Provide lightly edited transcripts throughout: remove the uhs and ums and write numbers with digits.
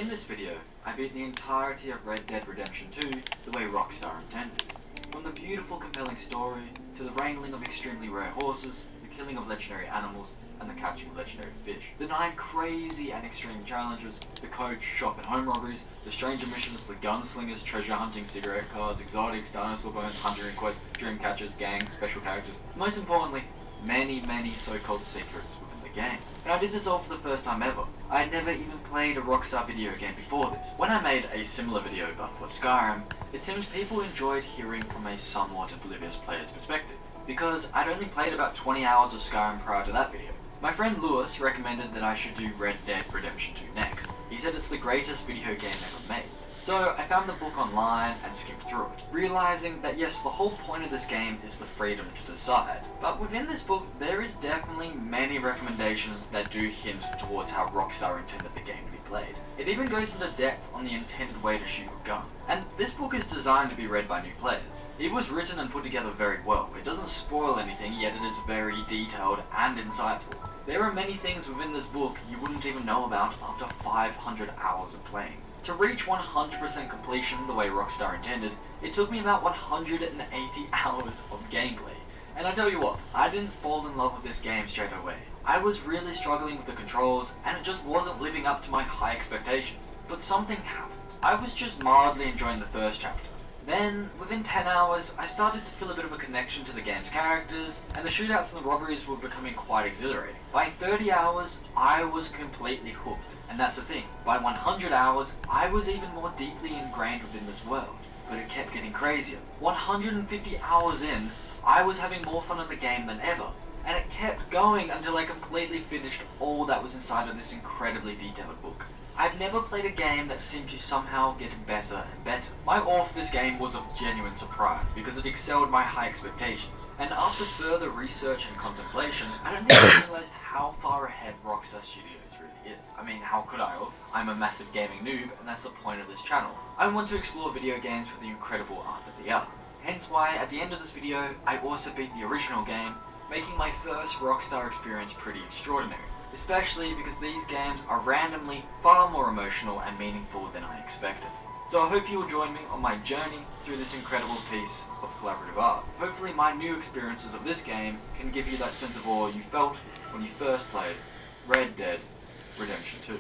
In this video, I beat the entirety of Red Dead Redemption 2 the way Rockstar intended. From the beautiful, compelling story, to the wrangling of extremely rare horses, the killing of legendary animals, and the catching of legendary fish. The 9 crazy and extreme challenges, the coach, shop and home robberies, the stranger missions, the gunslingers, treasure hunting, cigarette cards, exotics, dinosaur bones, hunter requests, dream catchers, gangs, special characters. Most importantly, many so-called secrets within the game. And I did this all for the first time ever. I had never even played a Rockstar video game before this. When I made a similar video but for Skyrim, it seems people enjoyed hearing from a somewhat oblivious player's perspective, because I'd only played about 20 hours of Skyrim prior to that video. My friend Lewis recommended that I should do Red Dead Redemption 2 next. He said it's the greatest video game ever made. So I found the book online and skimmed through it, realizing that yes, the whole point of this game is the freedom to decide. But within this book, there is definitely many recommendations that do hint towards how Rockstar intended the game to be played. It even goes into depth on the intended way to shoot a gun. And this book is designed to be read by new players. It was written and put together very well. It doesn't spoil anything, yet it is very detailed and insightful. There are many things within this book you wouldn't even know about after 500 hours of playing. To reach 100% completion the way Rockstar intended, it took me about 180 hours of gameplay. And I tell you what, I didn't fall in love with this game straight away. I was really struggling with the controls, and it just wasn't living up to my high expectations. But something happened. I was just mildly enjoying the first chapter. Then, within 10 hours, I started to feel a bit of a connection to the game's characters, and the shootouts and the robberies were becoming quite exhilarating. By 30 hours, I was completely hooked. And that's the thing, by 100 hours, I was even more deeply ingrained within this world. But it kept getting crazier. 150 hours in, I was having more fun in the game than ever. And it kept going until I completely finished all that was inside of this incredibly detailed book. I've never played a game that seemed to somehow get better and better. My awe for this game was a genuine surprise, because it excelled my high expectations. And after further research and contemplation, I don't think I realized how far ahead Rockstar Studios really is. I mean, how could I have? I'm a massive gaming noob, and that's the point of this channel. I want to explore video games for the incredible art that they are. Hence why, at the end of this video, I also beat the original game, making my first Rockstar experience pretty extraordinary. Especially because these games are randomly far more emotional and meaningful than I expected. So I hope you will join me on my journey through this incredible piece of collaborative art. Hopefully my new experiences of this game can give you that sense of awe you felt when you first played Red Dead Redemption 2.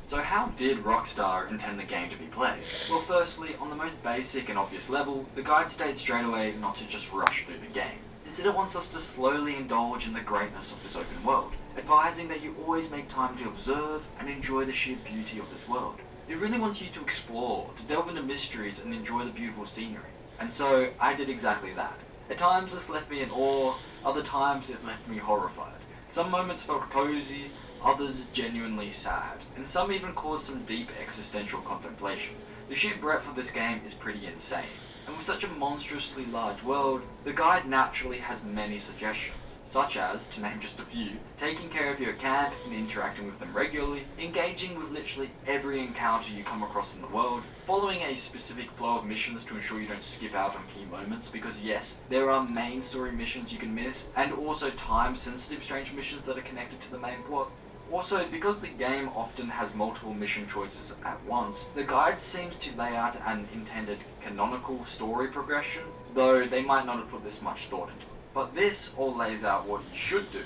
So how did Rockstar intend the game to be played? Well, firstly, on the most basic and obvious level, the guide states straight away not to just rush through the game. Instead, it wants us to slowly indulge in the greatness of this open world, advising that you always make time to observe and enjoy the sheer beauty of this world. It really wants you to explore, to delve into mysteries and enjoy the beautiful scenery. And so, I did exactly that. At times this left me in awe, other times it left me horrified. Some moments felt cozy, others genuinely sad, and some even caused some deep existential contemplation. The sheer breadth of this game is pretty insane, and with such a monstrously large world, the guide naturally has many suggestions, such as, to name just a few, taking care of your camp and interacting with them regularly, engaging with literally every encounter you come across in the world, following a specific flow of missions to ensure you don't skip out on key moments, because yes, there are main story missions you can miss, and also time-sensitive strange missions that are connected to the main plot. Also, because the game often has multiple mission choices at once, the guide seems to lay out an intended canonical story progression, though they might not have put this much thought into it. But this all lays out what you should do,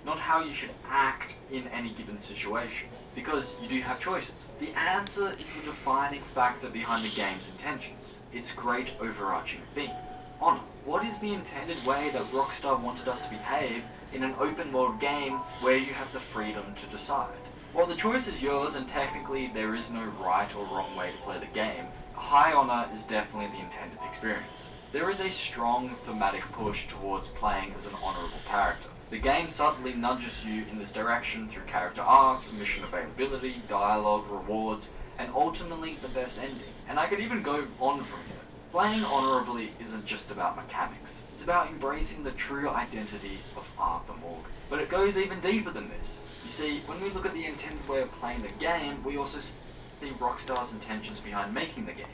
not how you should act in any given situation, because you do have choices. The answer is the defining factor behind the game's intentions, its great overarching theme. Honor. What is the intended way that Rockstar wanted us to behave in an open world game where you have the freedom to decide? Well, the choice is yours, and technically there is no right or wrong way to play the game. High honor is definitely the intended experience. There is a strong thematic push towards playing as an honorable character. The game subtly nudges you in this direction through character arcs, mission availability, dialogue, rewards, and ultimately the best ending. And I could even go on from here. Playing honorably isn't just about mechanics. It's about embracing the true identity of Arthur Morgan. But it goes even deeper than this. You see, when we look at the intended way of playing the game, we also see Rockstar's intentions behind making the game.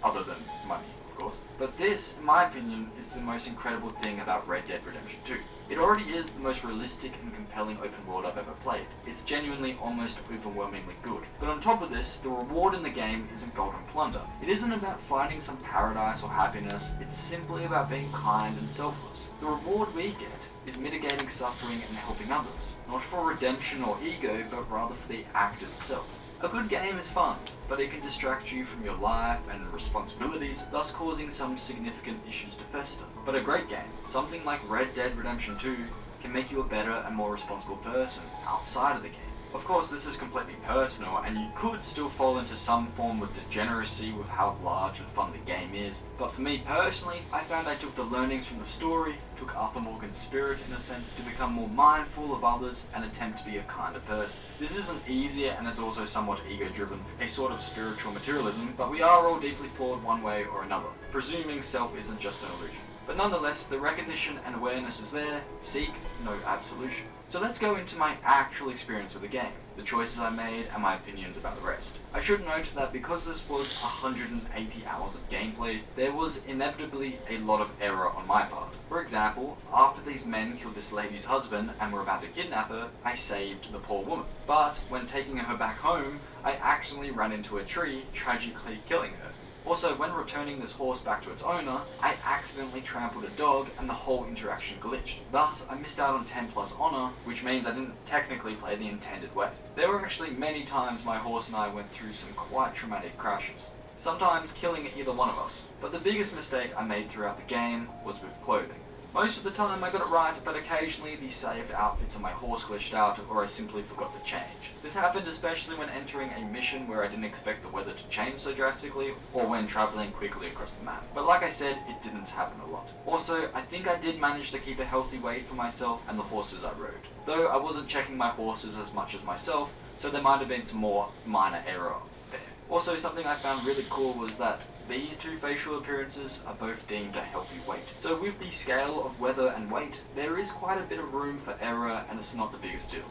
Other than money, of course. But this, in my opinion, is the most incredible thing about Red Dead Redemption 2. It already is the most realistic and compelling open world I've ever played. It's genuinely almost overwhelmingly good. But on top of this, the reward in the game isn't golden plunder. It isn't about finding some paradise or happiness, it's simply about being kind and selfless. The reward we get is mitigating suffering and helping others, not for redemption or ego, but rather for the act itself. A good game is fun, but it can distract you from your life and responsibilities, thus causing some significant issues to fester. But a great game, something like Red Dead Redemption 2, can make you a better and more responsible person outside of the game. Of course, this is completely personal, and you could still fall into some form of degeneracy with how large and fun the game is, but for me personally, I found I took the learnings from the story, took Arthur Morgan's spirit in a sense, to become more mindful of others and attempt to be a kinder person. This isn't easy, and it's also somewhat ego-driven, a sort of spiritual materialism, but we are all deeply flawed one way or another, presuming self isn't just an illusion. But nonetheless, the recognition and awareness is there, seek no absolution. So let's go into my actual experience with the game, the choices I made, and my opinions about the rest. I should note that because this was 180 hours of gameplay, there was inevitably a lot of error on my part. For example, after these men killed this lady's husband and were about to kidnap her, I saved the poor woman. But when taking her back home, I accidentally ran into a tree, tragically killing her. Also, when returning this horse back to its owner, I accidentally trampled a dog and the whole interaction glitched. Thus, I missed out on 10 plus honor, which means I didn't technically play the intended way. There were actually many times my horse and I went through some quite traumatic crashes, sometimes killing either one of us. But the biggest mistake I made throughout the game was with clothing. Most of the time I got it right, but occasionally the saved outfits on my horse glitched out, or I simply forgot to change. This happened especially when entering a mission where I didn't expect the weather to change so drastically, or when travelling quickly across the map. But like I said, it didn't happen a lot. Also, I think I did manage to keep a healthy weight for myself and the horses I rode. Though I wasn't checking my horses as much as myself, so there might have been some more minor error there. Also, something I found really cool was that these two facial appearances are both deemed a healthy weight. So with the scale of weather and weight, there is quite a bit of room for error, and it's not the biggest deal.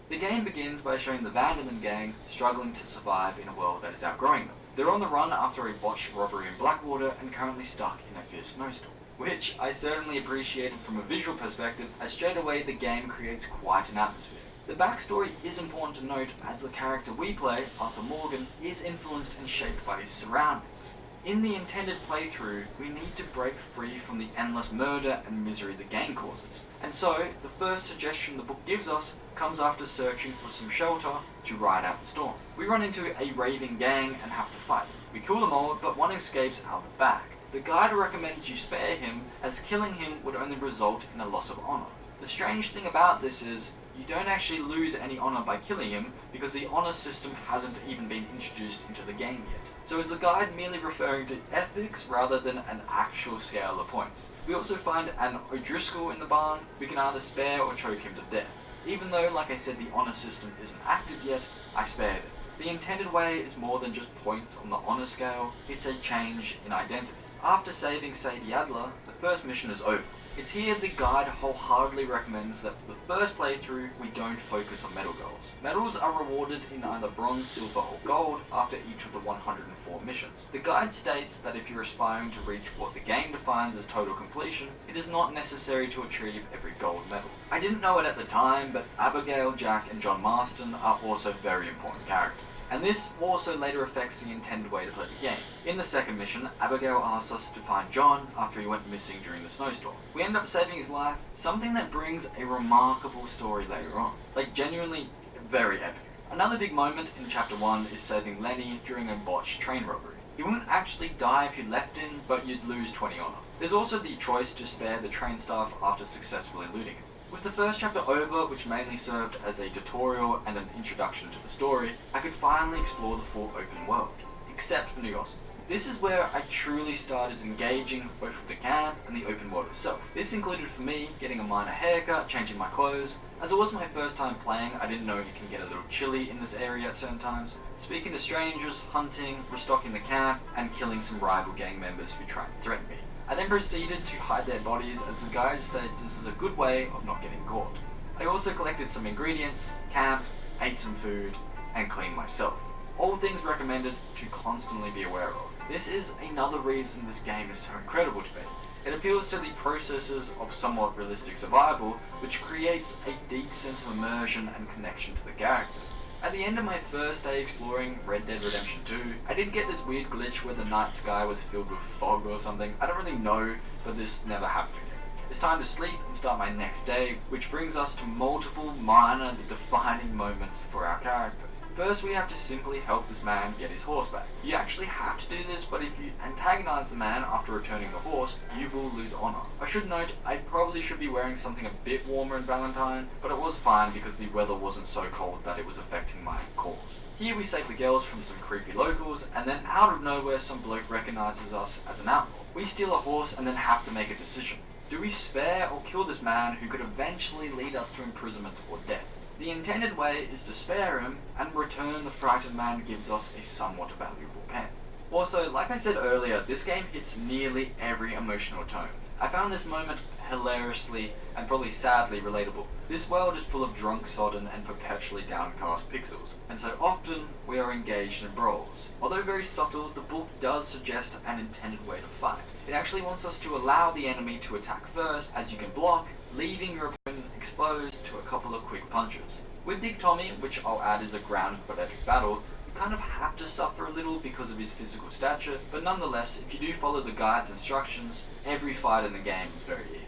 The game begins by showing the Vanderlyn gang struggling to survive in a world that is outgrowing them. They're on the run after a botched robbery in Blackwater and currently stuck in a fierce snowstorm, which I certainly appreciated from a visual perspective, as straight away the game creates quite an atmosphere. The backstory is important to note, as the character we play, Arthur Morgan, is influenced and shaped by his surroundings. In the intended playthrough, we need to break free from the endless murder and misery the game causes. And so, the first suggestion the book gives us comes after searching for some shelter to ride out the storm. We run into a raving gang and have to fight. We kill them all, but one escapes out the back. The guide recommends you spare him, as killing him would only result in a loss of honor. The strange thing about this is, you don't actually lose any honor by killing him, because the honor system hasn't even been introduced into the game yet. So is the guide merely referring to ethics rather than an actual scale of points? We also find an O'Driscoll in the barn. We can either spare or choke him to death. Even though, like I said, the honor system isn't active yet, I spared it. The intended way is more than just points on the honor scale, it's a change in identity. After saving Sadie Adler, the first mission is over. It's here the guide wholeheartedly recommends that for the first playthrough, we don't focus on medal goals. Medals are rewarded in either bronze, silver, or gold after each of the 104 missions. The guide states that if you're aspiring to reach what the game defines as total completion, it is not necessary to achieve every gold medal. I didn't know it at the time, but Abigail, Jack, and John Marston are also very important characters. And this also later affects the intended way to play the game. In the second mission, Abigail asks us to find John after he went missing during the snowstorm. We end up saving his life, something that brings a remarkable story later on. Like, genuinely very epic. Another big moment in chapter 1 is saving Lenny during a botched train robbery. He wouldn't actually die if you left him, but you'd lose 20 honor. There's also the choice to spare the train staff after successfully looting him. With the first chapter over, which mainly served as a tutorial and an introduction to the story, I could finally explore the full open world, except for New York. This is where I truly started engaging both with the camp and the open world itself. This included for me getting a minor haircut, changing my clothes. As it was my first time playing, I didn't know it can get a little chilly in this area at certain times. Speaking to strangers, hunting, restocking the camp, and killing some rival gang members who tried to threaten me. I then proceeded to hide their bodies, as the guide states this is a good way of not getting caught. I also collected some ingredients, camped, ate some food, and cleaned myself. All things recommended to constantly be aware of. This is another reason this game is so incredible to me. It appeals to the processes of somewhat realistic survival, which creates a deep sense of immersion and connection to the character. At the end of my first day exploring Red Dead Redemption 2, I did get this weird glitch where the night sky was filled with fog or something. I don't really know, but this never happened again. It's time to sleep and start my next day, which brings us to multiple minor defining moments for our character. First, we have to simply help this man get his horse back. You actually have to do this, but if you antagonize the man after returning the horse, you will lose honor. I should note, I probably should be wearing something a bit warmer in Valentine, but it was fine because the weather wasn't so cold that it was affecting my cause. Here we save the girls from some creepy locals, and then out of nowhere some bloke recognizes us as an outlaw. We steal a horse and then have to make a decision. Do we spare or kill this man who could eventually lead us to imprisonment or death? The intended way is to spare him, and in return the frightened man gives us a somewhat valuable pen. Also, like I said earlier, this game hits nearly every emotional tone. I found this moment hilariously and probably sadly relatable. This world is full of drunk, sodden, and perpetually downcast pixels, and so often we are engaged in brawls. Although very subtle, the book does suggest an intended way to fight. It actually wants us to allow the enemy to attack first, as you can block, leaving your opponent exposed to a couple of quick punches. With Big Tommy, which I'll add is a grounded but epic battle, you kind of have to suffer a little because of his physical stature, but nonetheless, if you do follow the guide's instructions, every fight in the game is very easy.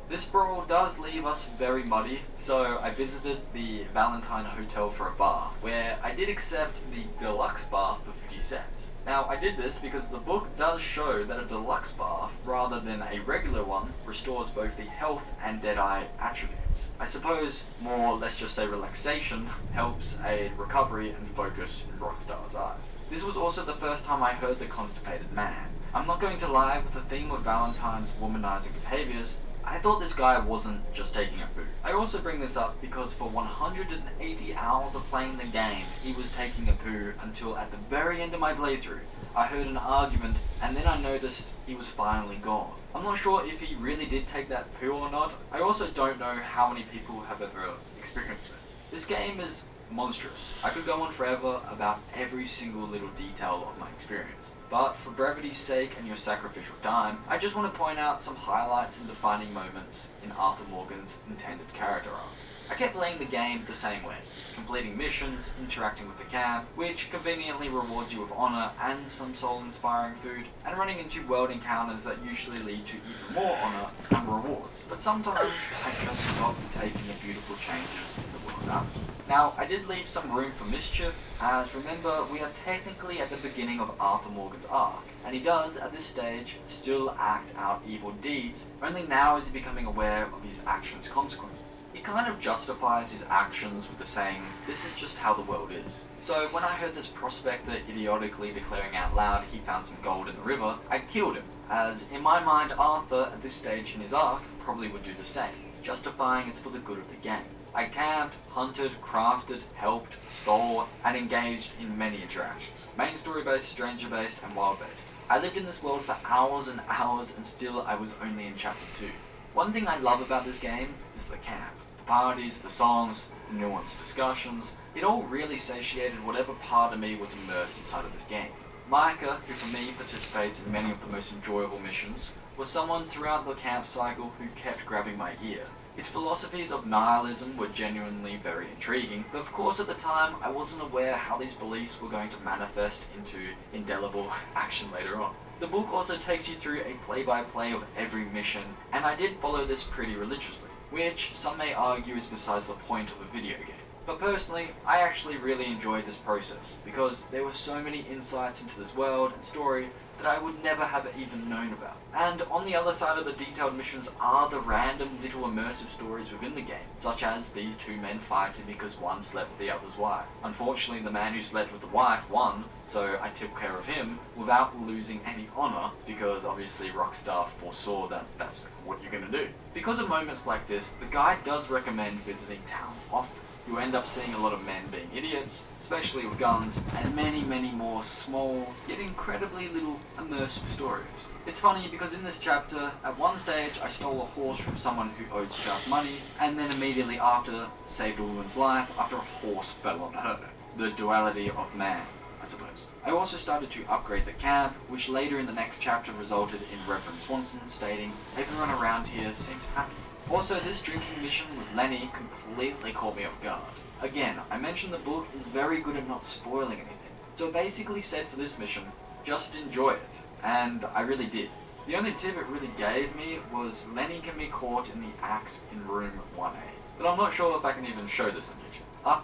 This brawl does leave us very muddy, so I visited the Valentine Hotel for a bath, where I did accept the deluxe bath for 50 cents. Now, I did this because the book does show that a deluxe bath, rather than a regular one, restores both the health and Deadeye attributes. I suppose more, let's just say relaxation, helps aid recovery and focus in Rockstar's eyes. This was also the first time I heard the constipated man. I'm not going to lie, with the theme of Valentine's womanizing behaviors, I thought this guy wasn't just taking a poo. I also bring this up because for 180 hours of playing the game, he was taking a poo until at the very end of my playthrough, I heard an argument and then I noticed he was finally gone. I'm not sure if he really did take that poo or not. I also don't know how many people have ever experienced this. This game is monstrous. I could go on forever about every single little detail of my experience. But for brevity's sake and your sacrificial time, I just want to point out some highlights and defining moments in Arthur Morgan's intended character arc. I kept playing the game the same way, completing missions, interacting with the camp, which conveniently rewards you with honor and some soul-inspiring food, and running into world encounters that usually lead to even more honor and rewards. But sometimes I just stopped taking the beautiful changes in the world's atmosphere. Now, I did leave some room for mischief, as remember, we are technically at the beginning of Arthur Morgan's arc, and he does, at this stage, still act out evil deeds, only now is he becoming aware of his actions' consequences. He kind of justifies his actions with the saying, "This is just how the world is." So when I heard this prospector idiotically declaring out loud he found some gold in the river, I killed him, as in my mind Arthur, at this stage in his arc, probably would do the same, justifying it's for the good of the game. I camped, hunted, crafted, helped, stole, and engaged in many interactions. Main story-based, stranger-based, and wild-based. I lived in this world for hours and hours, and still I was only in chapter 2. One thing I love about this game is the camp. The parties, the songs, the nuanced discussions, it all really satiated whatever part of me was immersed inside of this game. Micah, who for me participates in many of the most enjoyable missions, was someone throughout the camp cycle who kept grabbing my ear. His philosophies of nihilism were genuinely very intriguing, but of course at the time I wasn't aware how these beliefs were going to manifest into indelible action later on. The book also takes you through a play-by-play of every mission, and I did follow this pretty religiously, which some may argue is besides the point of a video game. But personally, I actually really enjoyed this process, because there were so many insights into this world and story that I would never have even known about. And on the other side of the detailed missions are the random little immersive stories within the game, such as these two men fighting because one slept with the other's wife. Unfortunately, the man who slept with the wife won, so I took care of him without losing any honor, because obviously Rockstar foresaw that that's what you're gonna do. Because of moments like this, the guide does recommend visiting town often. You end up seeing a lot of men being idiots, especially with guns, and many, many more small, yet incredibly little immersive stories. It's funny because in this chapter, at one stage I stole a horse from someone who owed Strauss money, and then immediately after saved a woman's life after a horse fell on her. The duality of man. I suppose. I also started to upgrade the camp, which later in the next chapter resulted in Reverend Swanson stating, "Everyone around here seems happy." Also, this drinking mission with Lenny completely caught me off guard. Again, I mentioned the book is very good at not spoiling anything, so it basically said for this mission, just enjoy it, and I really did. The only tip it really gave me was Lenny can be caught in the act in room 1A, but I'm not sure if I can even show this on YouTube.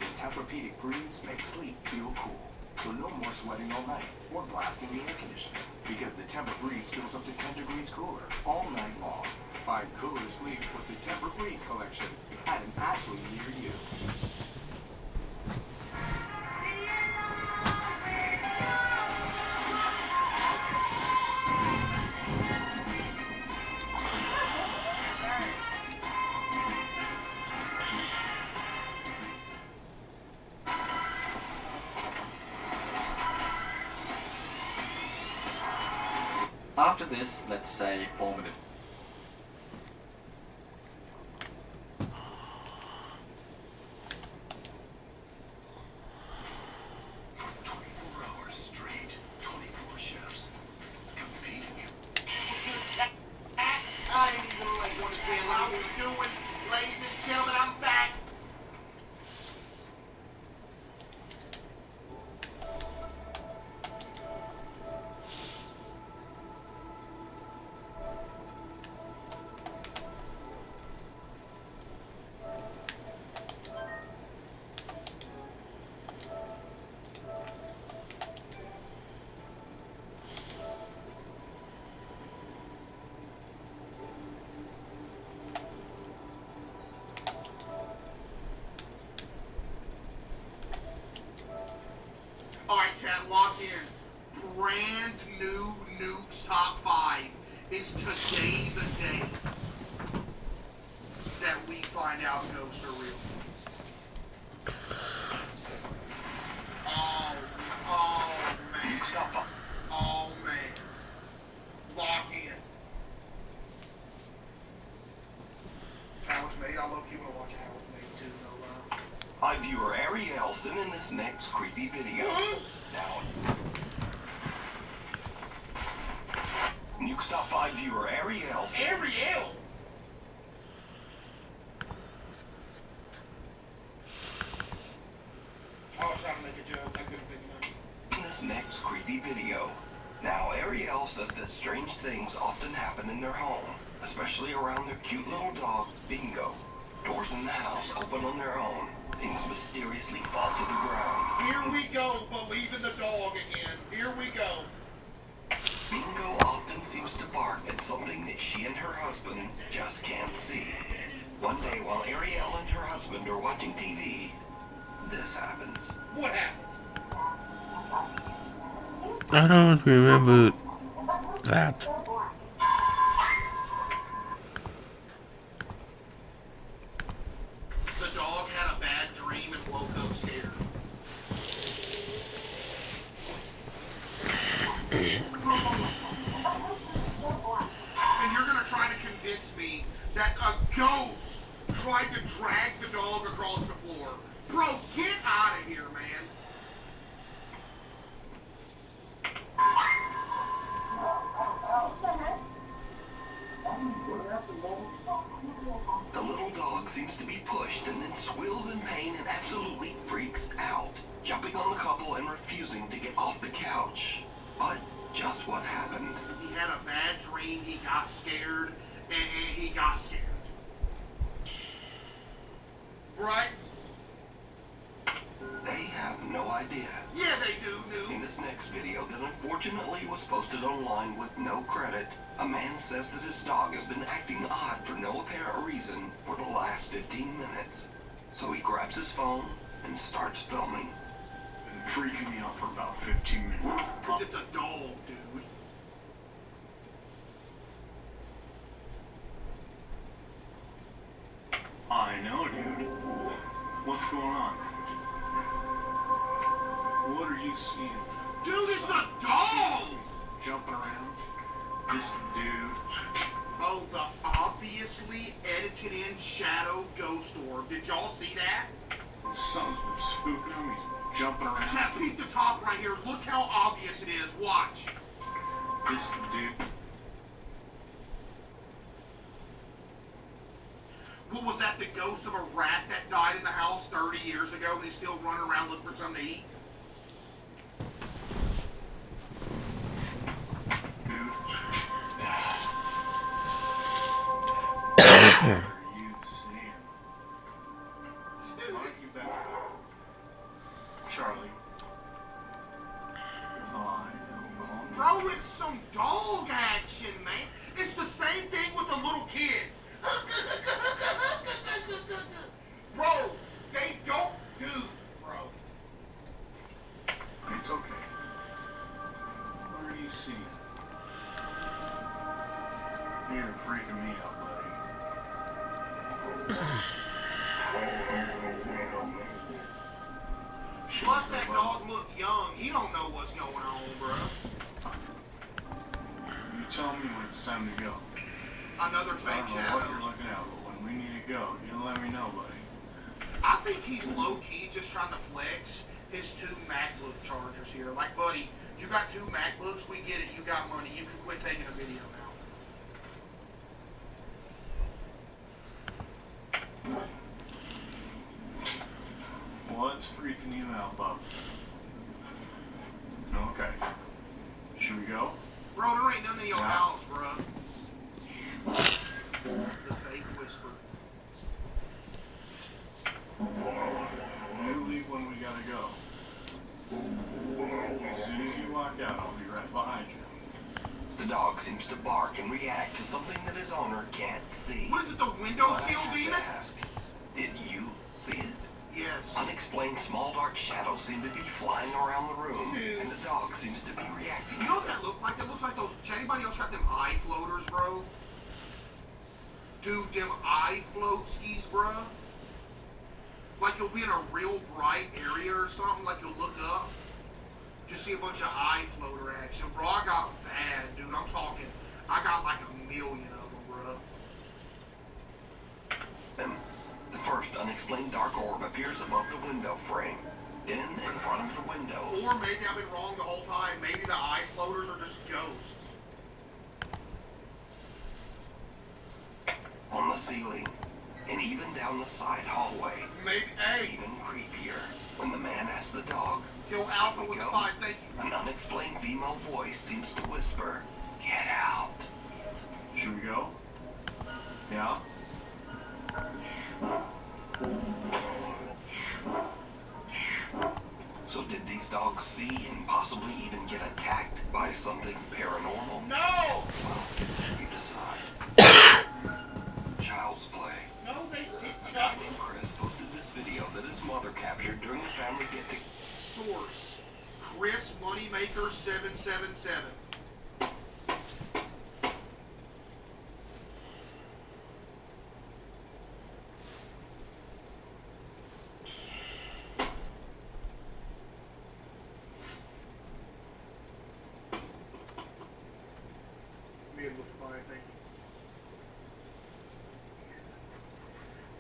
The Tempur-Pedic breeze makes sleep feel cool, so no more sweating all night or blasting the air conditioner, because the Tempur-Breeze feels up to 10 degrees cooler all night long. Find cooler sleep with the Tempur-Breeze collection at an Ashley near you. After this, let's say, formative. I ain't even like what it's been allowed me to do with, ladies and gentlemen, I'm back. Alright, chat, lock in. Brand new Noob's Top 5 is today the day that we find out ghosts are real. Oh man. Oh man. Lock in. Howard's Made. I love you. I watch Howard's Made too, no lie. Hi viewer, Ari Elson in this next creepy video. Now, Nuke Top 5 viewer Ari Elson. Ariel! I was trying to make a joke. I couldn't think of it. In this next creepy video. Now, Ariel says that strange things often happen in their home, especially around their cute little dog, Bingo. Doors in the house open on their own. Things mysteriously fall to the ground. Here we go, believe in the dog again. Here we go. Bingo often seems to bark at something that she and her husband just can't see. One day while Ariel and her husband are watching TV, this happens. What happened? I don't remember that. The dog had a bad dream and woke up scared. And you're gonna try to convince me that a ghost tried to drag the dog across the floor. Bro, get out of here, man. The little dog seems to be pushed and then squeals in pain and absolutely freaks out, jumping on the couple and refusing to get off the couch. But just what happened? He had a bad dream, he got scared, and he got scared. Right? They have no idea. Yeah, they do, In Noob. this next video that unfortunately was posted online with no credit, a man says that his dog has been acting odd for no apparent reason for the last 15 minutes. So he grabs his phone and starts filming. Been freaking me out for about 15 minutes. Cause it's a dog, dude. I know, dude. What's going on? What are you seeing? Dude, it's a dog! Jumping around? This dude? Oh, the obviously edited in shadow ghost orb. Did y'all see that? Something's been spooking him. He's jumping around. Chat, peek the top right here. Look how obvious it is. Watch. This dude. What was that? The ghost of a rat that died in the house 30 years ago and he's still running around looking for something to eat? Dude. You see him. Why don't you back up? Charlie. Fine. Bro, it's some dog action, man. It's the same thing with the little kids. Bro, they don't do, bro. It's okay. What do you see? You're freaking me out, buddy. Plus, that dog look young. He don't know what's going on, bro. You tell me when it's time to go. Another I fake don't know shadow. what you're looking at, but when we need to go, you let me know, buddy. I think he's low-key just trying to flex his 2 MacBook chargers here. Like, buddy, you got 2 MacBooks, we get it, you got money, you can quit taking a video now. What's freaking you out, Bob? Okay. Should we go? Bro, there ain't none in your house, bro. The fake whisper. You leave when we gotta go. As soon as you walk out, I'll be right behind you. The dog seems to bark and react to something that his owner can't see. What is it, the window But I seal have to demon? ask, did you see it? Yes. Unexplained small dark shadows seem to be flying around the room, and the dog seems to be reacting. You know what that looked like? That looks like those. Does anybody else got them eye floaters, bro? Dude, them eye float skis, bro. Like you'll be in a real bright area or something. Like you'll look up, just see a bunch of eye floater action, bro. I got bad, dude. I'm talking. I got like 1,000,000 of them, bro. Then, the first unexplained dark orb appears above the window frame, then in front of the windows. Or maybe I've been wrong the whole time. Maybe the eye floaters are just ghosts. On the ceiling, and even down the side hallway. Maybe. Hey, Even creepier, when the man asks the dog, kill Alpha with the 5. Thank you. an unexplained female voice seems to whisper, "Get out." Should we go? Yeah? So did these dogs see and possibly even get attacked by something paranormal? No! Well, you decide. Child's play. No, they did A guy Chuck. named Chris posted this video that his mother captured during the family get-together. Source. Chris Moneymaker 777. Me with the 5, thank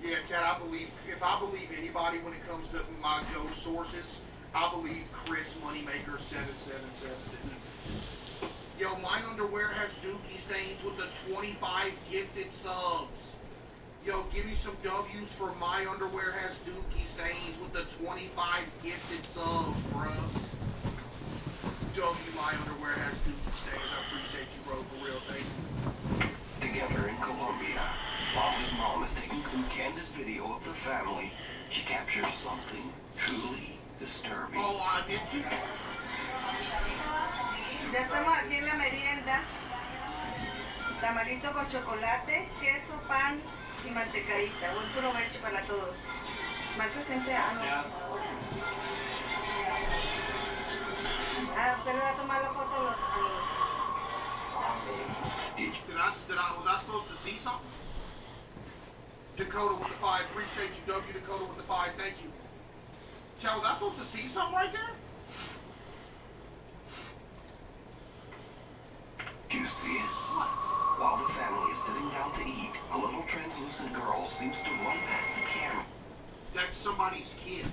you. Yeah, Chad, I believe, if I believe anybody when it comes to my ghost sources, I believe Chris Moneymaker 777. Yo, my underwear has dookie stains with the 25 gifted subs. Yo, give me some W's for my underwear has dookie stains with the 25 gifted subs, bruh. W, my underwear has dookie stains. I appreciate you, bro, for real. Thank you. Together in Colombia, while his mom is taking some candid video of the family, she captures something truly disturbing. Oh, did you? Ya estamos aquí en la merienda. Tamarito con chocolate, queso, pan y mantecadita. Buen provecho para todos. Mal presente usted le va a tomar la foto a los... Was I supposed to see something? Dakota with the 5, appreciate you. W Dakota with the 5, thank you. Chad, was I supposed to see something right there? Do you see it? While the family is sitting down to eat, a little translucent girl seems to run past the camera. That's somebody's kid.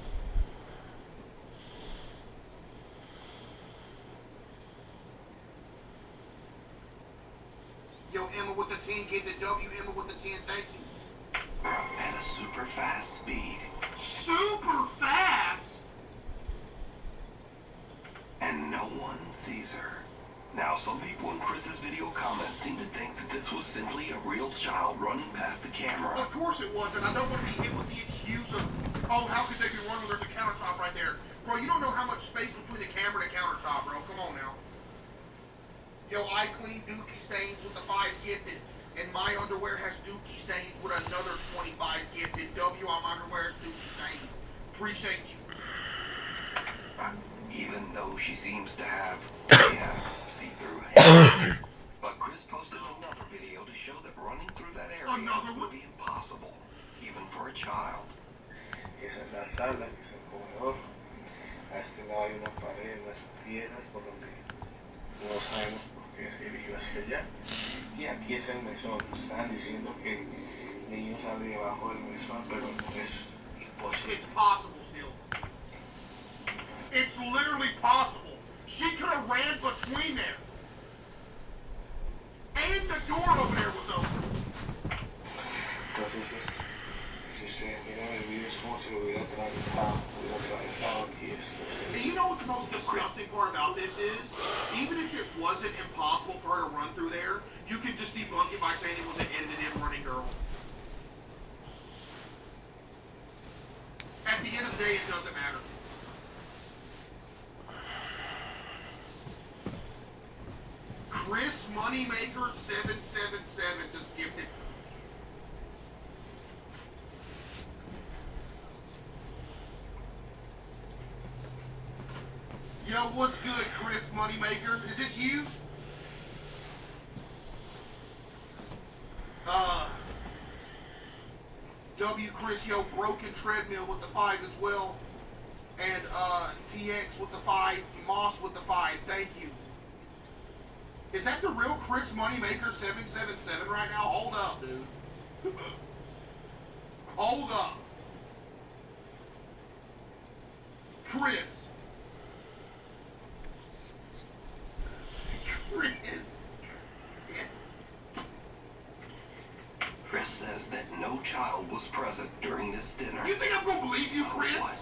and get the W Emma with the 10, thank you. At a super fast speed. Super fast? And no one sees her. Now, some people in Chris's video comments seem to think that this was simply a real child running past the camera. Of course it was, and I don't want to be hit with the excuse of, oh, how could they be running when there's a countertop right there? Bro, you don't know how much space between the camera and the countertop, bro. Come on now. Yo, I clean dookie stains with the 5 gifted, and my underwear has dookie stains with another 25 gifted. W on my underwear is dookie stains. Appreciate you. Even though she seems to have, see-through hair. But Chris posted another video to show that running through that area Another one? would be impossible, even for a child. Esa es la sala, que es el comedor. A este lado hay una pared, unas piedras por donde no sabemos por qué se iba hacia allá. Y aquí es el mesón. Estaban diciendo que el niño sale debajo del mesón, pero no es imposible. It's possible still. It's literally possible. She could have ran between there. And the door over there was open. Entonces, si ustedes miran el video, es como si lo hubiera atravesado aquí esto. And you know what the most disgusting part about this is? Even if it wasn't impossible for her to run through there, you can just debunk it by saying it was an edited in running girl. At the end of the day, it doesn't matter. Chris Moneymaker 777 just gifted. Yo, what's good, Chris Moneymaker? Is this you? W Chris, yo, broken treadmill with the 5 as well. And TX with the 5, Moss with the 5, thank you. Is that the real Chris Moneymaker 777 right now? Hold up, dude. Hold up. Chris. Chris says that no child was present during this dinner. You think I'm gonna believe you, Chris? What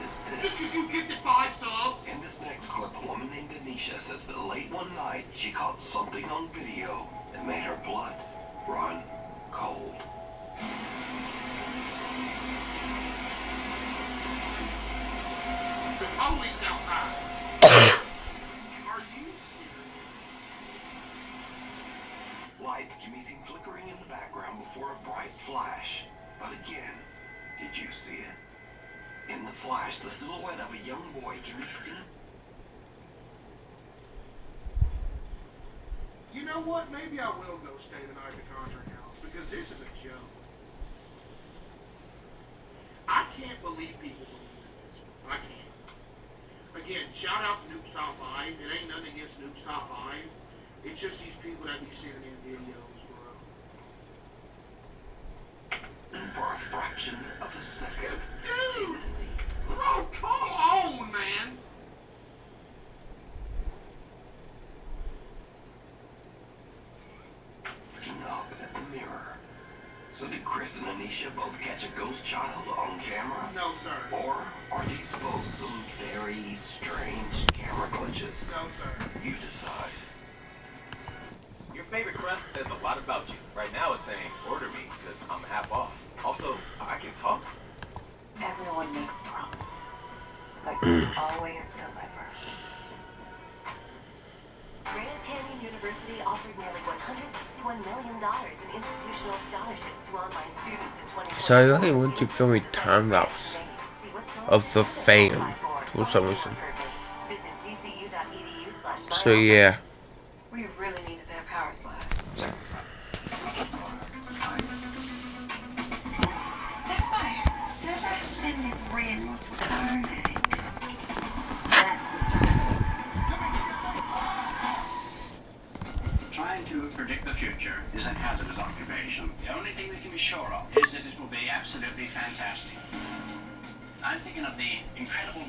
is this? Just because you gifted 5 subs? In this next clip, a woman named Anisha says that late one night she caught something on video that made her blood run cold. The police outside. Are you serious? Lights can be seen flickering in the background before a bright flash. But again, did you see it? In the flash, the silhouette of a young boy can be seen. You know what? Maybe I will go stay the night at the Conjuring House because this is a joke. I can't believe people believe in this. I can't. Again, shout out to Noob's Top 5. It ain't nothing against Noob's Top 5. It's just these people that be sending in videos, bro. And for a fraction of a second, Dude! Bro, come on, man! looking up at the mirror. So did Chris and Anisha both catch a ghost child on camera? No, sir. Or are these both some very strange camera glitches? No, sir. You decide. Your favorite crust says a lot about you. Right now it's saying order me because I'm half off. Also, I can talk. Everyone makes promises, but you always deliver. Grand Canyon University offered nearly $161 million in institutional scholarships to online students in 2020. So I really want to film a time lapse of the fan for some reason. So yeah. We really needed that power slide. That's fine. Does that send this red muscle car? That's the style. Trying to predict the future is a hazardous occupation. The only thing we can be sure of is that it will be absolutely fantastic. I'm thinking of the incredible...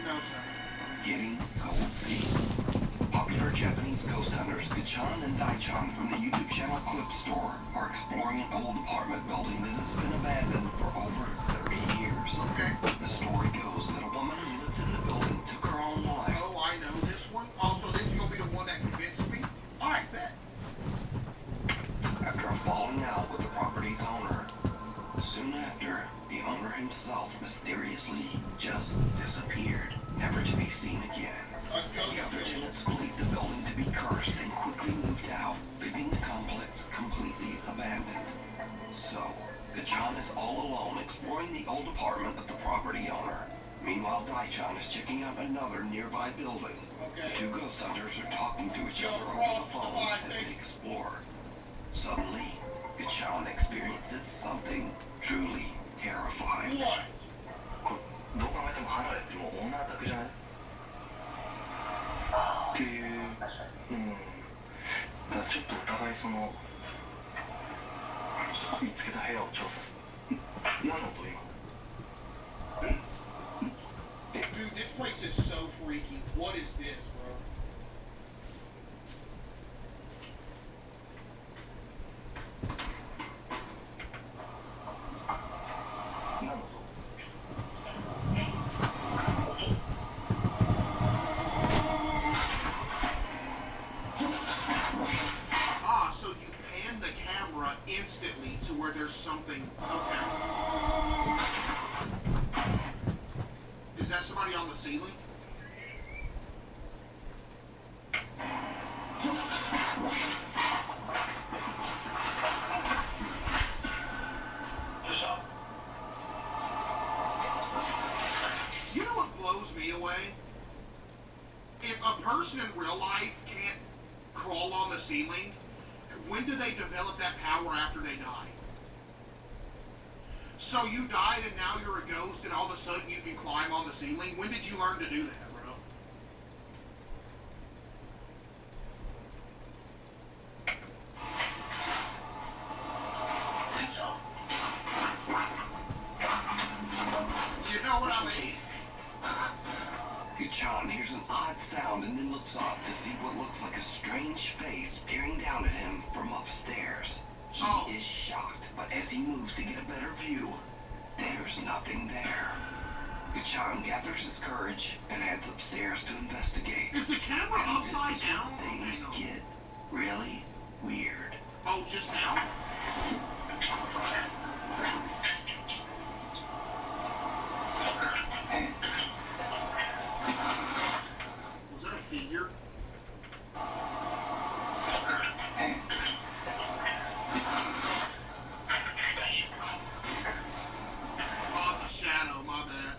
No, sir. Getting cold feet. Popular Underwater Japanese ghost hunters Gachan and Daichan from the YouTube channel Clip Store are exploring an old apartment building that has been abandoned for over 30 years. Okay. The story goes that a woman who lived in the building took her own life. Oh, I know this one. Also, this is gonna be the one that convinces me. All right, bet. After a falling out with the property's owner. Soon after, the owner himself mysteriously just disappeared, never to be seen again. The other tenants believed the building to be cursed and quickly moved out, leaving the complex completely abandoned. So, Gachan is all alone exploring the old apartment of the property owner. Meanwhile, Daichan is checking out another nearby building. Okay. The two ghost hunters are talking to each other over the phone as they explore. Suddenly, Gachan experiences something truly terrifying. What? どう考えても離れってもう女アタックじゃないっていう、だからちょっとお互いその見つけた部屋を調査する。何の音今？ Dude, this place is so freaky. What is this, bro? Ah, so you pan the camera instantly to where there's something. Okay. Is that somebody on the ceiling? You know what blows me away? If a person in real life can't crawl on the ceiling, when do they develop that power after they die? So you died and now you're a ghost and all of a sudden you can climb on the ceiling? When did you learn to do that, bro? You know what I mean? Gachan hears an odd sound and then looks up to see what looks like a strange face peering down at him from upstairs. He is shocked, but as he moves to get a better view, there's nothing there. Gachan gathers his courage and heads upstairs to investigate. Is the camera And upside this is down? when things get really weird. Oh, just now? Was that a figure? Oh, it's a shadow, my bad.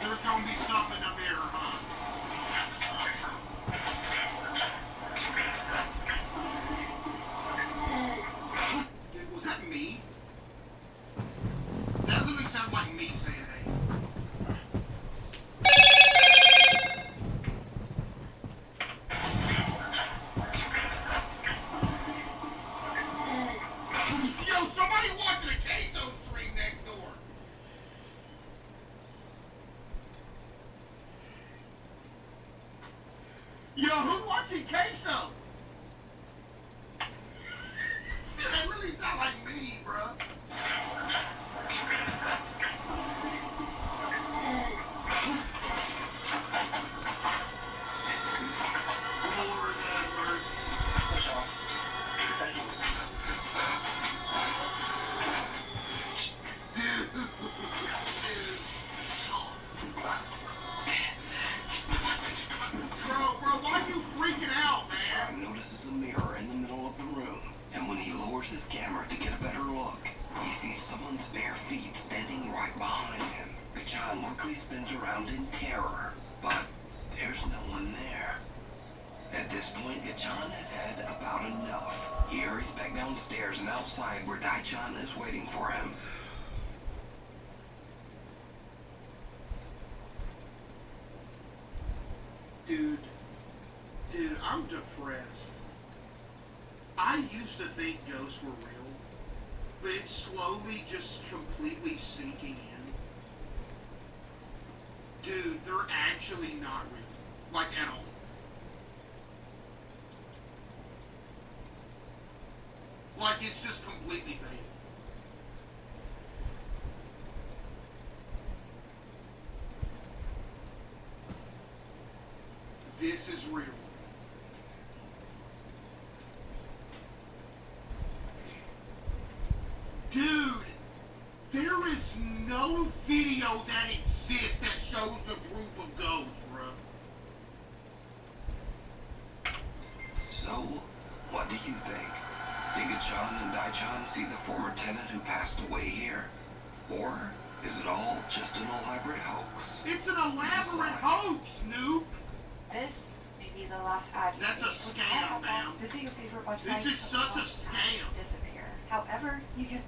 There's gonna be something in the mirror, huh? Dude, was that me? That literally sounded like me saying hey. Yo, somebody watching a queso stream next door. Yo, who watching queso? Dude, that literally sound like me, bro. Lord have mercy. Bro, why you freaking out, man? Gachan notices a mirror in the middle of the room, and when he lowers his camera to get a better look, he sees someone's bare feet standing right behind him. Gachan quickly spins around in terror, but there's no one there. At this point, Gachan has had about enough. He hurries back downstairs and outside where Daichan is waiting for him. Dude, I'm depressed. I used to think ghosts were real. but it's slowly just completely sinking in. Dude, they're actually not real. Like, at all. Like, it's just completely fake. This is real. Dude, there is no video that exists that shows the proof of ghosts, bruh. So, what do you think? Did Gachan and Daichan see the former tenant who passed away here? Or is it all just an elaborate hoax? It's an elaborate hoax, noob. This may be the last ad you That's see. a scam, man. Visit your favorite website. This is such a scam. Disappear. However, you can.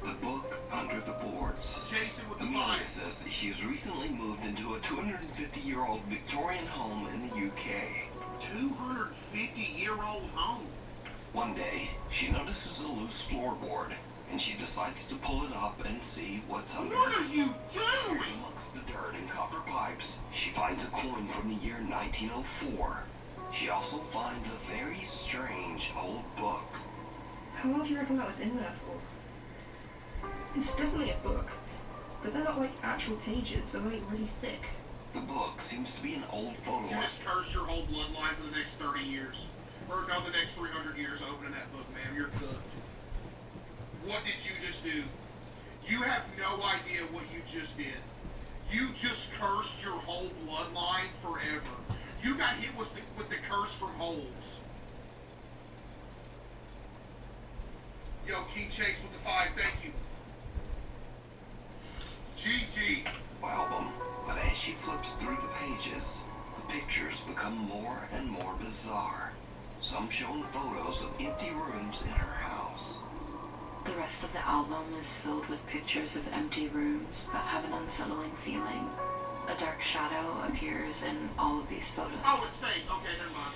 The book under the boards. Jason with the Amelia vibe. says that she has recently moved into a 250-year-old Victorian home in the UK. 250-year-old home. One day, she notices a loose floorboard, and she decides to pull it up and see what's under What it. are you doing? Amongst the dirt and copper pipes, she finds a coin from the year 1904. She also finds a very strange old book. How long do you reckon that was in there for? It's definitely a book, but they're not like actual pages, they're like really thick. The book seems to be an old photo. You just cursed your whole bloodline for the next 30 years. Or no, the next 300 years opening that book, man. You're cooked. What did you just do? You have no idea what you just did. You just cursed your whole bloodline forever. You got hit with the curse from holes. Yo, King Chase with the 5, thank you. GG. Album, but as she flips through the pages, the pictures become more and more bizarre. Some showing photos of empty rooms in her house. The rest of the album is filled with pictures of empty rooms that have an unsettling feeling. A dark shadow appears in all of these photos. Oh, it's fake. Okay, never mind.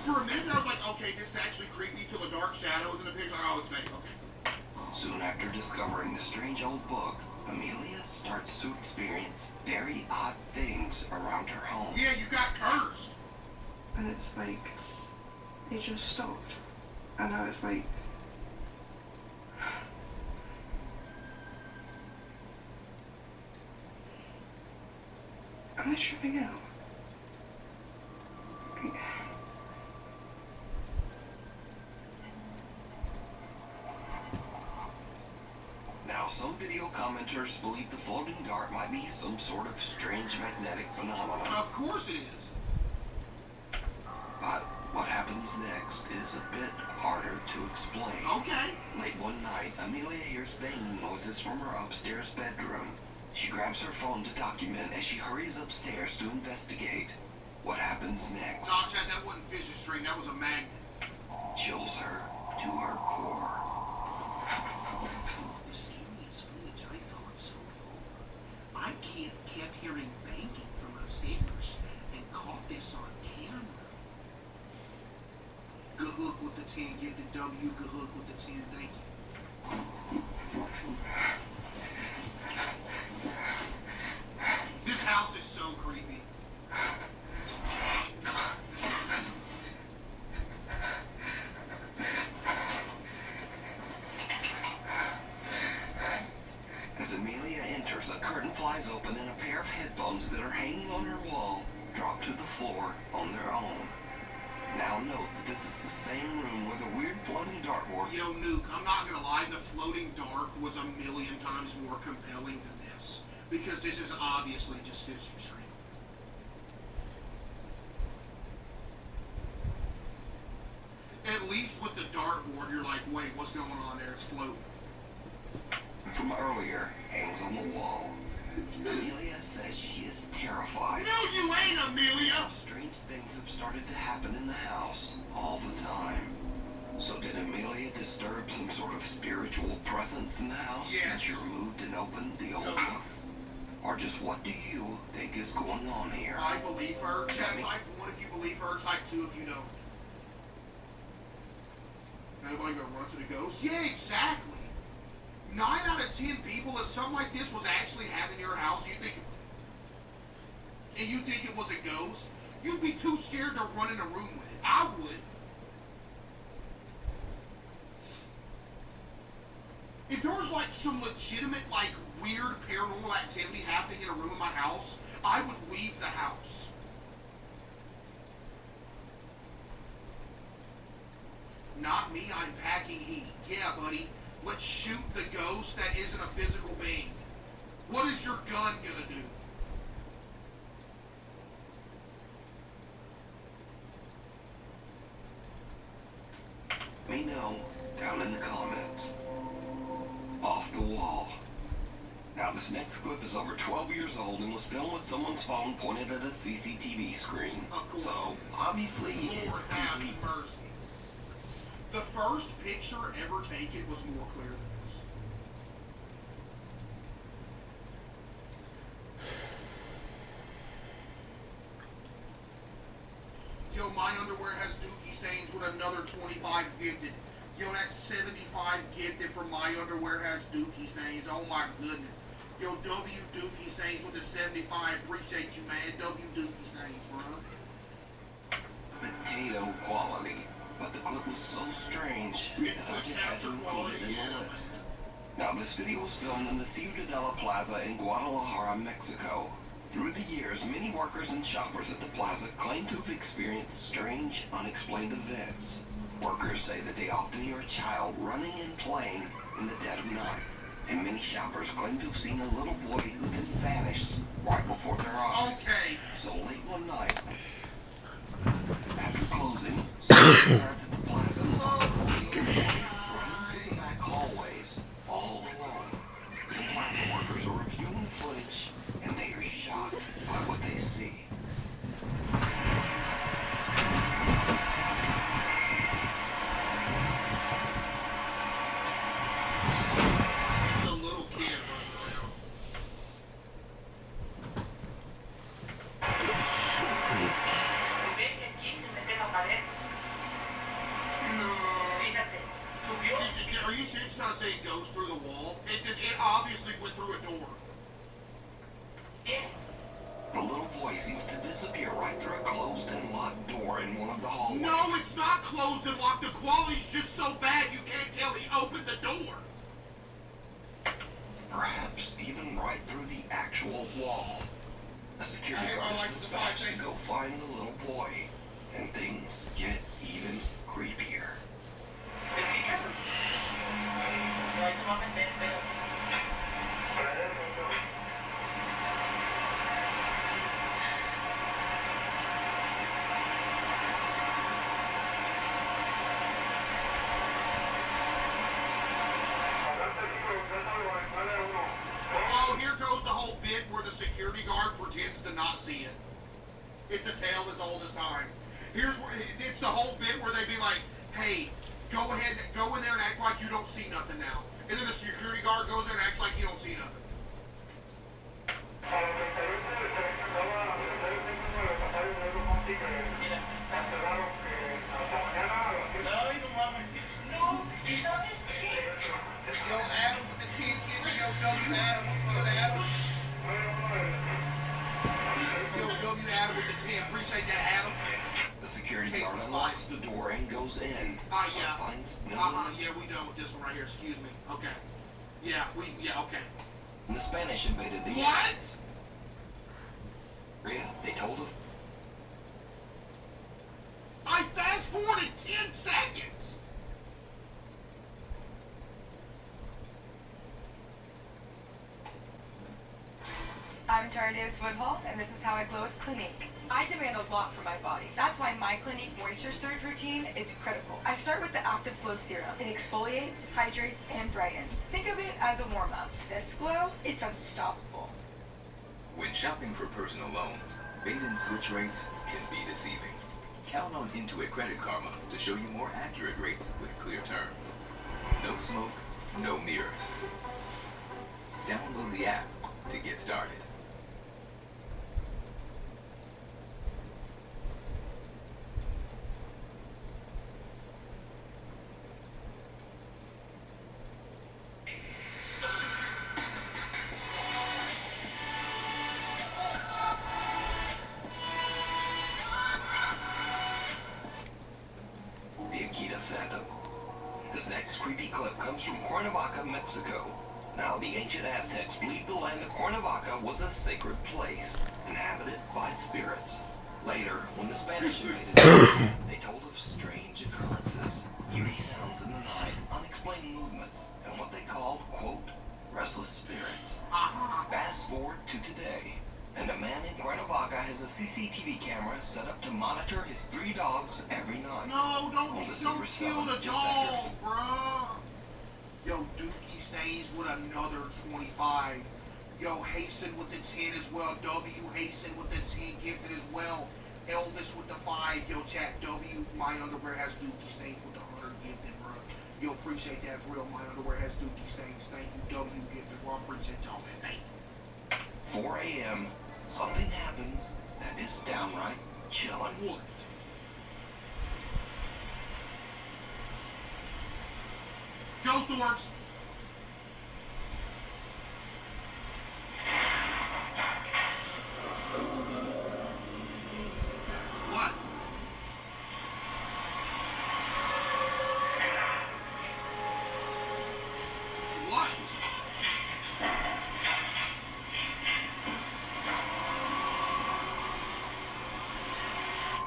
For a minute, I was like, okay, this is actually creepy till the dark shadows in the picture. Oh, it's fake. Okay. Soon after discovering the strange old book, Amelia starts to experience very odd things around her home. Yeah, you got cursed. And it's like, it just stopped. And I was like, am I tripping out? Now, some video commenters believe the floating dart might be some sort of strange magnetic phenomenon. Of course it is. But what happens next is a bit harder to explain. Okay. Late one night, Amelia hears banging noises from her upstairs bedroom. She grabs her phone to document as she hurries upstairs to investigate. What happens next Nah, Chad, that wasn't fishing string. That was a magnet. chills her to her core. The scariest footage I thought so far. I kept hearing banging from upstairs and caught this on camera. Gahook with the 10, get the W. Gahook with the 10, thank you. This house is so creepy. As Amelia enters, a curtain flies open and a pair of headphones that are hanging on her wall drop to the floor on their own. Now note that this is the same room where the weird floating dartboard. Yo, Nuke, I'm not gonna lie, the floating dart was a million times more compelling than this. Because this is obviously just fishing string. At least with the dartboard, you're like, wait, what's going on there? It's floating. From earlier hangs on the wall. Amelia says she is terrified. No, you ain't, Amelia! Strange things have started to happen in the house all the time. So did Amelia disturb some sort of spiritual presence in the house Yes. when she removed and opened the old book? Or just what do you think is going on here? I believe her. Chat type 1 if you believe her, type 2 if you don't. Nobody gonna run to the ghost? Yeah, exactly. 9 out of 10 people, if something like this was actually happening in your house, you think it was a ghost, you'd be too scared to run in a room with it. I would. If there was like some legitimate, like weird paranormal activity happening in a room in my house, I would leave the house. Not me, I'm packing heat. Yeah, buddy. Let's shoot the ghost that isn't a physical being. What is your gun gonna do? Let me know down in the comments. Off the wall. Now this next clip is over 12 years old and was filmed with someone's phone pointed at a CCTV screen. So obviously it's complete. Mercy. The first picture ever taken was more clear than this. Yo, my underwear has dookie stains with another 25 gifted. Yo, that's 75 gifted for my underwear has dookie stains. Oh my goodness. Yo, W dookie stains with the 75. Appreciate you, man. W dookie stains, bro. Potato quality. But the clip was so strange that I just had to include it in the list. Now this video was filmed in the Ciudad de la Plaza in Guadalajara, Mexico. Through the years, many workers and shoppers at the plaza claim to have experienced strange, unexplained events. Workers say that they often hear a child running and playing in the dead of night. And many shoppers claim to have seen a little boy who then vanished right before their eyes. Okay. So late one night, after closing, security guards at the plaza spotted a little boy running through the back hallways, all alone. Some plaza workers are reviewing the footage, and they are shocked by what they see. It's a little kid running around. Are you serious trying to say it goes through the wall? It obviously went through a door. The little boy seems to disappear right through a closed and locked door in one of the hallways. No, it's not closed and locked. The quality's just so bad you can't tell he opened the door. Perhaps even right through the actual wall. A security guard is dispatched to go find the little boy, and things get even creepier. Oh, here goes the whole bit where the security guard pretends to not see it. It's a tale as old as time. Here's where it's the whole bit where they be like, hey, go ahead, go in there and act like you don't see nothing now. And then the security guard goes there and acts like you don't see nothing. Yo, Adam with the 10, give me yo, W Adam, what's good, Adam? Yo, W Adam with the 10, appreciate that, Adam. The security guard unlocks the door and goes in. Yeah. Finds no Yeah, we done with this one right here, excuse me. Okay. Yeah, okay. The Spanish invaded the What? area. They told us. I fast forwarded 10 seconds! I'm Tara Davis Woodhull, and this is how I glow with Clinique. I demand a lot from my body. That's why my Clinique Moisture Surge routine is critical. I start with the Active Glow Serum. It exfoliates, hydrates, and brightens. Think of it as a warm-up. This glow, it's unstoppable. When shopping for personal loans, bait-and-switch rates can be deceiving. Count on Intuit Credit Karma to show you more accurate rates with clear terms. No smoke, no mirrors. Download the app to get started. clip comes from Cuernavaca, Mexico. Now, the ancient Aztecs believed the land of Cuernavaca was a sacred place, inhabited by spirits. Later, when the Spanish invaded, they told of strange occurrences, eerie sounds in the night, unexplained movements, and what they called, quote, restless spirits. Fast forward to today, and a man in Cuernavaca has a CCTV camera set up to monitor his 3 dogs every night. No, don't kill the just dog, after bruh. Yo, Dookie Stains with another 25. Yo, Hasten with the 10 as well. W Hasten with the 10 gifted as well. Elvis with the 5. Yo, chat W. My Underwear has Dookie Stains with the 100 gifted, bro. Yo, appreciate that for real. My Underwear has Dookie Stains. Thank you, W gift as well. Appreciate y'all, man. Thank you. 4 a.m., something happens that is downright chilling. What? Ghost orbs. What? What?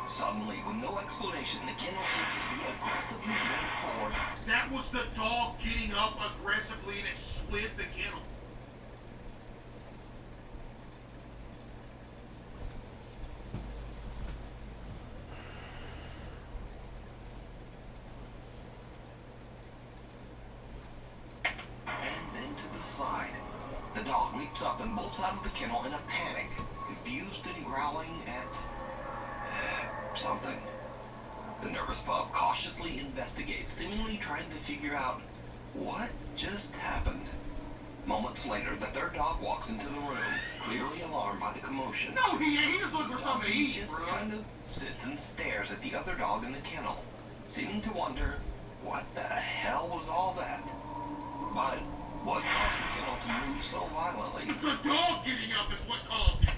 Suddenly, with no explanation, the kennel seems to be aggressively going forward. That was the dog getting up aggressively and it slid the kennel. And then to the side. The dog leaps up and bolts out of the kennel in a panic, confused and growling at something. The nervous pup cautiously investigates, seemingly trying to figure out what just happened. Moments later, the third dog walks into the room, clearly alarmed by the commotion. No, he ain't. He just looking for something to He eat, just bro. kind of sits and stares at the other dog in the kennel, seeming to wonder what the hell was all that. But what caused the kennel to move so violently? It's the dog getting up is what caused it.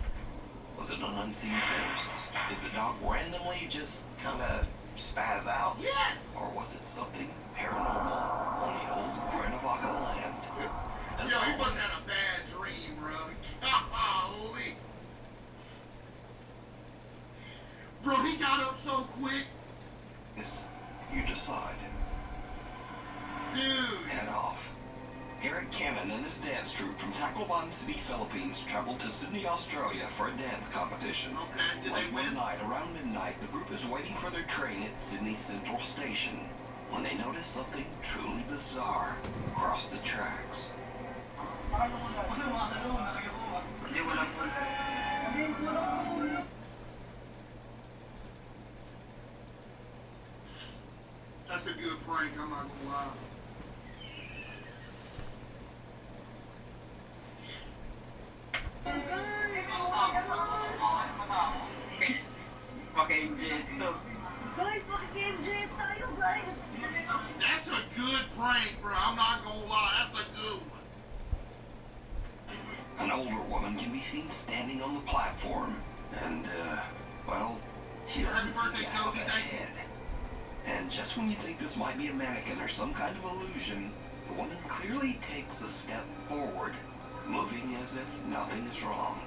Was it an unseen force? Did the dog randomly just kind of spaz out? Yes! Or was it something paranormal on the old Cuernavaca land? Yo, he must have had a bad dream, bro. Golly. Bro, he got up so quick. Yes, you decide. Dude. Head off. Eric Cannon and his dance troupe from Tacloban City, Philippines traveled to Sydney, Australia for a dance competition. Okay, did Late they win? one night, around midnight, the group is waiting for their train at Sydney Central Station when they notice something truly bizarre across the tracks. That's a good prank, I'm not gonna lie. Guys, maki-MJS tayo, guys. That's a good prank, bro. I'm not gonna lie. That's a good one. An older woman can be seen standing on the platform, and, well, she doesn't seem to have a head. And just when you think this might be a mannequin or some kind of illusion, the woman clearly takes a step forward, moving as if nothing is wrong.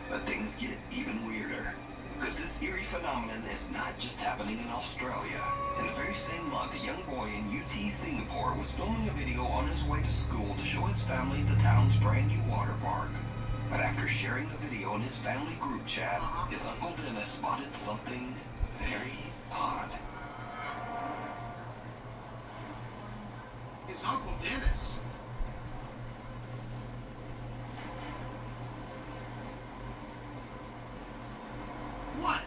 But things get even weirder, because this eerie phenomenon is not just happening in Australia. In the very same month, a young boy in UT Singapore was filming a video on his way to school to show his family the town's brand new water park. But after sharing the video in his family group chat, his Uncle Dennis spotted something very odd. His Uncle Dennis. What?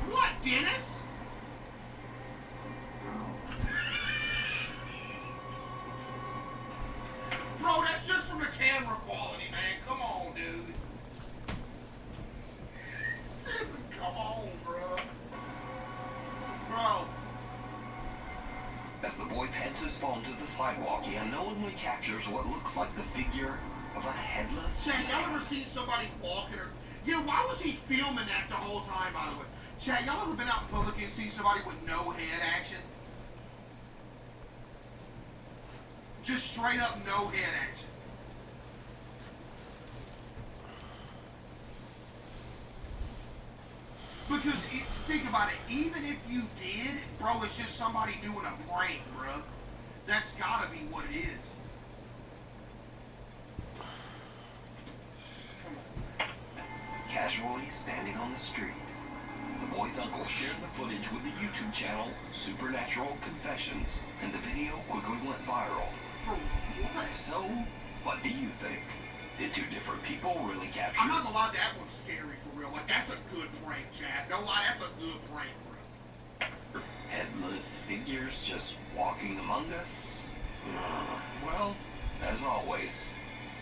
What, Dennis? Bro, that's just from the camera quality, man. Come on, dude. Come on, bro. Bro. As the boy pans his phone to the sidewalk, he unknowingly captures what looks like the figure of a headless Chad, y'all man. ever seen somebody walking or... Yeah, why was he filming that the whole time, by the way? Chad, y'all ever been out in public and see somebody with no head action? Just straight up no head action. Because think about it, even if you did, bro, it's just somebody doing a prank, bro. That's gotta be what it is. Casually standing on the street, the boy's uncle shared the footage with the YouTube channel Supernatural Confessions, and the video quickly went viral. So, what do you think? Did two different people really capture? I'm not gonna lie, that one's scary for real. Like, that's a good prank, Chad. Don't lie, that's a good prank, bro. Headless figures just walking among us? Well, as always,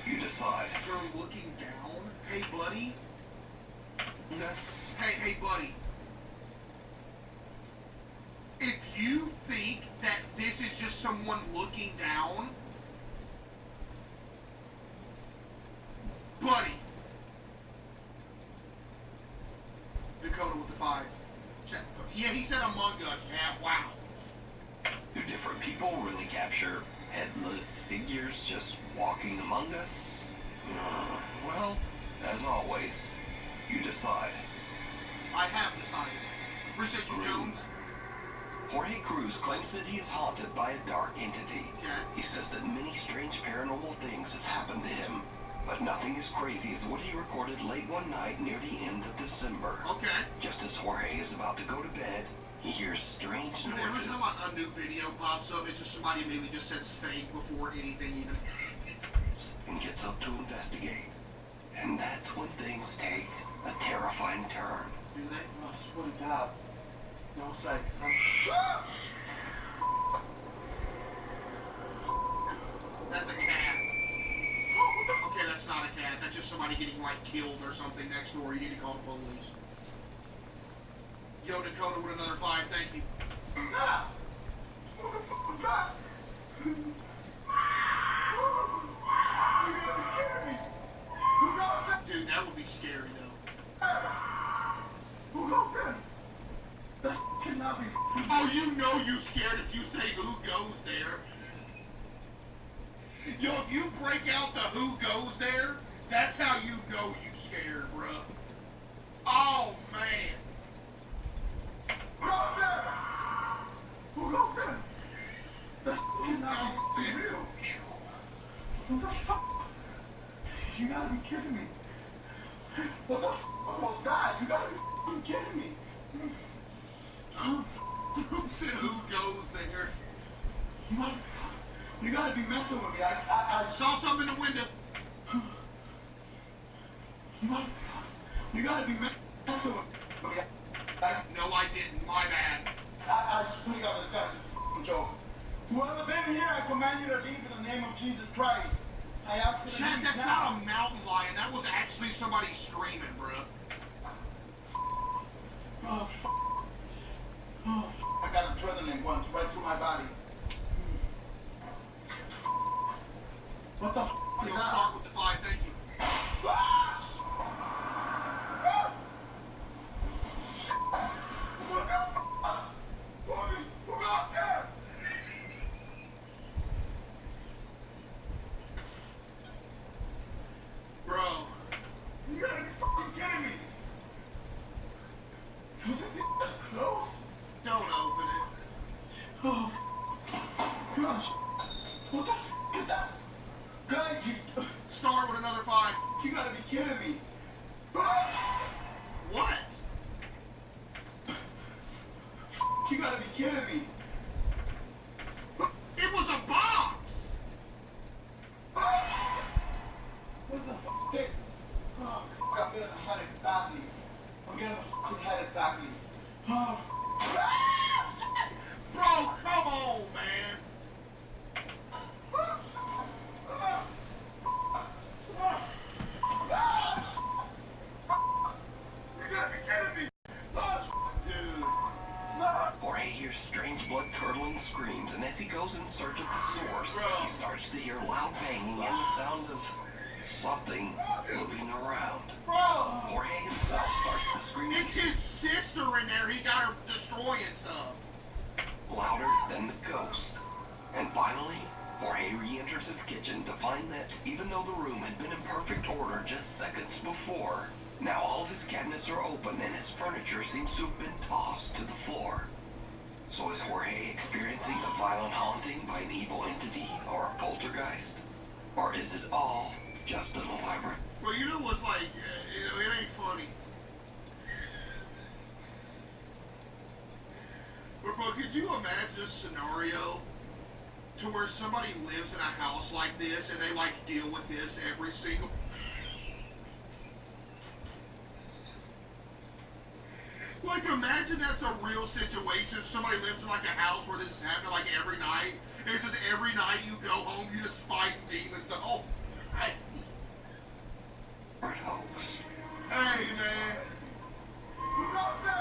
you decide. You're looking down? Hey, buddy? Us? Hey, buddy. If you think that this is just someone looking down, buddy. Dakota with the 5. Yeah, he said Among Us, Chad. Wow. Do different people really capture headless figures just walking among us? Well, as always, you decide. I have decided. Appreciate you, Jones. Jorge Cruz claims that he is haunted by a dark entity. Yeah. He says that many strange paranormal things have happened to him, but nothing as crazy as what he recorded late one night near the end of December. Okay. Just as Jorge is about to go to bed, he hears strange Dude, every noises. time a new video pops up, it's just somebody immediately just says fake before anything even happens. And gets up to investigate. And that's when things take a terrifying turn. Dude, that I swear to God, that was like some. That's a cat. Okay, that's not a cat. That's just somebody getting, like, killed or something next door. You need to call the police. Yo, Dakota with another 5. Thank you. Dude, that would be scary, though. Who goes in? That cannot be. Oh, you know you scared if you say who goes there. Yo, if you break out the who goes there, that's how you know you scared, bruh. Oh, man. Who goes there? Who goes in? That cannot be real. What the fuck? You gotta be kidding me. What the fuck? I almost died. You gotta be f***ing kidding me. Who said who goes there? You gotta be messing with me. I saw something in the window. You gotta be messing with me. No, I didn't. My bad. I swear to God, this gotta be a f***ing joke. Whoever's in here, I command you to leave in the name of Jesus Christ. I absolutely. Chad, that's not a mountain lion. That was actually somebody screaming, bro. Oh, f***. Oh, f***. I got adrenaline going right through my body. What the f*** is You'll that? start with the 5. Thank you. What the f***? Who got there? Bro. You gotta be fucking kidding me. Was it closed? Don't open it. Oh, gosh. What the f*** is that? Guys, you... Start with another 5. You gotta be kidding me. What? You gotta be kidding me. It was a box! What's the f*** thing? Oh, f***, I'm getting a headache badly. I'm getting a f***ing headache badly. Oh, f***. Bro, come on, man. You gotta be kidding me. Oh, dude. Jorge hears strange blood-curdling screams, and as he goes in search of the source, he starts to hear loud banging and the sound of something moving around. Bro! Jorge himself starts to scream. It's his sister in there. He got her destroying stuff. Louder than the ghost. And finally, Jorge re-enters his kitchen to find that even though the room had been in perfect order just seconds before, now all of his cabinets are open and his furniture seems to have been tossed to the floor. So is Jorge experiencing a violent haunting by an evil entity or a poltergeist? Or is it all just an elaborate? Well, you know what's like, it ain't funny. But bro, could you imagine a scenario to where somebody lives in a house like this and they like deal with this every single... Like, imagine that's a real situation. Somebody lives in like a house where this is happening like every night. And it's just every night you go home, you just fight demons the whole night. Hoax. Hey, man.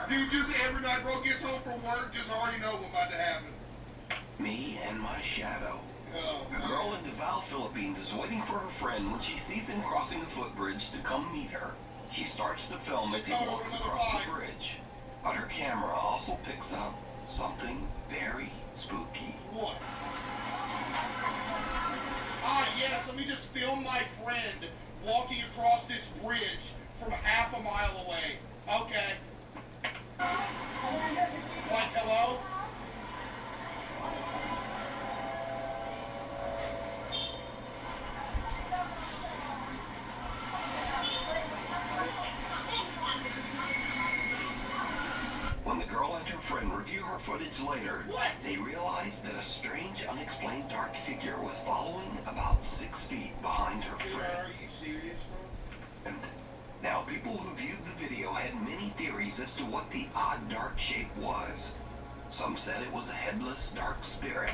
Dude, just every night, bro, gets home from work, just already know what's about to happen. Me and my shadow. Oh, A girl in Davao, Philippines is waiting for her friend when she sees him crossing the footbridge to come meet her. She starts to film as he walks across the bridge. But her camera also picks up something very spooky. What? Ah, yes, let me just film my friend walking across this bridge from half a mile away. Okay. Like, hello? When the girl and her friend review her footage later, they realize that a strange, unexplained dark figure was following about 6 feet behind her friend. Are you serious, bro? And now people who viewed the video had many theories as to what the odd dark shape was. Some said it was a headless dark spirit.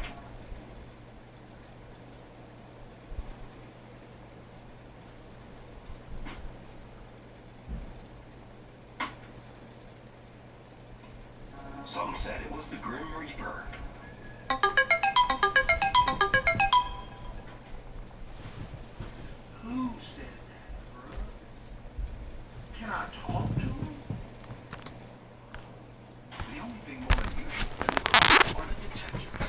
Some said it was the Grim Reaper. Who said that, bro? Can I talk to him? The only thing more unusual are the detectives.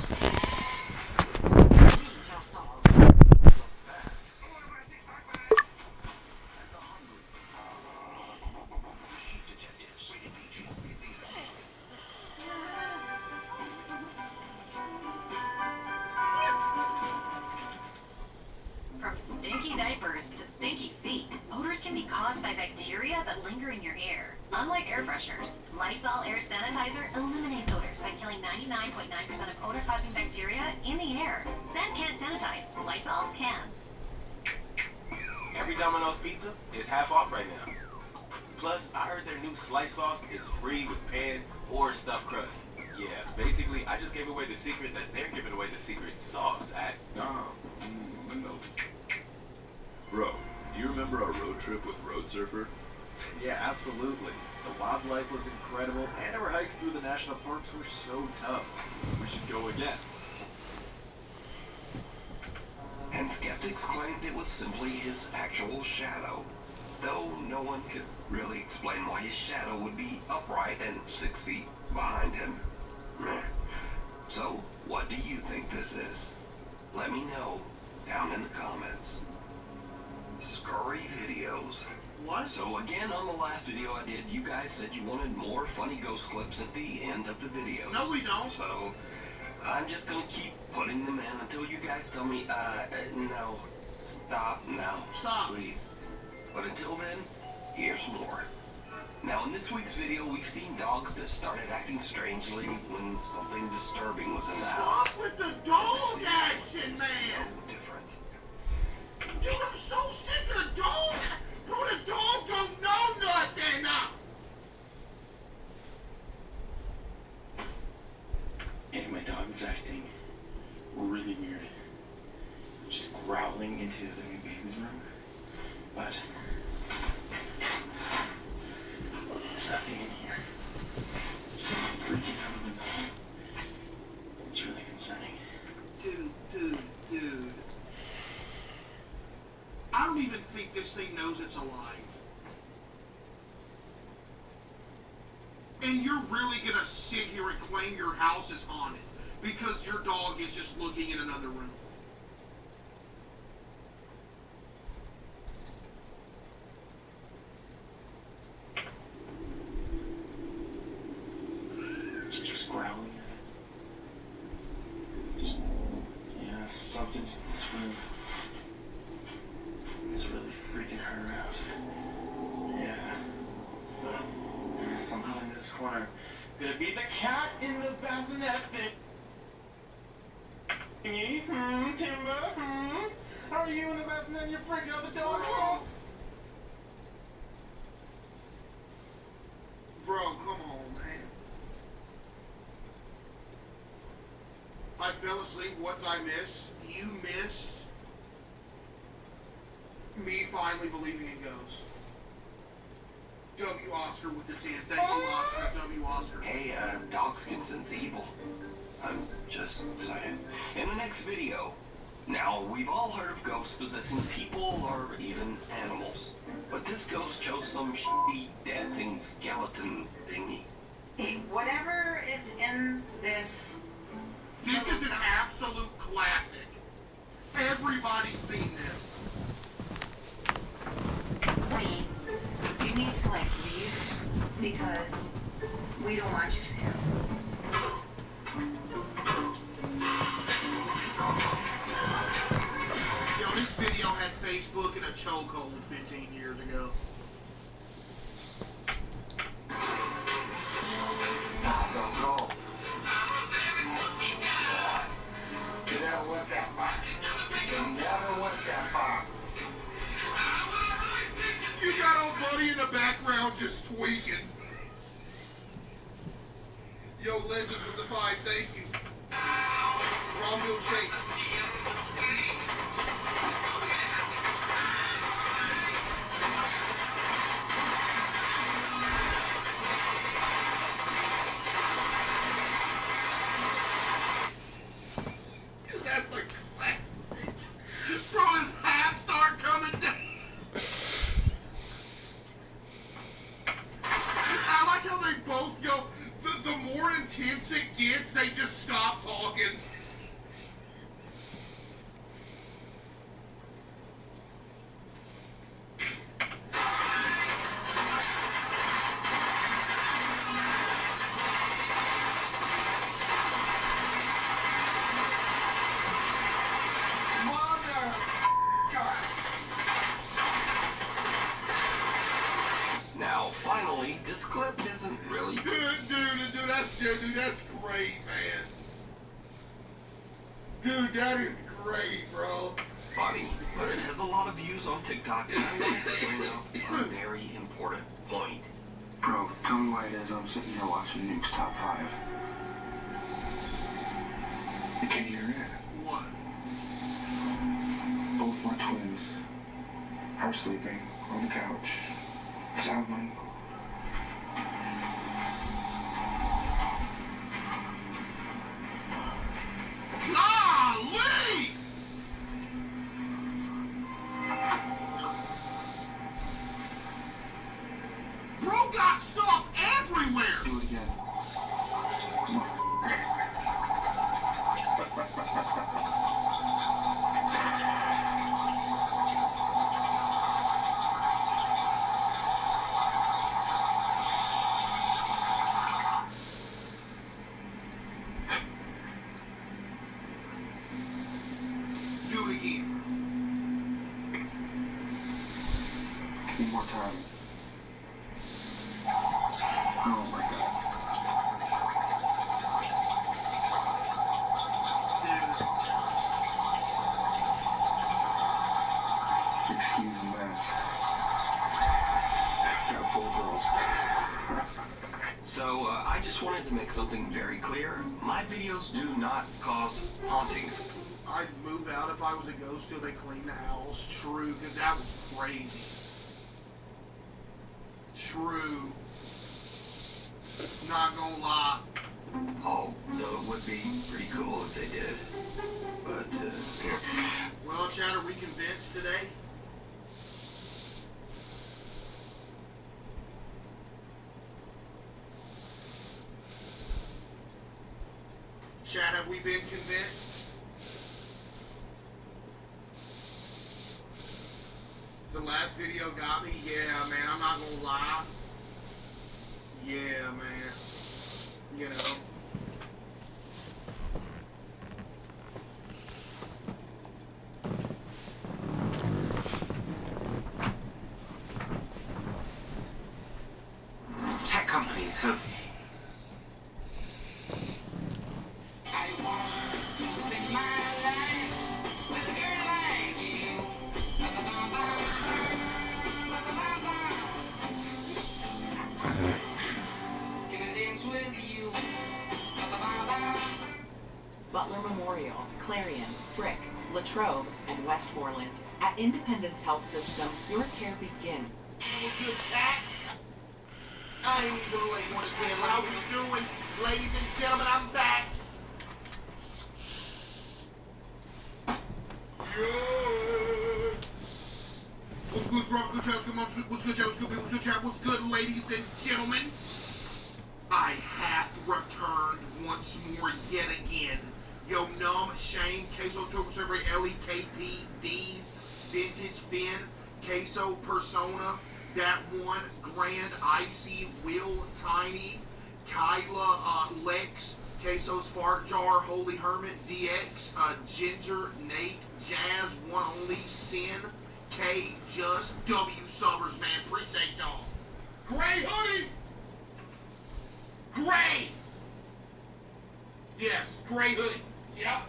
From stinky diapers to stinky feet, odors can be caused by bacteria that linger in your air. Unlike air fresheners, Lysol Air Sanitizer eliminates odors by killing 99.9% of odor-causing bacteria in the air. Scent can't sanitize, Lysol can. Every Domino's pizza is half off right now. Plus, I heard their new slice sauce is free with pan or stuffed crust. Yeah, basically, I just gave away the secret that they're giving away the secret sauce at Dom. No. Bro, do you remember our road trip with Road Surfer? Yeah, absolutely. The wildlife was incredible, and our hikes through the national parks were so tough. We should go again. And skeptics claimed it was simply his actual shadow, though no one could really explain why his shadow would be upright and 6 feet behind him. Meh. So, what do you think this is? Let me know down in the comments. Scurry videos. What? So again, on the last video I did, you guys said you wanted more funny ghost clips at the end of the videos. No, we don't. So, I'm just gonna keep putting them in until you guys tell me, no. Stop now. Stop. Please. But until then, here's more. Now, in this week's video, we've seen dogs that started acting strangely when something disturbing was in the house. Stop with the dog action, man! So different. Dude, I'm so sick of the dog! Bro, the dog don't know nothing! And my dog's acting really weird. Just growling into the new baby's room. But there's nothing in here. So I'm freaking out of the bed. It's really concerning. Dude. I don't even think And you're really gonna sit here and claim your house is haunted because your dog is just looking in another room. She's just growling at it. Just, yeah, something in this room is really freaking her out. Yeah. Something in this corner. Gonna be the cat in the bassinet thing. Timber? How are you in the bassinet and you're freaking out the dog? Bro, come on, man. I fell asleep. What did I miss? You missed me finally believing in ghosts. W. Oscar with the 10. Thank you, Oscar. W. Oscar. Hey, dogs can sense evil. I'm just saying. In the next video, now we've all heard of ghosts possessing people or even animals. But this ghost chose some shitty dancing skeleton thingy. Hey, whatever is in this. This is an absolute classic. Everybody's seen this. Wait, you need to like leave because we don't want you to. Yo, this video had Facebook in a chokehold 15 years ago. Go. You never went that far. You never went that far. You got old buddy in the background just tweaking. Yo, Legend with the 5, thank you. Romeo Shake. That's a classic. Bro, his hat start coming down. I like how they both go, the more intense it gets, they just stop talking. Now, finally, this clip isn't really... Dude, that's great, man. Dude, that is great, bro. funny, but it has a lot of views on TikTok, and I want to bring up a very important point. Bro, tell me why it is I'm sitting here watching Nuke's Top 5. You can hear it. What? Both my twins are sleeping on the couch. Sounding. Golly! Bro got stuff everywhere! Do it again. Come on. Do it again. One more time. Oh my god. Excuse the mess. Got full girls. So, I just wanted to make something very clear. My videos do not cause hauntings. I'd move out if I was a ghost till they clean the house. True, because that was crazy. True. Not gonna lie. Oh, though it would be pretty cool if they did. But, Well, Chad, are we convinced today? Chad, have we been convinced? The last video got me? Yeah, man, I'm not gonna lie. Yeah, man. You know. Tech companies have Butler Memorial, Clarion, Frick, Latrobe, and Westmoreland. At Independence Health System, your care begins. Good chat. I ain't even gonna wait more than 10. How we doing? Ladies and gentlemen, I'm back. Yeah. What's good, bro? What's good, chat? What's good, mom? What's good, chat? What's good, people? What's good, chat? What's good, ladies and gentlemen? I have returned once more yet again. Yo, Numb, Shane, Queso, Token Server, LEKPD's, Vintage Finn, Queso, Persona, That One, Grand, Icy, Will, Tiny, Kyla, Lex, Queso's Fart Jar, Holy Hermit, DX, Ginger, Nate, Jazz, One Only, Sin, K, Just, W Summers, man, appreciate y'all. Gray Hoodie! Gray! Yes, Gray Hoodie. Yep.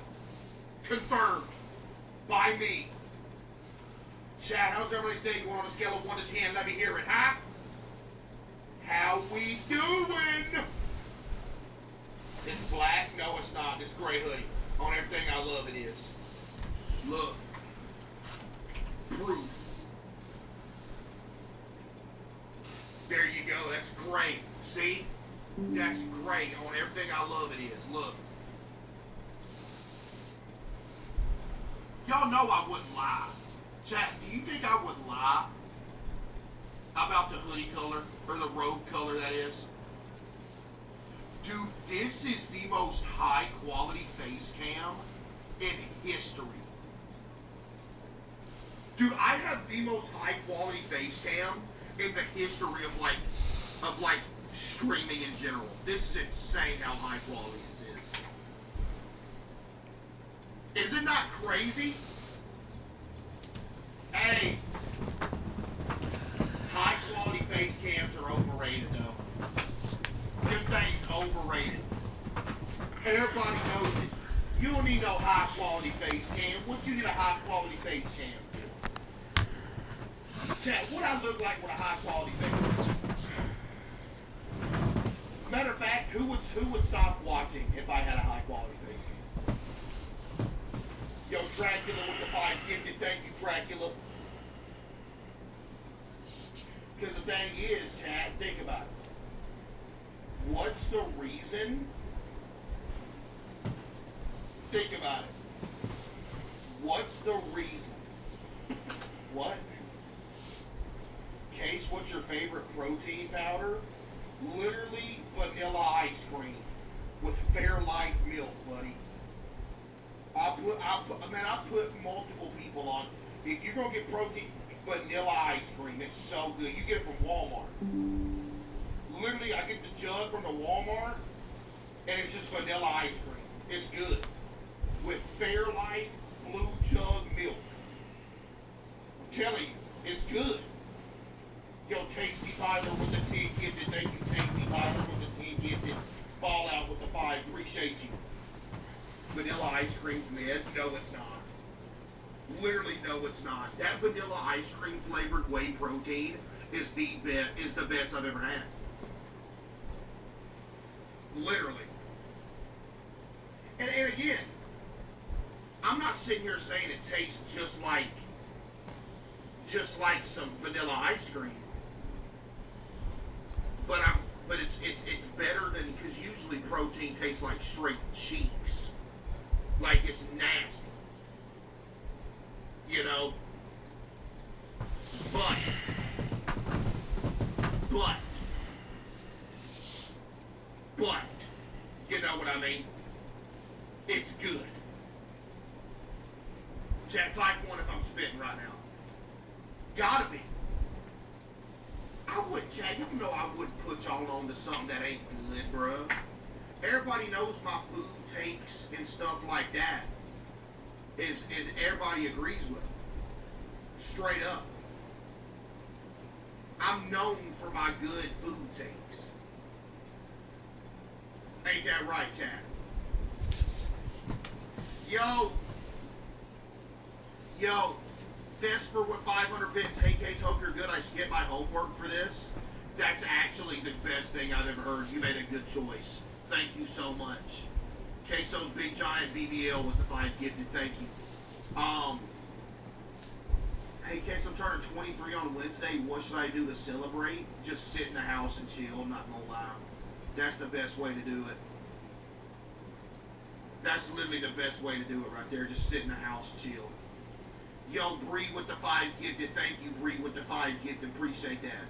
Confirmed. By me. Chat, how's everybody's day going on a scale of 1 to 10? Let me hear it, huh? How we doing? It's black? No, it's not. It's Gray Hoodie. On everything I love, it is. Look. Proof. There you go. That's great. See? That's great. On everything I love, it is. Look. Y'all know I wouldn't lie. Chat, do you think I would lie about the hoodie color, or the robe color, that is? Dude, this is the most high-quality face cam in history. Dude, I have the most high-quality face cam in the history of like streaming in general. This is insane how high-quality this is. Is it not crazy? Hey, high-quality face cams are overrated, though. Them things overrated. Everybody knows it. You don't need no high-quality face cam. What you need a high-quality face cam? Chat, what I look like with a high-quality face cam? Matter of fact, who would stop watching if I had a high-quality face cam? Yo, Dracula with the 5 gifted. Thank you, Dracula. Because the thing is, chat, think about it. What's the reason? Think about it. What's the reason? What? Case, what's your favorite protein powder? Literally vanilla ice cream with Fairlife milk, buddy. I put multiple people on. If you're gonna get protein, vanilla ice cream, it's so good. You get it from Walmart. Literally, I get the jug from the Walmart, and it's just vanilla ice cream. It's good. With Fairlife blue jug milk. I'm telling you, it's good. Yo, Tasty Tyler with the 10 gifted. Thank you, Tasty Tyler with the 10 gifted. Fallout with the 5. Appreciate you. Vanilla ice cream from the Ed? No, it's not. Literally, no, it's not. That vanilla ice cream flavored whey protein is the best I've ever had. Literally. And again, I'm not sitting here saying it tastes just like some vanilla ice cream. But it's better than, because usually protein tastes like straight cheeks. Like it's nasty. You know? But you know what I mean? It's good. Chad, type 1 if I'm spitting right now. Gotta be. I would, Chad, you know I wouldn't put y'all on to something that ain't good, bro. Everybody knows my food takes and stuff like that. And everybody agrees with. Straight up. I'm known for my good food takes. Ain't that right, Chad? Yo, Vesper with 500 bits. Hey, Case, hope you're good. I skipped my homework for this. That's actually the best thing I've ever heard. You made a good choice. Thank you so much. Queso's Big Giant BBL with the 5 gifted. Thank you. Hey, Case, I'm turning 23 on Wednesday. What should I do to celebrate? Just sit in the house and chill. I'm not gonna lie. That's the best way to do it. That's literally the best way to do it right there. Just sit in the house, chill. Yo, Bree with the 5 gifted. Thank you, Bree with the 5 gifted. Appreciate that.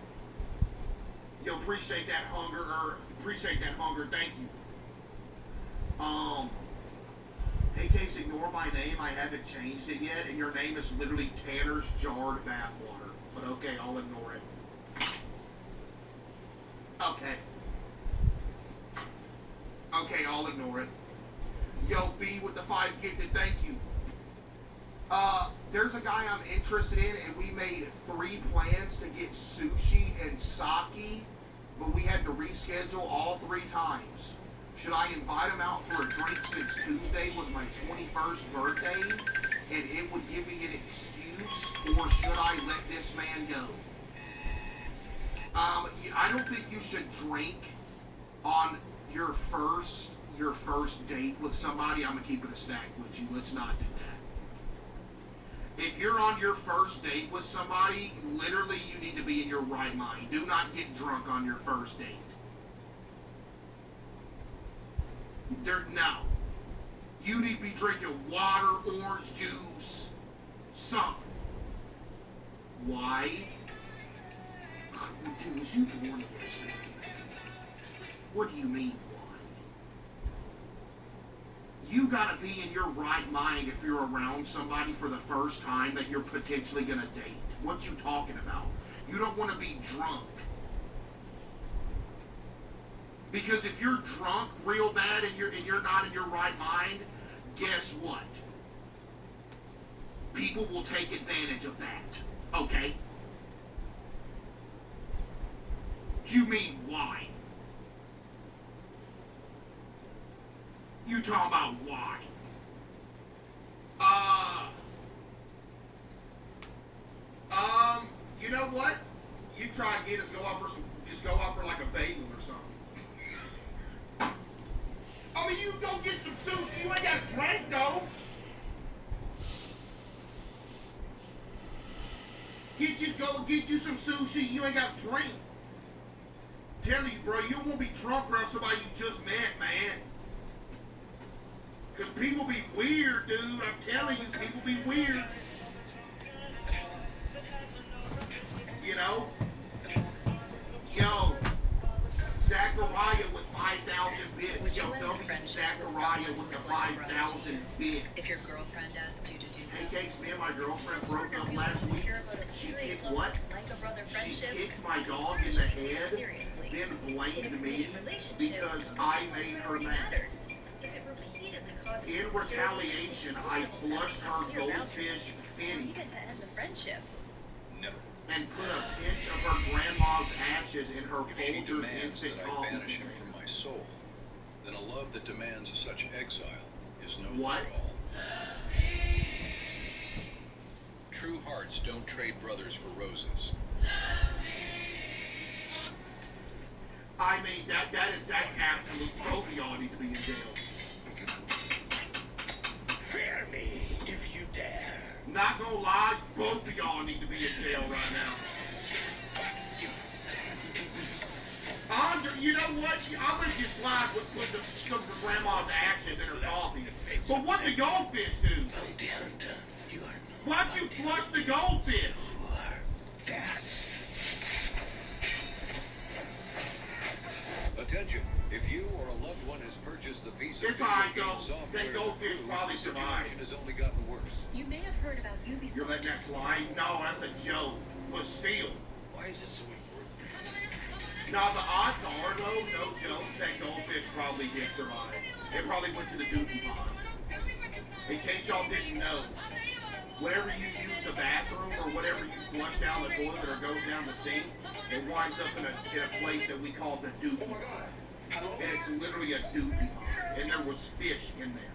Yo, appreciate that hunger. Thank you. Hey, Case, ignore my name. I haven't changed it yet, and your name is literally Tanner's Jarred Bathwater. But okay, I'll ignore it. Okay, I'll ignore it. Yo, B with the 5 gifted. Thank you. There's a guy I'm interested in, and we made 3 plans to get sushi and sake, but we had to reschedule all 3 times. Should I invite him out for a drink since Tuesday was my 21st birthday, and it would give me an excuse, or should I let this man go? I don't think you should drink on your first date with somebody. I'm gonna keep it a stack with you. Let's not do that. If you're on your first date with somebody, literally you need to be in your right mind. Do not get drunk on your first date. No. You need to be drinking water, orange juice, something. Why? Was you born yesterday? What do you mean, why? You gotta be in your right mind if you're around somebody for the first time that you're potentially gonna date. What you talking about? You don't want to be drunk. Because if you're drunk real bad and you're not in your right mind, guess what? People will take advantage of that. Okay? You mean why? You talking about why? You know what? You try again. Just go out for like a bagel or something. I mean, you go get some sushi. You ain't got a drink though. Go get you some sushi. You ain't got a drink. Telling you, bro, you won't be drunk around somebody you just met, man. Because people be weird, dude. I'm telling you, people be weird. You know? Yo, Zachariah with 5,000 bits. Yo, Zachariah with the 5,000 bits. If your girlfriend asks you to do something. In case me and my girlfriend broke up last week, she kicked what? She kicked my dog in the head, then blamed me because I made her mad. In retaliation, I flushed her goldfish Finny and put a pinch of her grandma's ashes in her Folgers instant coffee. I banish him from my soul, then a love that demands such exile is no love What? at all. True hearts don't trade brothers for roses. I mean, that's absolute. Both of y'all need to be in jail. Fear me if you dare. Not gonna lie, both of y'all need to be in jail right now. Andre, you know what? I'll let you slide with some of grandma's ashes in her coffee. But what the goldfish do? Why'd you flush the goldfish? Attention, if you or a loved one has purchased the piece of It's alright, go. That goldfish they survive. Has only gotten worse. You may have heard about Ubisoft. You're letting that slide? No, that's a joke. Was steel. Why is it so important? Now the odds are, though, no joke, that goldfish probably did survive. It probably went to the dookie pond. In case y'all didn't know, whenever you use the bathroom or whatever you flush down the toilet or goes down the sink, it winds up in a place that we call the dookie pond. And it's literally a dookie pond. And there was fish in there.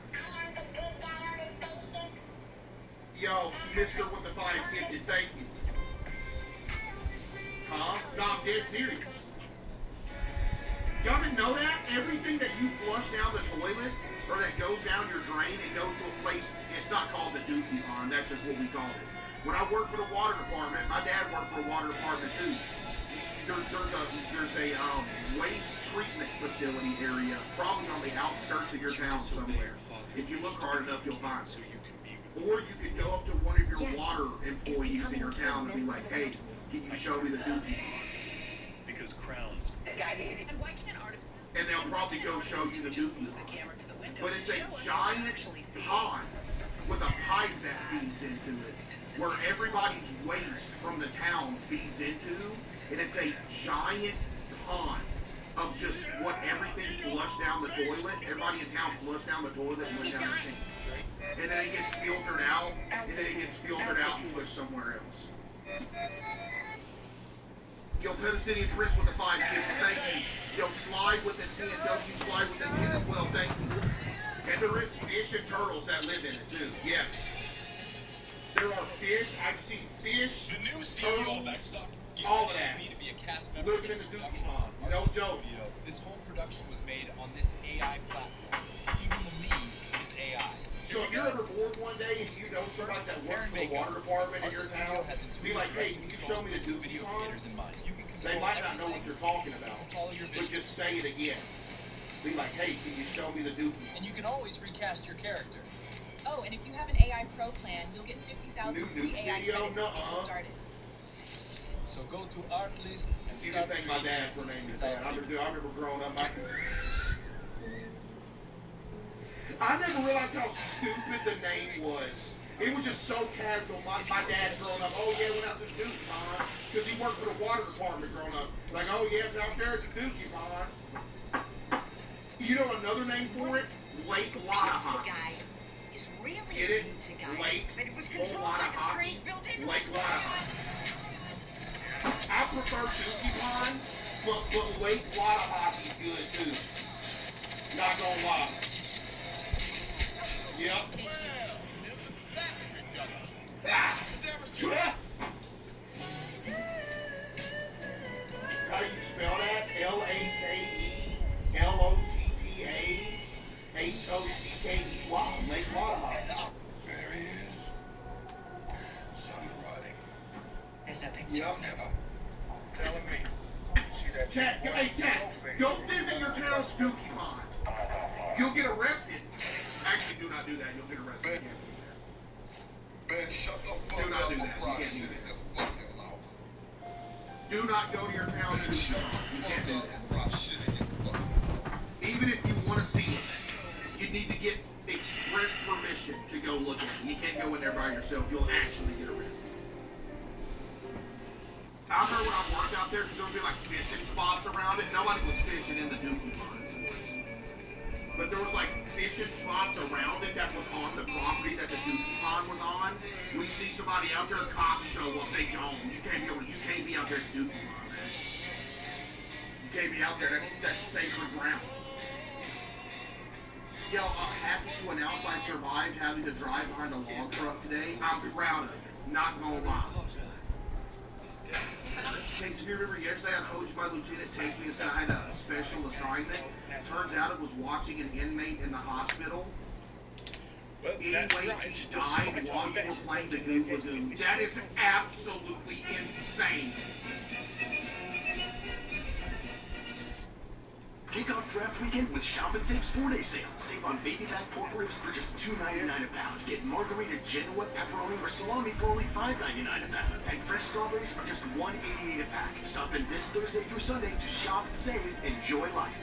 Yo, Mister with the 550, thank you. Huh? No, I'm dead serious. Y'all didn't know that? Everything that you flush down the toilet or that goes down your drain, it goes to a place, it's not called the dookie pond, that's just what we call it. When I worked for the water department, my dad worked for a water department too. There's a waste treatment facility area, probably on the outskirts of your town somewhere. If you look hard enough, you'll find it. Or you could go up to one of your water employees in your town and be like, hey, can you show me the dookie pond? Because crowns. And why can't And they'll probably go show you the dookie pond. But it's a giant pond with a pipe that feeds into it, where everybody's waste from the town feeds into, and it's a giant pond of just what everything flushed down the toilet. Everybody in town flushed down the toilet and went down the sink. And then it gets filtered out, and then it gets filtered out and pushed somewhere else. Yo, Palestinian Chris with the 5 kids, thank you. Yo, Slide with the 10, W Slide with the 10 as well, thank you. And there is fish and turtles that live in it too, yes. There are fish, I've seen fish, The new CEO of Xbox all of that. me to be a cast member Living in the dookie pond, no joke. This whole production was made on this AI platform. Even the lead is AI. So if you're ever bored one day and you know somebody that works for the water department in your town, be like, hey, can you show me the dookie pond? They might not know what you're talking about, but just say it again. Be like, hey, can you show me the dookie pond? And you can always recast your character. Oh, and if you have an AI Pro plan, you'll get 50,000 free AI video? credits to get started. So go to Artlist and You start can thank my dad for naming it that. I remember growing up, I never realized how stupid the name was. It was just so casual. My dad growing up, oh yeah, went out to the dookie pond, because he worked for the water department growing up. Like, oh yeah, it's out there at the dookie pond. You know another name for it? Lake Lottahocky. Is really Get it? Lake but it was controlled by the screens built into Lake Lottahocky. I prefer dookie pond, but Lake Lottahocky's good too. Not gonna lie. Yep. Ah! Yeah. How you spell that? Lakelottahocky. Lake Lottahocky. There he is. Sun rotting. There's no picture. Yep. Telling me. See that? Chat, hey, chat. Go visit your town's dookie pond. You'll get arrested. Actually, do not do that. You'll get arrested. You can't do that. Ben, shut the fuck Do not do that. You can't do that. Do not go to your town's dookie pond. You can't do that. Even if you want to see it, you need to get express permission to go look at it. You can't go in there by yourself. You'll actually get arrested. I remember when I worked out there, there would be like fishing spots around it. Nobody was fishing in the dookie pond, of course. But there was like fishing spots around it that was on the property that the dookie pond was on. We see somebody out there, cops show up, they gone. You can't be out there at the dookie pond, man. You can't be out there. That's sacred ground. Yo, I'm happy to announce I survived having to drive behind a log truck today. I'm proud of it. Not gonna lie. If you remember yesterday, I told you my lieutenant texted me and said I had a special assignment. Turns out it was watching an inmate in the hospital. Anyways, he died while you were playing the Goo Lagoon. That is absolutely insane. Kick off draft weekend with Shop and Save's 4-day sale. Save on baby back pork ribs for just $2.99 a pound. Get margarita Genoa, pepperoni, or salami for only $5.99 a pound. And fresh strawberries for just $1.88 a pack. Stop in this Thursday through Sunday to shop, save, enjoy life.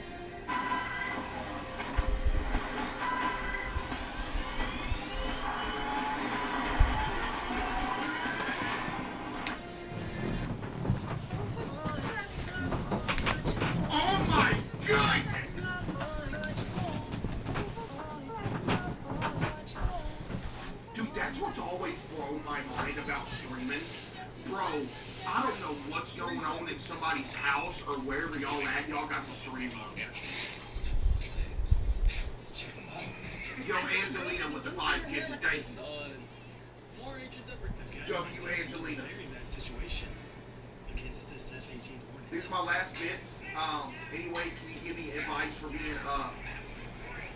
That's what's always blown my mind about streaming. Bro, I don't know what's going on in somebody's house or wherever y'all at. Y'all got the stream on. Yo, Angelina with the 5 kids, thank you. W. Angelina. These are my last bits. Anyway, can you give me advice for being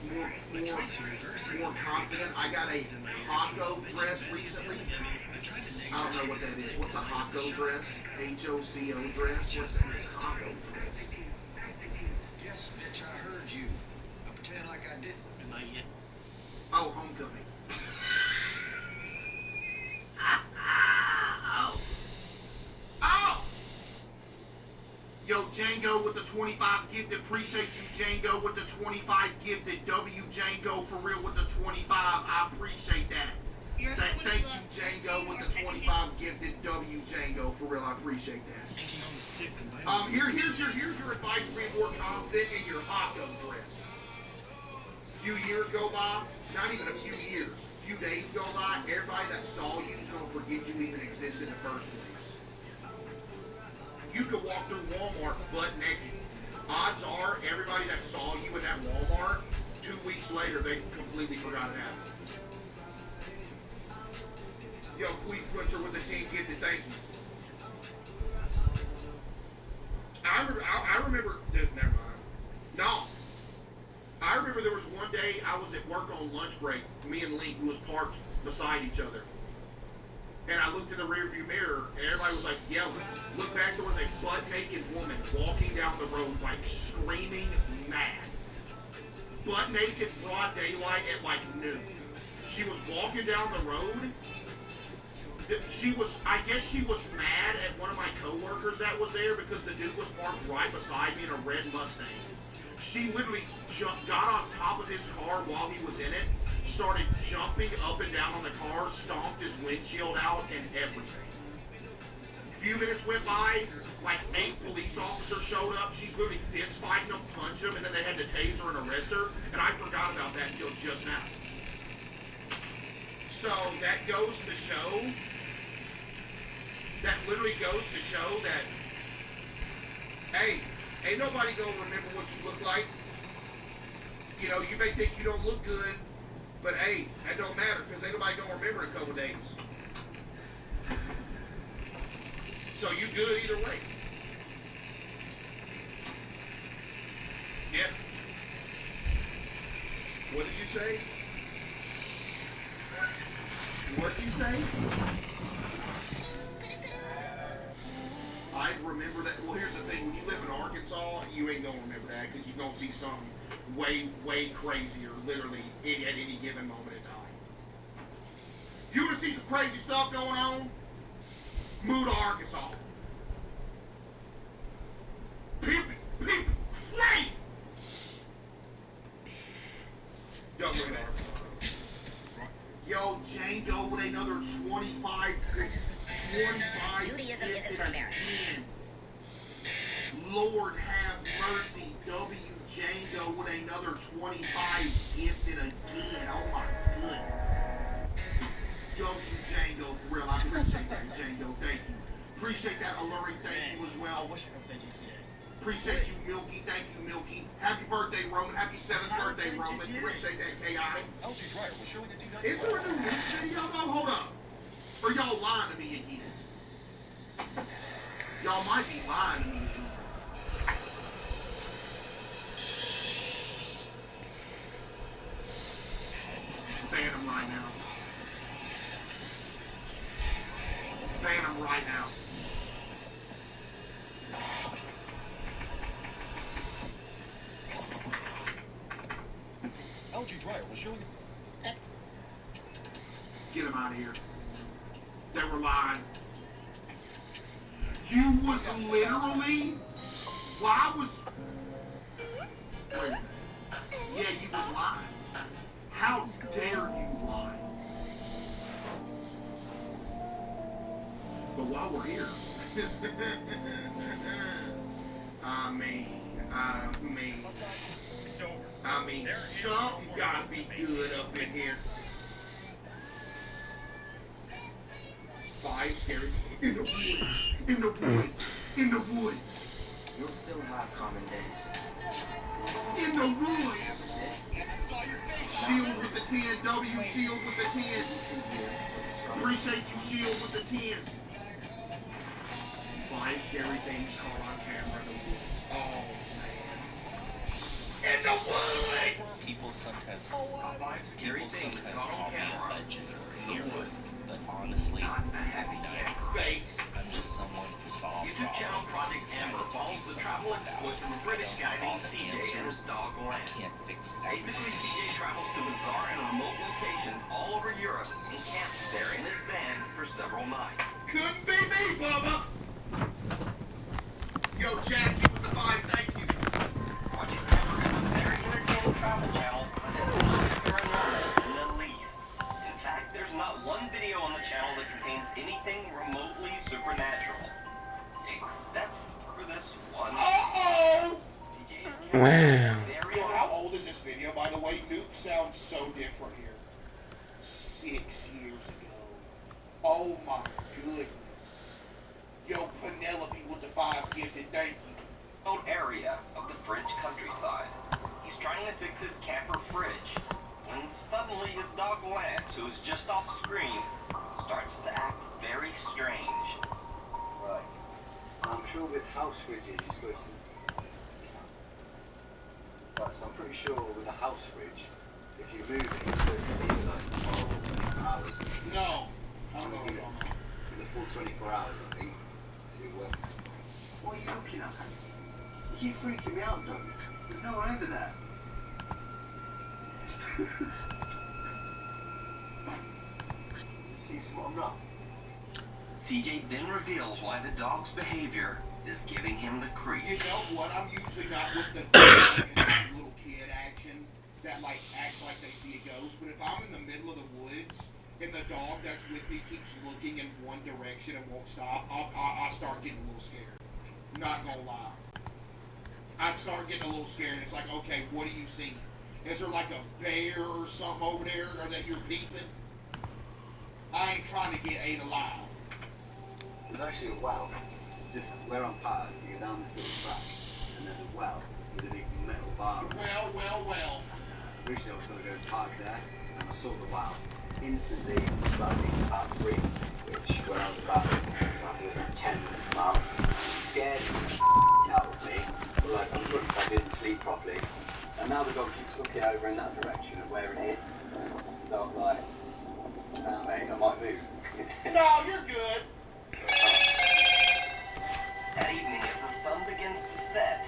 more confident? I got a Hako dress recently. I don't know what that is. What's a Hako dress? H-O-C-O dress? What's a Hako dress? Yes, bitch, I heard you. I'm pretending like I didn't. Am I yet? Oh, homecoming. Oh! Yo, Django with the 25 gifted. Appreciate you, Django with the 25 gifted. W Django for real with the 25. I appreciate that. Thank you, Django with the 25 gifted. W Django for real. I appreciate that. Here's your advice for being more confident in your Hako dress. A few years go by, not even a few years, a few days go by, everybody that saw you is gonna forget you even exist in the first place. You could walk through Walmart butt naked. Odds are, everybody that saw you in that Walmart, 2 weeks later, they completely forgot it happened. Yo, Queen Butcher with the 10 gifted, thank you. I remember, never mind. No. I remember there was one day I was at work on lunch break, me and Link, who was parked beside each other. And I looked in the rearview mirror, and everybody was like yelling. Look back, there was a butt-naked woman walking down the road, like screaming mad. Butt-naked, broad daylight at like noon. She was walking down the road. I guess she was mad at one of my coworkers that was there because the dude was parked right beside me in a red Mustang. She literally got on top of his car while he was in it, started jumping up and down on the car, stomped his windshield out and everything. A few minutes went by, like 8 police officers showed up. She's literally fist fighting them, punch them, and then they had to tase her and arrest her. And I forgot about that until just now. So that goes to show, that literally goes to show that, hey, ain't nobody gonna remember what you look like. You know, you may think you don't look good, but hey, that don't matter because ain't nobody gonna remember in a couple days. So you good either way. Yeah. What did you say? What did you say? I remember that. Well, here's the thing. When you live in Arkansas, you ain't gonna remember that because you're gonna see something way, way crazier, literally, at any given moment in time. You wanna see some crazy stuff going on? Move to Arkansas. People, wait! Yo, move to Arkansas. Yo, Django with another 25. Judaism isn't for America. Lord have mercy. W. Django with another 25 gifted again. Oh my goodness. W. Django, for real. I appreciate that, Django. Thank you. Appreciate that alluring. Thank you as well. Appreciate you, Milky. Thank you, Milky. Happy birthday, Roman. Happy 7th birthday, Roman. Appreciate that, Chaotic. Is there a new news video? Oh, hold up. Or y'all lying to me again? Y'all might be lying to me again. Ban him right now. Ban him right now. LG Dryer will show you. Get him out of here. They were lying. You was literally... Why was... Wait a minute. Yeah, you was lying. How dare you lie? But while we're here... I mean, something gotta be good up in here. Five scary. In the woods. In the woods. In the woods. You'll still have common days. In the woods. Shield with the 10. W Shield with the 10. Appreciate you, Shield with the 10. Five scary things caught on camera in the woods. Oh, man. In the woods! People sometimes call me a legend or a hero, but honestly, I'm just someone who saw a problem and follows the travel exploit from a British guy named CJ and his dog I Lance. can't fix Basically, CJ travels to bizarre and remote locations all over Europe and camps there in his van for several nights. Couldn't be me, Bubba! Yo, Jackie with the 5, thank you. Project Hammer is a very entertaining travel channel, but it's not paranormal in the least. In fact, there's not one video on the channel that contains anything remotely supernatural. Except for this one. Uh-oh! Wow. Yo, how old is this video, by the way? Nuke sounds so different here. 6 years ago. Oh my goodness. Yo, Penelope with the 5 gifted, thank you. Area of the French countryside. He's trying to fix his camper fridge when suddenly his dog Lance, who is just off screen, starts to act very strange. Right. I'm sure with house fridges you're supposed to... Right, so I'm pretty sure with a house fridge, if you move it, it's supposed to be like 12 hours. No. With a full 24 hours, I think, to work. What are you looking at? You keep freaking me out, don't you? There's no one over there. See what I'm not? CJ then reveals why the dog's behavior is giving him the creeps. You know what? I'm usually not with the little kid action that like acts like they see a ghost. But if I'm in the middle of the woods and the dog that's with me keeps looking in one direction and won't stop, I start getting a little scared. Not gonna lie. I'd start getting a little scared. It's like, okay, what do you see? Is there like a bear or something over there, or that you're peeping? I ain't trying to get ate alive. There's actually a well. Just where I'm parked, you go down this little track, and there's a well with a big metal bar. Well. Originally I was going to go park there, and I saw the well. Instantly, started about 3, which when I was about 10 miles, scared out of me. But like, I'm sure I didn't sleep properly. And now the dog keeps looking over in that direction of where it is. So I'm like, nah, mate, I might move. No, you're good. That evening, as the sun begins to set,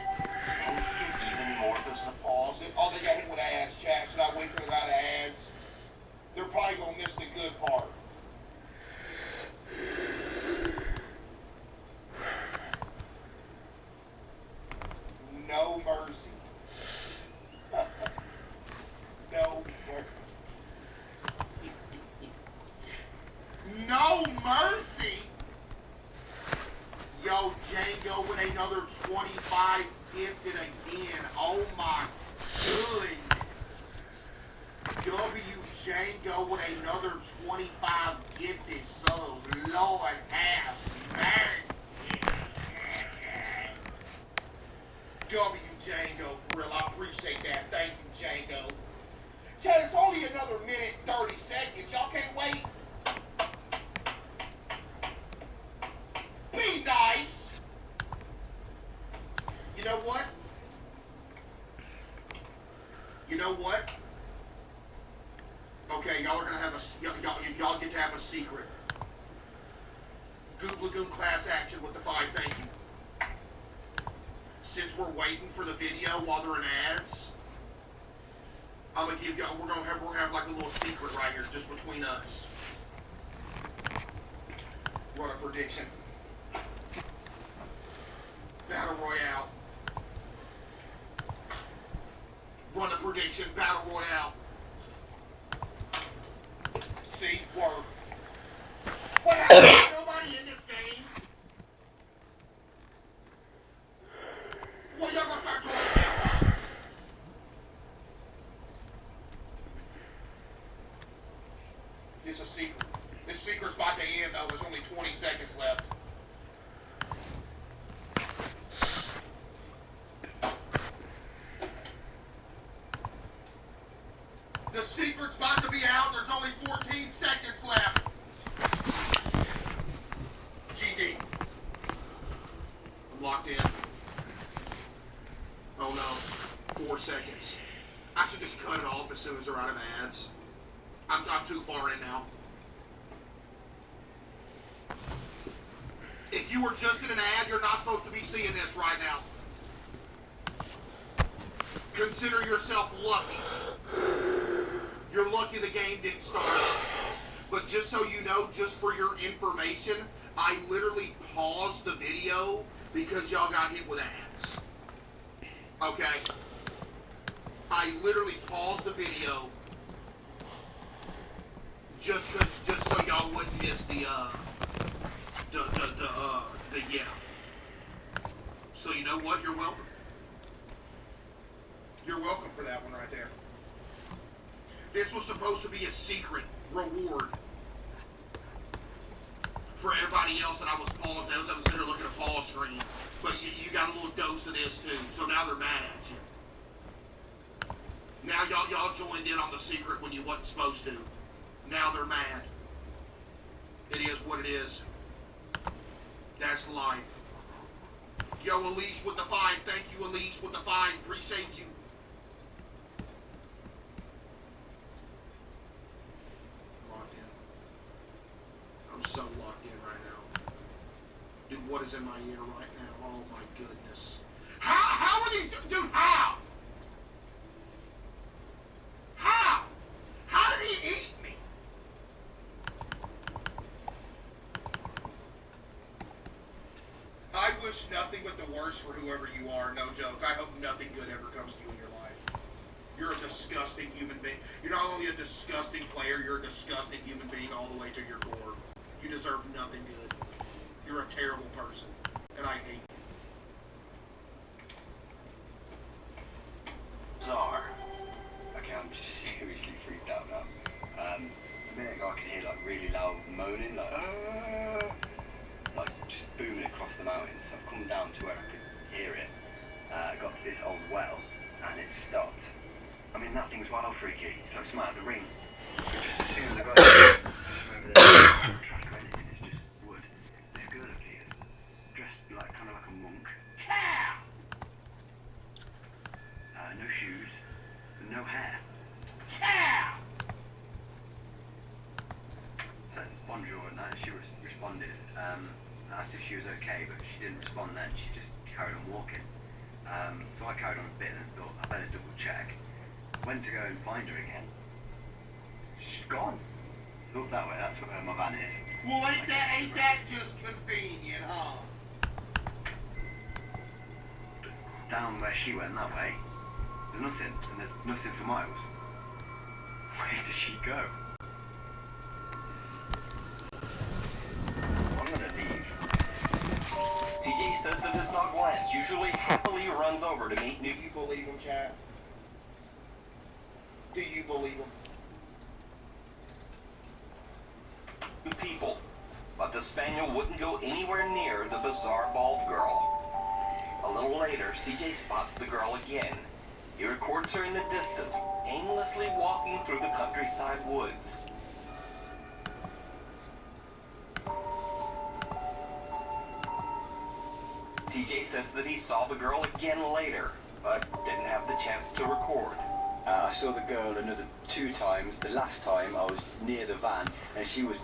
things get even more bizarre. Oh, they got hit with ads, chat. Should I wait for the guy to ads? They're probably going to miss the good part. No mercy. No mercy. No mercy? Yo, Django with another 25 gifted again. Oh my goodness. W Django with another 25 gifted souls. Lord have mercy. W Django, for real, I appreciate that. Thank you, Django. Chad, it's only another minute 30 seconds. Y'all can't wait. Be nice. You know what? You know what? Okay, y'all are gonna have a y'all get to have a secret. Goop Lagoon class action with the 5, thank you. Since we're waiting for the video while they're in ads, I'm gonna give y'all. We're gonna have like a little secret right here, just between us. Run a prediction. Battle Royale. Run a prediction. Battle Royale. See, work. What happened? There's nobody in this game. Well, y'all gonna start doing that. It's a secret. This secret's about to end, though. There's only 20 seconds left. The secret's about to be out. There's only 14 seconds left. GG. I'm locked in. Oh no. 4 seconds. I should just cut it off as soon as they're out of ads. I'm too far in now. If you were just in an ad, you're not supposed to be seeing this right now. Consider yourself lucky. You're lucky the game didn't start. But just so you know, just for your information, I literally paused the video because y'all got hit with ads. Okay? I literally paused the video just so y'all wouldn't miss the yeah. So you know what? You're welcome. You're welcome for that one right there. This was supposed to be a secret reward for everybody else that I was paused. I was sitting there looking at a pause screen. But you got a little dose of this too. So now they're mad at you. Now y'all joined in on the secret when you wasn't supposed to. Now they're mad. It is what it is. That's life. Yo, Elise with the 5. Thank you, Elise with the 5. Appreciate you. Locked in. I'm so locked in right now. Dude, what is in my ear right now? Oh my goodness. How are these, dude, how? How? How did he eat me? I wish nothing but the worst for whoever you are, no joke. I hope nothing good ever comes to you in your life. You're a disgusting human being. You're not only a disgusting player, you're a disgusting human being all the way to your core. You deserve nothing good. You're a terrible person, and I hate you. Bizarre. Okay, I'm just seriously freaked out now. A minute ago I could hear like really loud moaning, like just booming across the mountains. So I've come down to where I could hear it. Got to this old well, and it stopped. I mean, that thing's wild freaky, so I smelled the ring. But just as soon as I got it, over there, no track or anything, it's just wood. This girl appeared, dressed like kind of like a monk. No shoes, no hair. So bonjour and that, she responded. Asked if she was okay, but she didn't respond then. She just carried on walking. So I carried on a bit and thought I better double check. Went to go and find her again. She's gone. So up that way, that's where my van is. Well, ain't that just convenient, huh? Down where she went that way, there's nothing, and there's nothing for miles. Where does she go? I'm gonna leave. CJ says that his dog Lance usually happily runs over to meet new Do you believe him, Chad? Do you believe him? people, but the spaniel wouldn't go anywhere near the bizarre bald girl. A little later, CJ spots the girl again. He records her in the distance, aimlessly walking through the countryside woods. CJ says that he saw the girl again later, but didn't have the chance to record. I saw the girl another 2 times. The last time I was near the van and she was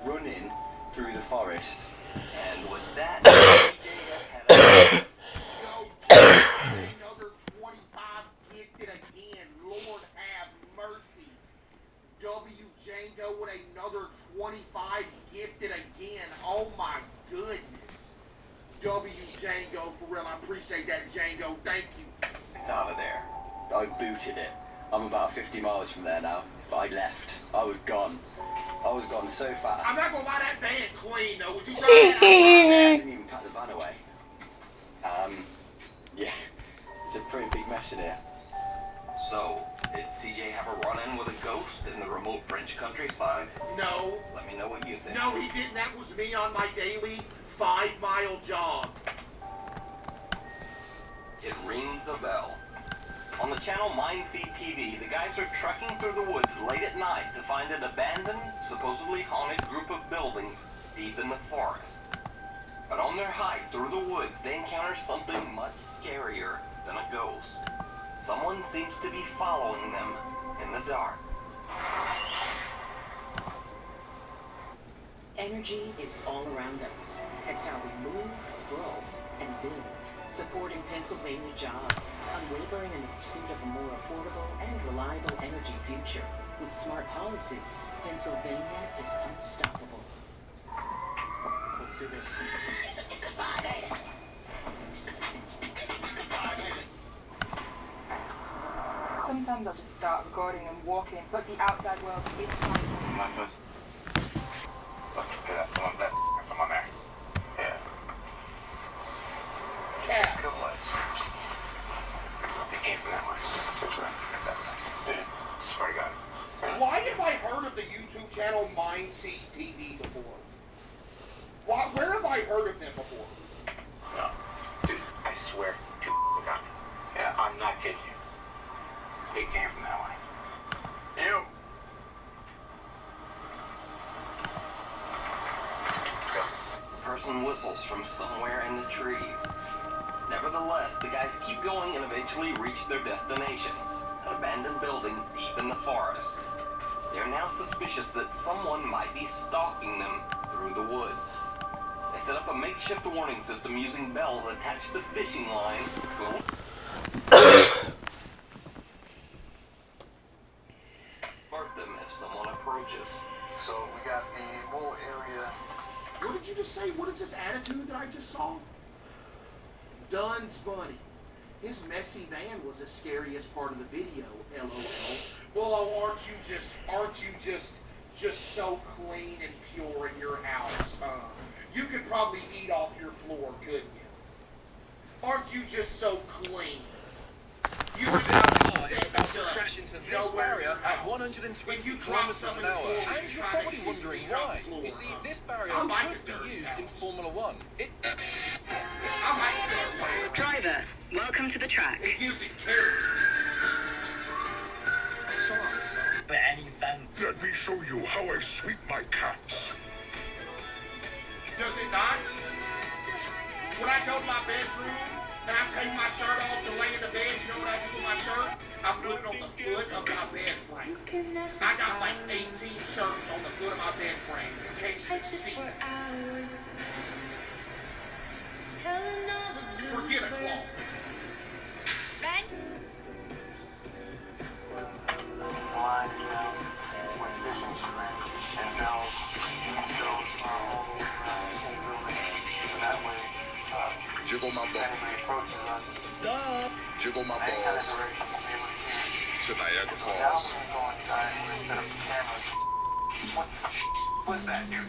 running through the forest. And with that, CJ has had another 25 gifted again. Lord have mercy. W Django with another 25 gifted again. Oh my goodness. W Django, for real, I appreciate that, Django. Thank you. It's out of there. I booted it. I'm about 50 miles from there now, but I left. I was gone. I was gone so fast. I'm not gonna lie, that van clean though. Would you try I didn't even pack the van away. Yeah, it's a pretty big mess in here. So, Did CJ have a run-in with a ghost in the remote French countryside? No. Let me know what you think. No, he didn't. That was me on my daily 5-mile jog. It rings a bell. On the channel Mindseed TV, the guys are trekking through the woods late at night to find an abandoned, supposedly haunted group of buildings deep in the forest. But on their hike through the woods, they encounter something much scarier than a ghost. Someone seems to be following them in the dark. Energy is all around us. It's how we move, grow, and build. Supporting Pennsylvania jobs, unwavering in the pursuit of a more affordable and reliable energy future. With smart policies, Pennsylvania is unstoppable. Let's do this. Sometimes I'll just start recording and walk in, but the outside world is fine. My first. Okay, that's someone there. That's someone there. Yeah. Yeah. Good lights. It came from that place. That's right. Yeah. Swear to God. Why have I heard of the YouTube channel Mindseed TV before? Where have I heard of them before? No. Dude, I swear to God. Yeah, I'm not kidding you. It came from that way. You. Let's go. A person whistles from somewhere in the trees. Nevertheless, the guys keep going and eventually reach their destination, an abandoned building deep in the forest. They are now suspicious that someone might be stalking them through the woods. They set up a makeshift warning system using bells attached to fishing line. Alert them if someone approaches. So we got the whole area. What did you just say? What is this attitude that I just saw? Dunn's Bunny. His messy van was the scariest part of the video, LOL. Well, aren't you just so clean and pure in your house, huh? You could probably eat off your floor, couldn't you? Aren't you just so clean? You This car is about to crash into this barrier at 120 kilometers an hour. And you're probably wondering why. You see, this barrier could be used in Formula One. Driver, welcome to the track. Let me show you how I sweep my cats. Does it not? When I go to my bedroom and I take my shirt off to lay in the bed, you know what I do with my shirt? I put it on the foot of my bed frame. I got like 18 shirts on the foot of my bed frame. You can't even see it. Forget a cloth. Jiggle my balls. Stop. Jiggle my balls to Niagara Falls. What's that, dude?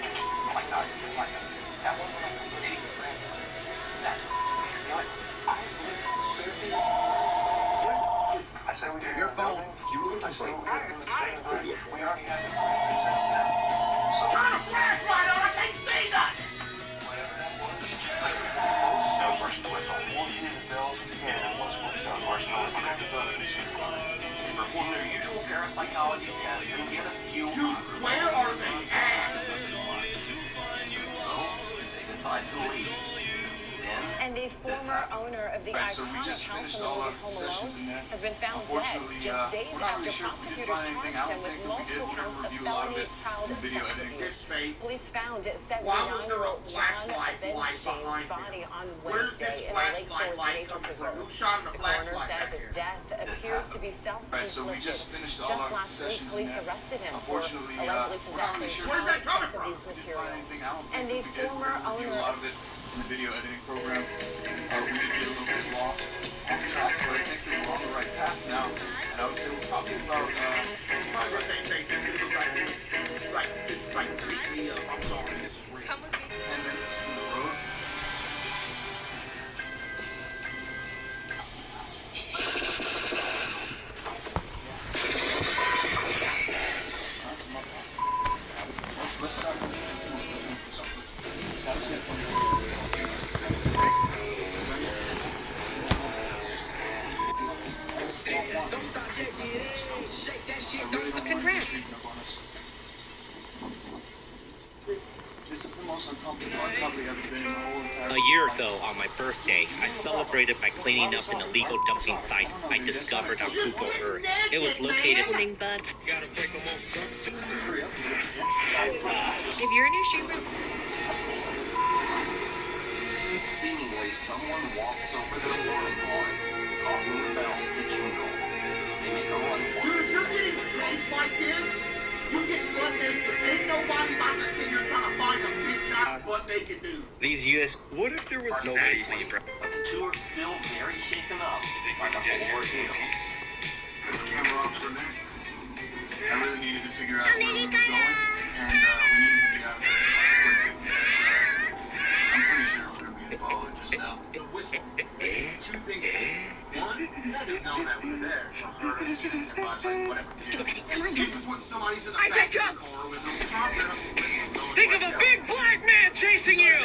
Oh my God, it's like that wasn't a complete friend. That's what I said we did your phone. You were just like, we already had the Turn a flashlight on, I can't see nothing! Perform their usual parapsychology tests and get a few. Dude, where are they at? So they decide to leave. Then And the former owner of the iconic house in the movie Home Alone has been found dead just days after prosecutors charged him with multiple counts of felony child sex abuse. Police found 79-year-old John Bensheen's body on Wednesday in a Lake Forest nature preserve. The coroner says his death appears to be self-inflicted. Just last week, police arrested him for allegedly possessing child sex abuse materials. And the former owner in the video editing program. We did get a little bit lost on track, but I think we're on the right path now. And I would say we're talking about I'm sorry, this is real. Come with me. and then this is in the road. my birthday, I celebrated by cleaning up an illegal dumping site I discovered on Google Earth. It was located. If you're a new streamer, Seemingly, someone walks over their warning line, causing the bells to jingle. They make a run for Dude, it. if you're getting chased like this, you get butt naked. Ain't nobody about to sit here trying to find a big giant butt naked dude. These US. What if there was nobody? But the two are still very shaken up by the whole ordeal. Camera ops for a minute. I really needed to figure out where we were going, and we needed to get out of there quickly. I'm pretty sure we're going to be followed just now. The whistle. Two things. One, not knowing that we were there. Or heard us, seen us in a bunch, like whatever. This is when somebody's in the I said back jump! of the car with no proper whistle going. Think of a big black man chasing you!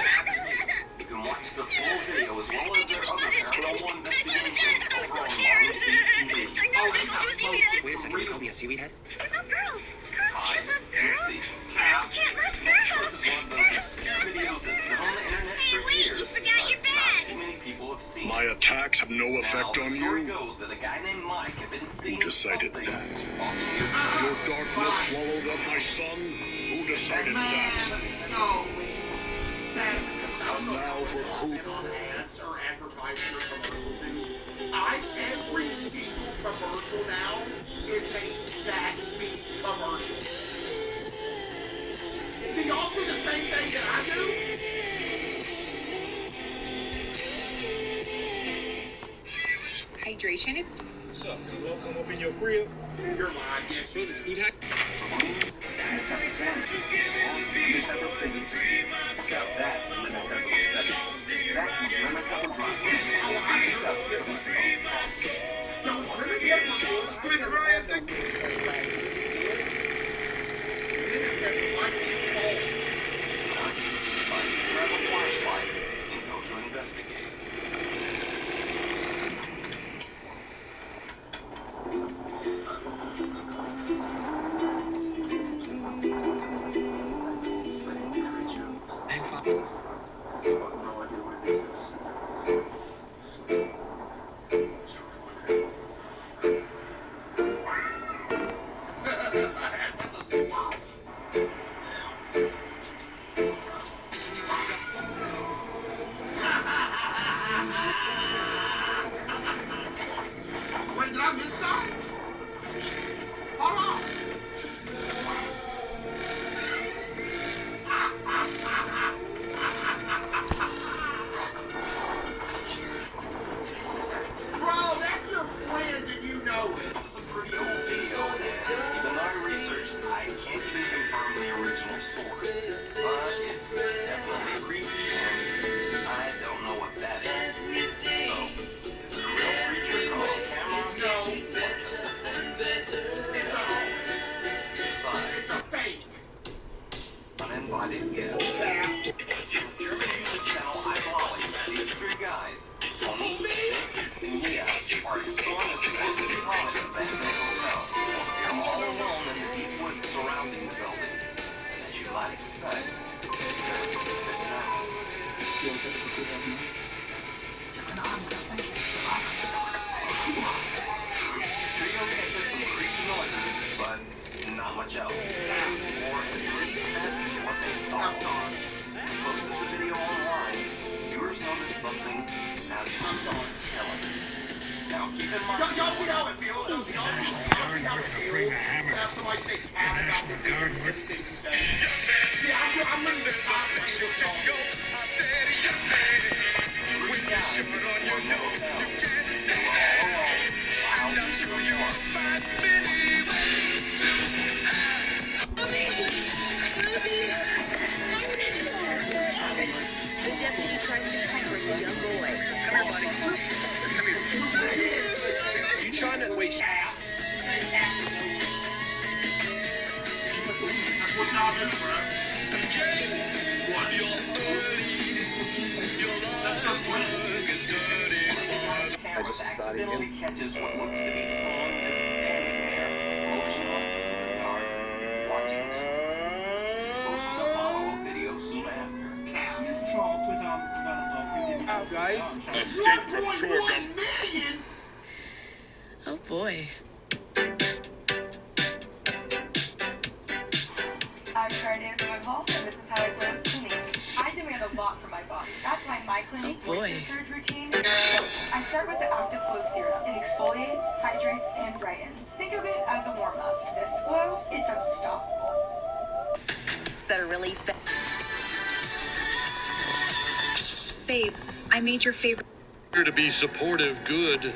You can watch the full video as well as their other paranormal investigations over on Marley TV. Wait a second, you called me a seaweed head? Hide and seek. It's one of those obscure videos that's been on the internet for years, but not too many people have seen. My attacks have no effect Now, on the story you? goes that a guy named Mike had been seeing Who decided something that? off Your darkness swallowed up my son? Who decided that? No. And now for crew. Ads or advertising or commercial things. Every single commercial now is a Zack Speed commercial. Do y'all see the same thing that I do? hydration. What's up? You love come up in your crib? You're lying, yes. Sure, the speed hack. Wait, did I miss something? Hold on. Bro, that's your friend and you know it. This is a pretty old video, and even though I researched, I can't even confirm the original source. But it's definitely creepy, and I don't know what that is. So, is it a real creature caught on camera? No. Or just a thing? Besides, It's a fake. uninvited guest. Germany, the channel iMolly. These three guys, Tony, Vic, and Mia, are exploring a supposedly haunted abandoned hotel. They're all alone in the deep woods surrounding the building. As you might expect, they're a bit nervous. Trio catches some creepy noises, but not much else. Or at least that's what they thought. Posted the video online, viewers noticed something absolutely telling. Now keep in mind, Y'all see how it feels? Y'all see how it feels? Have somebody say cat about everything you say. See, I'm in this The deputy tries to comfort the young boy. Come here, buddy. Come here. You trying to wait? I just accidentally catches what looks to be someone just standing there, motionless in the dark, watching them. Posted a follow-up video soon after. Outside? Escape from Shorgum. Oh boy. I'm Cardia Swinhall, and this is how I play with cleaning. I demand a lot from my body. That's why my clinic Oh, boy. moisture surge routine. I start with the Active Glow Serum. It exfoliates, hydrates, and brightens. Think of it as a warm-up. This glow, it's unstoppable. That are really Babe, I made your favorite. Here to be supportive, good.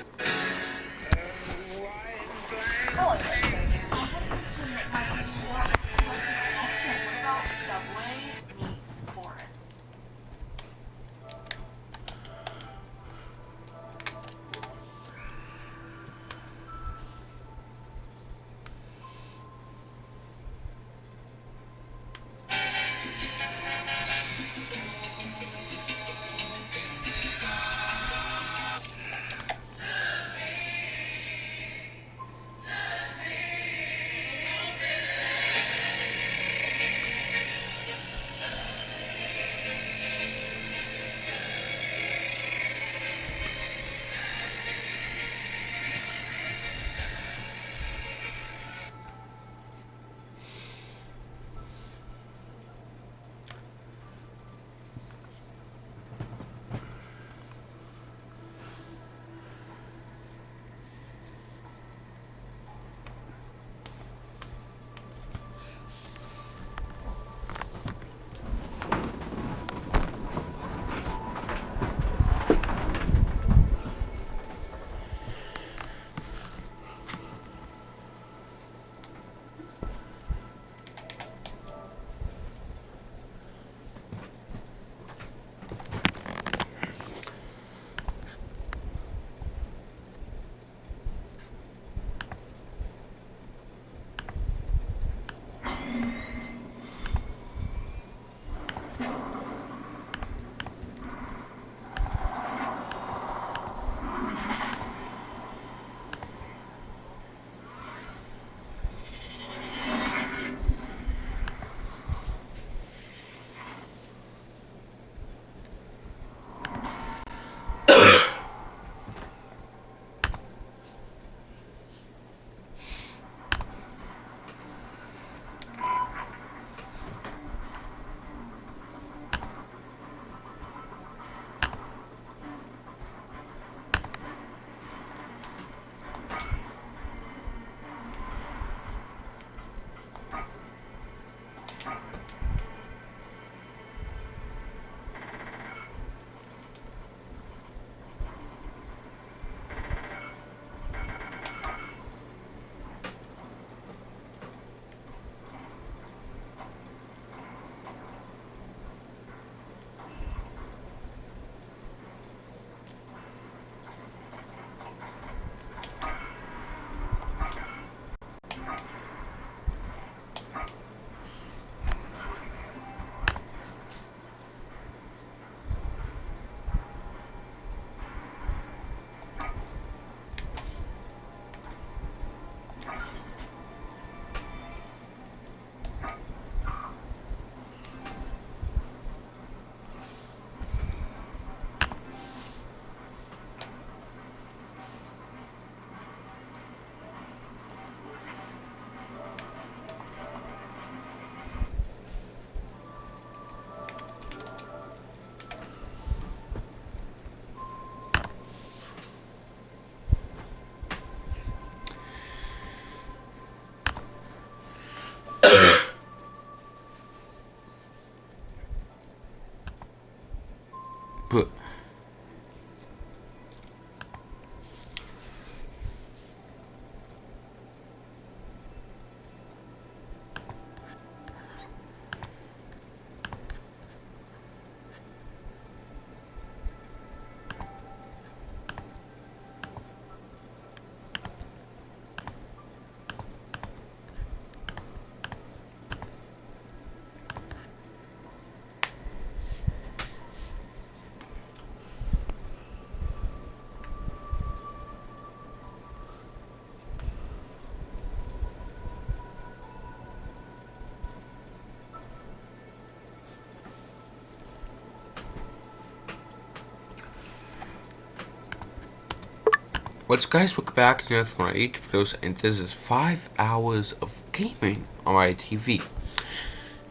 What's guys, welcome back to another one of my YouTube videos, and this is 5 hours of gaming on my TV.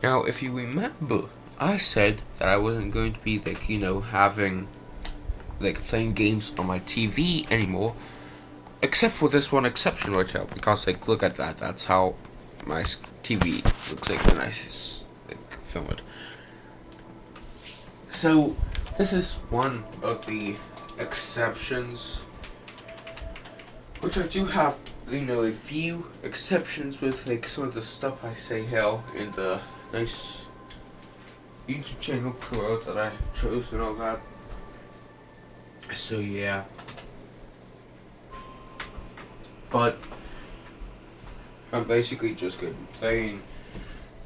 Now, if you remember, I said that I wasn't going to be like, you know, having like playing games on my TV anymore, except for this one exception right here, because like look at that, that's how my TV looks like when I like film it. So this is one of the exceptions, which I do have, you know, a few exceptions with like some of the stuff I say here in the nice YouTube channel crew that I chose and all that. So yeah, but I'm basically just going to be playing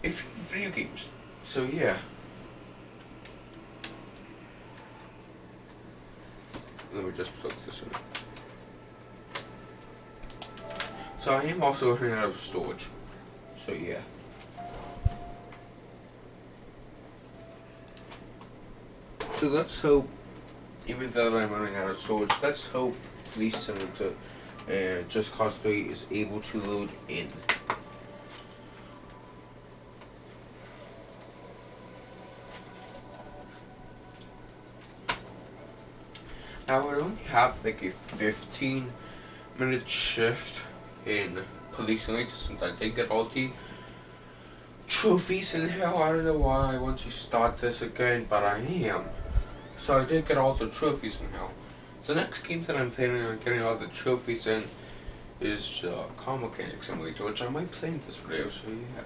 a few video games. So yeah. Let me just plug this in. So I am also running out of storage. So yeah. So let's hope, even though I'm running out of storage, let's hope Police Simulator and Just Cause 3 is able to load in. I would only have like a 15-minute shift in Police Simulator since I did get all the trophies in hell. I don't know why I want to start this again, but I am. So I did get all the trophies in hell. The next game that I'm planning on getting all the trophies in is Car Mechanic Simulator, which I might play in this video, so yeah.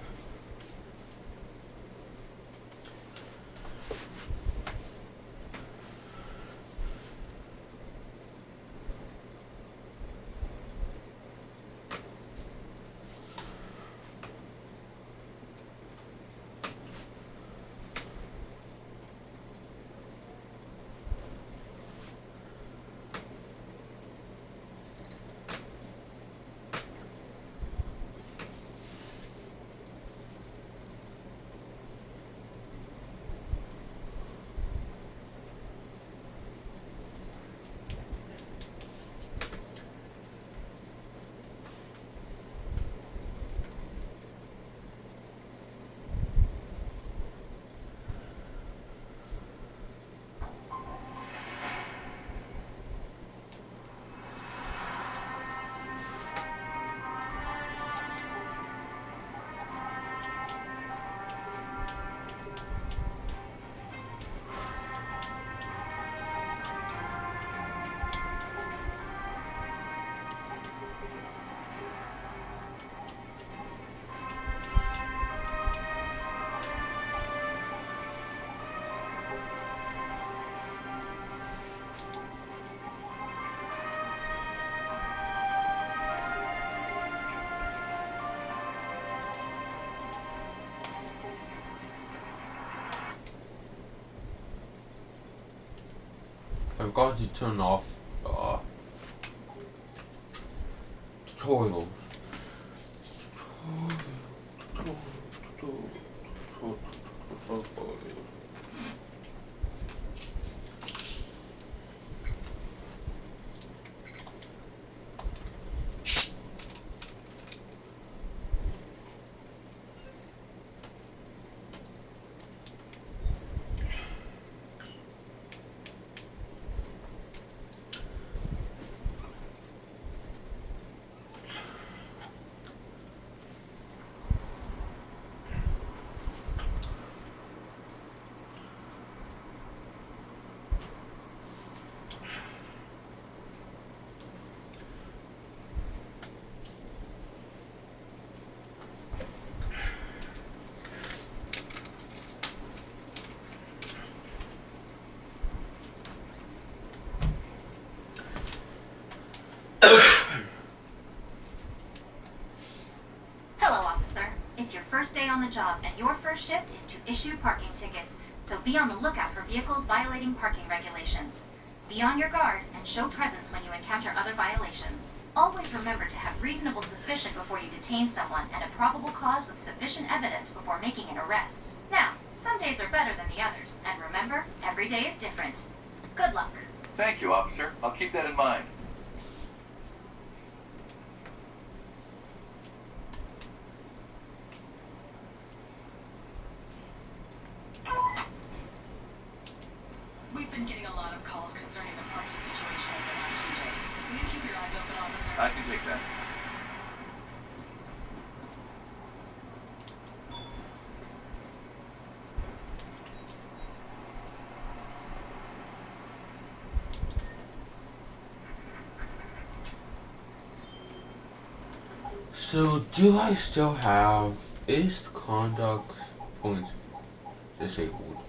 I've got to turn off tutorials. It's your first day on the job, and your first shift is to issue parking tickets, so be on the lookout for vehicles violating parking regulations. Be on your guard and show presence when you encounter other violations. Always remember to have reasonable suspicion before you detain someone and a probable cause with sufficient evidence before making an arrest. Now, some days are better than the others, and remember, every day is different. Good luck. Thank you, officer. I'll keep that in mind. that. So, do I still have... Is conduct points disabled?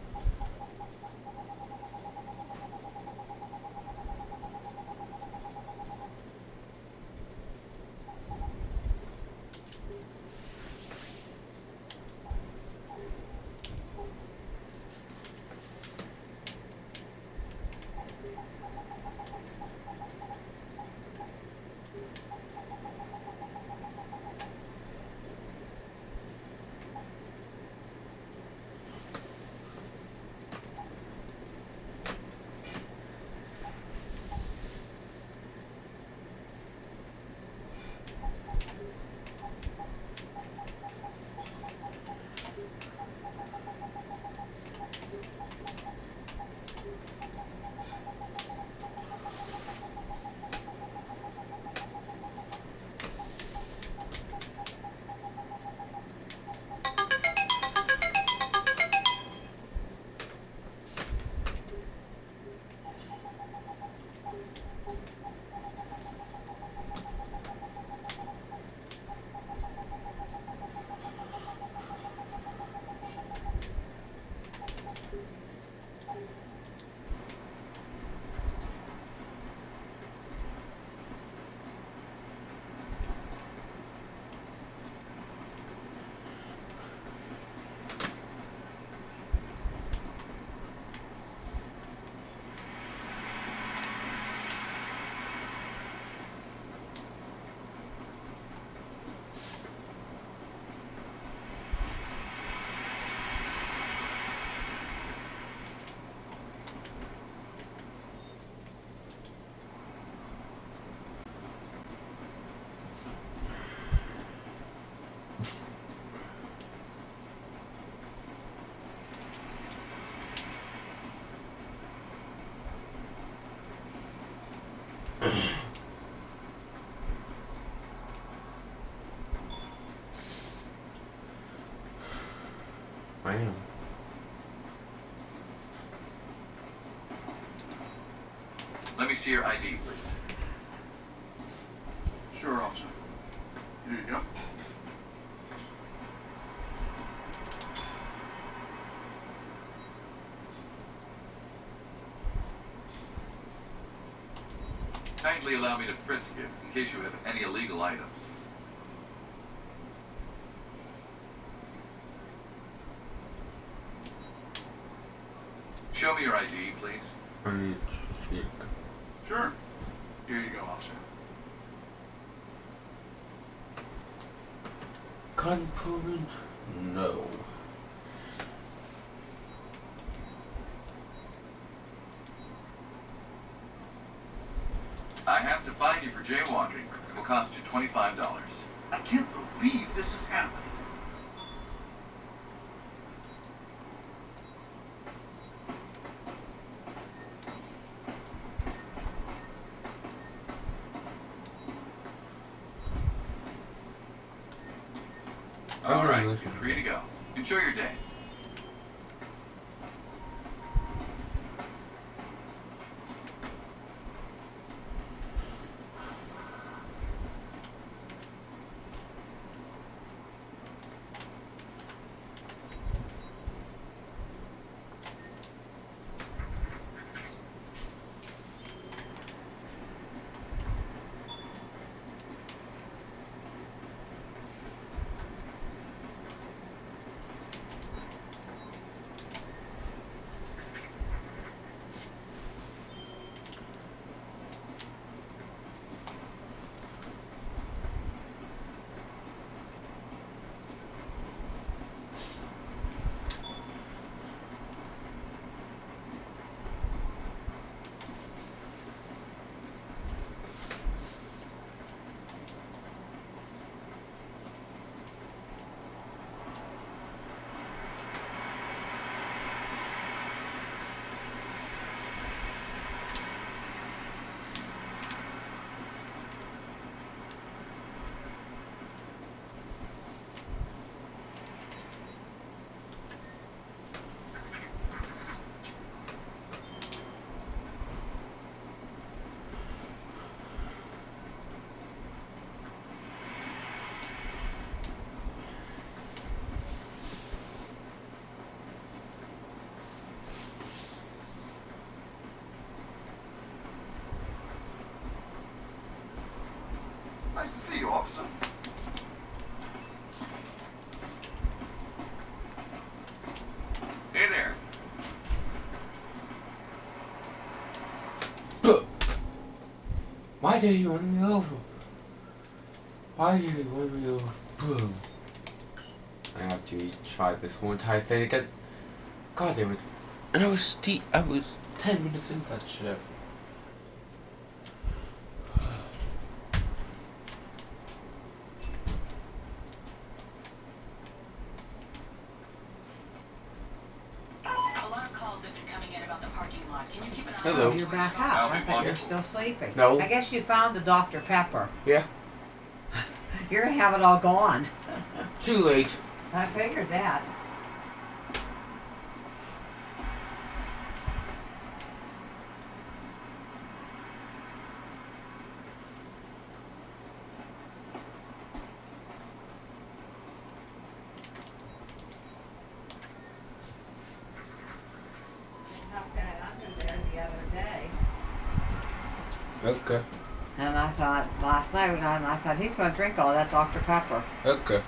I am. Let me see your ID, please. Sure, officer. Here you go. Kindly allow me to frisk you in case you have any illegal items. Show me your ID, please. I need to see it. Sure. Here you go, officer. Component? No. I have to fine you for jaywalking. It will cost you $25. I can't believe this is happening. All right, you're free to go. Enjoy your day. Why did you run me over? Why did you run me over? Boom. I have to try this whole entire thing again. God damn it. And I was 10 minutes into that shift. Hello. You're back up. I thought you were still sleeping. No. I guess you found the Dr. Pepper. Yeah. You're gonna have it all gone. Too late. I figured that. Okay. And I thought, last night, and I thought, he's going to drink all that Dr. Pepper. Okay.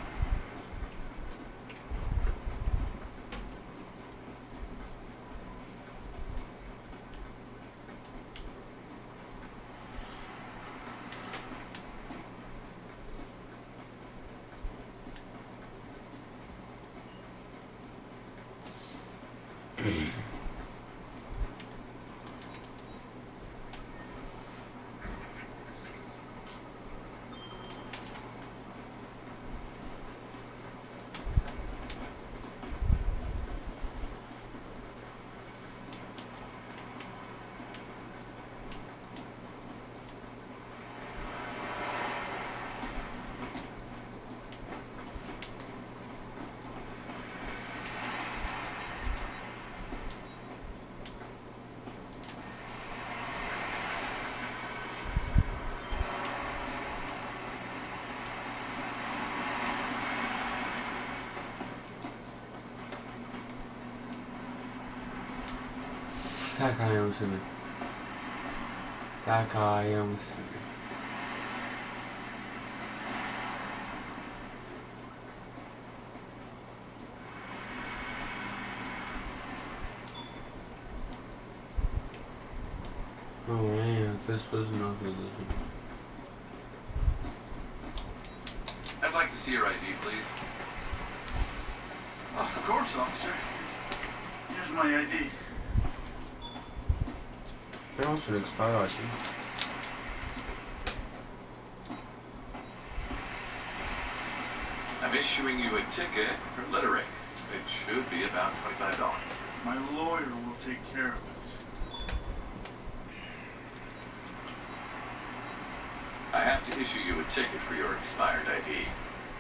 That guy owns him. That guy owns him. Oh man, this was not good. I'd like to see your ID, please. Oh, of course, officer. Here's my ID. They also an expired ID. I'm issuing you a ticket for littering. It should be about $25. My lawyer will take care of it. I have to issue you a ticket for your expired ID.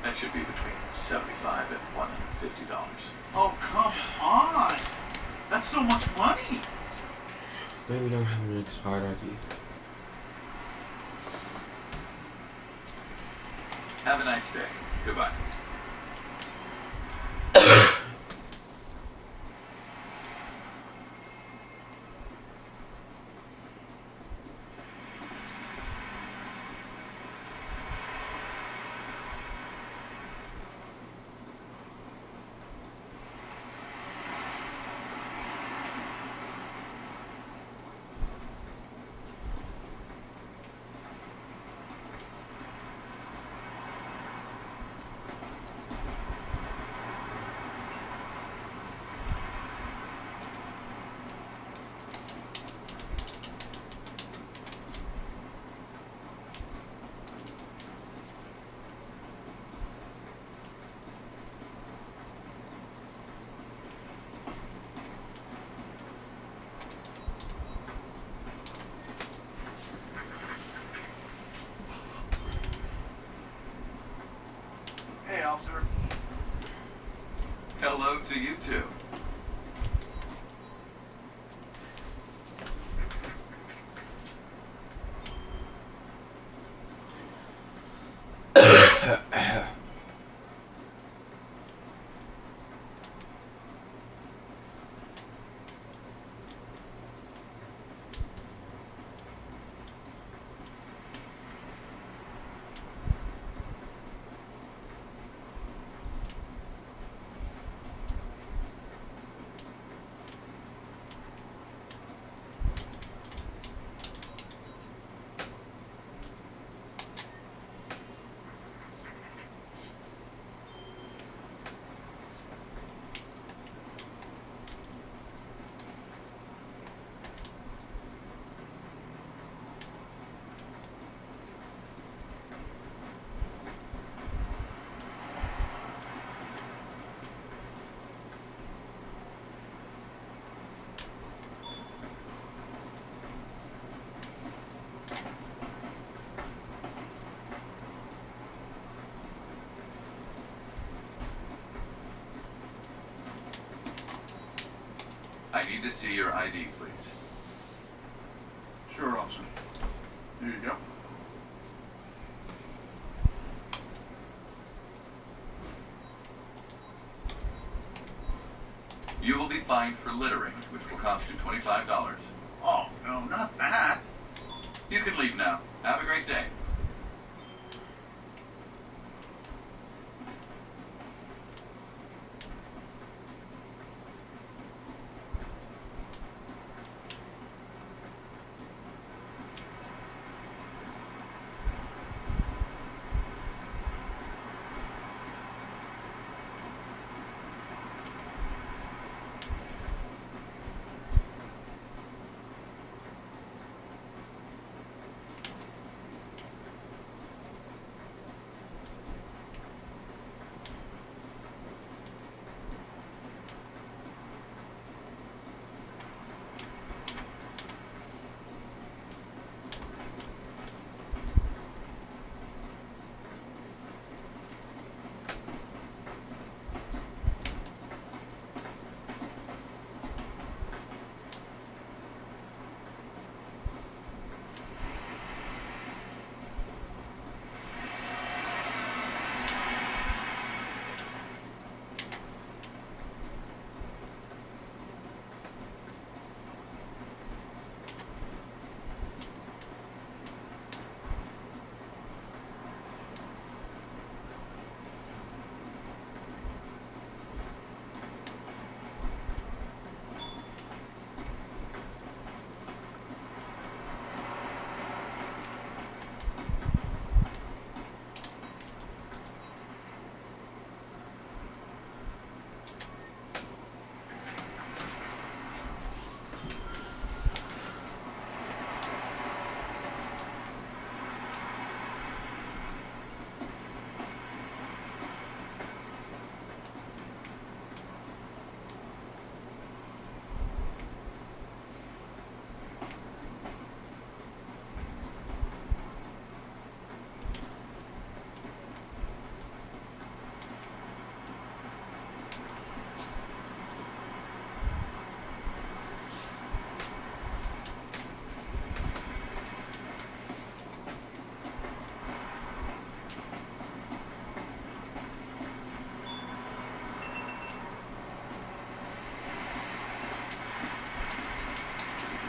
That should be between $75 and $150. Oh, come on! That's so much money! Maybe we don't have an expired ID. Have a nice day. Goodbye. Hey, officer. Hello to you too. I need to see your ID, please. Sure, officer. Here you go. You will be fined for littering, which will cost you $25. Oh, no, not that. You can leave now. Have a great day.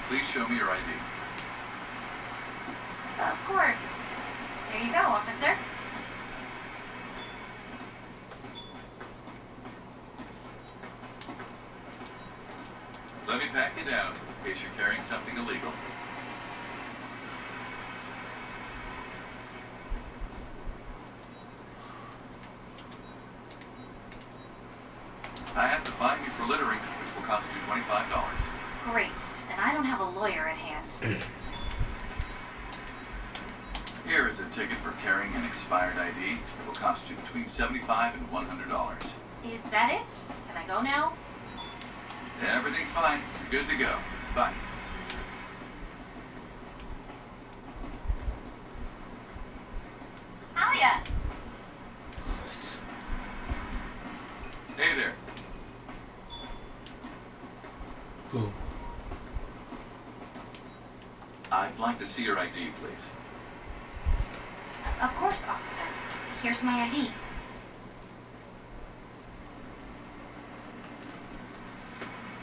Please show me your ID. Of course. There you go, officer. Let me pack you down in case you're carrying something illegal. I have to fine you for littering, which will cost you $25. Great. And I don't have a lawyer at hand. Here is a ticket for carrying an expired ID. It will cost you between $75 and $100. Is that it? Can I go now? Everything's fine. You're good to go. Bye. Hiya! Hey there. Who? I'd like to see your ID, please. Of course, officer. Here's my ID.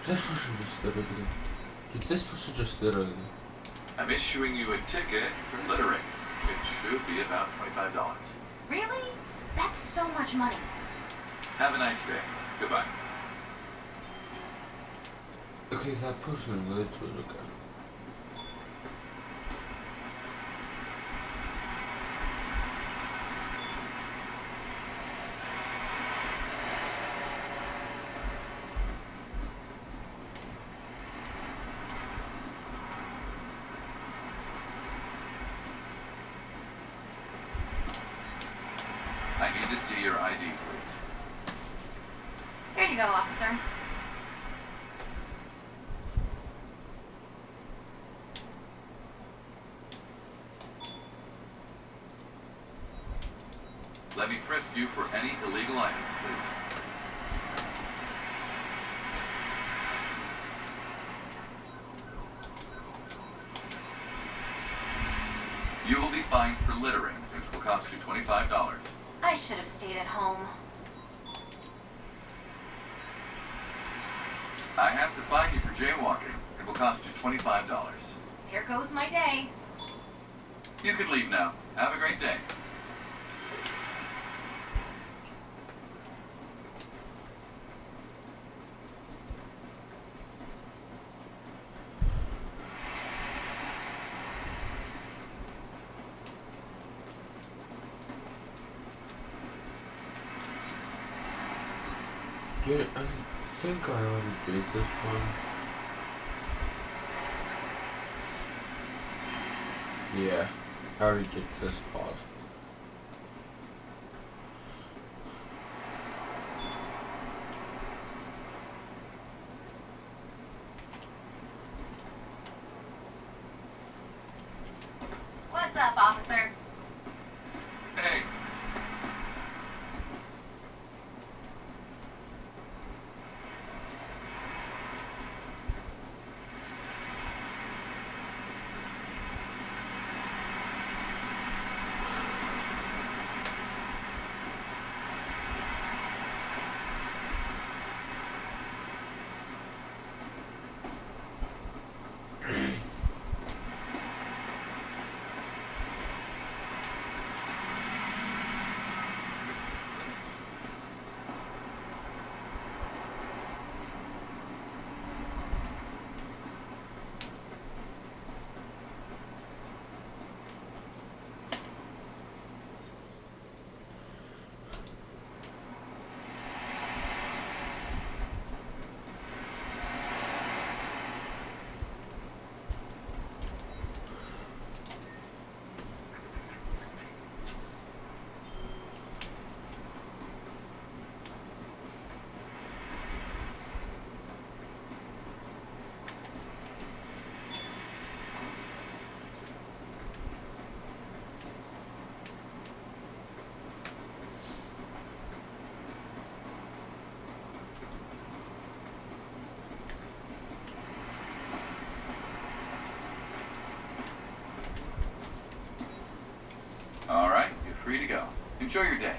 This person just did it again. Did this person just did it again? I'm issuing you a ticket for littering, which should be about $25. Really? That's so much money. Have a nice day. Goodbye. Okay, that person literally look at. I need to see your ID, please. Here you go, officer. Let me frisk you for any illegal items, please. fined for littering, which will cost you $25. I should have stayed at home. I have to fine you for jaywalking. It will cost you $25. Here goes my day. You can leave now. Have a great day. Yeah, I think I already did this one. Yeah, I already did this part. What's up, officer? Hey. All right, you're free to go. Enjoy your day.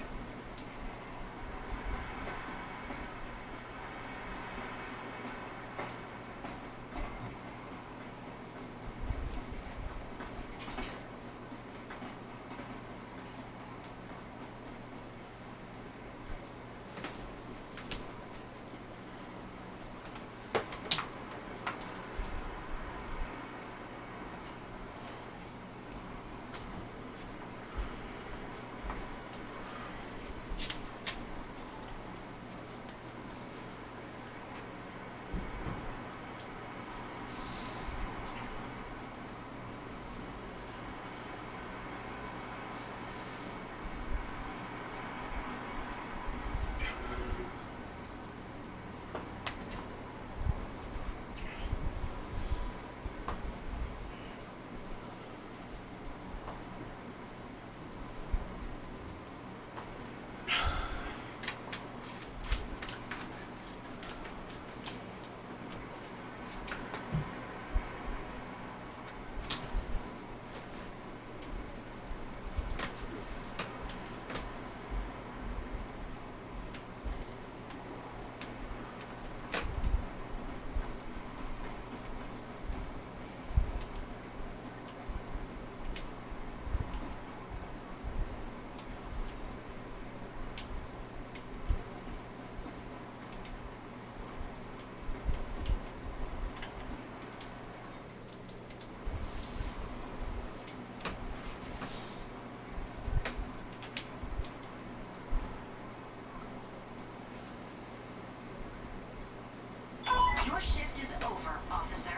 Your shift is over, officer.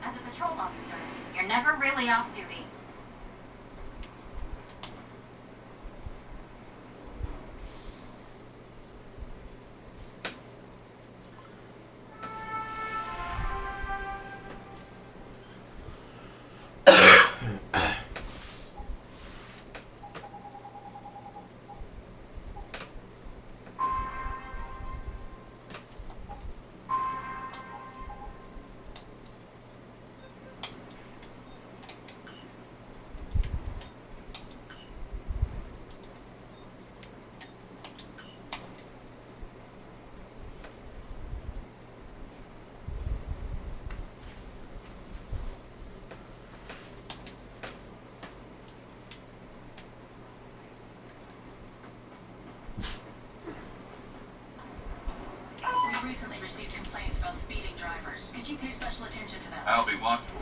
As a patrol officer, you're never really off duty. I'll be watchful.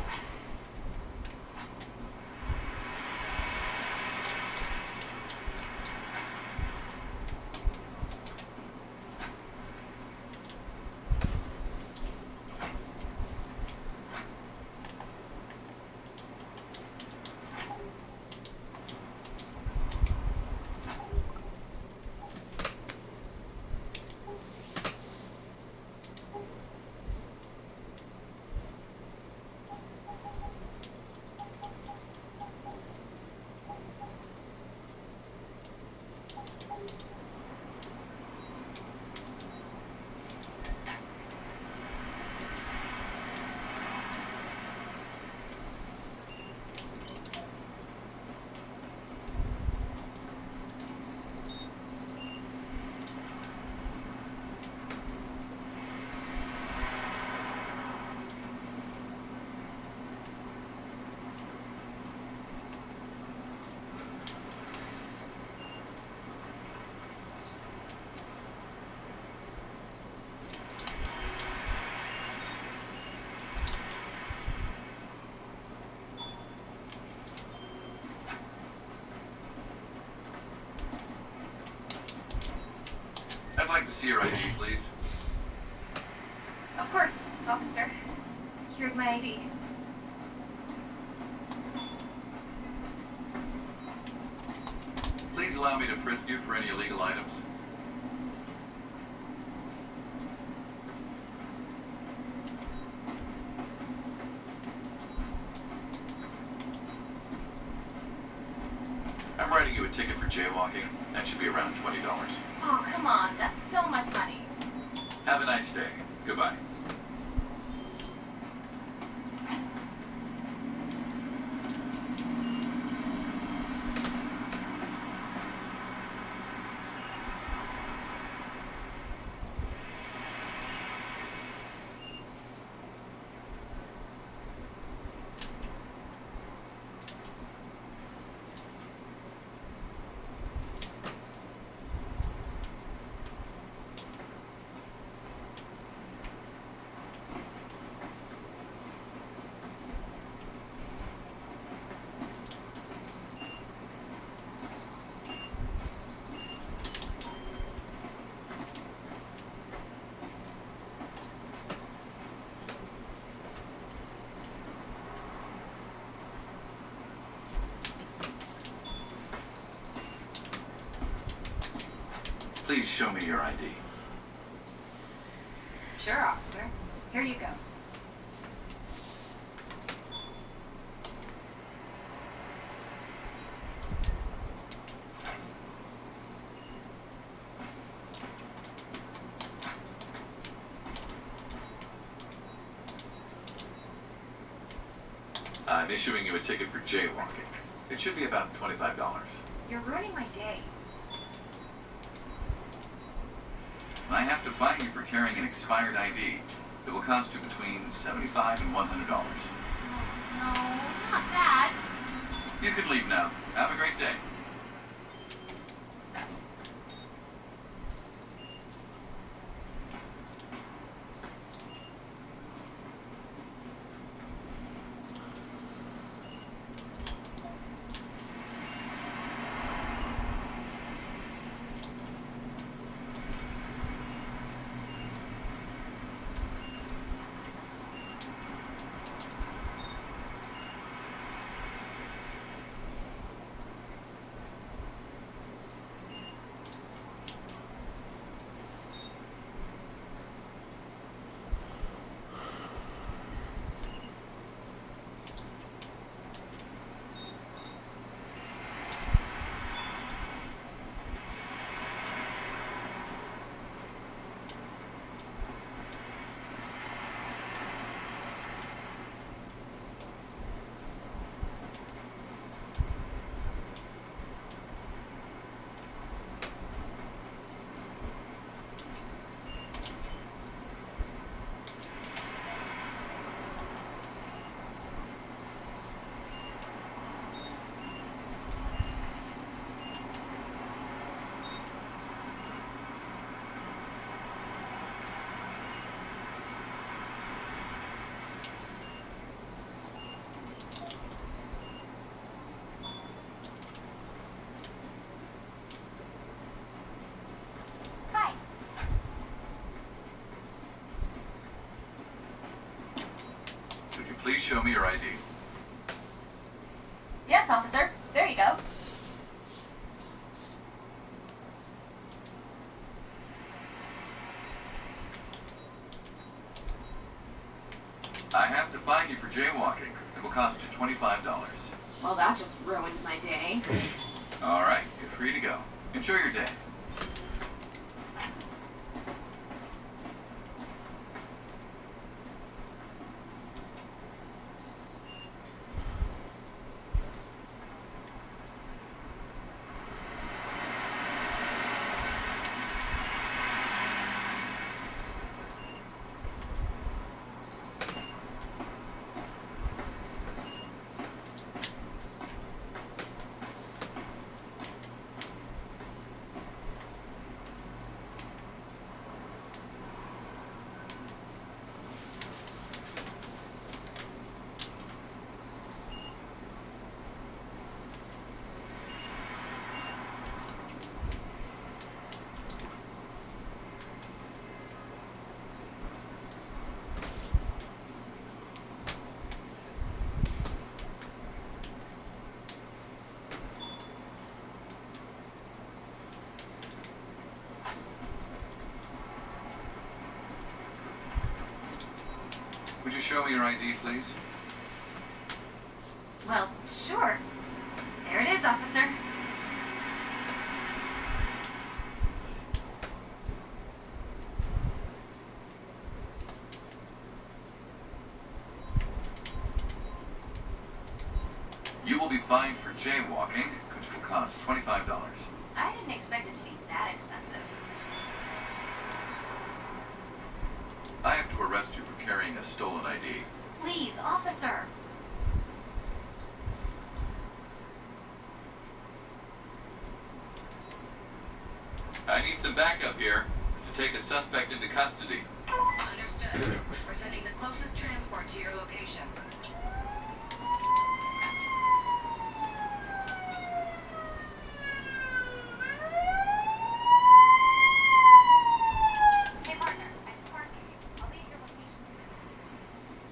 I'd like to see your ID, please. Of course, officer. Here's my ID. Please allow me to frisk you for any illegal items. I'm writing you a ticket for jaywalking. That should be around $20. Oh, come on. That's so much money. Have a nice day. Goodbye. Please show me your ID. Sure, officer. Here you go. I'm issuing you a ticket for jaywalking. It should be about $25. You're ruining my day. I have to fine you for carrying an expired ID. It will cost you between $75 and $100. No, it's not that. You can leave now. Have a great day. Please show me your ID. Yes, officer. There you go. I have to fine you for jaywalking. It will cost you $25. Well, that just ruined my day. All right, you're free to go. Enjoy your day. Would you show me your ID, please? Well, sure. There it is, officer. You will be fined for jaywalking, which will cost $25. I didn't expect it to be that expensive. I have to arrest you for carrying a stolen ID. Please, officer. I need some backup here to take a suspect into custody. Understood. We're sending the closest transport to your location. Hey, partner. I'm parking. I'll be at your location soon.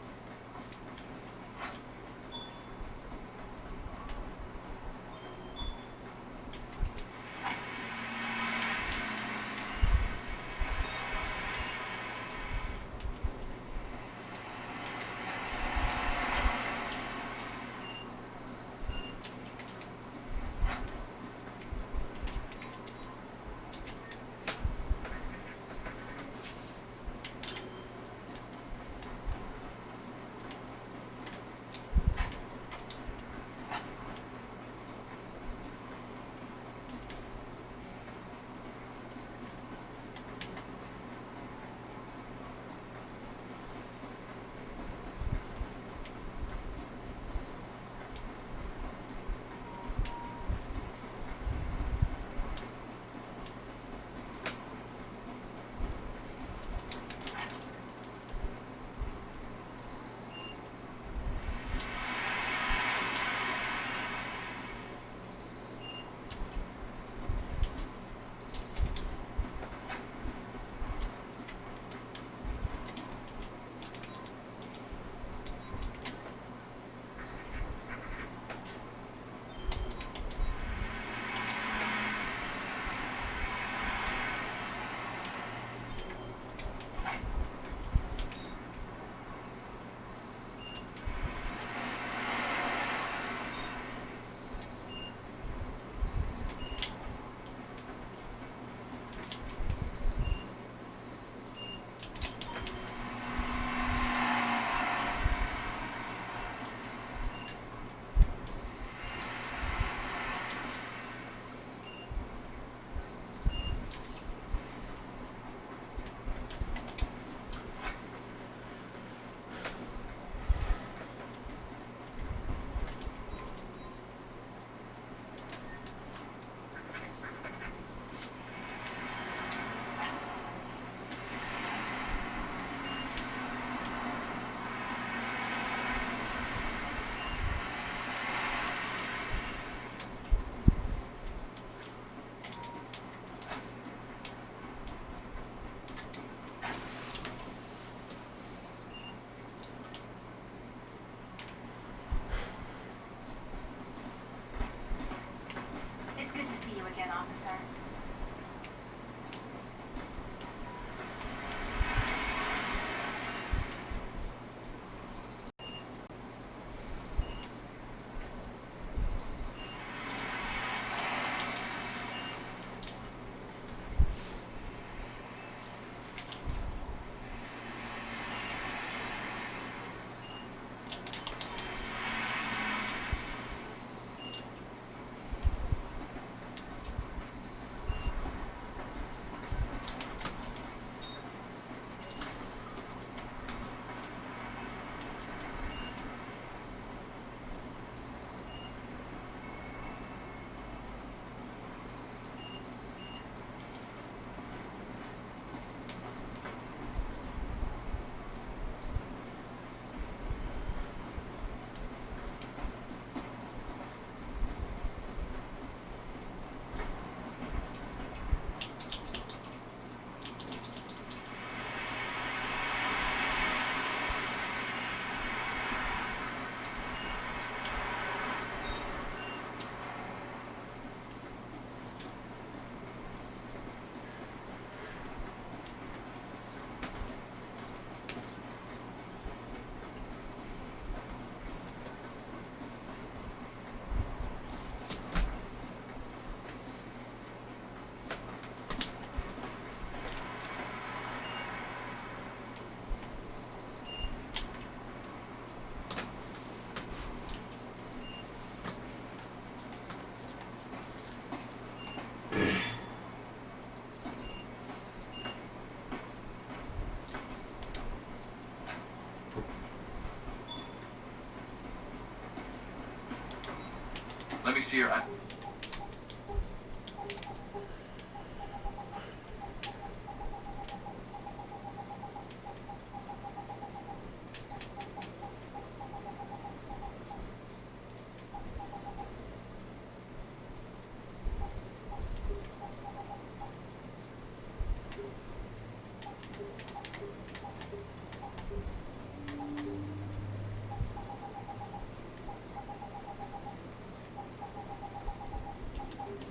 me see your...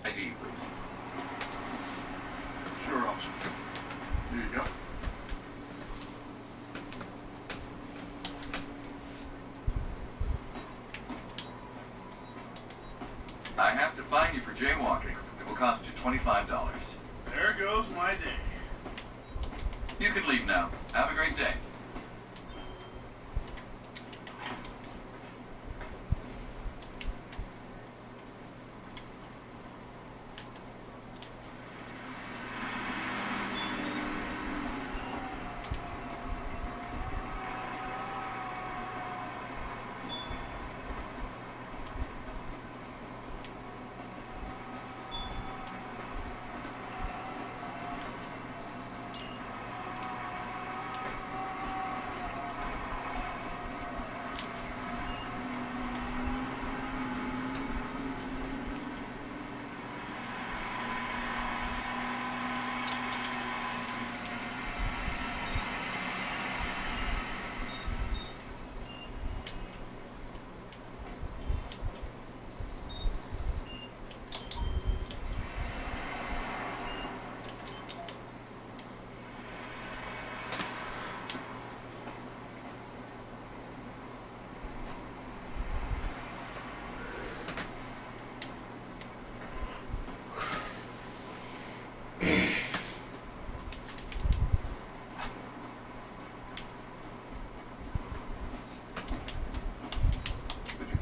ID, please. Sure, officer. Here you go. I have to fine you for jaywalking. It will cost you $25. There goes my day. You can leave now. Have a great day.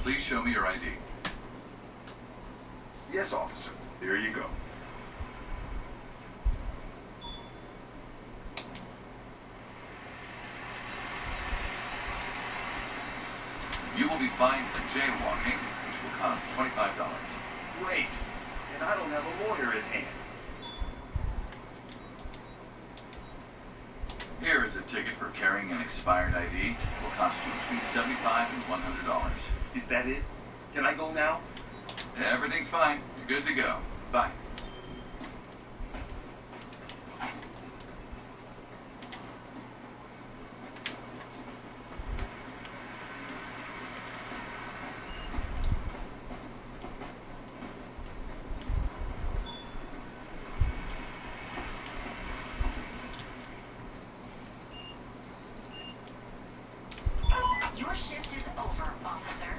Please show me your ID. Yes, officer. Here you go. You will be fined for jaywalking, which will cost $25. Great. And I don't have a lawyer at hand. Here is a ticket for carrying an expired ID. It will cost you between $75 and $100. Is that it? Can I go now? Everything's fine. You're good to go. Bye. Your shift is over, officer.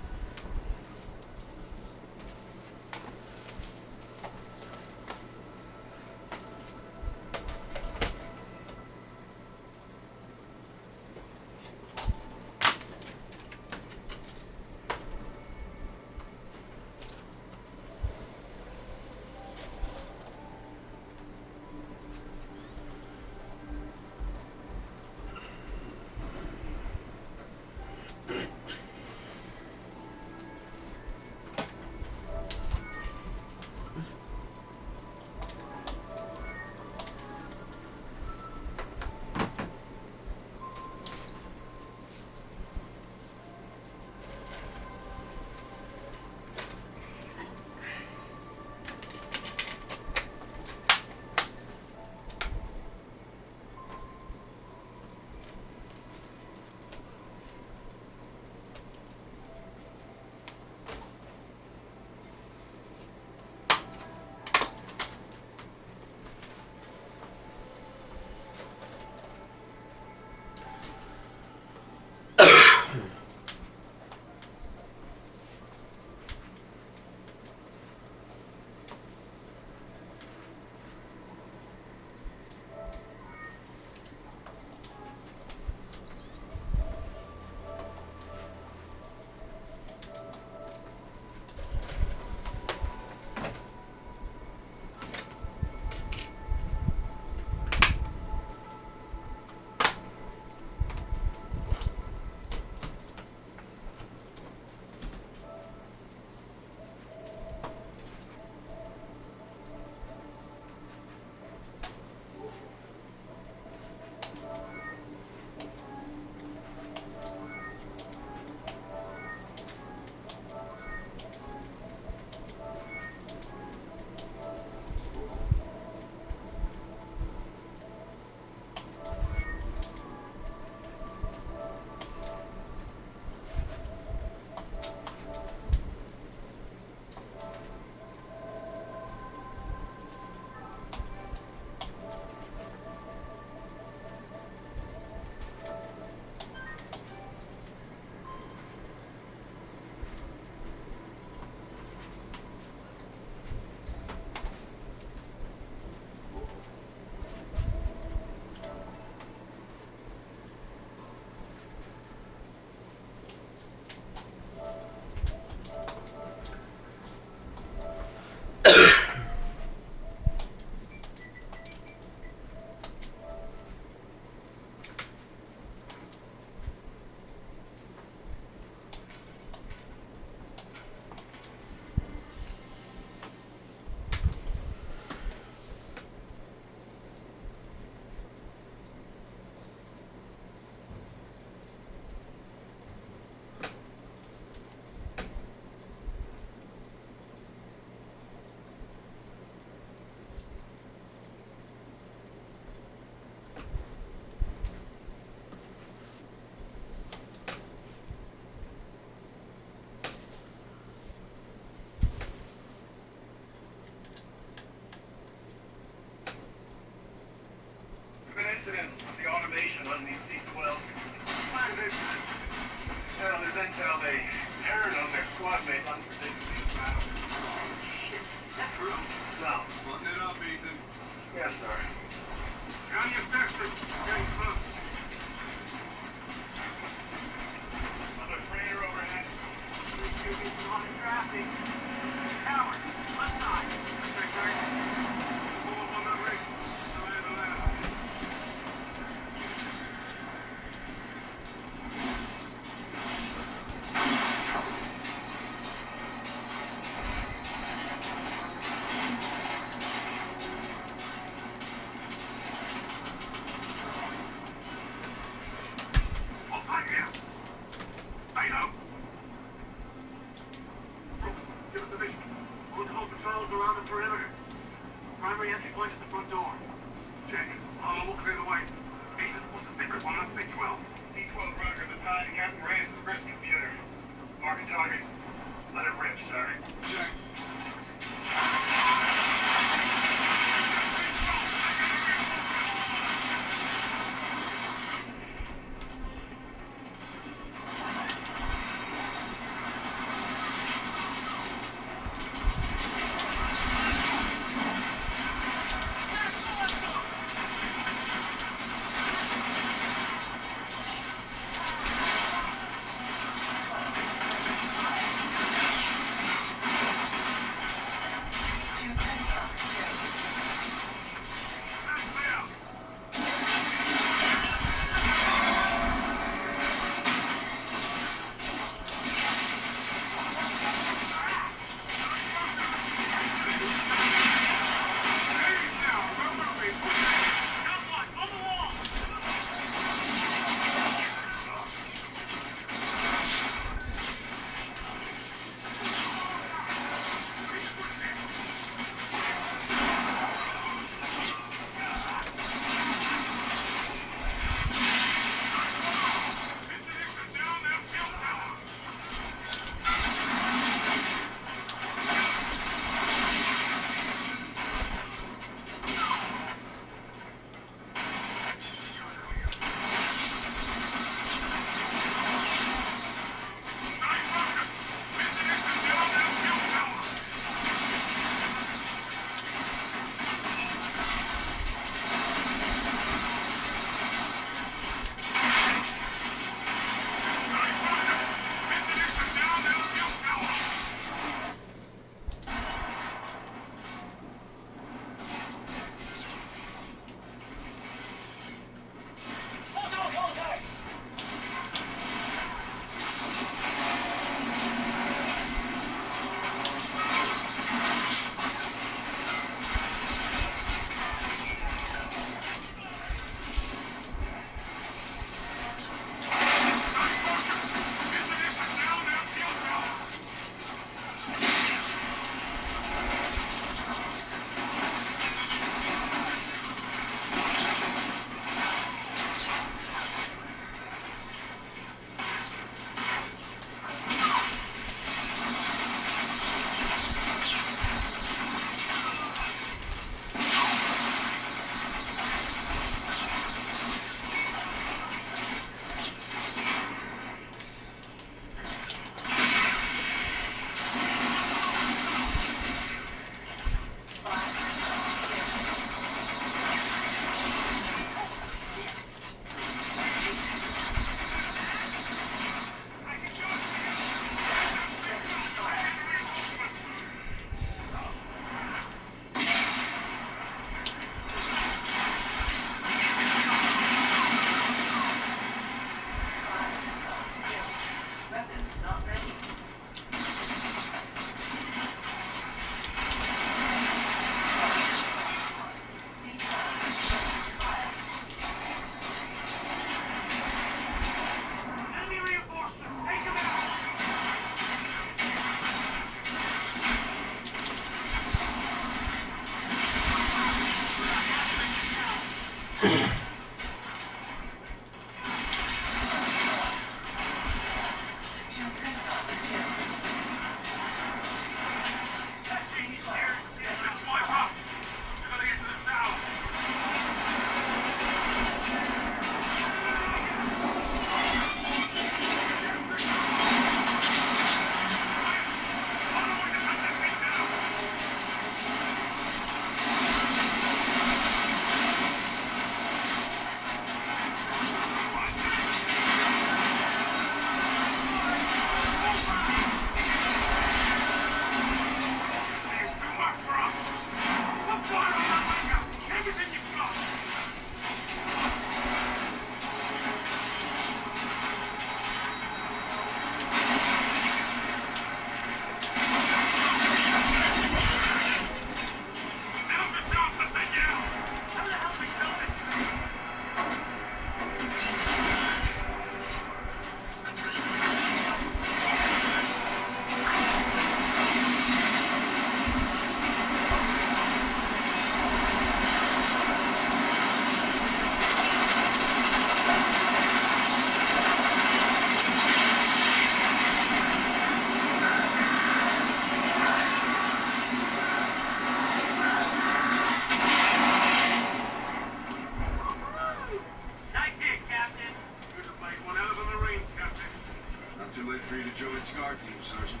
free to join SCAR team, Sergeant.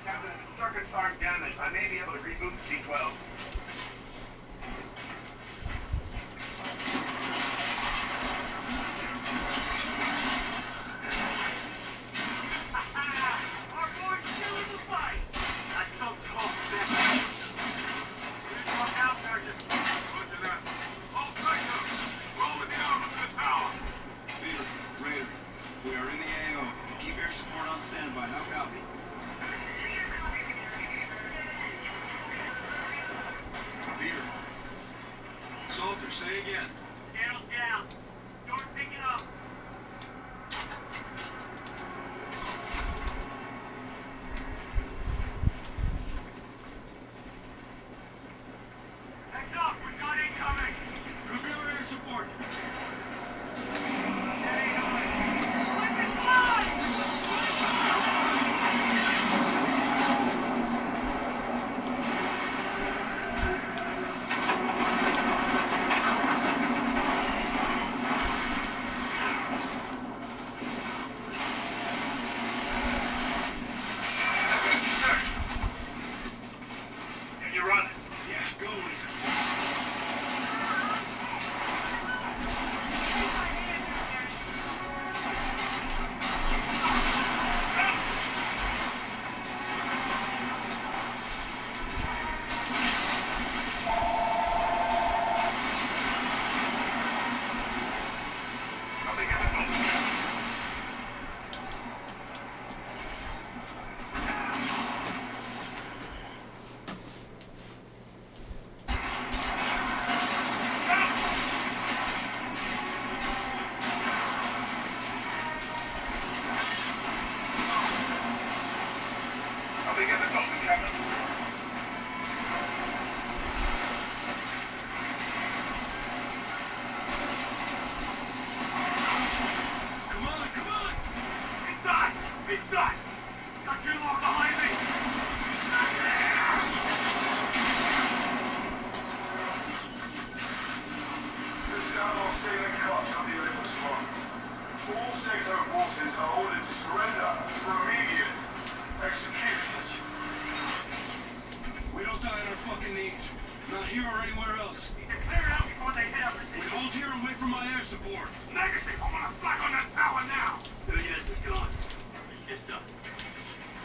Captain, if the circuits aren't damaged, I may be able to reboot the C-12. Our boy's still in the fight! That's so tough, man. Look out, Sergeant. Roger that. All tight up. Roll with the armor to the tower. Beaver, Raider, we are in the AO. Keep air support on standby. How copy? Beaver. Soldier, say again. Scales down. Door picking up. Heads up, we got incoming. Good air support. Can you run? Yeah, go with it. I'll begin the talking, Captain. Come on, come on! Inside! Inside! Got you long behind me! This is Admiral Stephen Cox of the Olympus One. All sector forces are ordered to surrender for immediate execution. We don't die on our fucking knees. Not here or anywhere else. Need to clear it out before they hit everything. We hold here and wait for my air support. Negative! I'm gonna flag on that tower now! Yes, it's gone. It's done.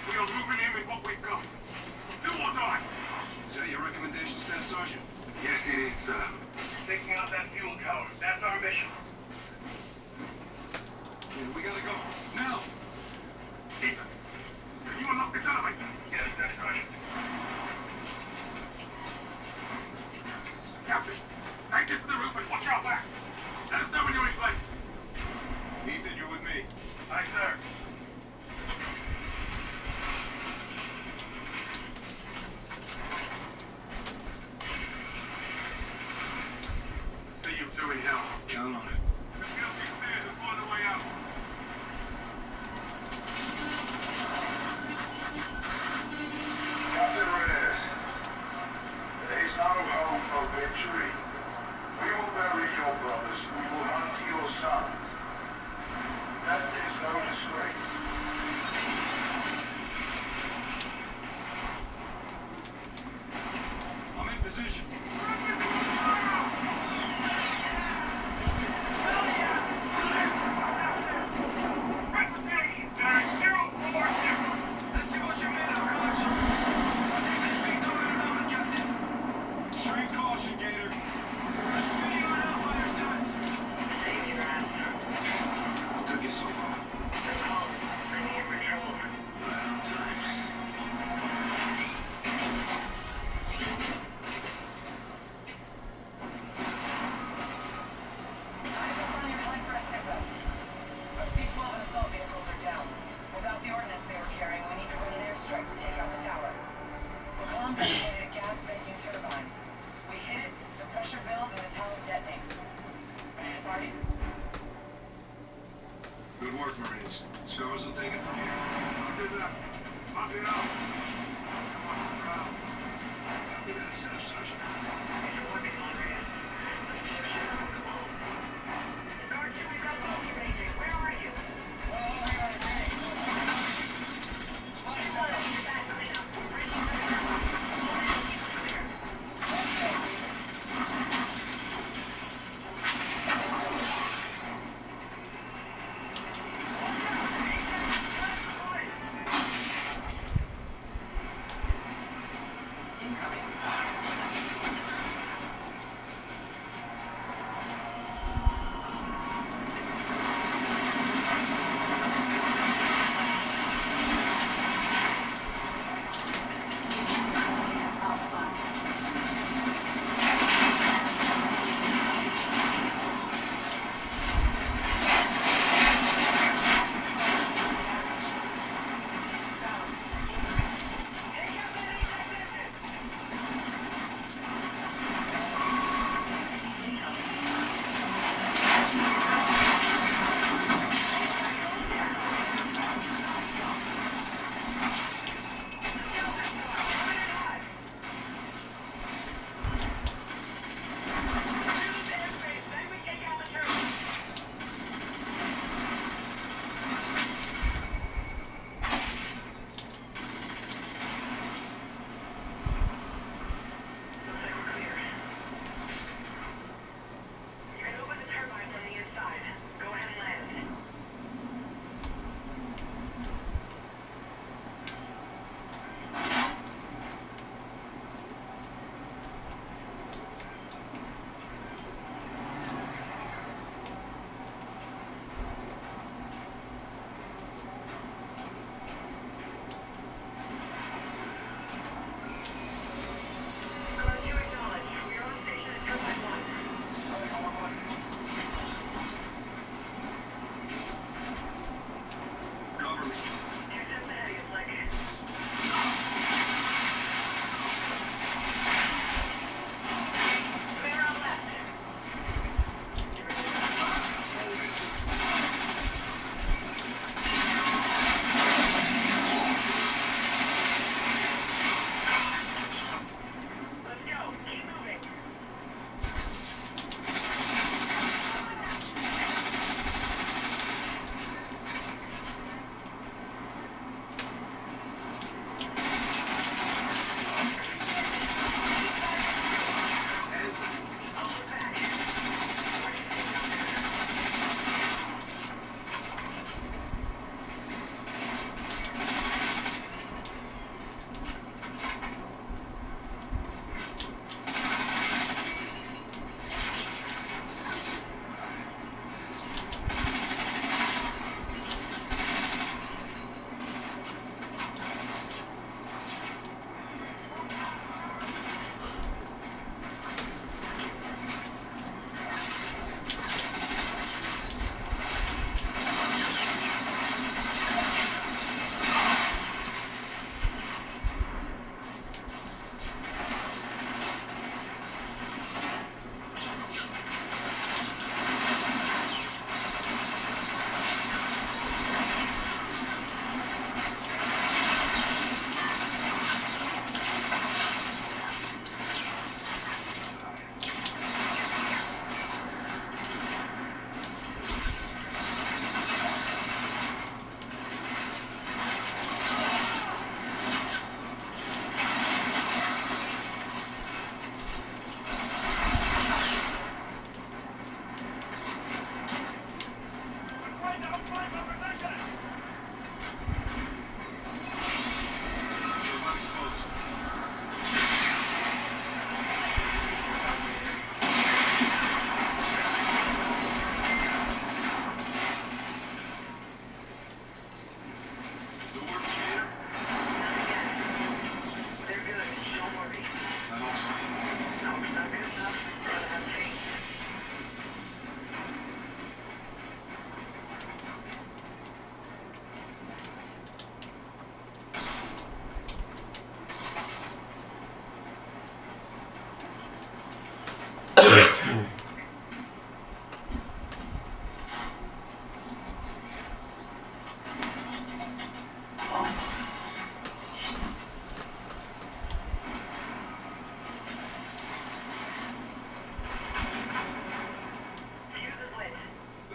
We are moving in with what we've got. Do or die! Is that your recommendation, Staff Sergeant? Yes, it is, sir. Taking out that fuel tower. That's our mission. Yeah, we gotta go. Now! Ethan, can you unlock this elevator? Yes, that's right. Captain, take this to the roof and watch our back. Let us know when you're in place. Ethan, you're with me. Aye, sir. See you two in hell. Count on it. The guilty stairs and find a way out. Captain Reyes, there is no hope of victory. We will bury your brothers. We will hunt your son. That is no disgrace. I'm in position. Let's see what you're made of, Coach. I'll take this beat, don't let it happen, Captain. Extreme caution, Gator. We're spinning on Hellfire, son. What took you so long? Right on time. Eyes up on your line for a sit-rep. Our C-12 and assault vehicles are down. Without the ordnance they were carrying, we need to run an airstrike to take out the tower. We're bomb detonated a gas venting turbine. We hit it, the pressure builds, and the tower detonates. Ready to party? Good work, Marines. Scars will take it from here. Roger that. Pop it out. Copy that, Staff Sergeant. Sergeant, we got Loki Ranger. Where are you? Well, we are engaged.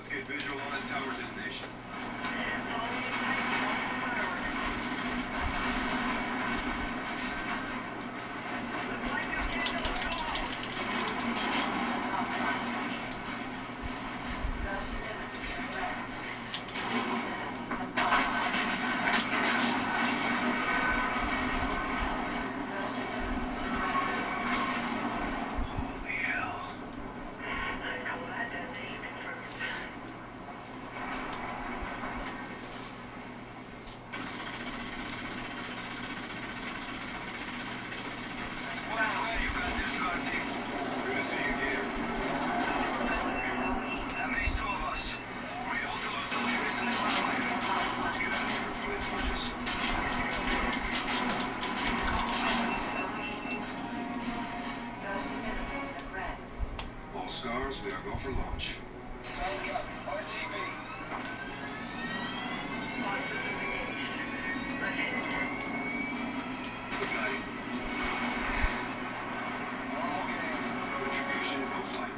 Let's get visual on the tower detonation. Scars, we are going for launch. Sign up, RTB. Good night. All gangs, retribution, go flight.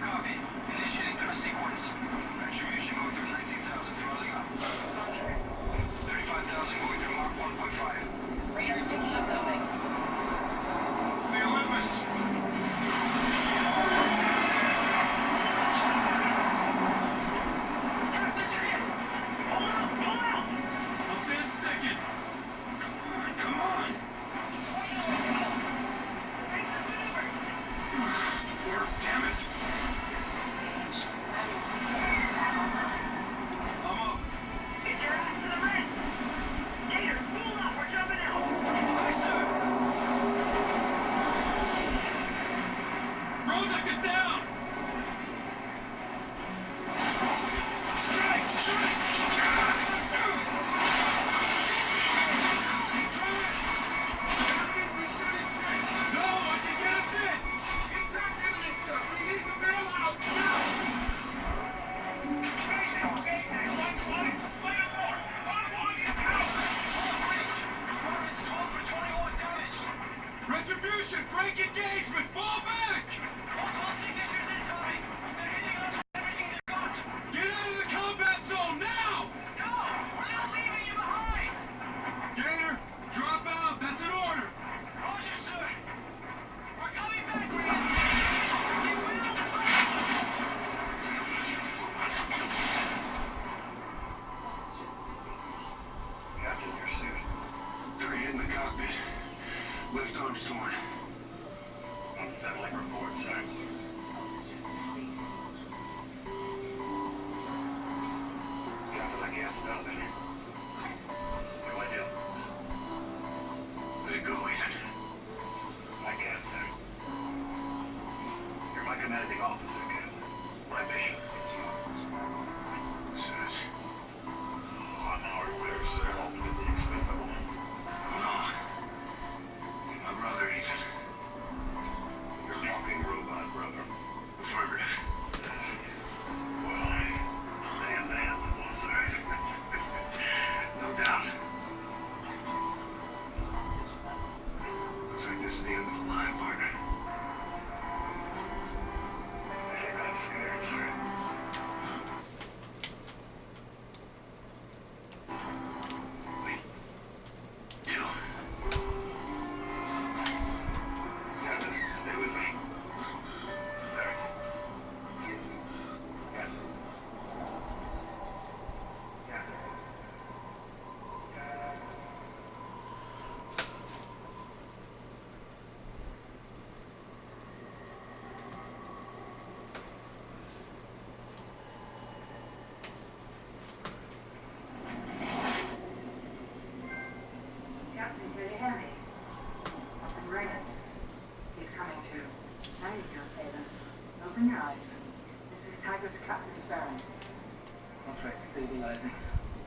Copy. Initiating thrust sequence. Retribution going through 19,000, throttling up. 35,000 going through Mach 1.5. Radar's picking up something. It's the Olympus. Retribution, break engagement, fall back! Multiple signatures incoming. They're hitting us with everything they've got. Get out of the combat zone now! No, we're not leaving you behind! Gator, drop out, that's an order! Roger, sir. We're coming back, Reyes. Captain, your suit. Took a hit in the cockpit. Left arm's torn. Unsettling report, sir. Captain, I can't stop it. What do I do? Let it go, Ethan. I can't, sir. You're my commanding officer, Captain. My mission. Says. On hardware, sir. Ultimately expendable. Oh, no. My brother, Ethan. You're talking robot, brother. Affirmative. Well, stand the hands of one, sir. No doubt. Looks like this is the end of the line, partner. I think I'm scared, sir. Wait. Till. Captain, stay with me. There. Yes. Captain. Captain, can you hear me? Captain Reyes. He's coming to. Now you feel safer. Open your eyes. This is Tiger's Captain Saren. Contract stabilizing.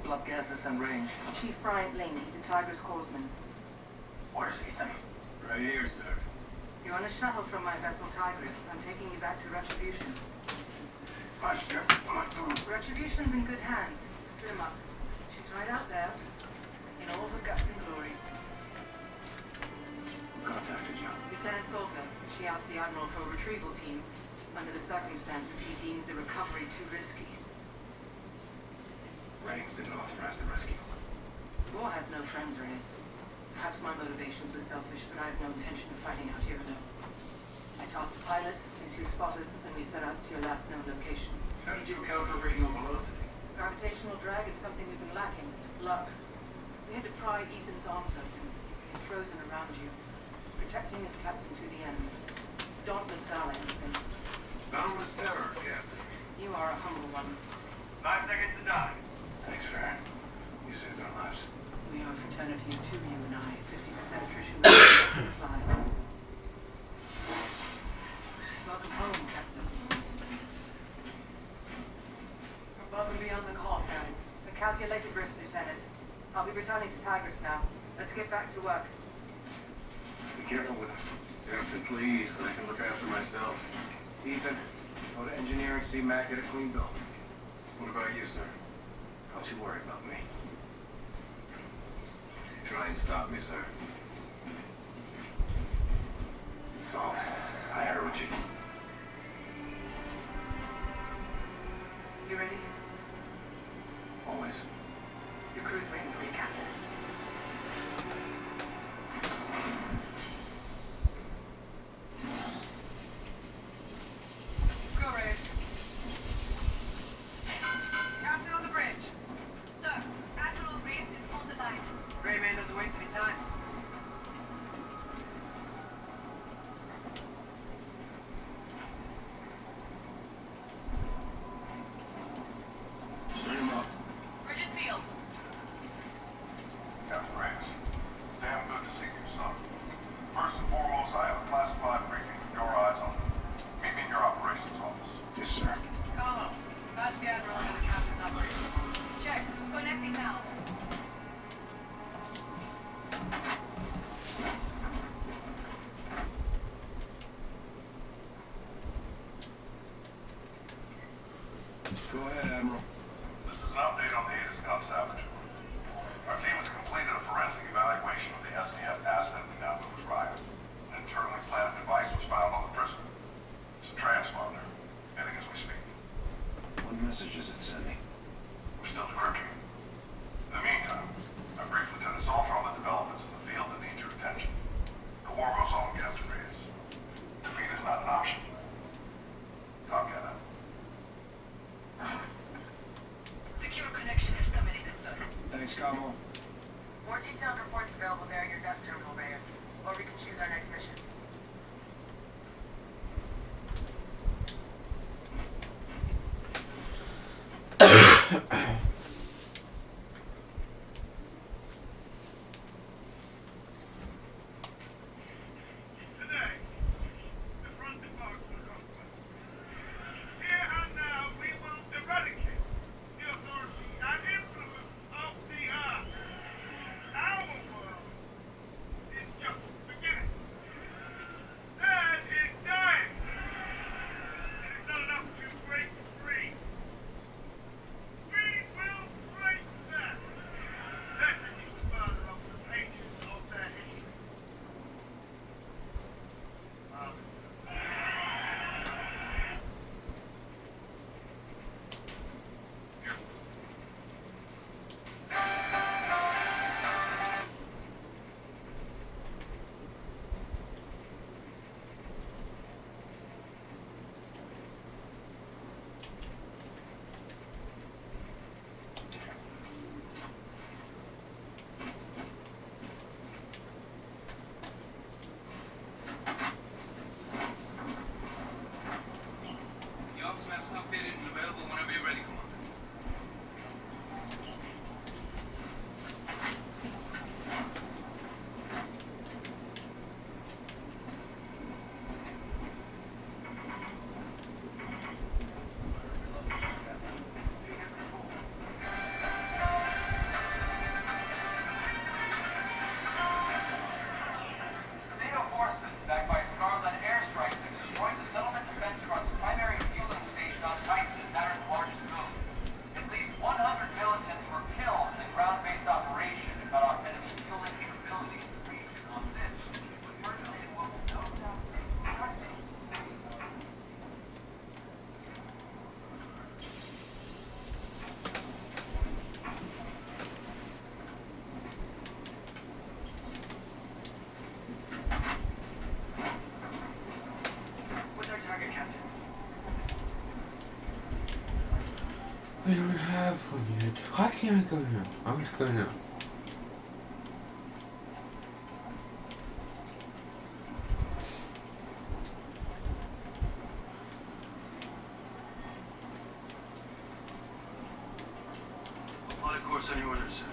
Blood gases and range. Chief Bryant Lane. He's a Tiger's corpsman. Where's Ethan? Right here, sir. You're on a shuttle from my vessel Tigris. I'm taking you back to Retribution. Retribution's in good hands. Slim up. She's right out there. In all her guts and glory. Who contacted you? Lieutenant Salter. She asked the Admiral for a retrieval team. Under the circumstances, he deemed the recovery too risky. ranks didn't authorize the rescue. War has no friends, Reyes. Perhaps my motivations were selfish, but I have no intention of fighting out here alone. I tossed a pilot and 2 spotters, and we set out to your last known location. How did you account for radial velocity? Gravitational drag is something we've been lacking. Luck. We had to pry Ethan's arms open. He'd frozen around you, protecting his captain to the end. Dauntless valor, Ethan. Boundless terror, Captain. You are a humble one. 5 seconds to die. Thanks, Farron. You saved our lives. We are a fraternity of 2, you and I. 50% attrition rate to fly. Welcome home, Captain. Above and beyond the call, Farron. A calculated risk, Lieutenant. I'll be returning to Tigris now. Let's get back to work. Be careful with him. Captain, please, I can look after myself. Ethan, go to engineering, see Mac, get a clean bill. What about you, sir? Don't you worry about me. Try and stop me, sir. So, I heard what you... You ready? Always. Your crew's waiting for you, Captain. Let's go, Reyes. Captain on the bridge. Sir, Admiral Reyes is on the line. Gray Man doesn't waste any time. Bring him up. Bridge is sealed. Captain Reyes, it's damn good to see you, son. First and foremost, I have a classified briefing with your eyes on. Meet me in your operations office. Yes, sir. Carlo, patch the Admiral into the Captain's operations office. Check. Connecting now. Go ahead, Admiral. This is an update on the Aegis Gun salvage. Our team has completed a forensic evaluation of the SDF asset we now know as Riot. An internally planted device was found on the prism. It's a transponder, hitting as we speak. What message is it sending? We're still decrypting it. In the meantime, I briefed Lieutenant Salter on the developments in the field that need your attention. The war goes on, Captain Reyes. Defeat is not an option. Talk that up. Secure connection estimated, sir. Thanks, Carlo. More detailed reports available there at your desk, Terminal Reyes. Or we can choose our next mission. Today, the front departs will come to us. Here and now, we will eradicate the authority and influence of the earth. Our world is just beginning. Theirs is dying. It is not enough to break free. We will break them. Let them use the further of the pages of their history. The ops map's updated and available whenever you're ready, Commander. NATO forces, backed by Scarlet airstrikes, have destroyed the settlement defense front's primary fueling station on Titan, Saturn's largest moon. We don't have one yet. Why can't I go now? I want to go now. Audit course on your orders, sir.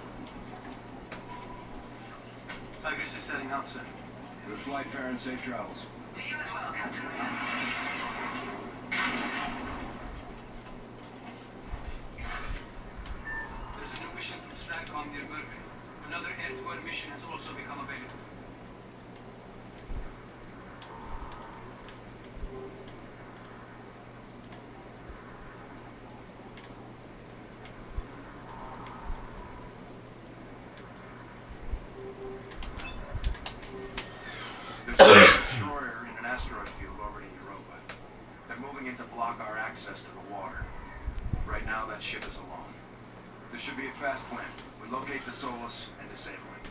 Tigris is setting out, sir. Good flight, fair and safe travels. To you as well, Captain Lewis. There's a new mission from Stratcom near Berg. Another air-to-air mission has also become available. There's a destroyer in an asteroid field orbiting Europa. They're moving in to block our access to the water. Right now, that ship is alone. There should be a fast plan. We locate the Solus and disable it.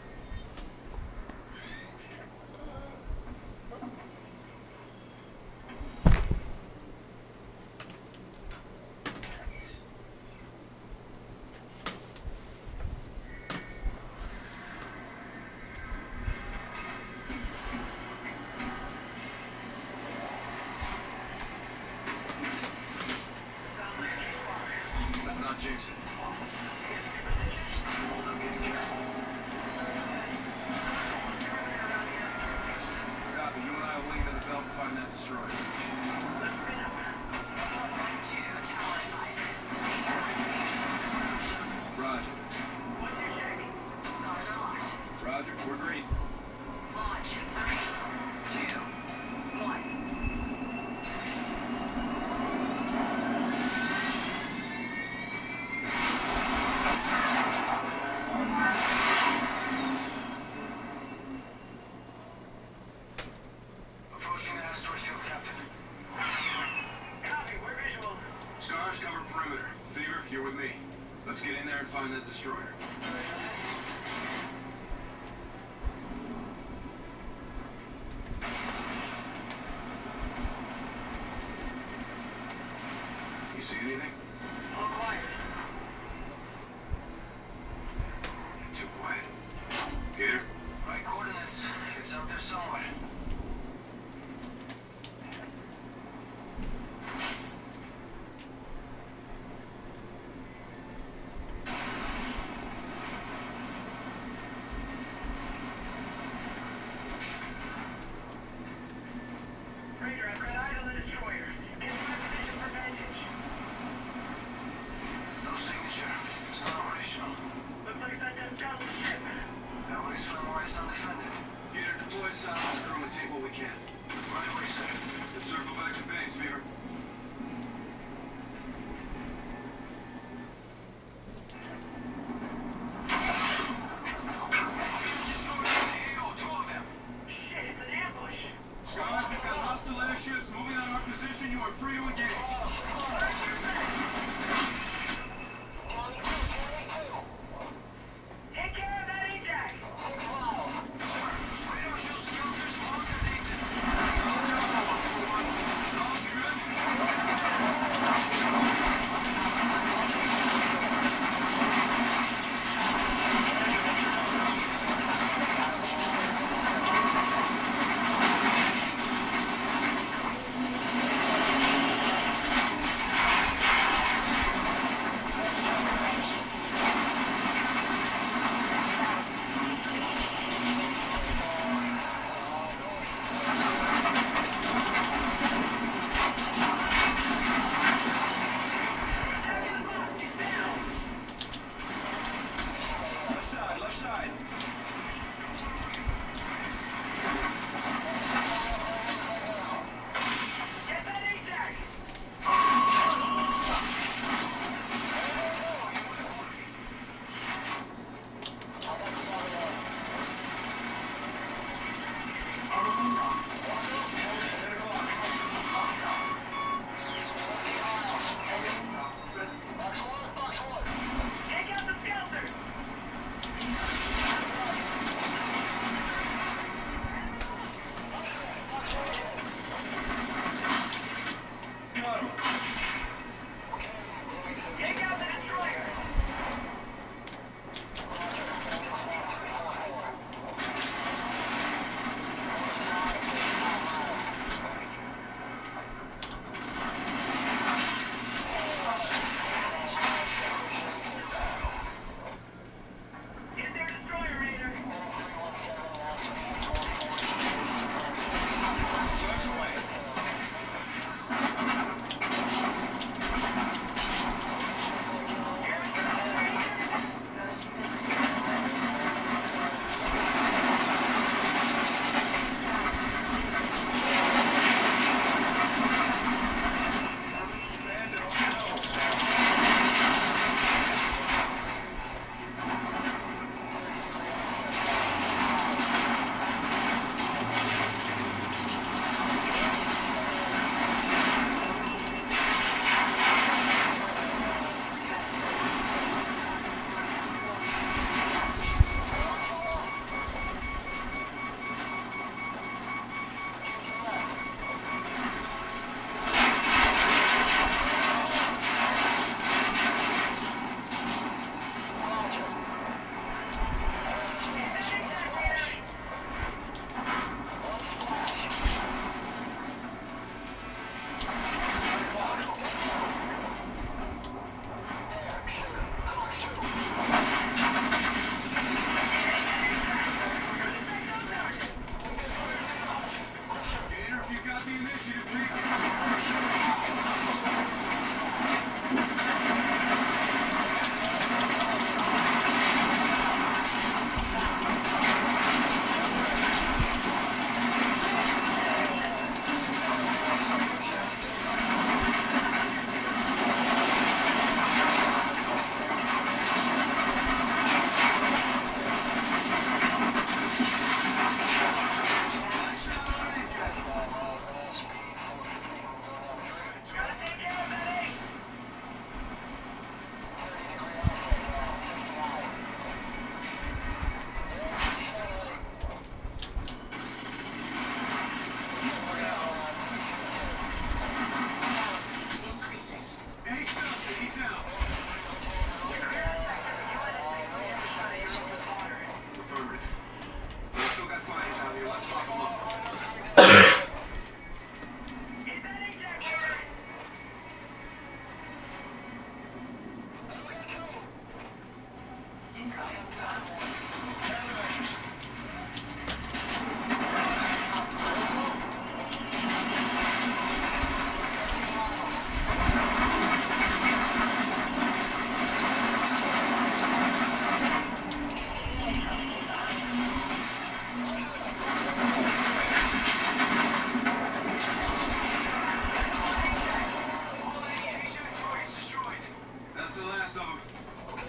Let's not jinx it. I'm getting careful. Copy. You and I will wing to the belt and find that destroyer. Roger. Roger. We're green. Launch in 3, 2, 1. Approaching the asteroid field, Captain. Copy, we're visual. Stars cover perimeter. Fever, you're with me. Let's get in there and find that destroyer. You see anything? All quiet. Too quiet. Gator? Right coordinates. It's out there somewhere.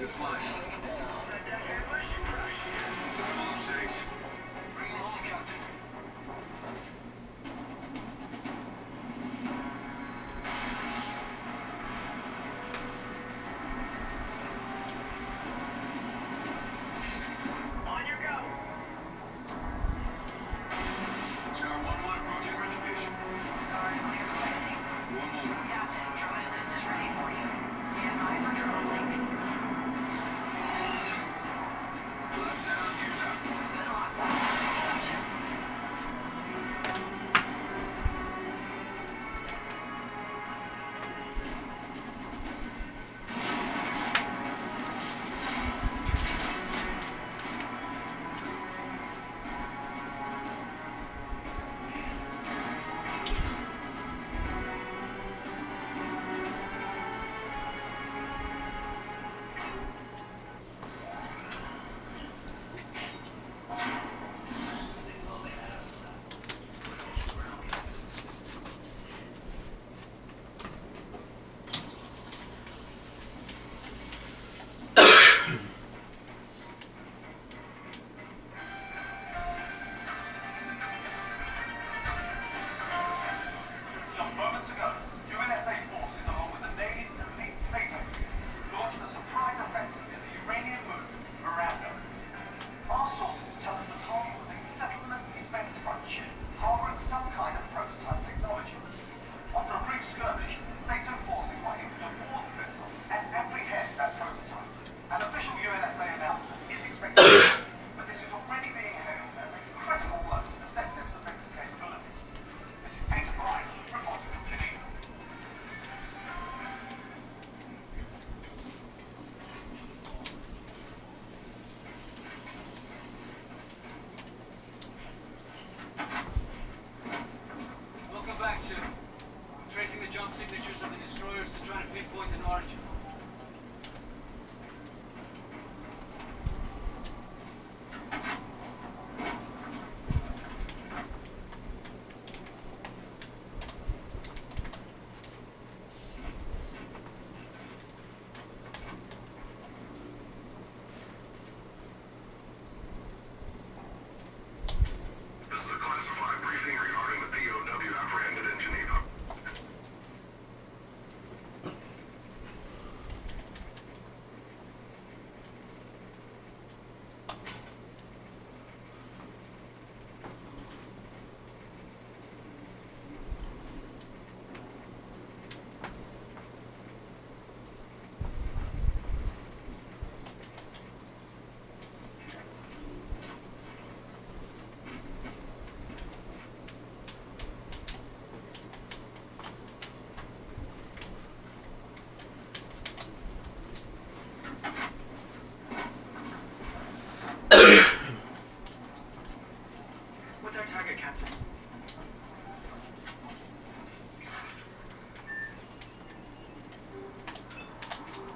Good flying. Thanks. Bring him home, Captain. On your go. Scar 1-1 approaching retribution. Scar is clear for landing. 1 moment. Captain, drone assist is ready for you. Stand by for drone link. Left down, fuse out. Good luck. Captain. Just moments ago, UNSA forces, along with the Navy's elite SATO units, launched a surprise offensive in the Iranian movement, Miranda. Our sources tell us the target was a settlement defense front harboring some kind of prototype technology. After a brief skirmish, SATO forces were able to board the vessel and apprehend that prototype. An official UNSA announcement is expected, but this is already being hailed as a critical blow to the SETNEM's offensive capabilities. This is Peter Bryant, reporting from Geneva. Welcome back, sir. I'm tracing the jump signatures of the destroyers to try to pinpoint an origin. This is a classified briefing regarding the POW apprehended in Geneva. What's our target, Captain?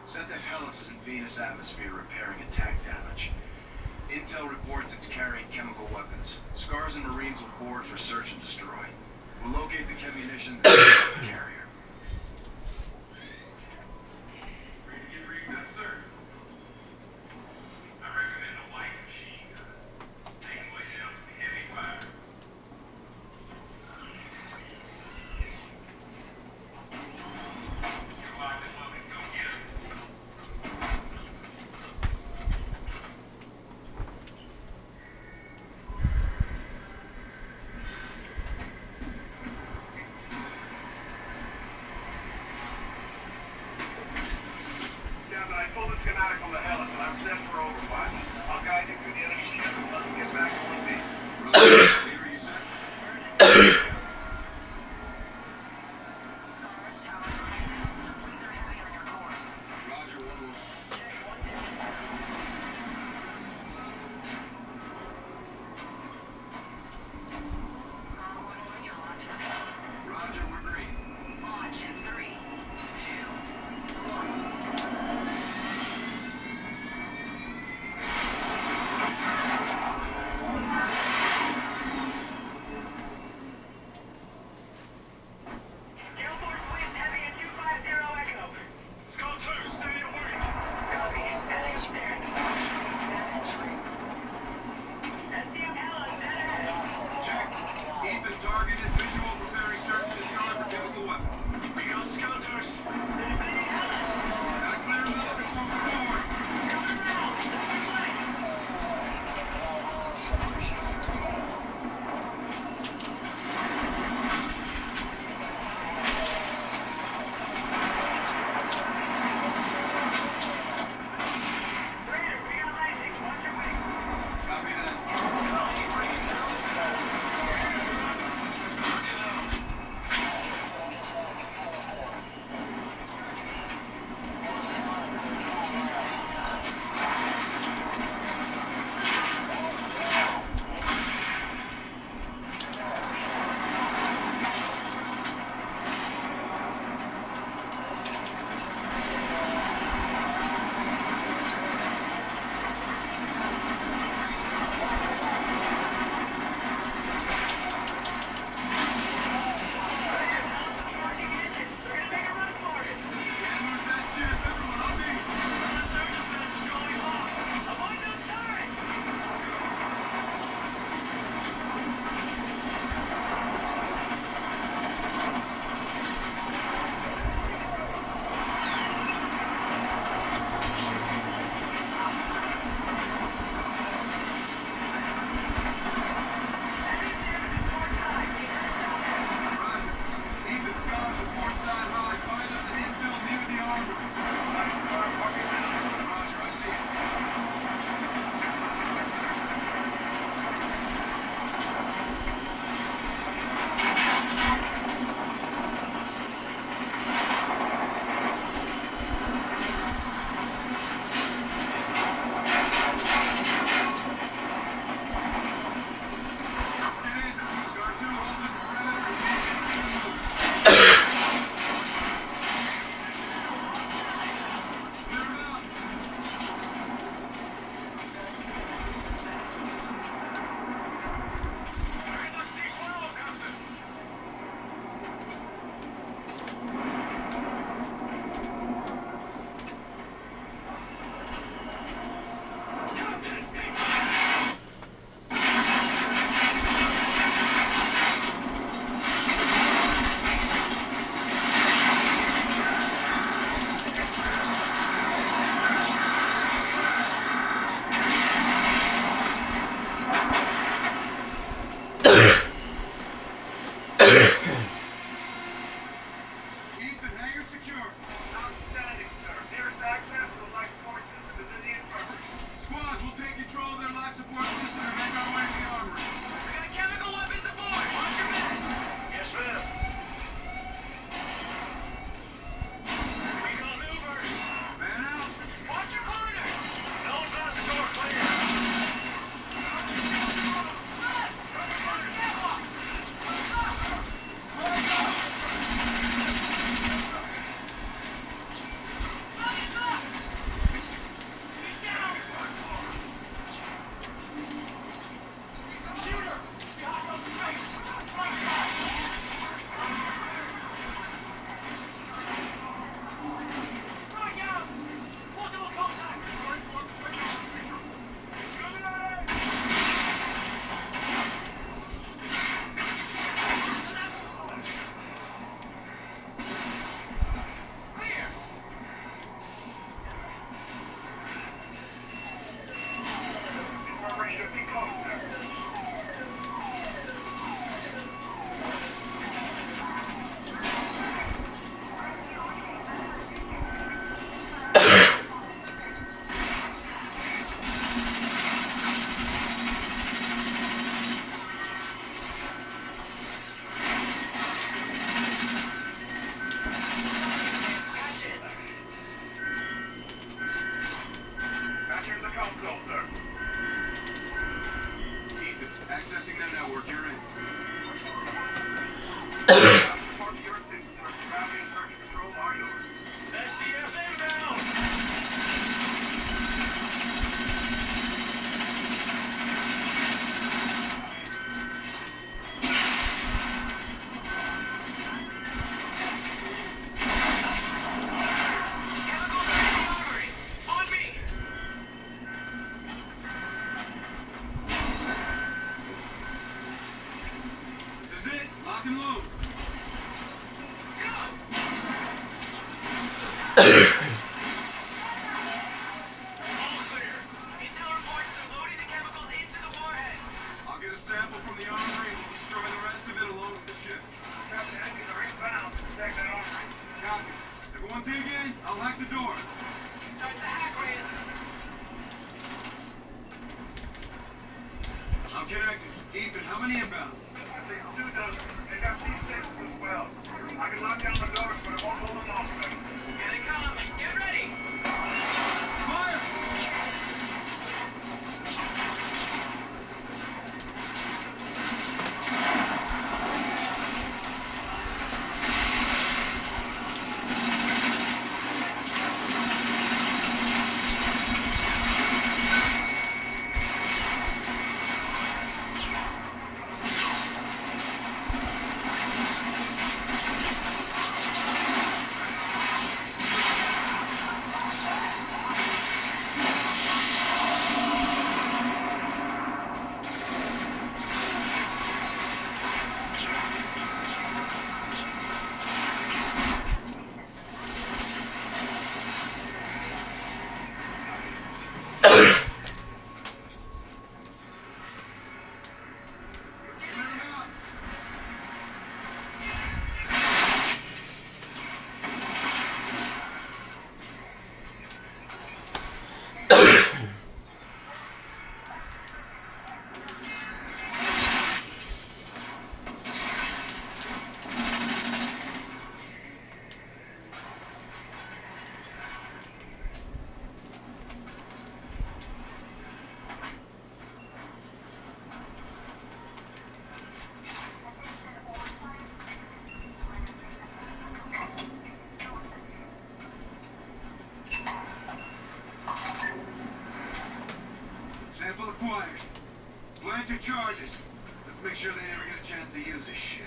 Sentef Hellas is in Venus atmosphere repairing attack damage. Intel reports it's carrying chemical weapons. Scars and Marines will board for search and destroy. We'll locate the chemunitions and the carrier. schematic on the Hellas, and I'm set for overflight. I'll guide you through the enemy's camp and let them get back to 1B. Here you set. Scars, tower rises. Winds are heavy on your course. Roger, 1-1. Roger, we're green. Launch in 3, 2, 1. on the inbound. They got C6 as well. I can lock down the doors, but it won't hold them long. Here they come. Get ready. Fire! Sample acquired. Plant your charges. Let's make sure they never get a chance to use this shit.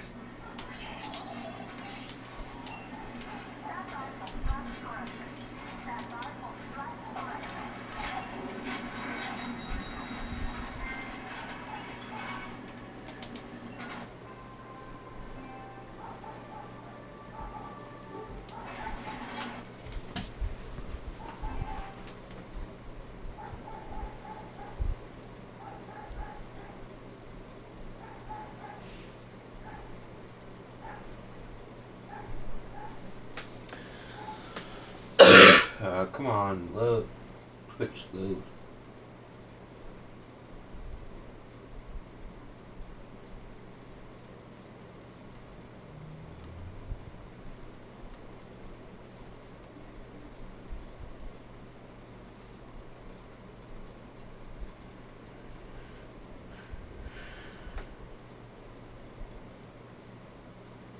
Come on, load. Twitch load.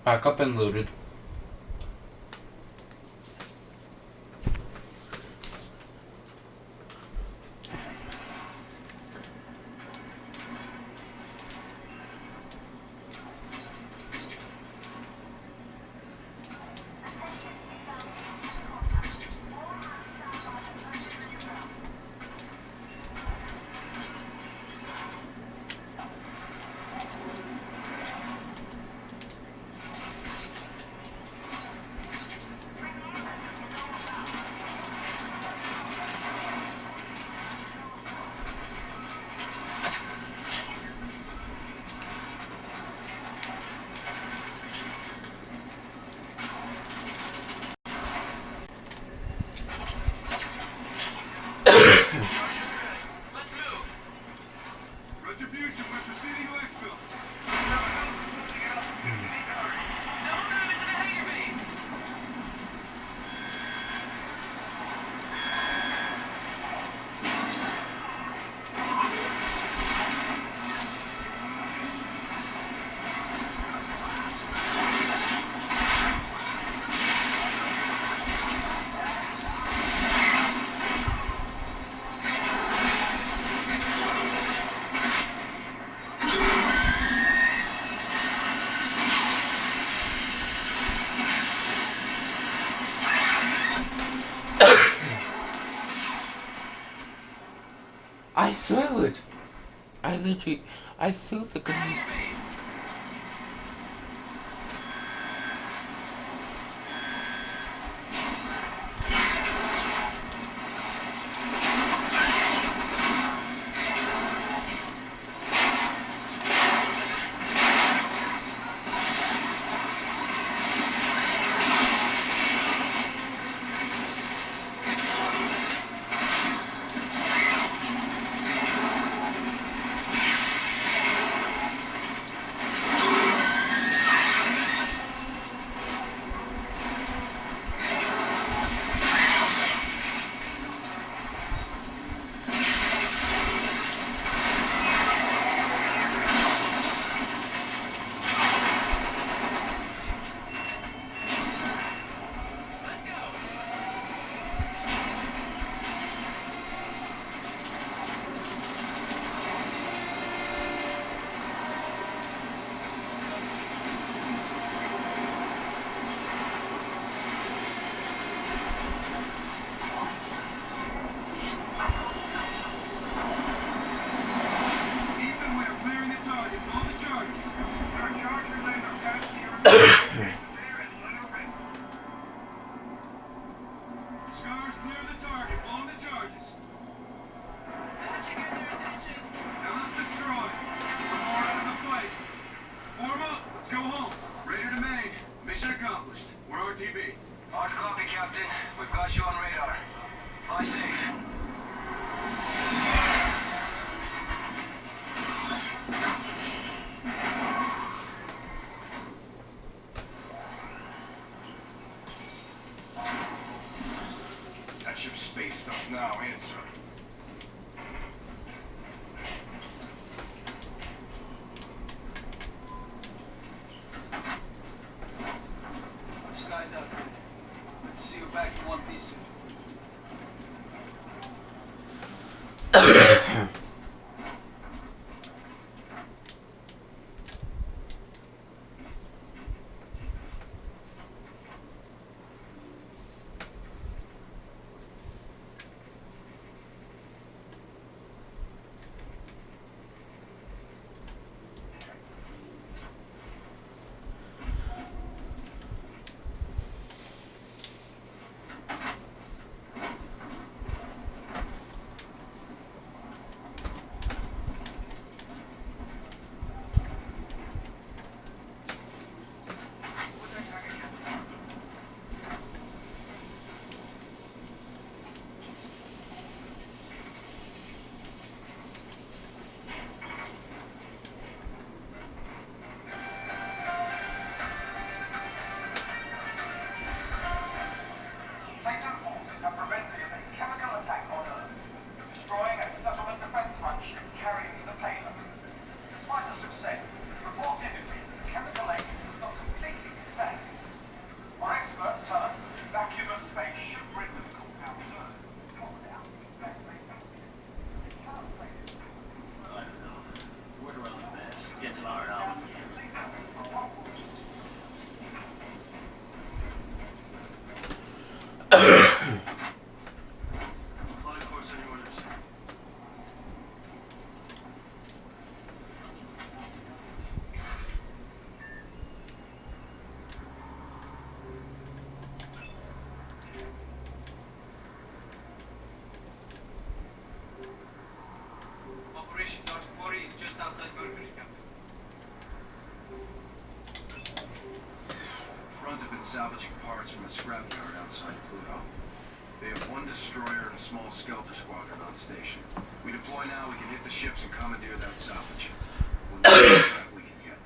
Back up and loaded. Retribution, we're proceeding to exfil. Double time into the hangar base. I threw it. I threw the grenade. space stuff now, ain't it, sir? Sky's out there. Good to see you back in one piece soon. Satan forces have prevented a chemical attack on Earth, destroying a settlement defense front ship carrying the payload. Despite the success, reports indicate that the chemical agent was not completely contained. Our experts tell us that the vacuum of space should render the compound Earth. I don't know. Word around the best. Gets a hard out. Flying course any orders. Operation Dark Quarry is just outside Burberry, Captain. Front have been salvaging parts from a scrapyard outside Pluto. They have one destroyer and a small Skelter squadron on station. We deploy now, we can hit the ships and commandeer that salvage. We'll do that we can get.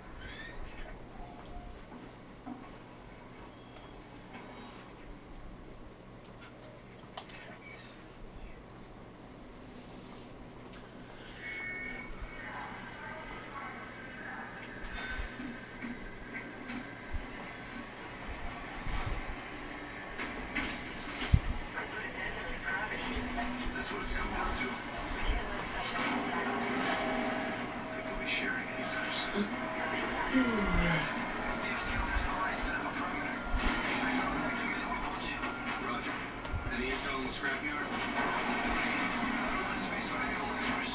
That's what it's come down to. I think we'll be sharing anytime soon. Steve Seals has already set up a perimeter. Expect no protection unit to hold you. Roger. Any intel in the scrapyard? Space for any old numbers.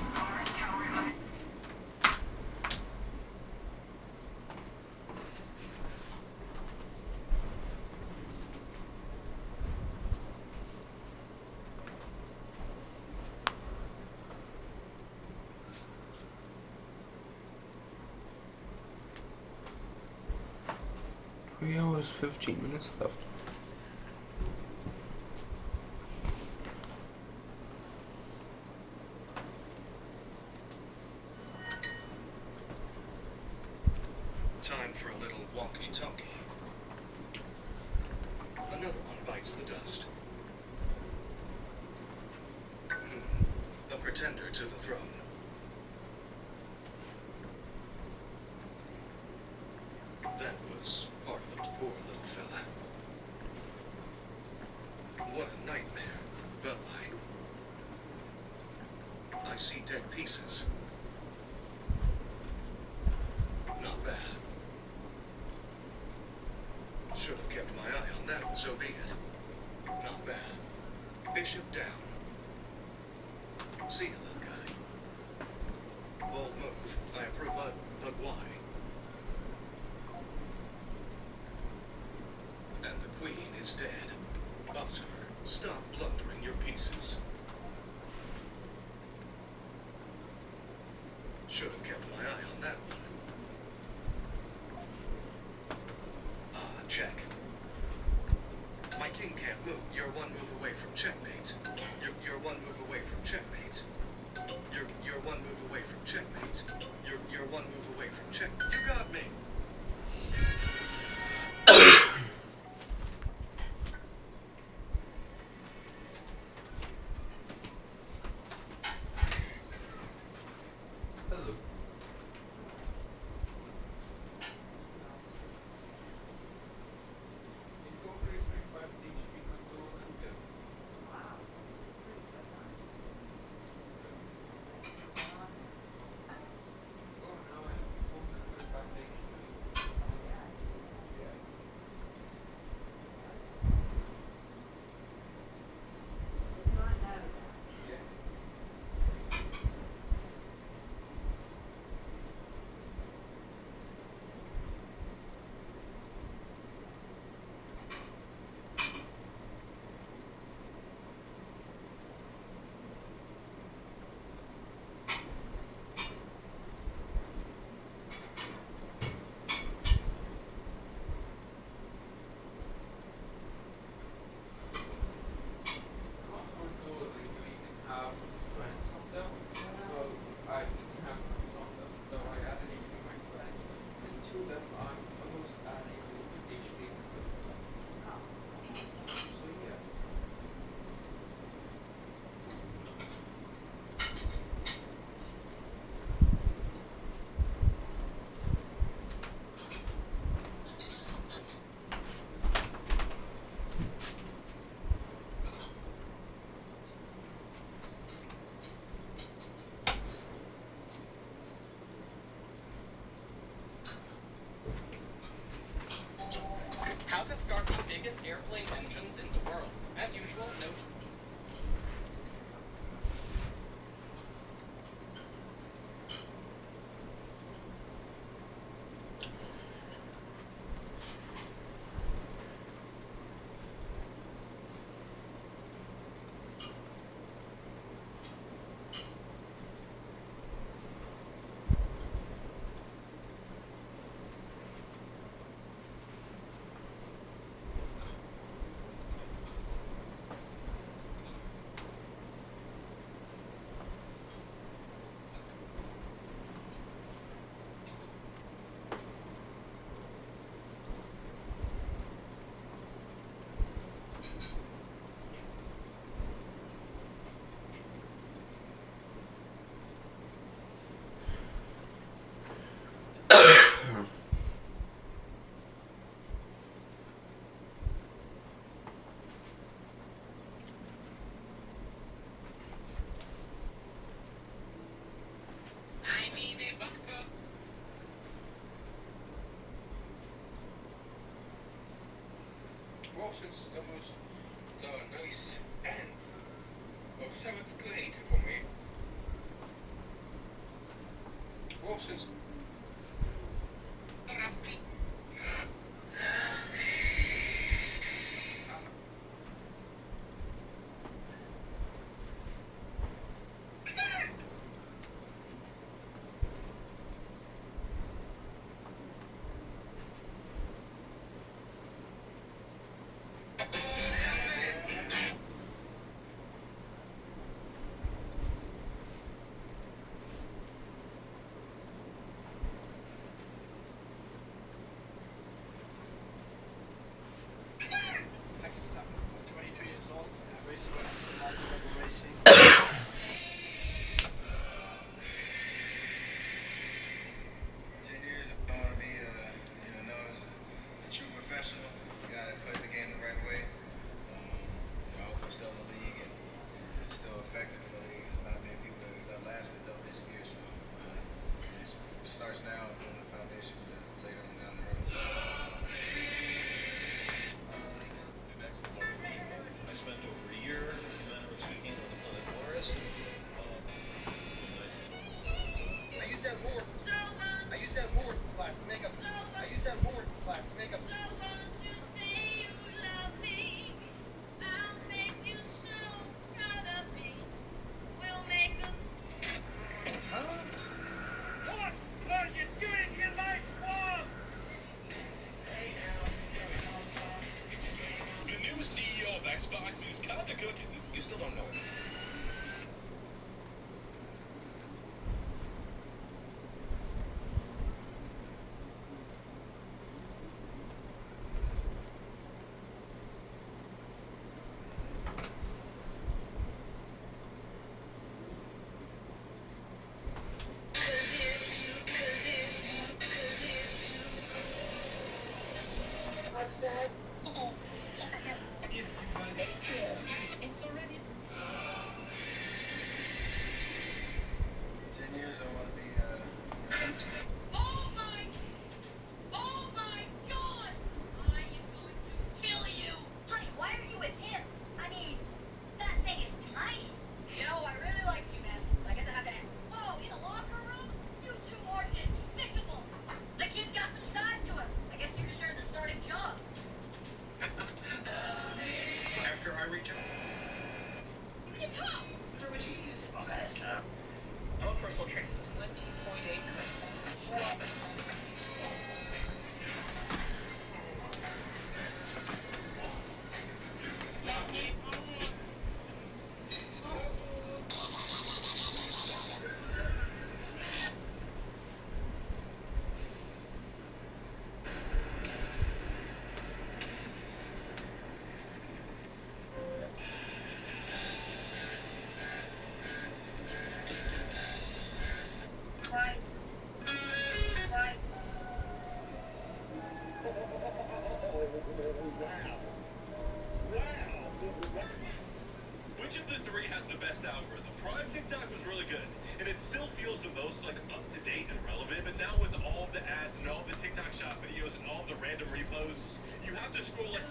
Stars, tower, line. We have 15 minutes left. Time for a little walkie-talkie. Another one bites the dust. A pretender to the throne. That was part of the poor little fella. What a nightmare, but I see dead pieces. Not bad. Should have kept my eye on that, so be it. Not bad. Bishop down. See you, little guy. Bold move. I approve, but why? And the queen is dead. Oscar, stop plundering your pieces. Should have kept my eye on that one. Check. My king can't move. You're one move away from checkmate. You're one move away from checkmate. You're one move away from checkmate. You're one move away from check. You got me. since almost the nice end of 7th grade for me. Well, since Actually, stop. I'm 22 years old. I race when I survived rebel racing. 10 years, I want to be, known as a true professional. A guy that plays the game the right way. Hopefully still in the league and still effective in the league. There's not many people that lasted double-digit years, so it starts now and building the foundation for later on down the road. His ex-partner, I spent over a year, manner of speaking, on the Morris. I use that more. I use that more class makeup. I use that more class makeup. The new CEO of Xbox is kind of cooking. You still don't know it. What's that? If you run it's already 10 years, I want to be, Oh my God! I am going to kill you! Honey, why are you with him? I mean, that thing is tiny. You know, I really liked you, man. I guess it has to end. Whoa, in the locker room? You two are despicable. The kid's got some size to him. I guess you just earned the starting job. after I reach out. You can talk. Where would you use it? Oh, that's, I'm a personal trainer. 20.8 Which of the three has the best algorithm? Prime TikTok was really good, and it still feels the most like up to date and relevant. But now with all of the ads and all the TikTok shop videos and all the random reposts, you have to scroll like.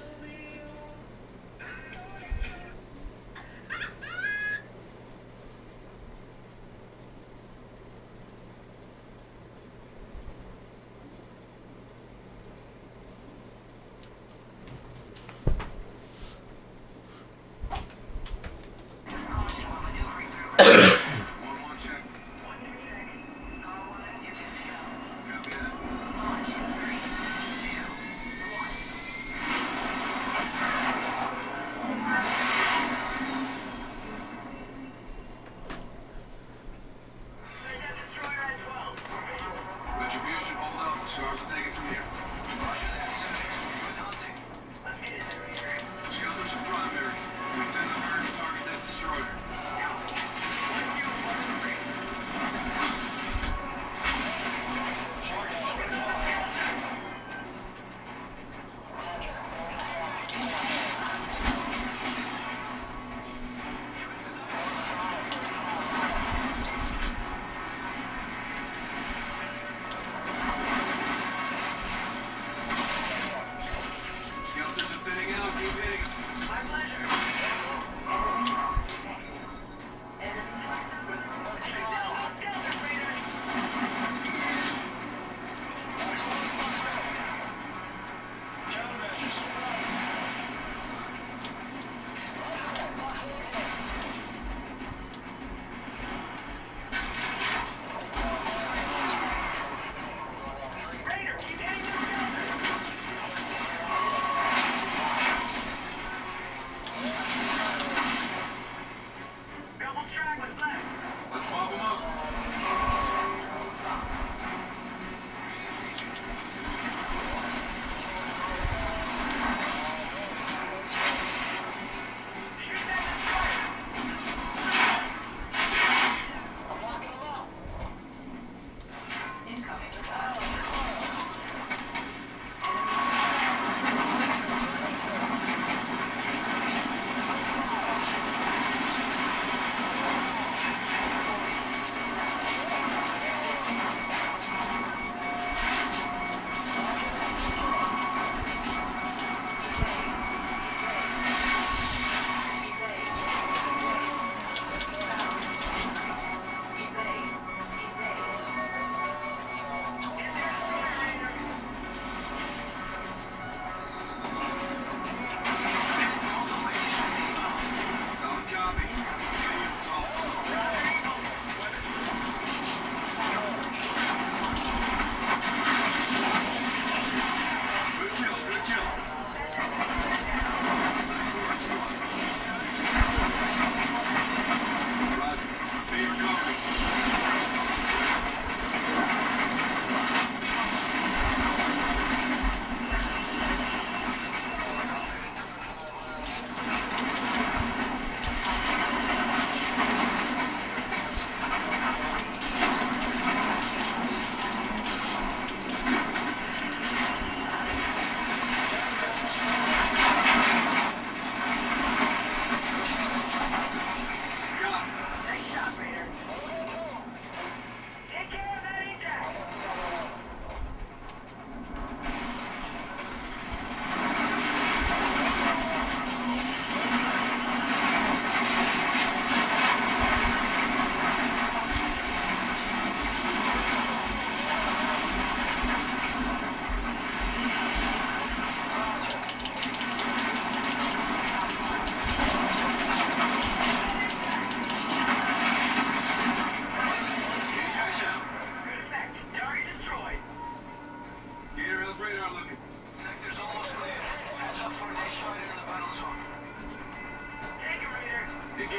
Engaging.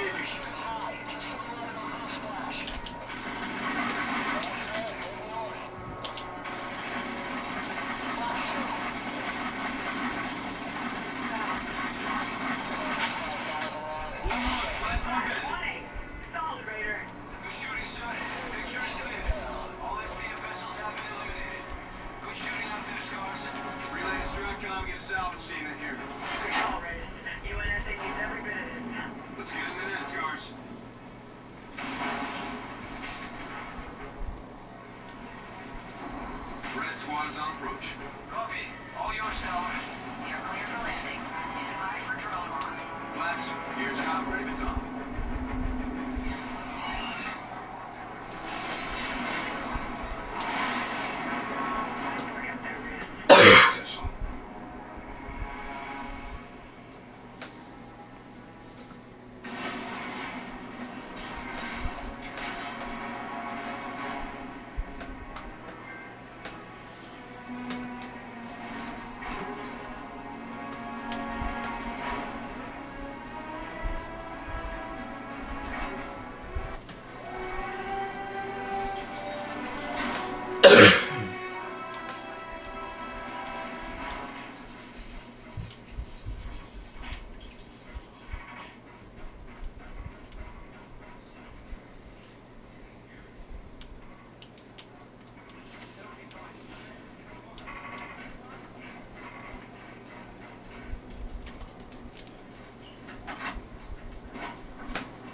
Last one minute. Solid, Raider. Good shooting, son. Pictures clear. All SDF vessels have been eliminated. Good shooting out there, Scars. Relay to Stratcom, get a salvage team in here. Good call, Raider. UNS needs every bit of it. Let's get in the net, Scars. Red squad is on approach. Copy. All yours, Tower. You're clear for landing. Stand by for drone launch. Flaps, gears out, ready for time. Successful.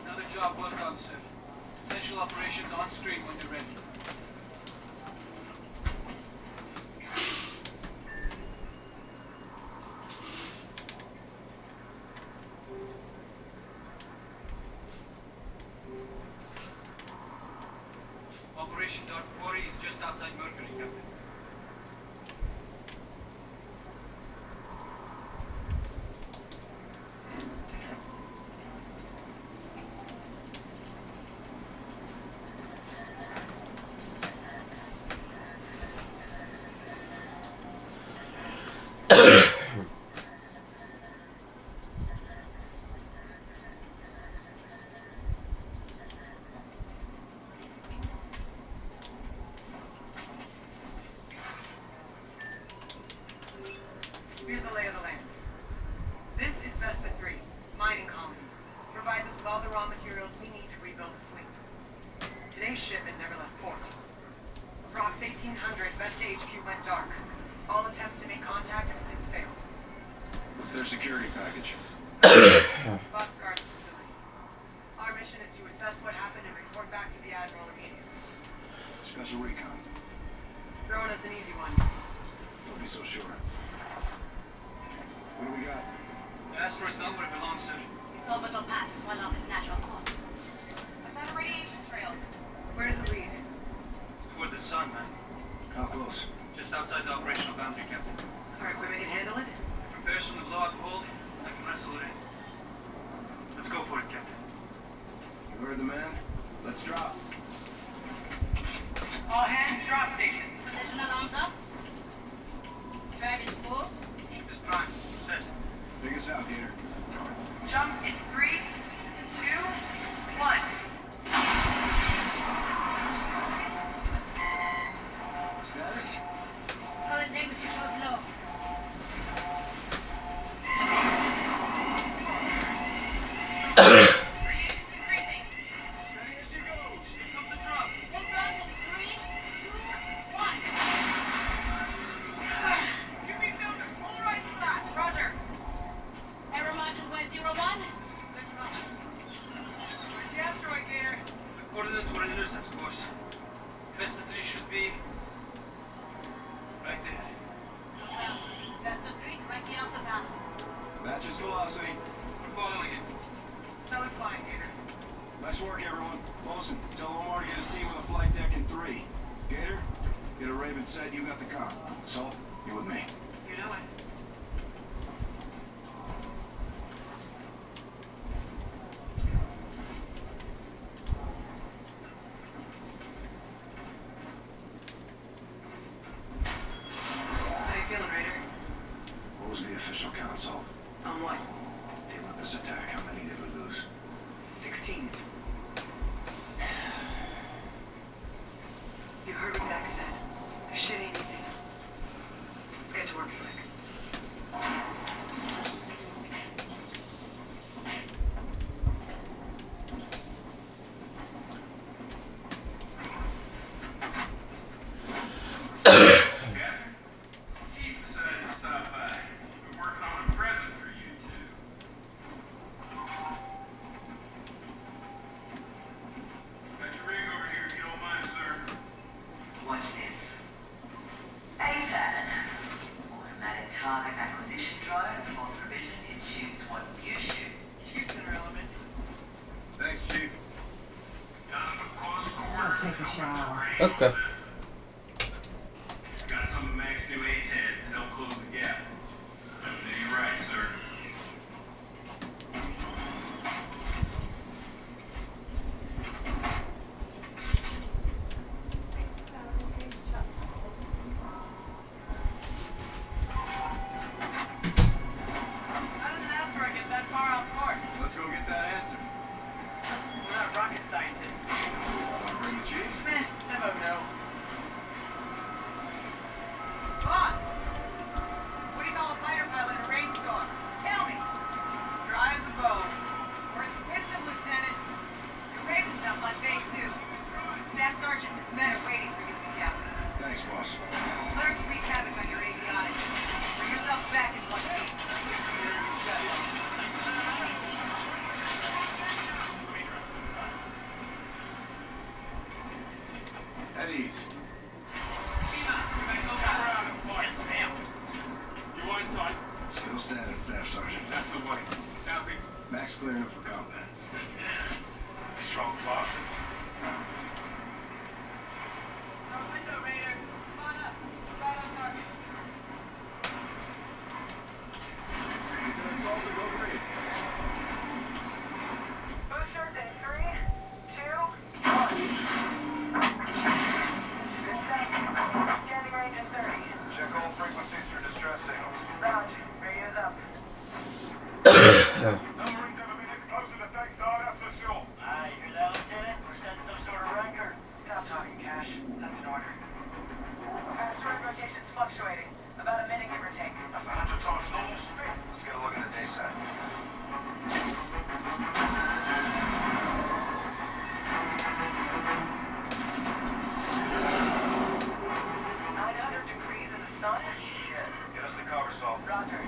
Another job well done, sir. Potential operations on screen when you're ready. Operation Dark Quarry is just outside Mercury, Captain. Here's the lay of the land. This is Vesta 3, mining colony. Provides us with all the raw materials we need to rebuild the fleet. Today's shipment never left port. Approx 1800, Vesta HQ went dark. All attempts to make contact have since failed. What's their security package? Botscar's facility. Our mission is to assess what happened and report back to the Admiral immediately. Special recon. He's throwing us an easy one. Don't be so sure. What do we got? The asteroid's not where it belongs, sir. This orbital path is well off its natural course. I found a radiation trail. Where does it lead? Toward the sun, man. How close? Just outside the operational boundary, Captain. Our equipment can handle it? If repairs from the blowout hold, I can wrestle it in. Let's go for it, Captain. You heard the man? Let's drop. All hands, drop stations. Position alarms up. Drag is full. Ship is prime. Set. Dig us out, Gator. Jump in 3, 2, 1. Status? Hull integrity shows low. Radiation's increasing. Steady as she goes. Here comes the drop. Inbounds in 3, 2, 1. UV filter, polarizing glass. Roger. Error margin 0.01. Where's the asteroid, Gator? The coordinates were an intercept course. Vesta 3 should be right there. Vesta 3 directly off the path. Matches velocity. We're following it. Stellar flying, Gator. Nice work, everyone. Lawson, tell Omar to get his team with a flight deck in 3. Gator, get a Raven set. You got the com. Salt, you with me. You know it. How you feeling, Raider? What was the official count, Salt? On what? The Olympus attack. How many did we lose? Okay. Got some of Mac's new ATADs to help close the gap. You're right, sir. How does an asteroid get that far off course? Let's go get that answer. We're not rocket scientists. Bring the chief. Meh, never know. Boss! What do you call a fighter pilot in a rainstorm? Tell me! Dry as a bone. Where's the wisdom, Lieutenant? Your Raven's up on day 2. Staff Sergeant and his men are waiting for you to be captain. Thanks, boss. Learn to wreak havoc on your avionics. Bring yourself back in one piece. At ease. Yes, ma'am. You want tight? Still standing, Staff Sergeant. That's the way. How's it? Max clearing up for combat. Strong bastard. Our window, Raider. Come on up. We're right on target. Ready to assault the road raid. Boosters in 3, 2, 1. Good set. Scanning range in 30. Check all frequencies for distress signals. Roger. Radio's up. No Marines ever been this close to the Death Star, that's for sure. You hear that, Lieutenant? We're setting some sort of record. Stop talking, Cash. That's an order. Asteroid rotation's fluctuating. About a minute, give or take. That's 100 times normal speed. Let's get a look at the day side. Degrees in the sun? Shit. Get us to cover, Saul. Roger.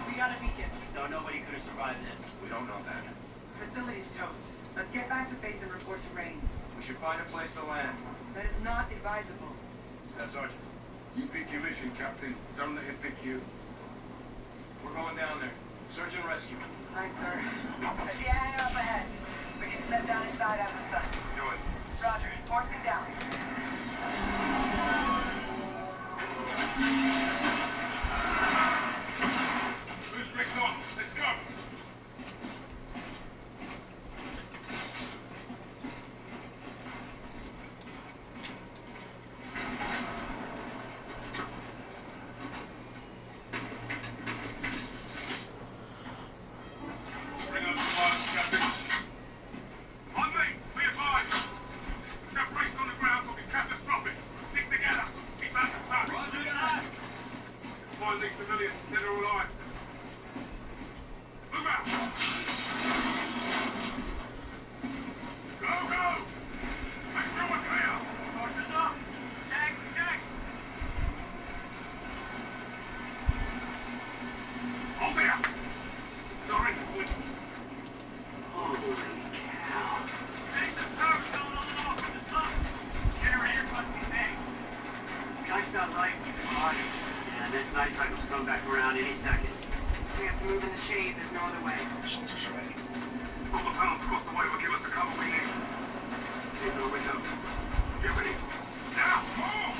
We got a beacon. No, nobody could have survived this. We don't know that. Facility's toast. Let's get back to base and report to Rains. We should find a place to land. That is not advisable. Sergeant. You pick your mission, Captain. Don't let him pick you. We're going down there. Search and rescue. Aye, sir. I see a hangar up ahead. We can set down inside out of the sun. Do it. Roger. Forcing down. Who's breaking off? Let's go. Bring up the fire, Captain. On me, be advised. Separation on the ground will be catastrophic. Stick together. Keep back the pack. Roger that. Find these civilians, dead or alive. Move out. Go, go. Make sure we're clear. Archers up. Jack, Jack. Hold there. Sorry, Wood. Holy cow. Take the service going on off from the top. Generator must be big. Guy's not right. Keep it hot. Yeah, this night cycle's come back around any second. We have to move in the shade. There's no other way. Soldiers ready. All the panels across the way will give us the cover we need. Here's our window. Get ready. Now, move!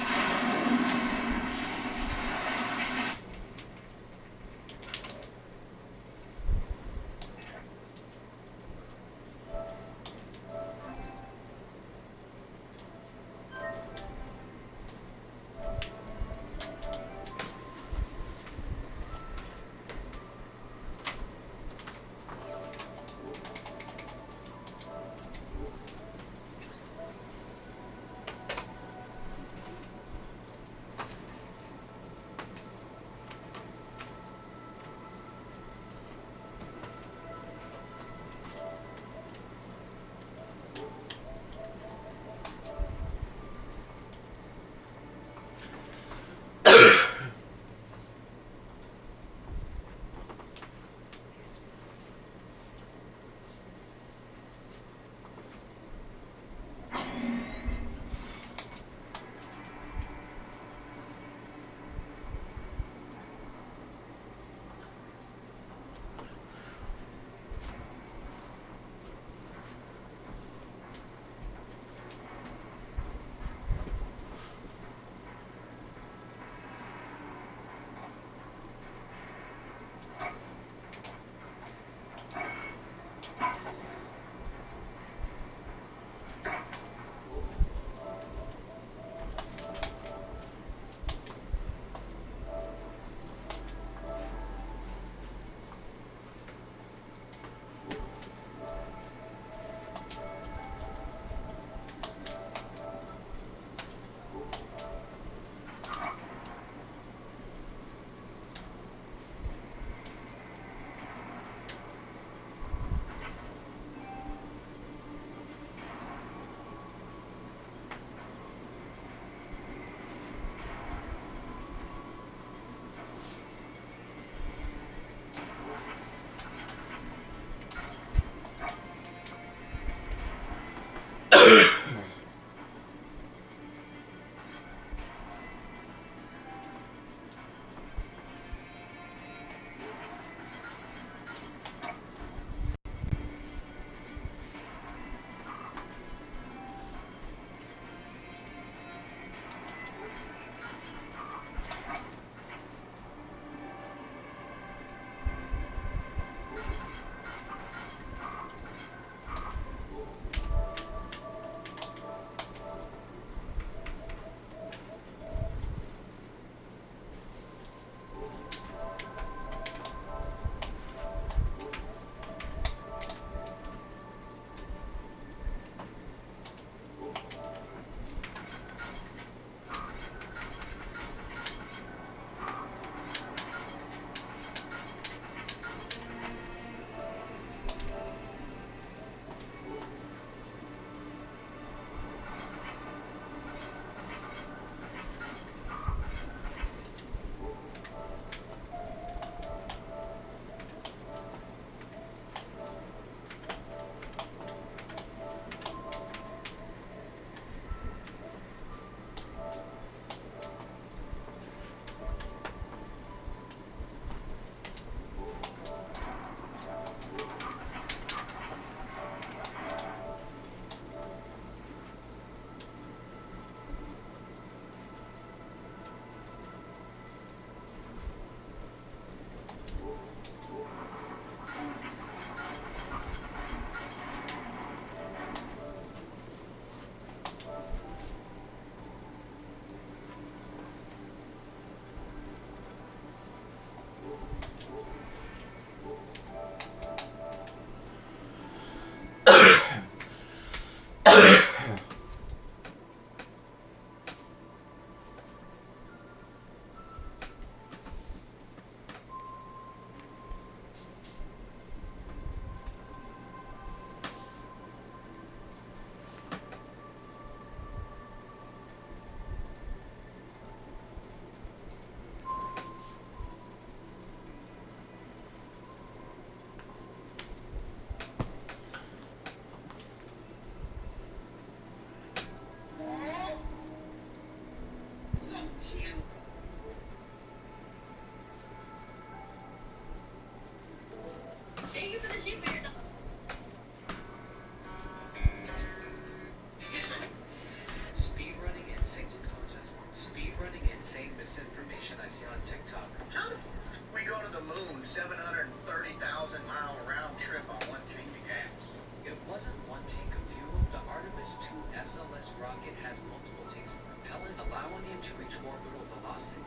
rocket has multiple takes of propellant, allowing it to reach orbital velocity.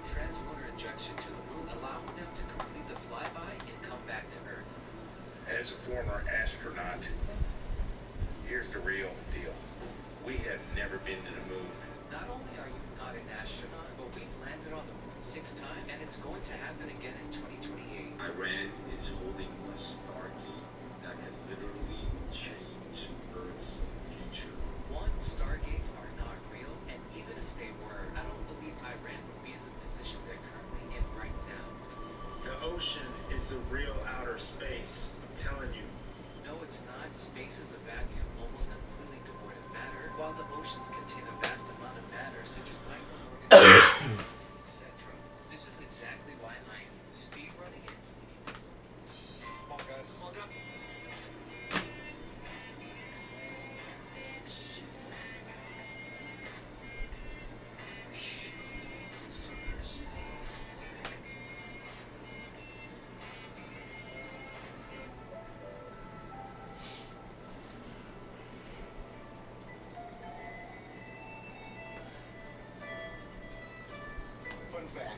Translunar injection to the moon, allowing them to complete the flyby and come back to Earth. As a former astronaut, here's the real deal. We have never been to the moon. Not only are you not an astronaut, but we've landed on the moon 6 times, and it's going to happen again in 2028. Iran is holding a Stargate that can literally change Earth's future. One, Stargates are not real, and even if they were, I don't believe Iran would be in the position they're currently in right now. The ocean is the real outer space, I'm telling you. No, it's not. Space is a vacuum, almost completely devoid of matter, while the oceans contain a vast amount of matter, such as microorganisms, etc. This is exactly why I'm speedrunning it. Come on, guys. Come on, go. Fun fact.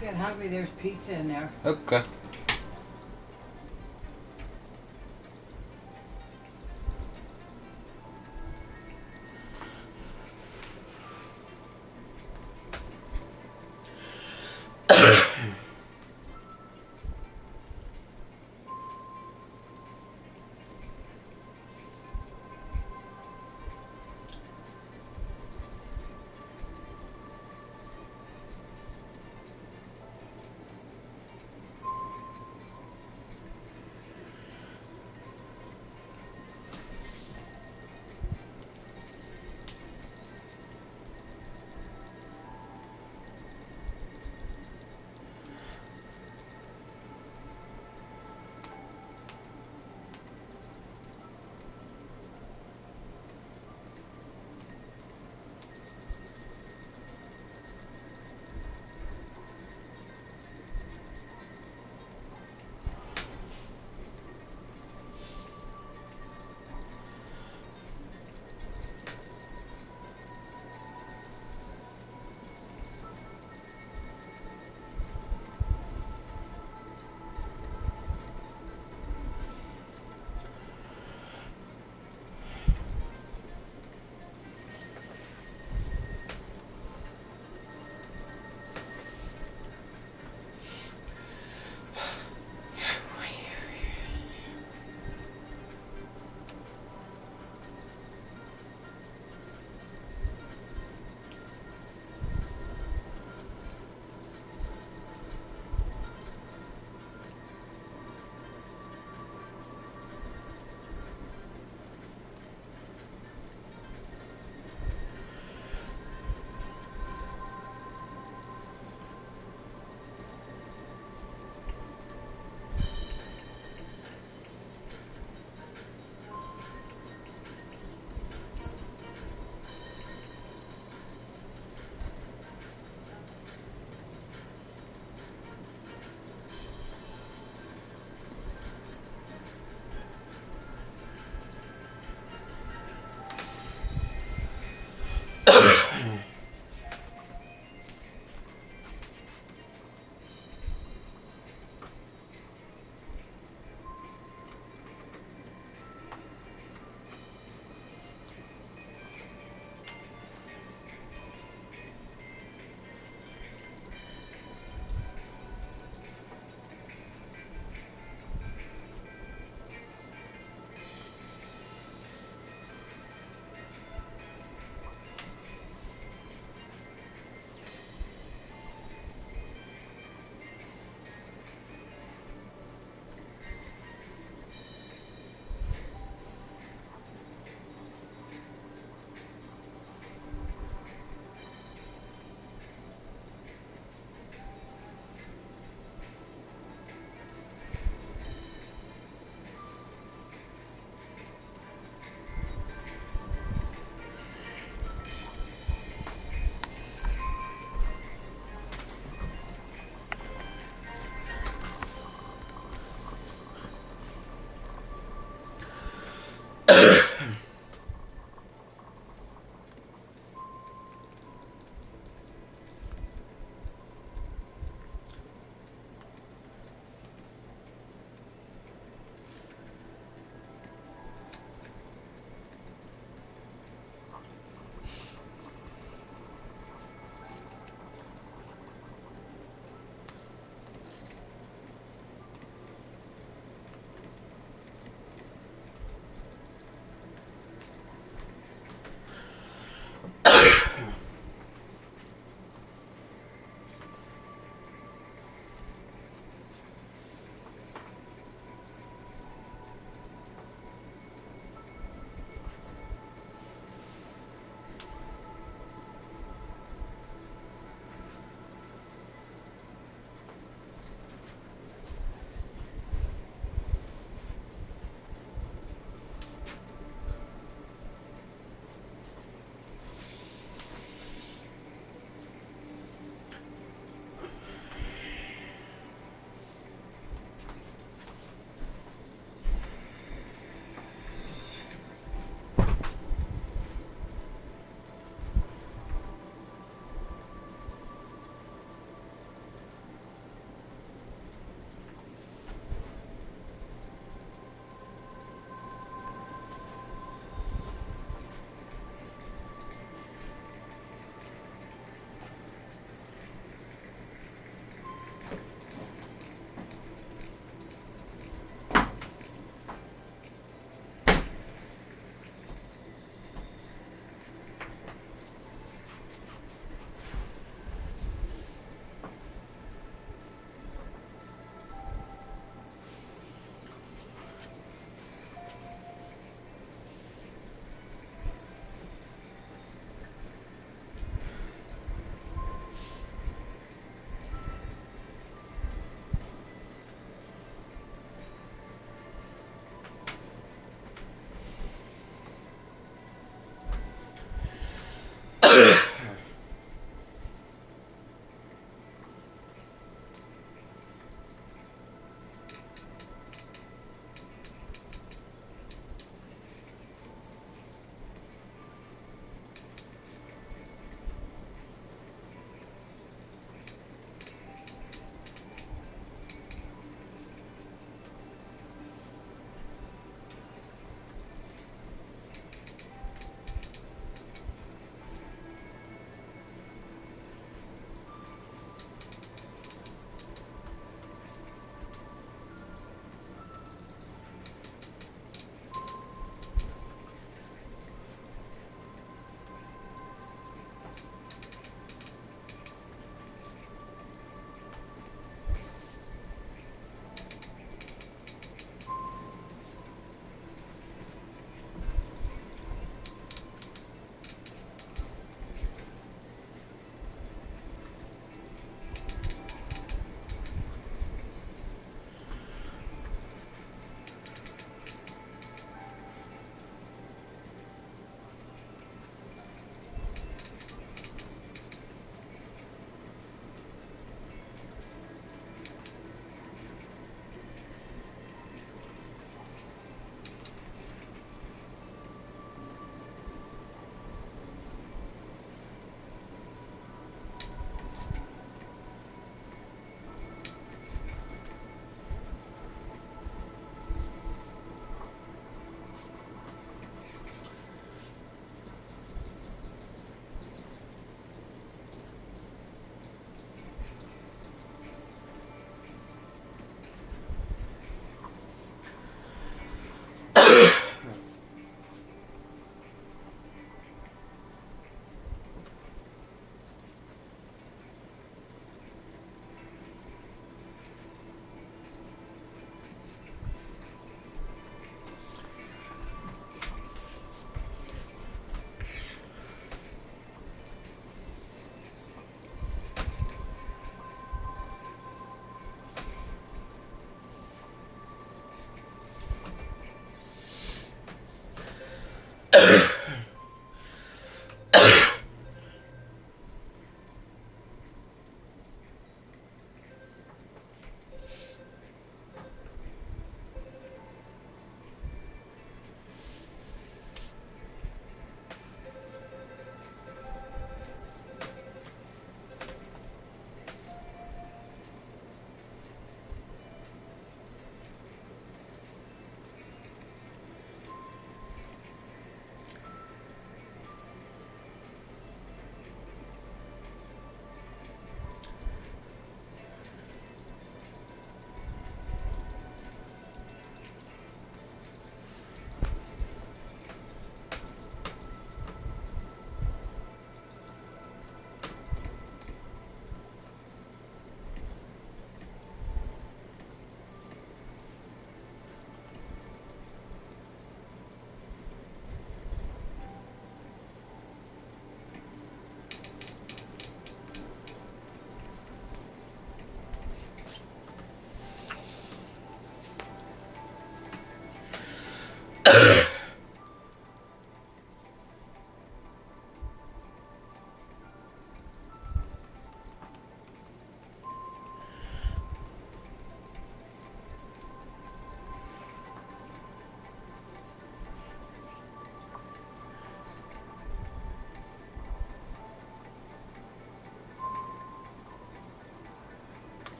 Get hungry, there's pizza in there. Okay.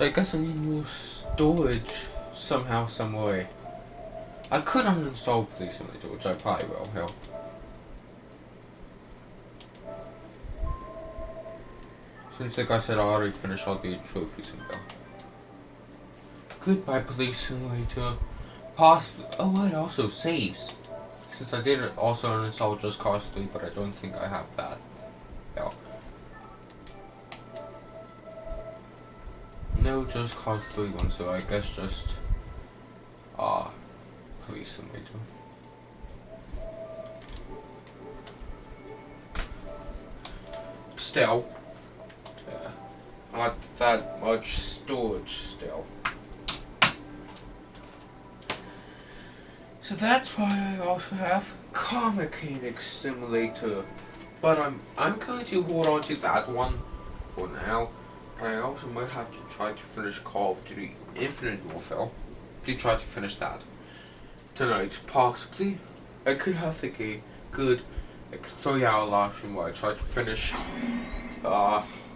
So I guess I need more storage somehow, some way. I could uninstall Police Simulator, which I probably will, hell. Since like I said, I already finished all the trophies and go. Goodbye Police Simulator. Possibly, oh it also saves. Since I did also uninstall Just Cause 3, but I don't think I have that. Yeah. No Just Cause 3 one, so I guess just Police Simulator. Still, not that much storage still. So that's why I also have Car Mechanic Simulator, but I'm going to hold on to that one for now. But I also might have to try to finish Call of Duty Infinite Warfare. To try to finish that tonight, possibly. I could have like a good 3-hour live stream where I try to finish,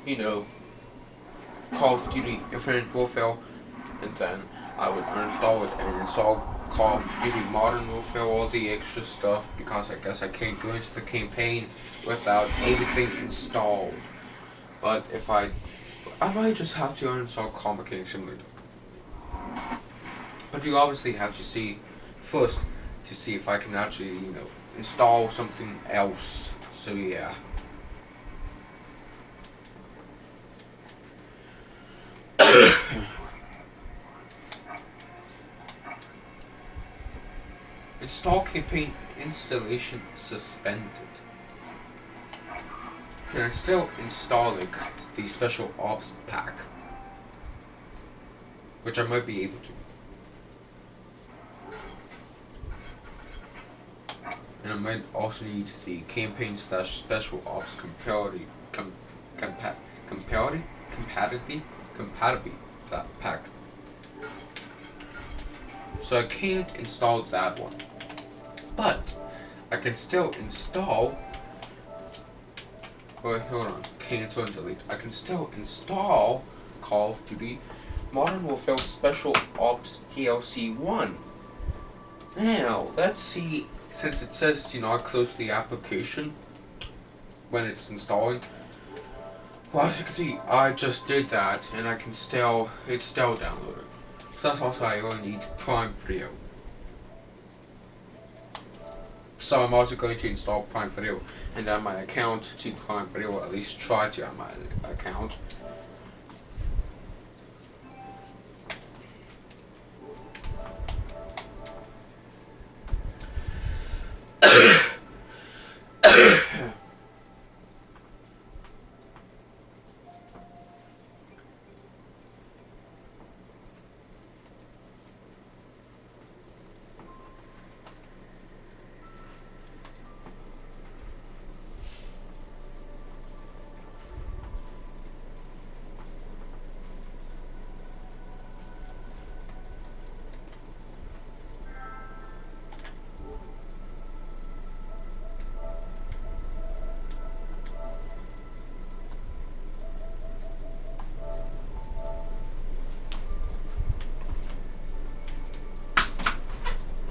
you know, Call of Duty Infinite Warfare, and then I would uninstall it and install Call of Duty Modern Warfare, all the extra stuff, because I guess I can't go into the campaign without everything installed. But if I might just have to uninstall Car Mechanic Simulator. But you obviously have to see first to see if I can actually, you know, install something else. So yeah. Install campaign installation suspended. Can I still install like the special ops pack? Which I might be able to. And I might also need the campaign / special ops compatibility that pack. So I can't install that one, but I can still install. Wait, hold on. Cancel and delete. I can still install Call of Duty Modern Warfare Special Ops DLC 1. Now, let's see. Since it says do not close the application when it's installing. Well, as you can see, I just did that, and I can still, it's still downloaded. So that's also I only need Prime Video. So I'm also going to install Prime Video and add my account to Prime Video, or at least try to add my account.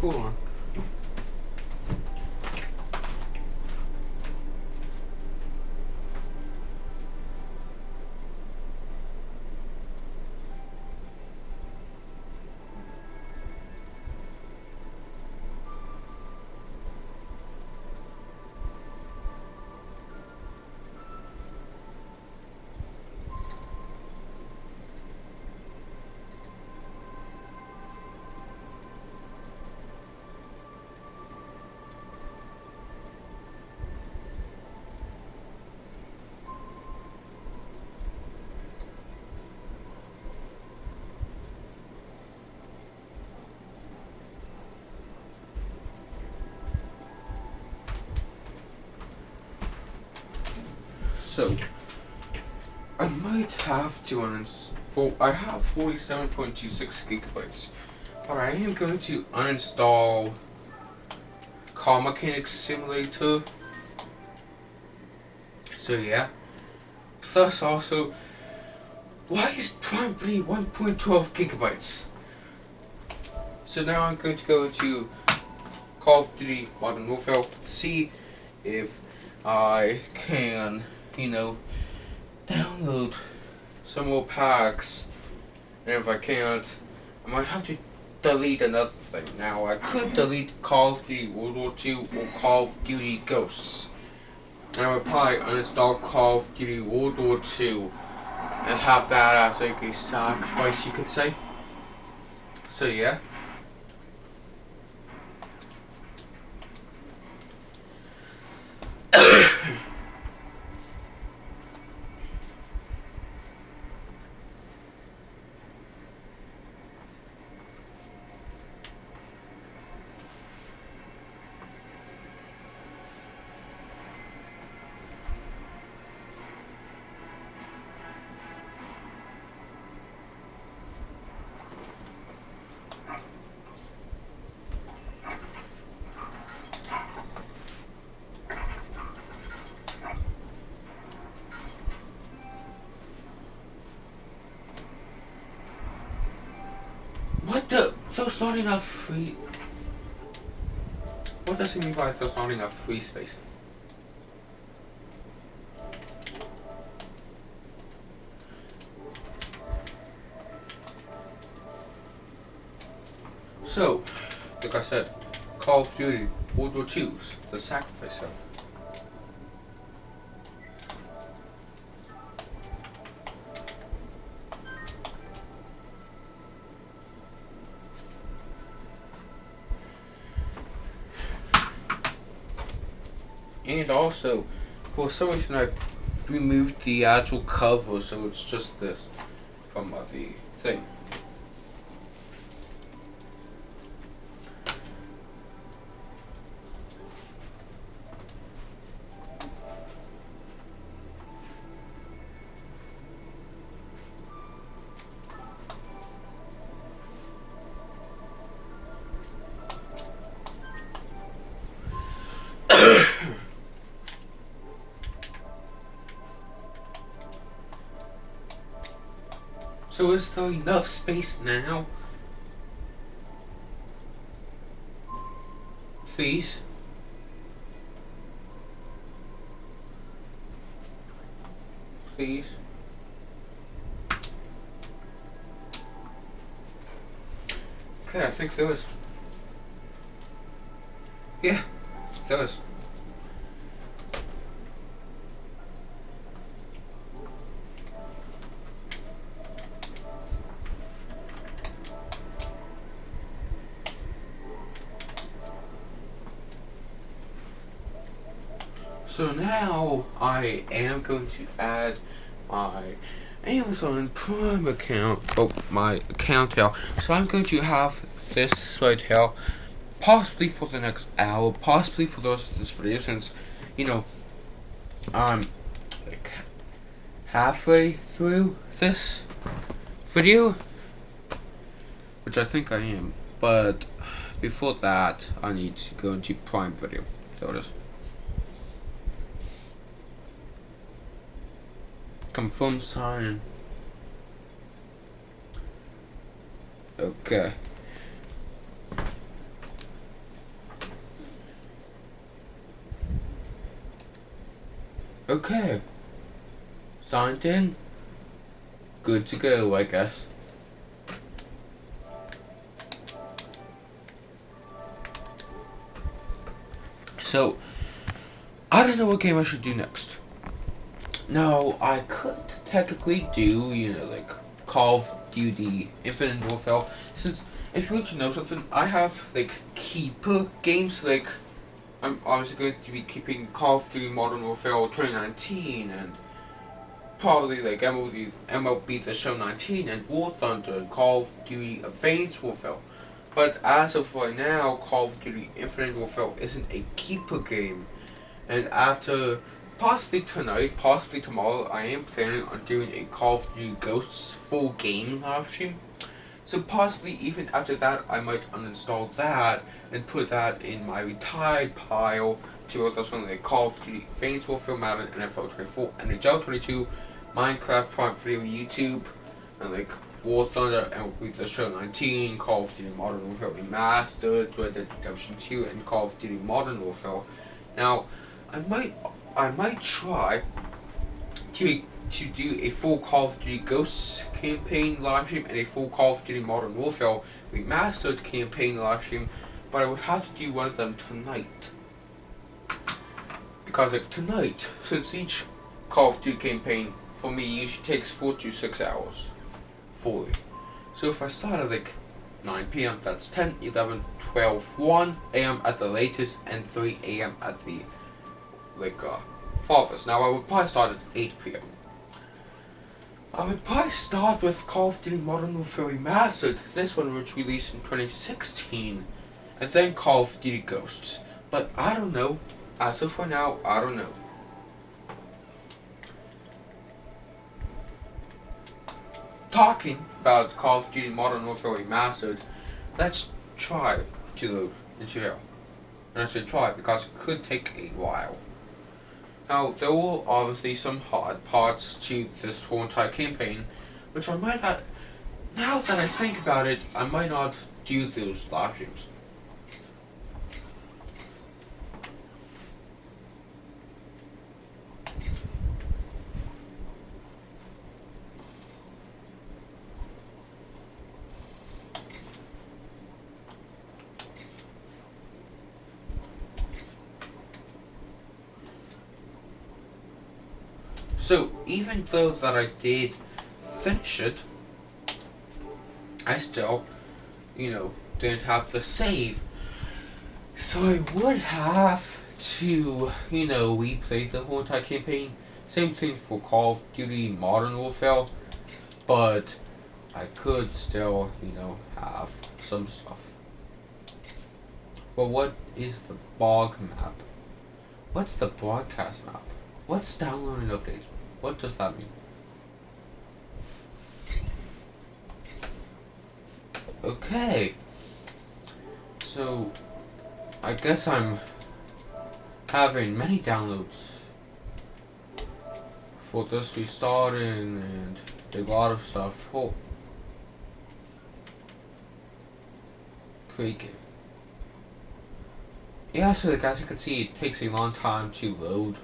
Hold on. So, I might have to uninstall. I have 47.26 gigabytes, but I am going to uninstall Car Mechanic Simulator. So yeah. Plus also, Why is Prime Video 1.12 gigabytes? So now I'm going to go into Call of Duty Modern Warfare, see if I can, download some more packs. And if I can't, I might have to delete another thing. Now, I could delete Call of Duty World War II or Call of Duty Ghosts. And I would probably uninstall Call of Duty World War II and have that as like a sacrifice, you could say. So yeah. What the? There's not enough free. What does it mean by there's not enough free space? So, like I said, Call of Duty World War II's The Sacrifice Zone. And also, for some reason I removed the actual cover, so it's just this from the thing. So is there enough space now? Please? Please? Okay, I think there is. Yeah, there is. So now I am going to add my Amazon Prime account, my account here. So I'm going to have this right here, possibly for the next hour, possibly for the rest of this video, since, I'm like halfway through this video, which I think I am. But before that, I need to go into Prime Video. So it is. Confirm sign. Okay. Okay. Signed in. Good to go, I guess. So, I don't know what game I should do next. Now, I could technically do, like Call of Duty Infinite Warfare, since if you want to know something, I have like keeper games. Like, I'm obviously going to be keeping Call of Duty Modern Warfare 2019 and probably like MLB The Show 19 and War Thunder and Call of Duty Advanced Warfare. But as of right now, Call of Duty Infinite Warfare isn't a keeper game, and after possibly tonight, possibly tomorrow, I am planning on doing a Call of Duty Ghosts full game live stream. So possibly even after that, I might uninstall that and put that in my retired pile to work on like Call of Duty Advanced Warfare, Madden, NFL 24, NHL 22, Minecraft, Prime Video, YouTube, and like War Thunder, and with the Show 19, Call of Duty Modern Warfare Remastered, Red Dead Redemption 2, and Call of Duty Modern Warfare. Now, I might try to do a full Call of Duty Ghosts campaign live stream and a full Call of Duty Modern Warfare Remastered campaign live stream, but I would have to do one of them tonight. Because like tonight, since each Call of Duty campaign for me usually takes 4 to 6 hours fully. So if I start at like 9 p.m, that's 10, 11, 12, 1 a.m. at the latest, and 3 a.m. at the farthest. Now I would probably start at 8 p.m. I would probably start with Call of Duty Modern Warfare Remastered, this one which released in 2016, and then Call of Duty Ghosts. But I don't know. As of for now, I don't know. Talking about Call of Duty Modern Warfare Remastered, let's try to load into here. And I should try because it could take a while. Now, there will obviously some hard parts to this whole entire campaign, which I might not, now that I think about it, I might not do those live streams. So, even though that I did finish it, I still, didn't have the save. So I would have to, replay the whole entire campaign. Same thing for Call of Duty Modern Warfare, but I could still, have some stuff. But what is the bog map? What's the broadcast map? What's downloading updates? What does that mean? Okay. So, I guess I'm having many downloads for this restarting and a lot of stuff. Oh. Creaking. Yeah, so as you can see, it takes a long time to load.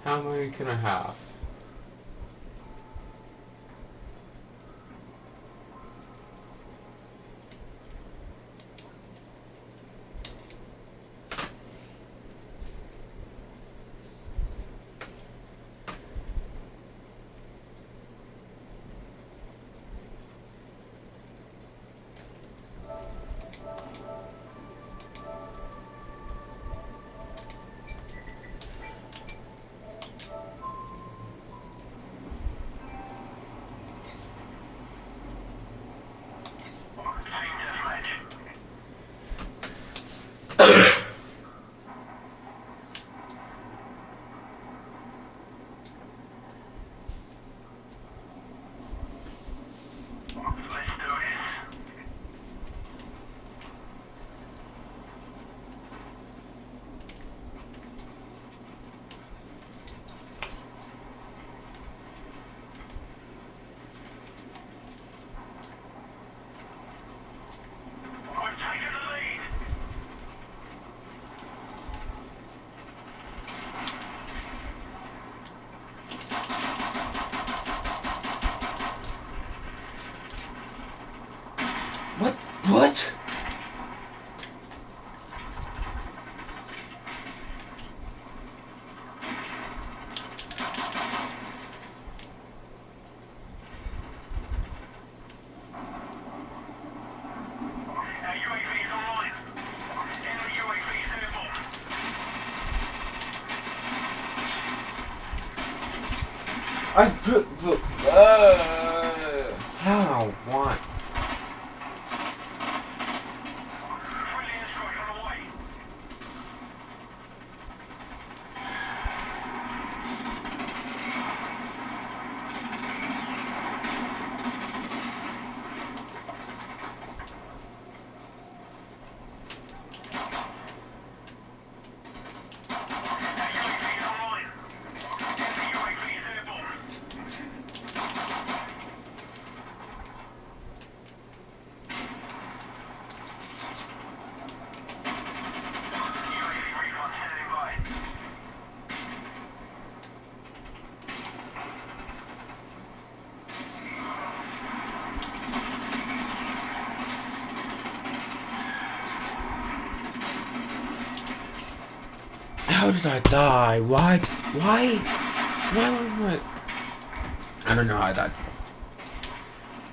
How many can I have? What? How? What? How did I die? Why? Why was I don't know how I died.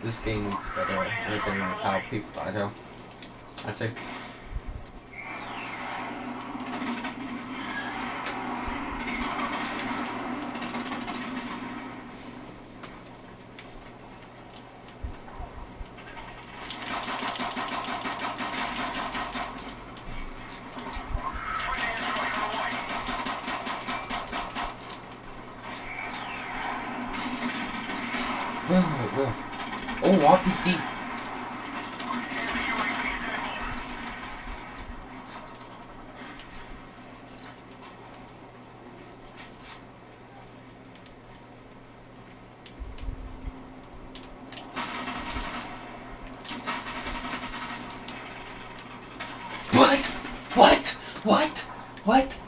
This game needs better understanding of how people die though. I'd say. Well. Oh, RPG. What?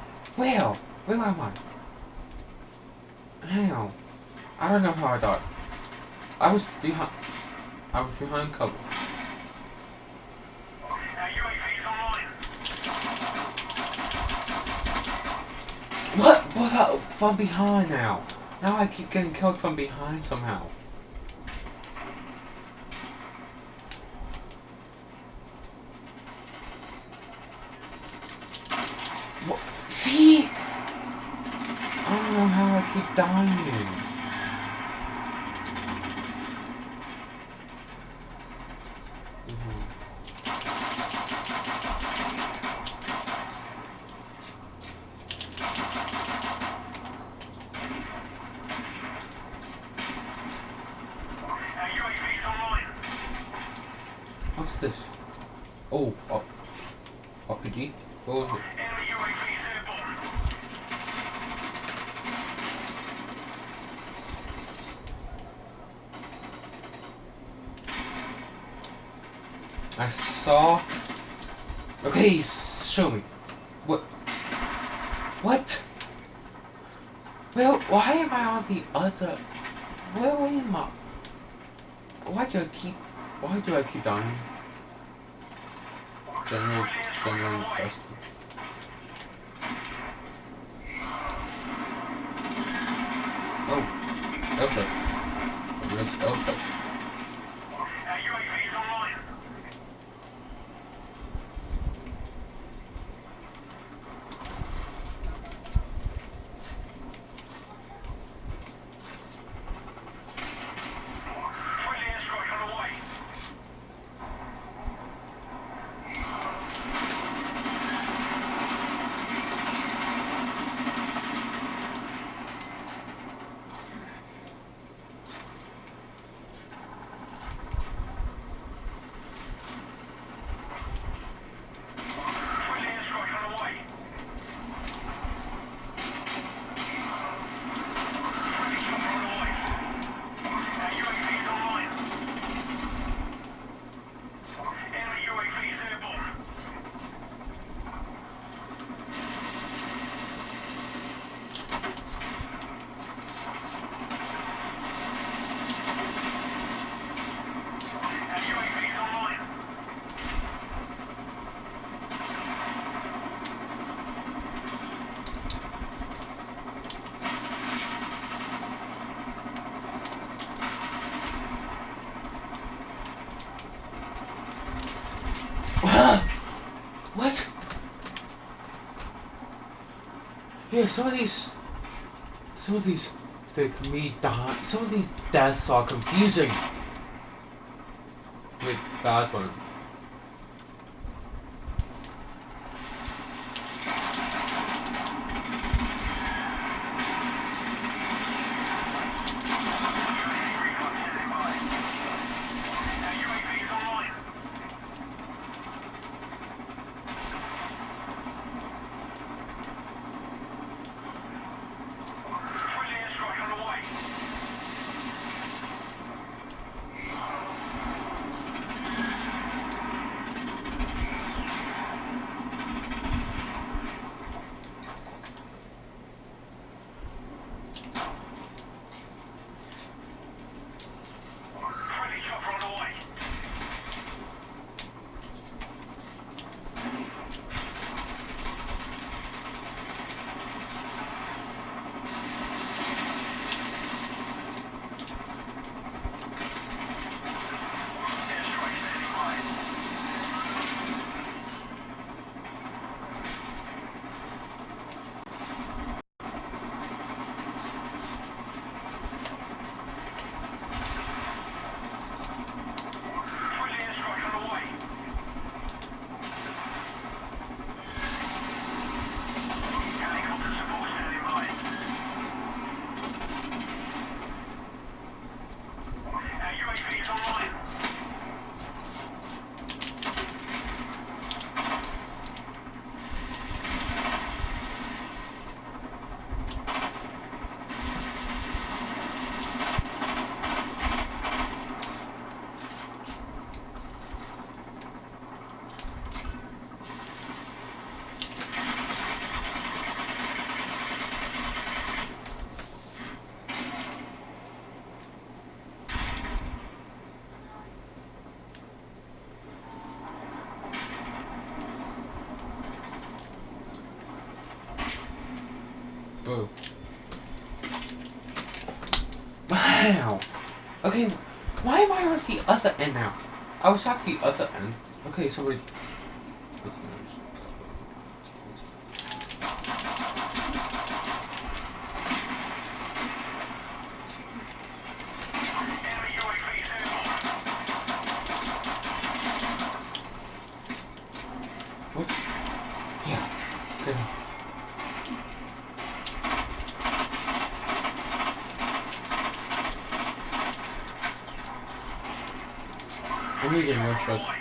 Where am I? How? I don't know how I died. I was behind cover. What? From behind now. Now I keep getting killed from behind somehow. What? See? I don't know how I keep dying. What's this? Oh, RPG? What was it? I saw... Okay, show me. What? Well, why am I on the other... Where am I? Why do I keep dying? General question. Oh, L-shots. Yes, L-shots. What? Yeah, some of these epic me dying. Some of the deaths are confusing. Wait, bad one. Boo. Wow. Okay, why am I on the other end now? I was at the other end. Okay, so we're... What? Yeah, good. I need a more shot.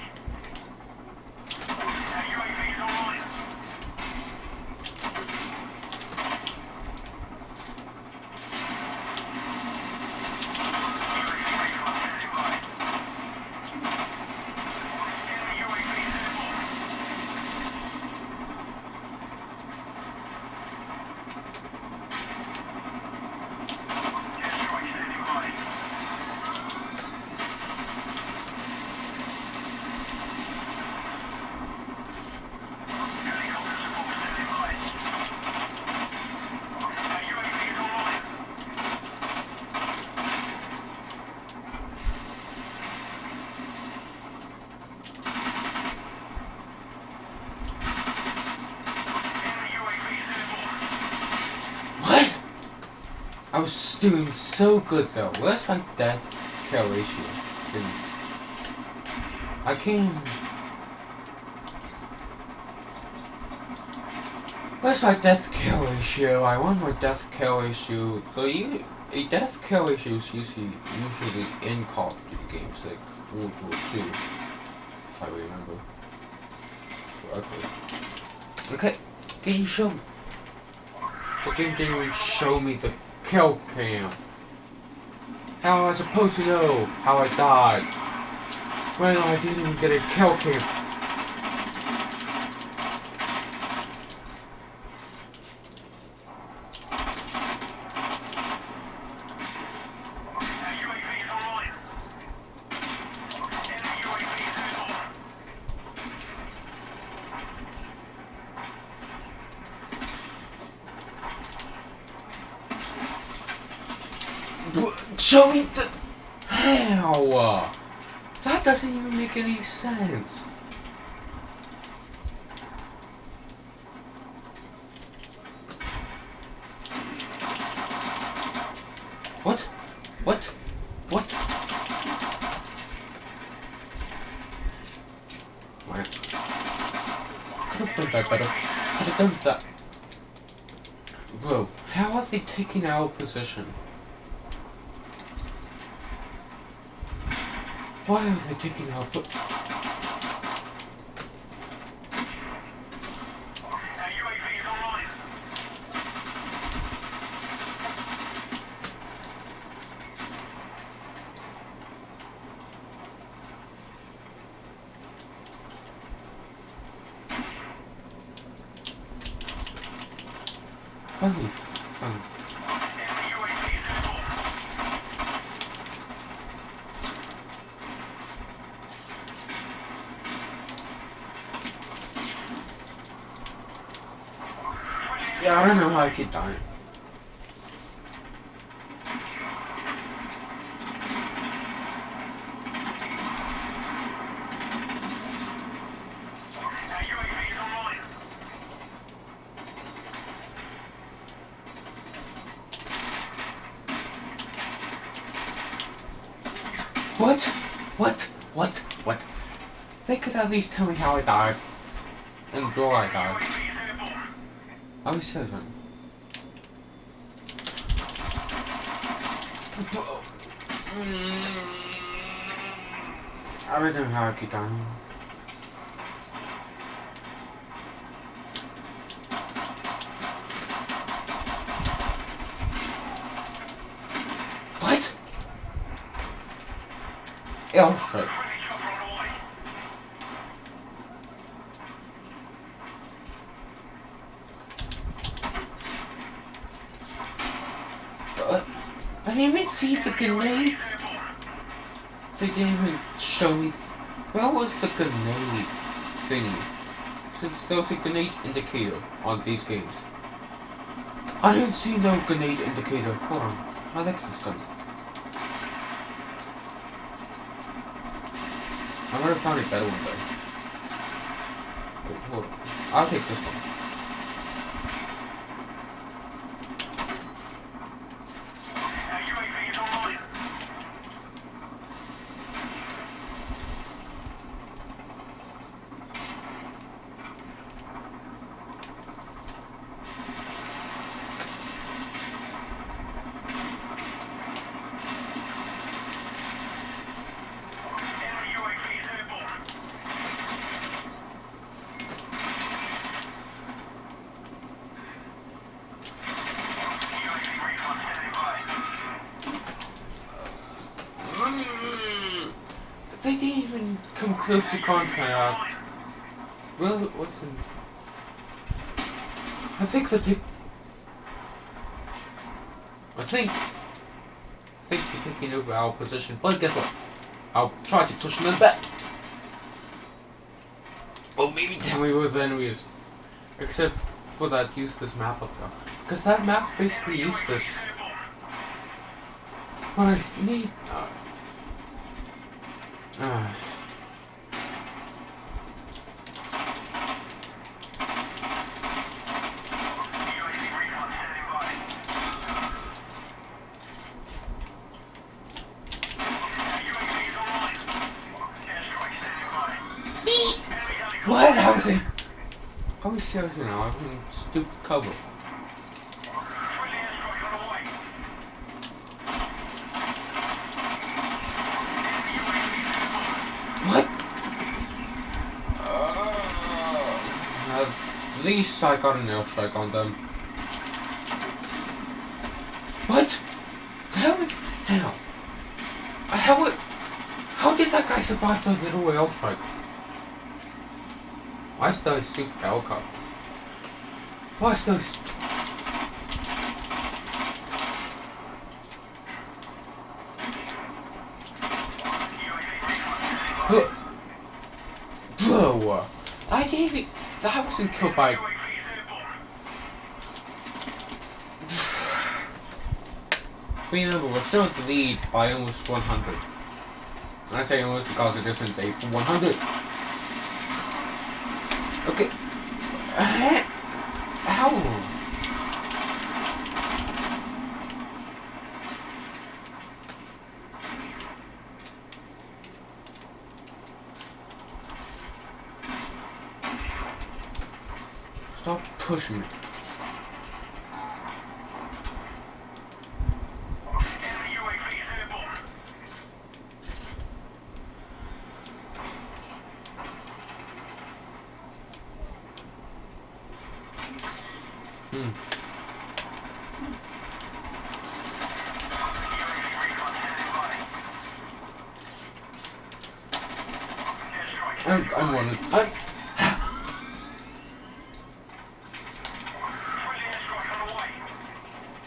I was doing so good though. Where's my death kill ratio? I can't. Where's my death kill ratio? I want my death kill ratio. So a death kill ratio is usually in Call of Duty games like World War II, if I remember correctly. Okay, can you show me? The game didn't even show me the kill cam. How am I supposed to know how I died when I didn't even get a kill cam? Show me the... How? That doesn't even make any sense. What? What? What? Why? Could have done that better. Could have done that. Bro, how are they taking our position? Why are they taking our position? Funny. Yeah, I don't know how I keep dying. What? What? They could at least tell me how I died. And where I died. I was so done. I don't know how I keep dying. What? Oh shit. I didn't even see the grenade. They didn't even show me. Where was the grenade thingy? Since there was a grenade indicator on these games. I didn't see no grenade indicator. Hold on. I like this gun. I might have found a better one though. Wait, hold on. I'll take this one. They didn't even come close to contact. Well, what's in? I think they're taking over our position. But guess what? I'll try to push them back. Or maybe tell me where the enemy is. Except for that useless map up there. Because that map's basically useless. But I need... What? I was in... Are we serious now? I was in stupid cover. What? At least I got an airstrike on them. What? How? How did that guy survive the little airstrike? Why is there a super helicopter? Why is there... Bro, I didn't even... That wasn't killed by... Remember, we're still at the lead by almost 100. And I say almost because it isn't day for 100. Okay. How? Stop pushing me. I'm running.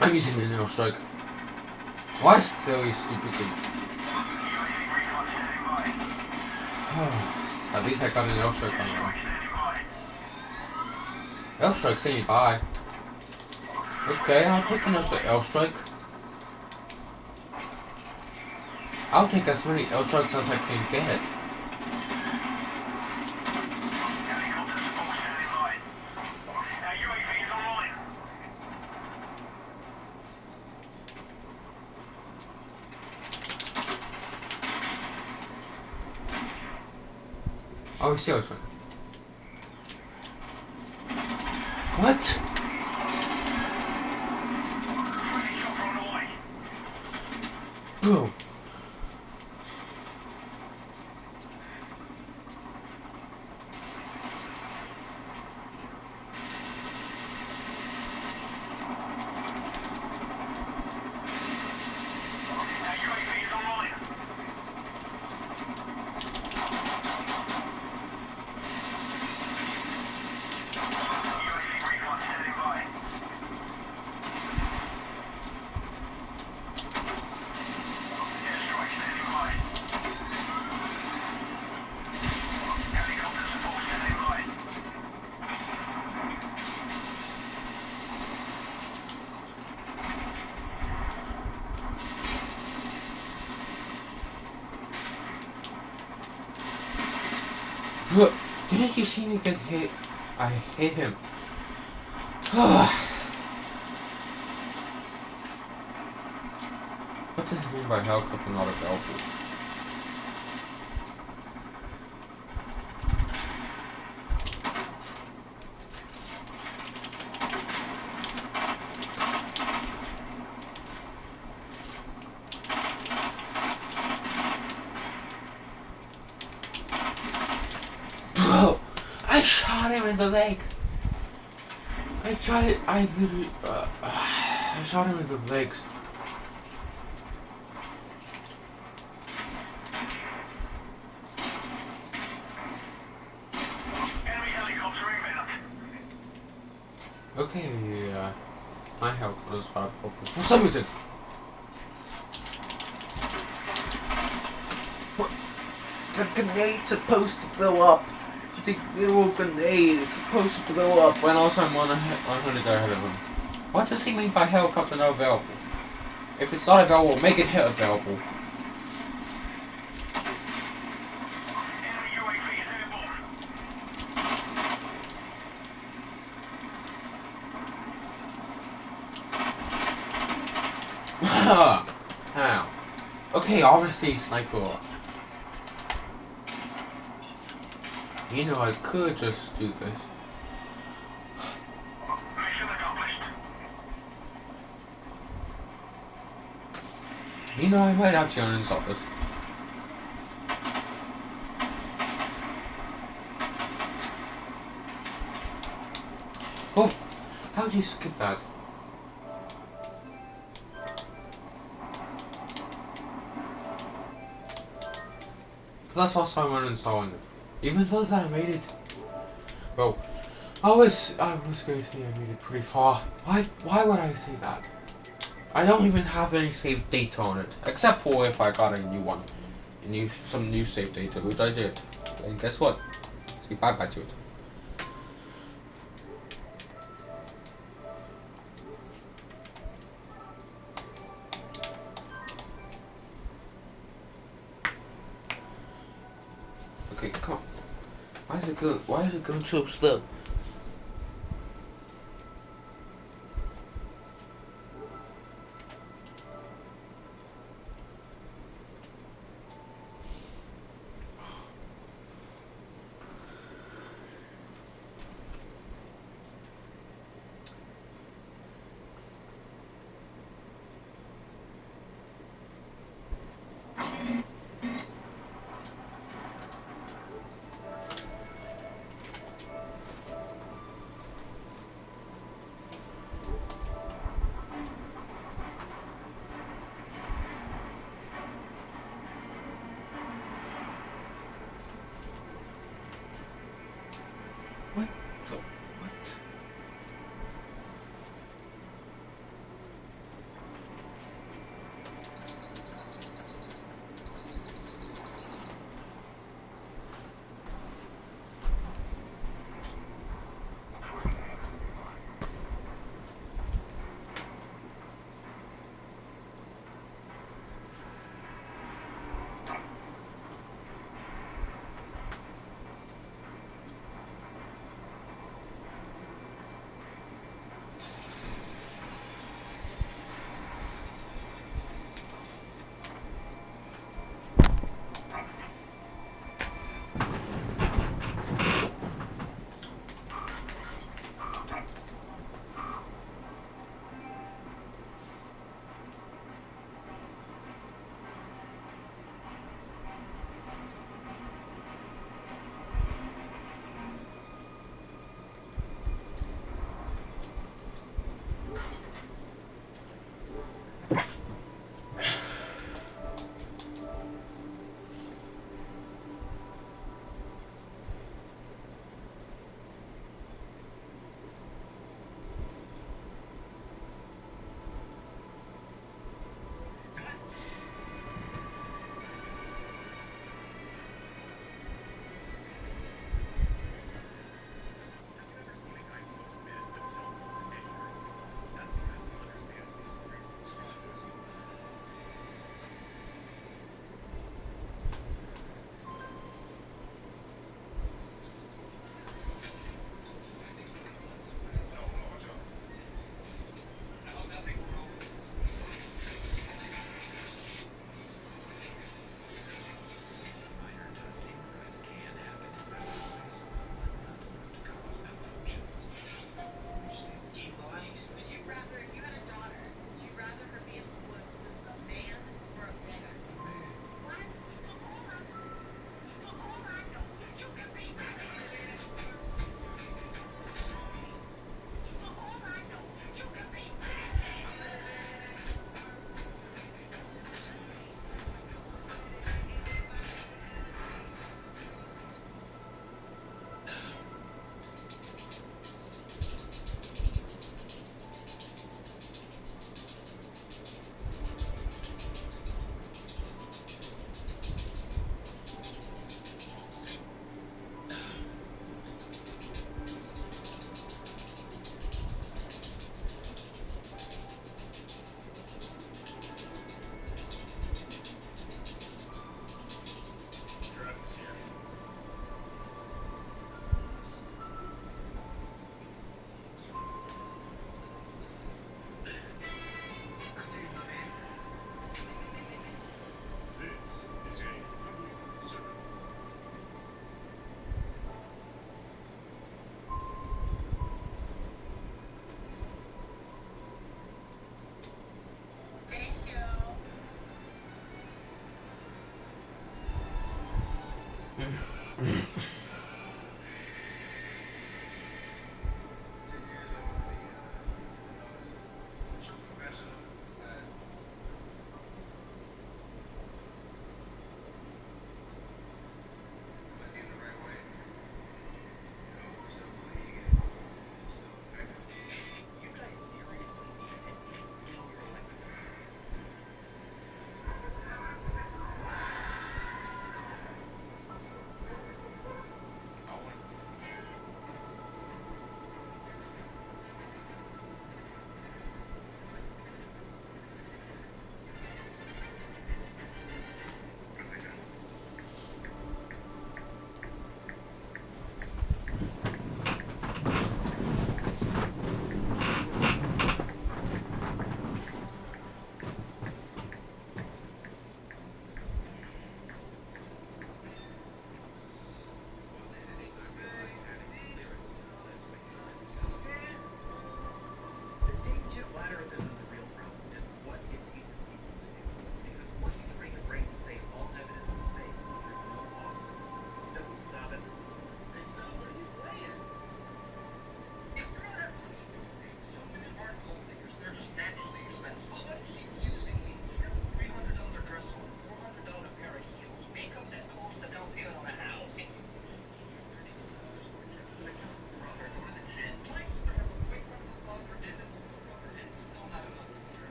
I'm using an airstrike. Why is very stupid thing? At least I got an airstrike on the way. Airstrike saying bye. Okay, I'll take another airstrike. I'll take as many airstrikes as I can get. Oh, seriously. What? Bro. Look, didn't you see me get hit? I hit him. What does it mean by helicopter not available? Bro, I shot him in the legs. I literally, I shot him in the legs. Okay, my health was 5 focus for some reason. What? The grenade's supposed to blow up. It's a little grenade. It's supposed to blow up when also I'm 100 ahead of him. What does he mean by helicopter not available? If it's not available, make it available. How? Okay, obviously sniper. You know, I could just do this. You know, I might actually uninstall this. Oh, how'd you skip that? That's also I'm uninstalling it. Even though that I made it. Bro, I was going to say I made it pretty far. Why would I say that? I don't even have any save data on it. Except for if I got a new one. Some new save data, which I did. And guess what? Say bye bye to it. Okay, come on. Why is it going so slow?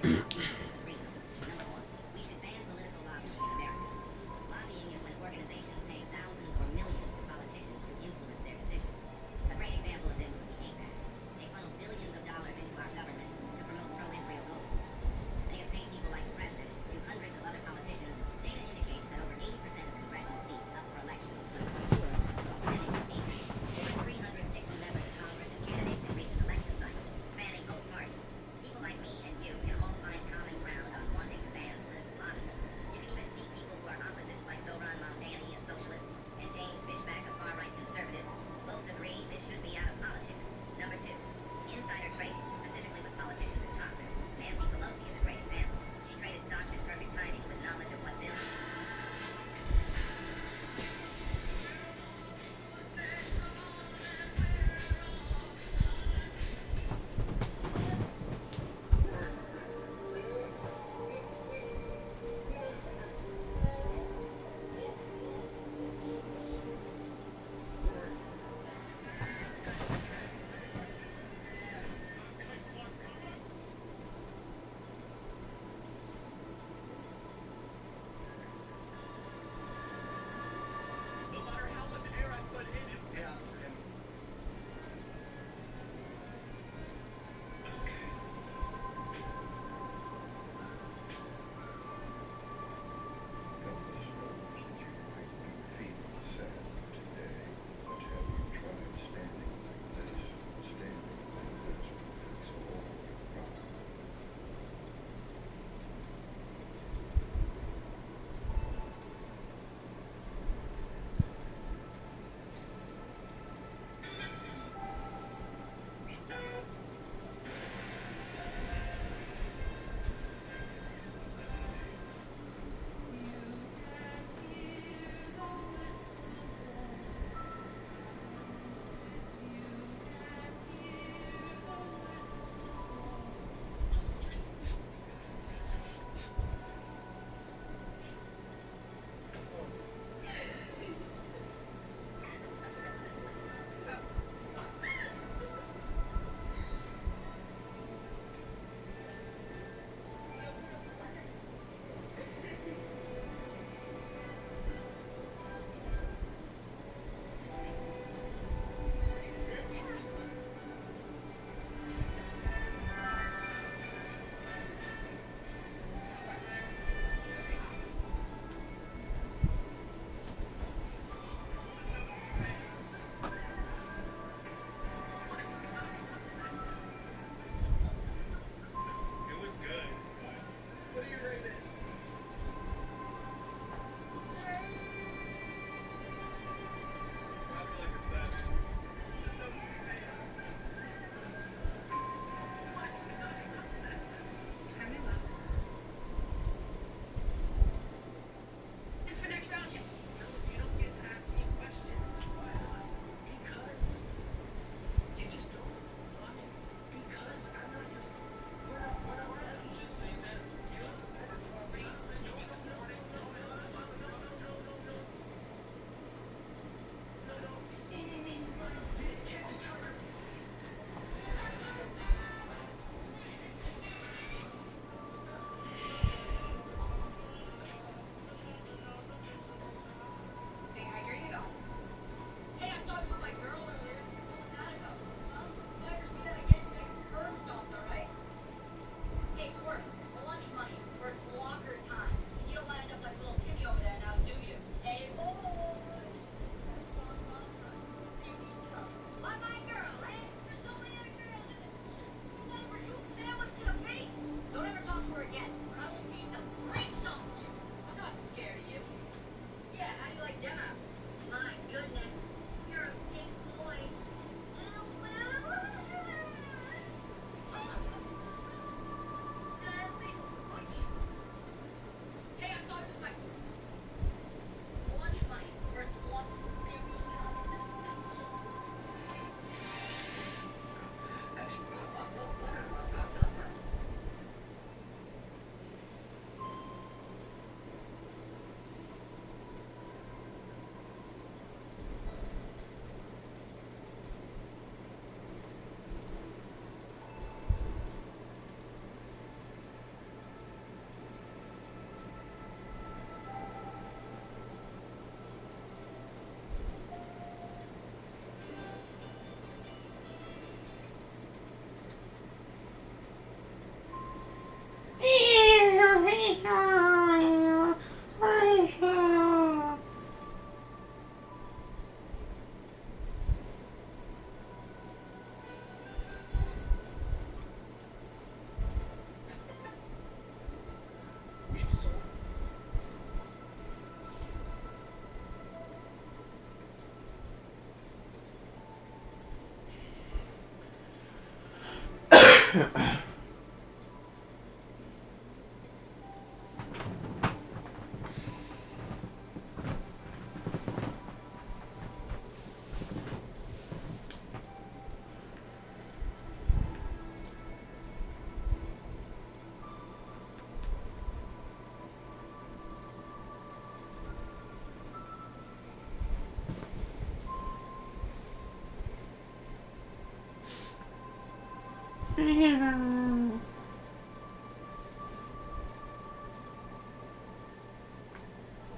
Number one, we should ban political lobbying in America. Lobbying is when organizations pay thousands or millions to politicians to influence their decisions. A great example of this would be AIPAC. They funnel billions of dollars into our government to promote pro-Israel goals. They have paid people like the president to hundreds of other politicians. Data indicates that over 80% of congressional seats up for election in 2024 saw spending from AIPAC. Over 360 members of Congress and candidates in recent election cycles, spanning both parties. People like me and you can all find common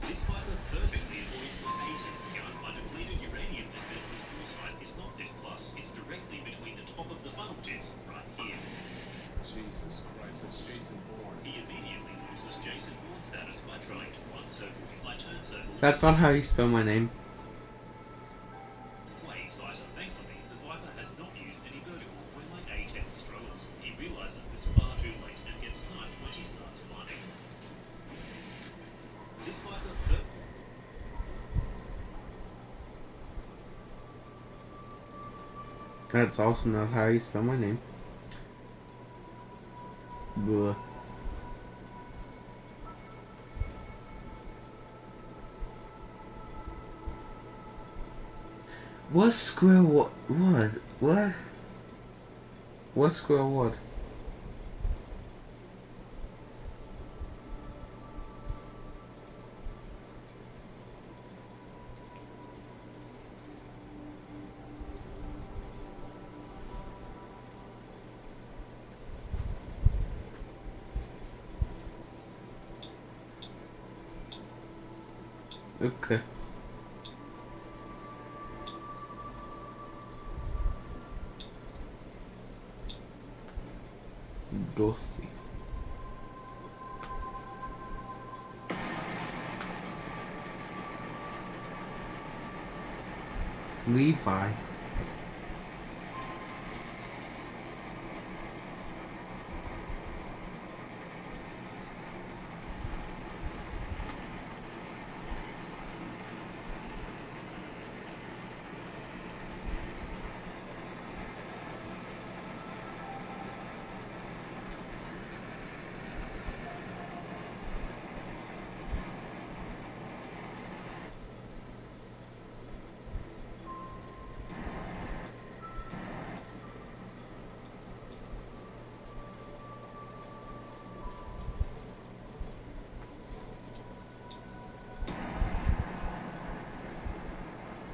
This fighter perfectly avoids the A-10's gun by depleted uranium dispenser's foresight. It's not this plus, it's directly between the top of the funnel jets, right here. Jesus Christ, it's Jason Bourne. He immediately loses Jason Bourne status by trying to one circle by turn circle. That's not how you spell my name. Way tighter. Thankfully, the Viper has not used any vertical when my A-10 struggles. He realizes this far too late and gets sniped when he starts climbing. This fighter That's also not how you spell my name. Blah. What square what? What? What? What square what? Okay. Dorothy. Levi.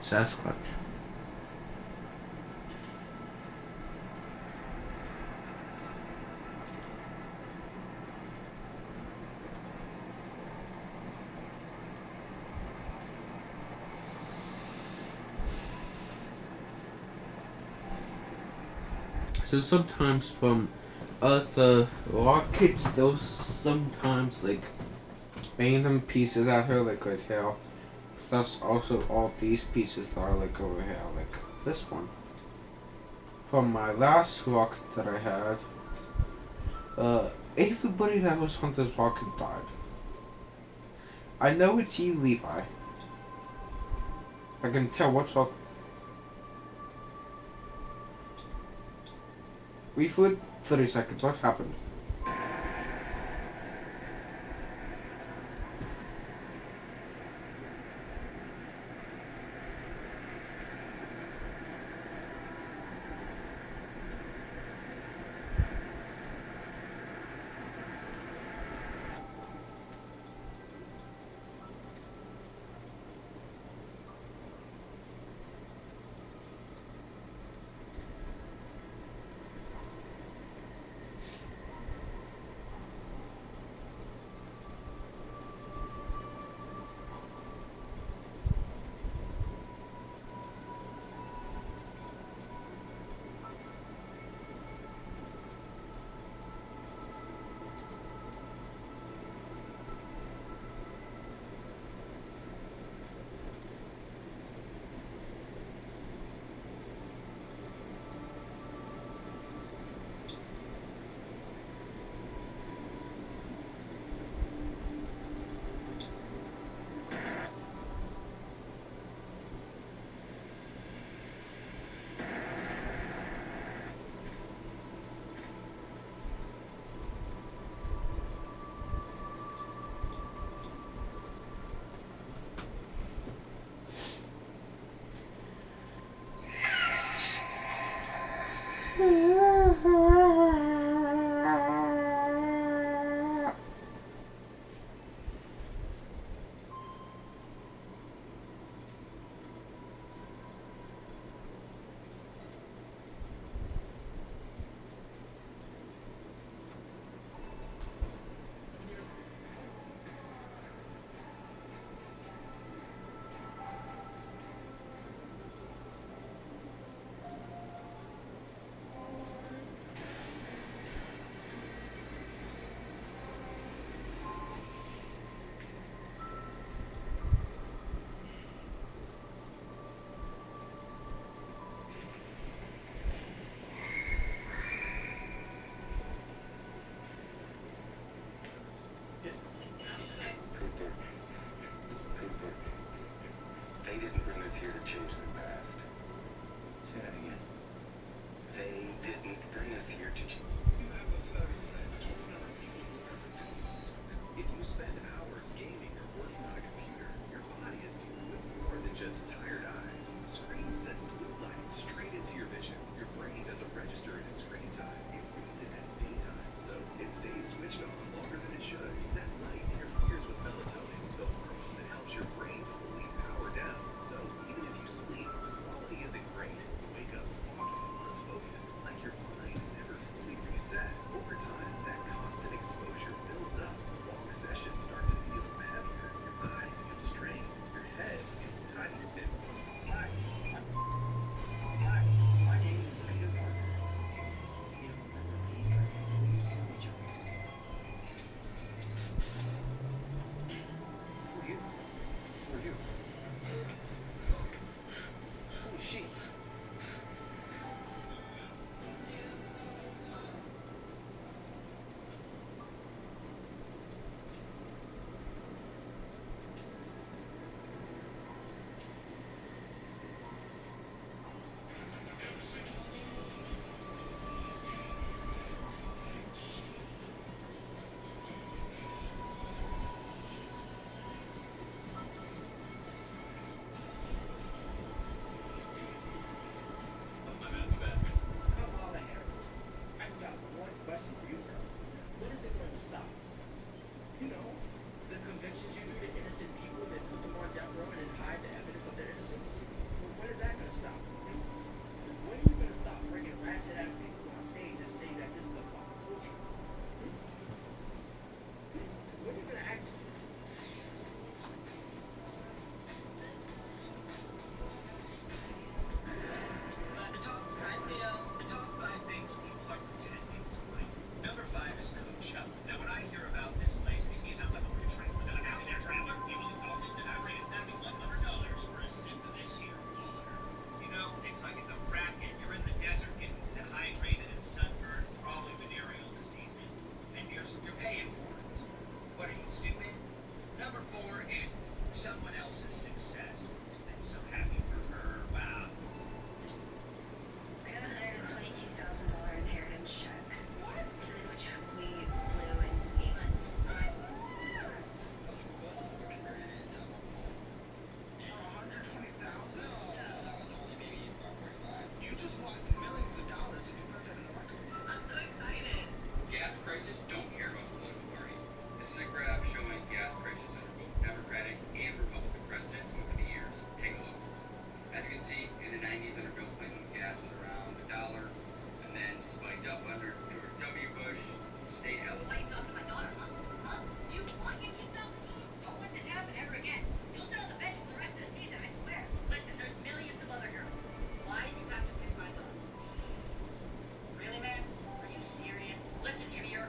Sasquatch. So sometimes from the rockets, those sometimes like random pieces out here like right here. That's also all these pieces that are like over here, like this one. From my last rocket that I had, everybody that was on this rocket died. I know it's you, Levi. I can tell what's up. We flew 30 seconds, what happened?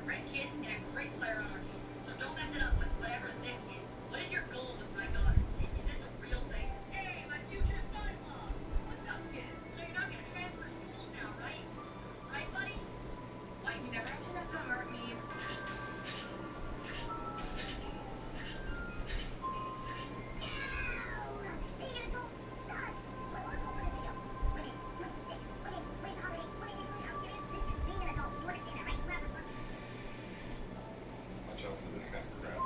a great kid and a great player on our team. So don't mess it up with whatever this is. What is your goal with my daughter? Is this a real thing? Hey, my future son-in-law. What's up, kid? So you're not gonna transfer schools now, right? Right, buddy? Why you never have enough to hurt me? Being an adult sucks. What was the this video? Women, once you're sick, women, raise harmony, women is women. I'm serious. This is being an adult. You understand that, right? You have responsibility. Watch out for this kind of crap.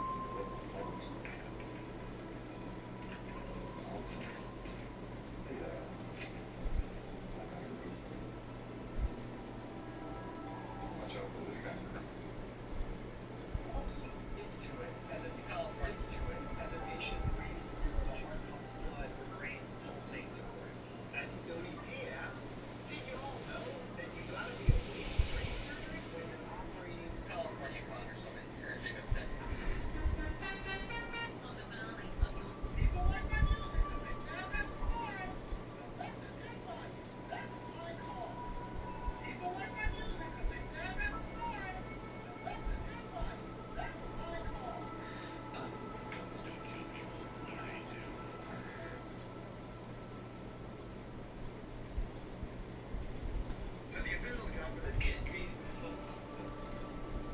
Watch out for this kind of crap. It's to it. As a California, it's to it. As a patient breathes, the heart pumps blood, the brain pulsates over it. And Stony P asks, did you all know that you gotta be awake for brain surgery when you're operating? California Congresswoman Sarah Jacobson. People like my music because they sound as smart. Let the good one. That's all I call. People like my music because they sound as smart. Let the good one. That's all I call. Guns don't kill people when I do. So the official got for the NP.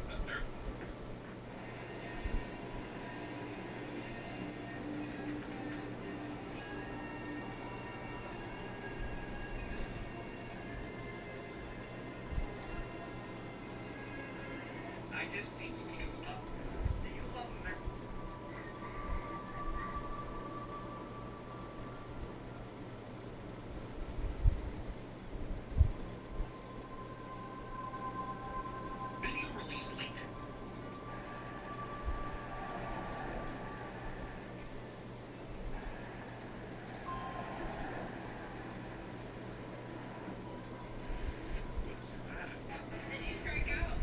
That's terrible. I just seem to be do you love them? Video release late. What's that? The new strike out.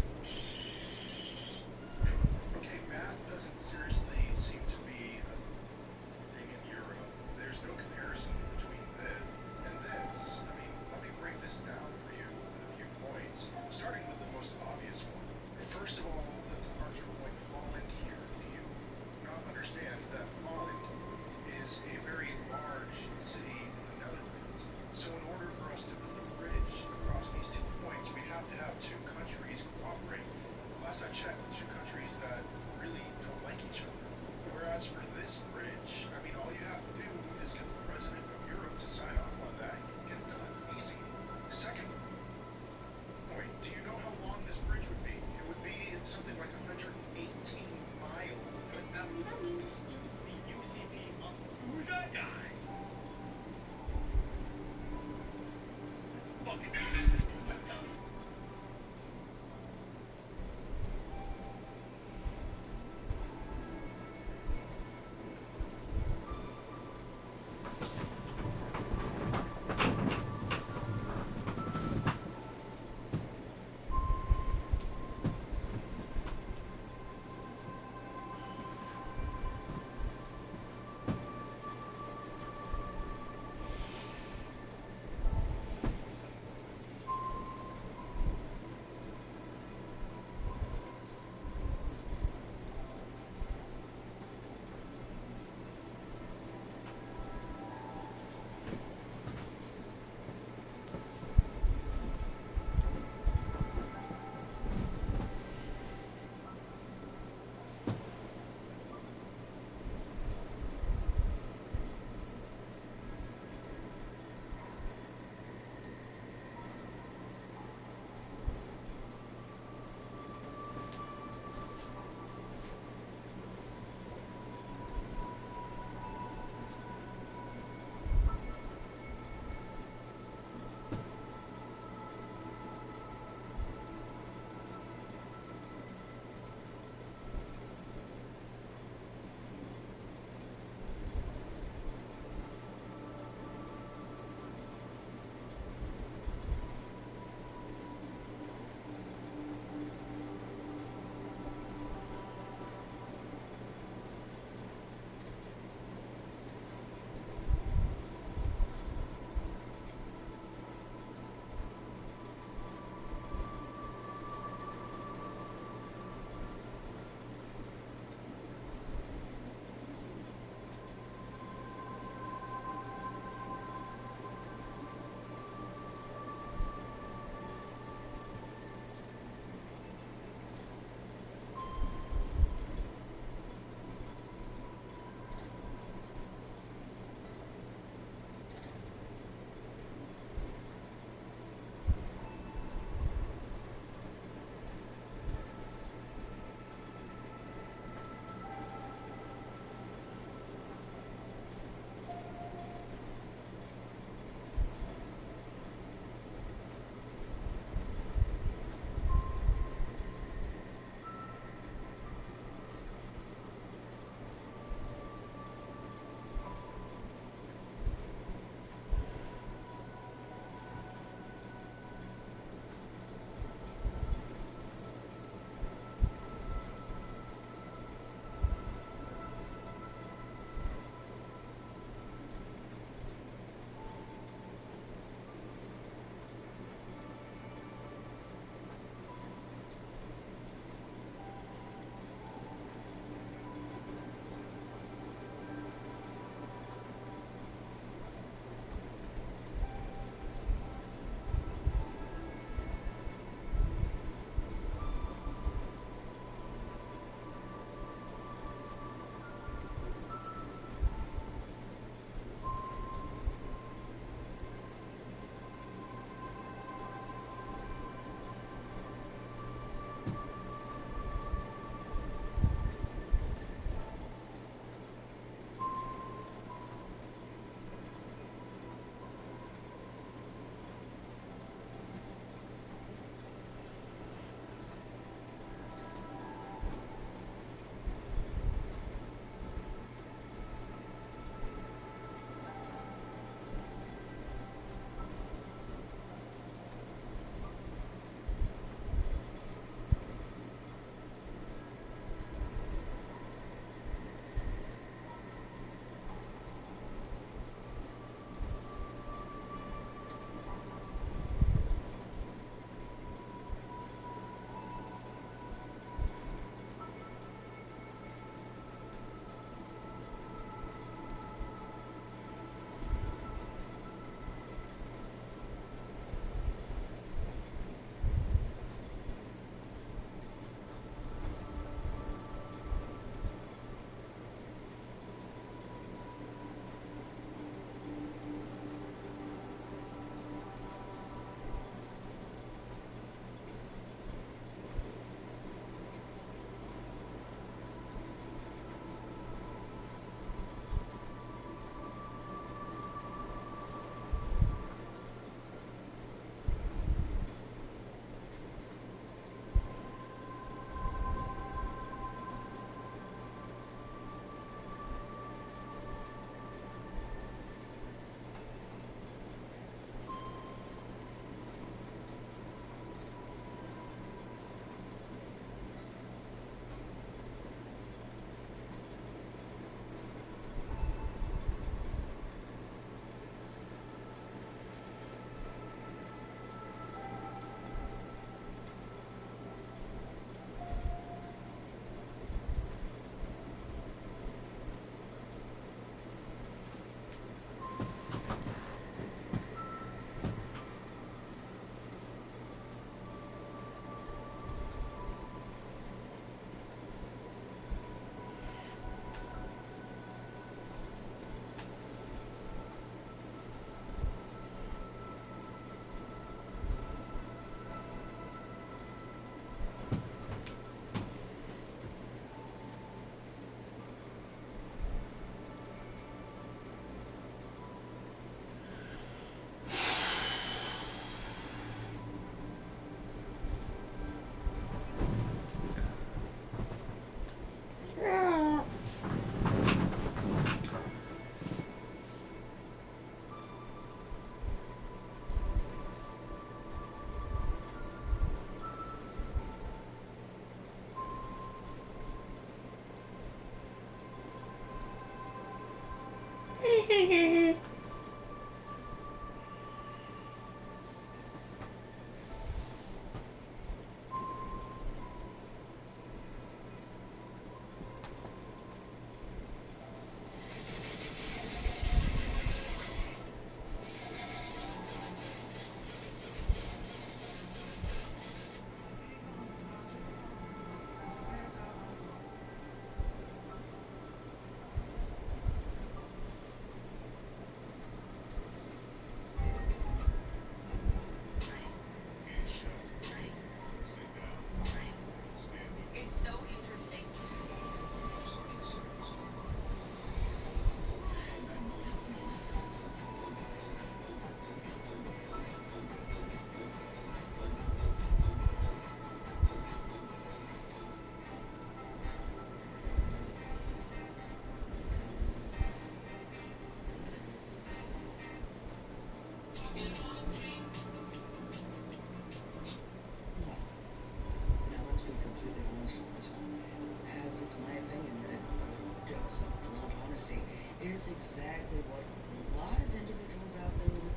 exactly what a lot of individuals out there would.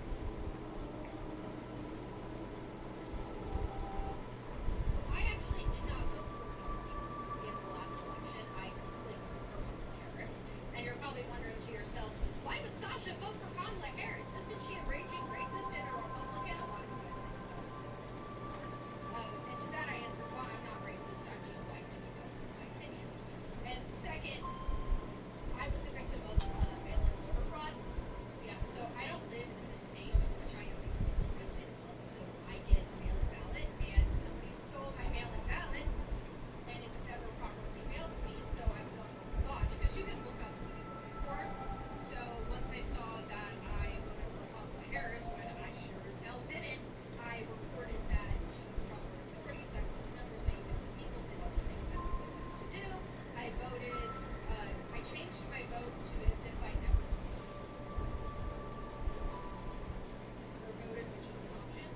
I actually did not vote for Donald Trump in the last election. I totally voted for Kamala Harris. And you're probably wondering to yourself, why would Sasha vote for Kamala Harris? Isn't she a raging racist and a Republican? A lot of you guys think that's a and to that I answer, one, I'm not racist. I'm just white and you don't know my opinions. And second, I was a victim of mail-in voter fraud. Yeah, so I don't live in the state of which I am a resident of, so I get a mail-in ballot, and somebody stole my mail-in ballot, and it was never properly mailed to me, so I was on watch, because you can look up who you voted for. So once I saw that I voted for Kamala Harris, when I sure as hell didn't, I reported that to proper authorities. I called numbers, I emailed the people, did all the things I was supposed to do. I voted, I changed my vote to as if I never voted, which is an option,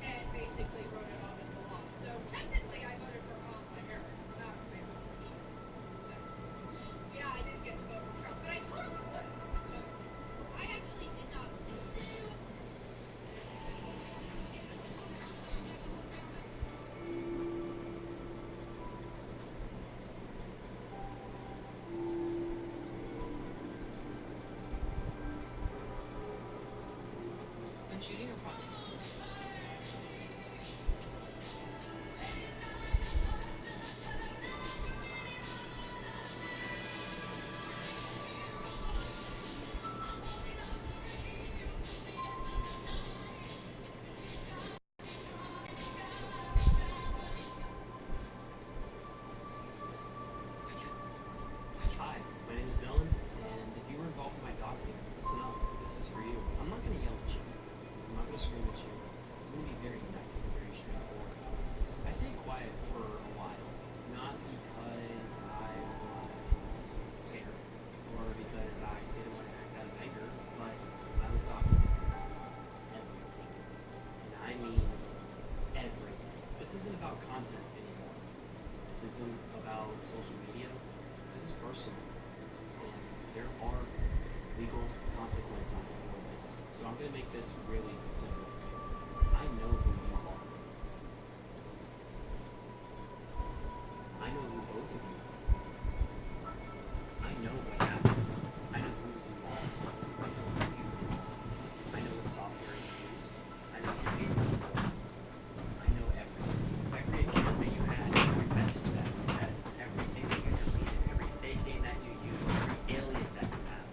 and basically wrote it off as a loss. So technically I voted for Kamala Harris without a mail election. So, yeah, I didn't get to vote for Trump, but I totally would. I actually did not listen. I'm shooting a project. Hi, my name is Dylan, and if you were involved in my doxing, listen up. This is for you. I'm not gonna yell at you. I'm not gonna scream at you. I'm gonna be very nice and very straightforward about this. I stayed quiet for a while, not because I was scared or because I didn't want to act out of anger, but I was documenting everything. And I mean everything. This isn't about content anymore. This isn't about social media. This is personal, and there are legal consequences for this. So I'm going to make this really simple for you. I know who you are. I know who both of you are. I know what happened. I know who was involved. I know who you are. I know what software you used. I know what you paid for. I know everything. Every account that you had, every message that you sent, everything that you deleted, every fake name that you used, every alias that you have.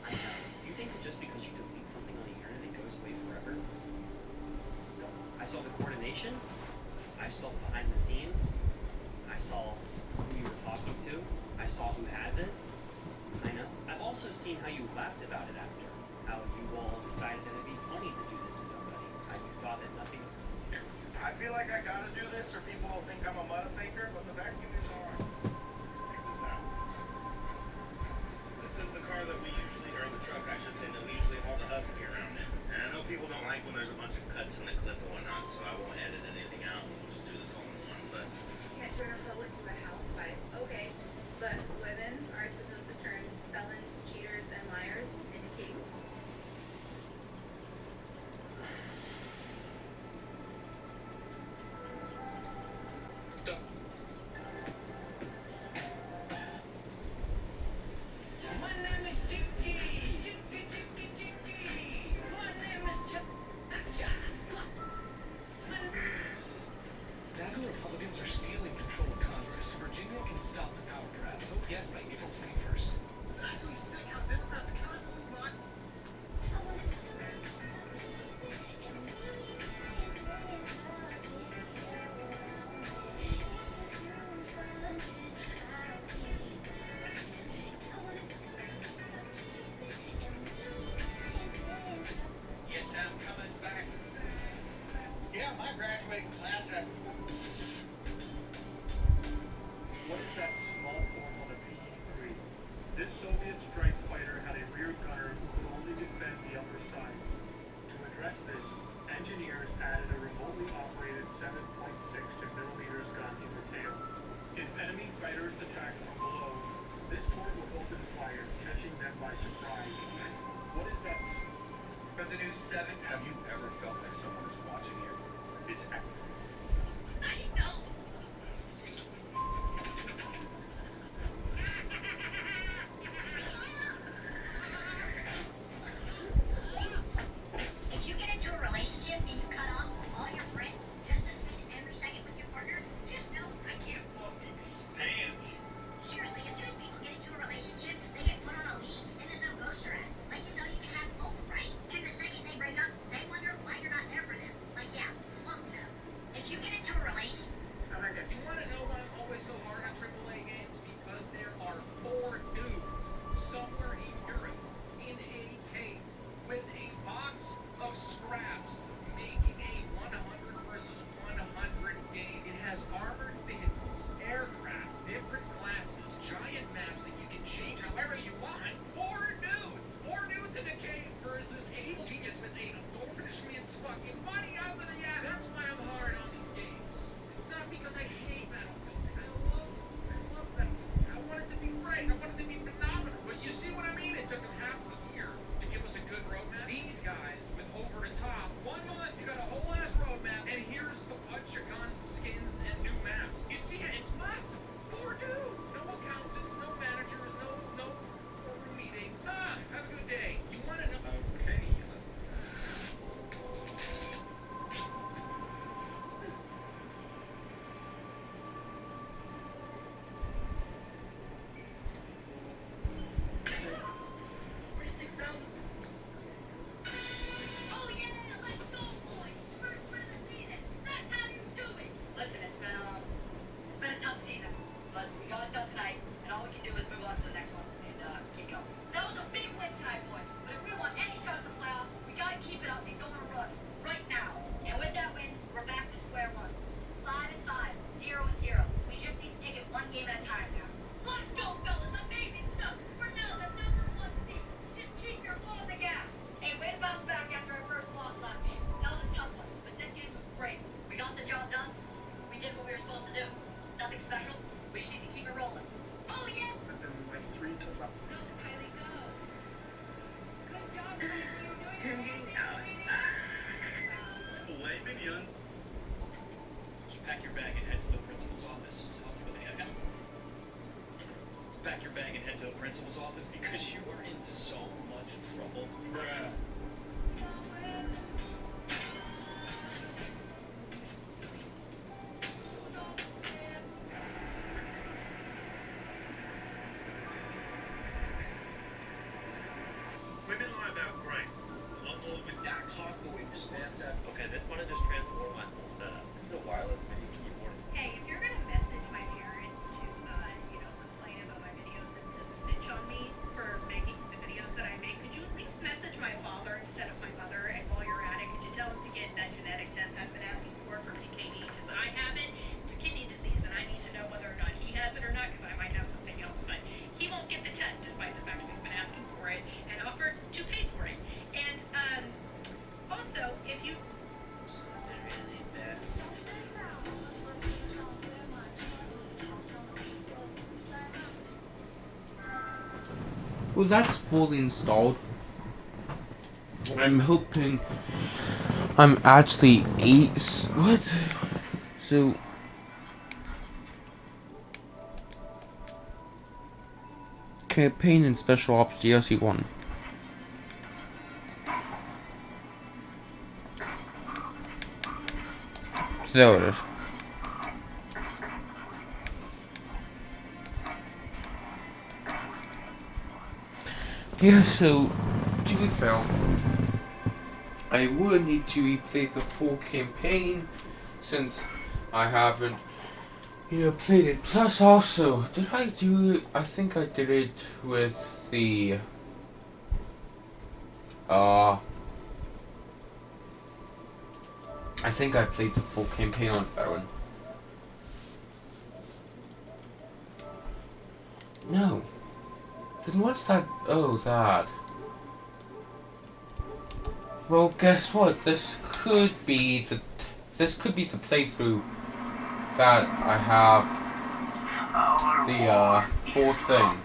I know. You think that just because you delete something on the internet, it goes away forever? It doesn't. I saw the coordination. I saw behind the scenes. I saw who you were talking to. I saw who has it. I know. I've also seen how you laughed about it after. How you all decided that it'd be funny to do this to somebody. How you thought that nothing. I feel like I gotta do this or people will think I'm a mother faker, but the vacuum is on. Check this out. This is the car that we usually, or the truck I should say, that we usually haul the Husky around in. And I know people don't like when there's a bunch of cuts in the clip and whatnot, so I won't edit anything out. We'll just do this all in one, but Can't turn a public to a housewife. Okay, but women are supposed to turn felons, cheaters, and liars into kings. My name is Juki. My name is Now the Republicans are stealing control of Congress. Virginia can stop the power grab. Vote yes by April 21st. It's actually sick how Democrats constantly lie. Yes, I'm coming back. Yeah, my graduating class had. What is that small form on a PE-3? This Soviet strike fighter had a rear gunner who could only defend the upper sides. To address this, engineers added a remotely operated 7.62mm gun in the tail. If enemy fighters attacked from below, this port would open fire, catching them by surprise. What is that? Resident 7, have you ever felt like someone is watching you? It's I know. If you get into a relationship and you cut off all your friends just to spend every second with your partner, just know I can't fucking stand you. Seriously, as soon as people get into a relationship, they get put on a leash and then they'll ghost your ass. Like, you know you can have both, right? And the second they break up, they wonder why you're not there for them. Like, yeah, fuck no. If you get into a relationship, You want to know why I'm always so hard on AAA games? Because there are 4 dudes somewhere in Europe in a cave with a box of scraps making a 100 versus 100 game. It has armored vehicles, aircraft, different classes, giant maps that you can change however you want. 4 dudes! 4 dudes in a cave versus 8 genius with a Dolphinschmidt's fucking money out of the ass. That's why I'm hard on these games. It's not because I hate Battlefield 6. I love Battlefield 6. I want it to be great. I want it to be phenomenal. But you see what I mean? It took them half a year to give us a good roadmap. These guys with over the top, 1 month, you got a whole ass roadmap, and here's a bunch of guns, skins, and new maps. You see it? It's massive. 4 dudes. No accountants, no managers, no room meetings. Have a good day. You want to know? Okay. oh yeah, let's go, boys. First win of the season. That's how you do it. Listen, it's been a tough season, but we got it done tonight, and all we can do is move on to the next one and keep going. That was a big win tonight, boys. But if we want any shot at the playoffs, we gotta keep it up and go on a run right now. And with that win, we're back to square one. 5-5, 0-0. We just need to take it one game at a time now. Let's go, fellas! Amazing stuff. We're now the #1 seed. Just keep your foot on the gas. Hey, way to bounce back after our first loss last game. That was a tough one, but this game was great. We got the job done. We did what we were supposed to do. Nothing special. We just need to keep it rolling. Oh yeah. But then like 3 to 5. Kylie, go. Good job, Kylie. You're doing Wait, Minion. Just pack your bag and head to the principal's office. Pack your bag and head to the principal's office because you are in so much trouble. Bruh. Women lie about great. A lot more with that hot boy Snapchat. Okay, this one to just transform my whole setup. This is a wireless MIDI keyboard. Hey, if you're gonna message my parents to, complain about my videos and to snitch on me for making the videos that I make, could you at least message my father instead of my mother? And while you're at it, could you tell him to get that genetic test I've been asking for PKD? Because I have it. It's a kidney disease, and I need to know whether or not he has it or not, because I might have something else. But he won't get the test despite the fact that we've been asking for it and offered to pay for it. And, also, if you... Well, that's fully installed. I'm hoping I'm actually what? So campaign and special ops DLC 1. There it is. Yeah, so to be fair, I would need to replay the full campaign since I haven't, played it. Plus, also, did I do it? I think I did it with the, I think I played the full campaign on Veteran. No. Then what's that? Oh, that. Well, guess what? This could be the playthrough that I have the fourth thing.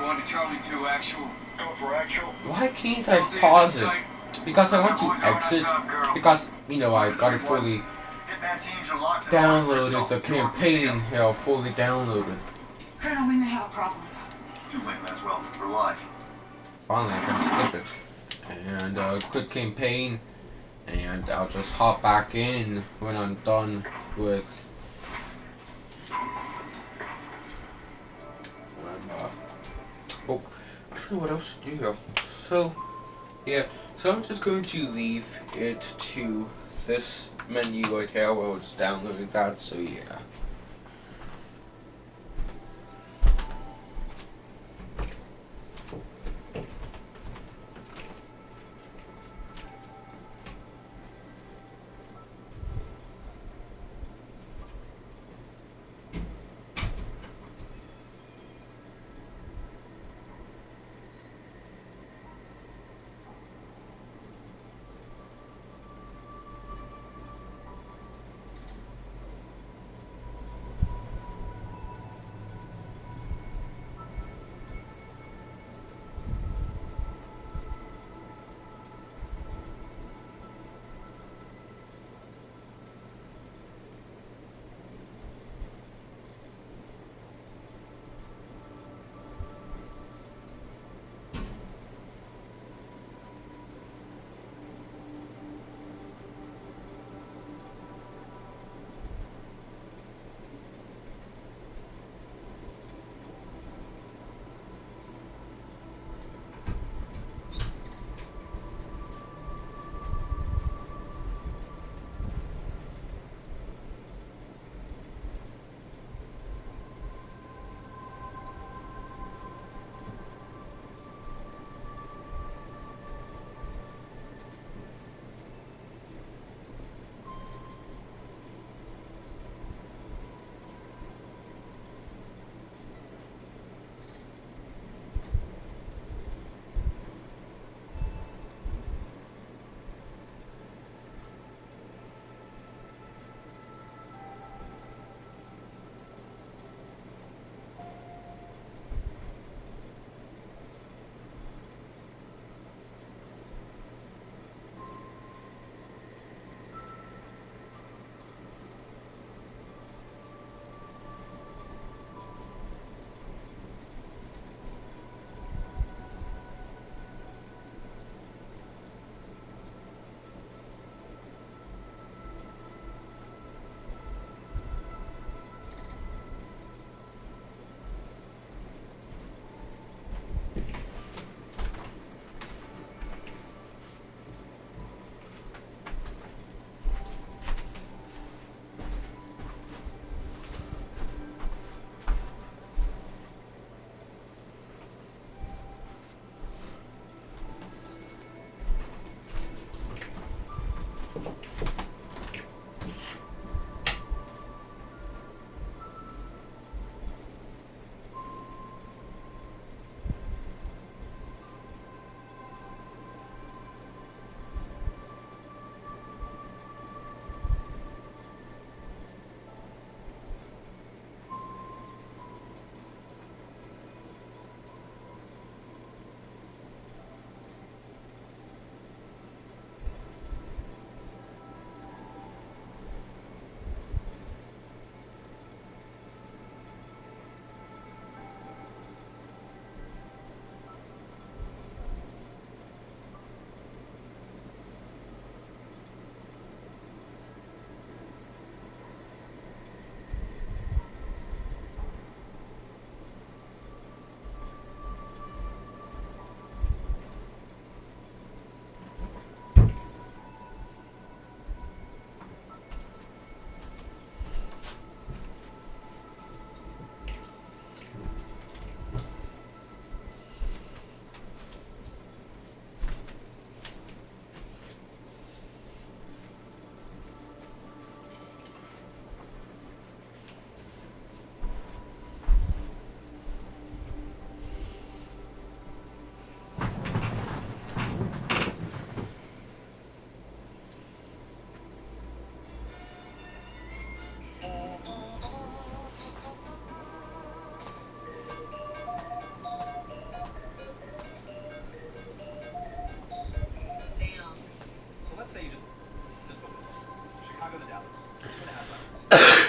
1 to Charlie 2, actual. Go for actual. Why can't I pause it? Because I want to exit. Because, you know, I got it fully downloaded. The campaign, fully downloaded. Colonel, we may have a problem. Too late, Maxwell. We're live. Finally, I can skip it. And click campaign. And I'll just hop back in when I'm done with. Oh, I don't know what else to do though. So, yeah. So I'm just going to leave it to this menu right here while it's downloading that. So yeah.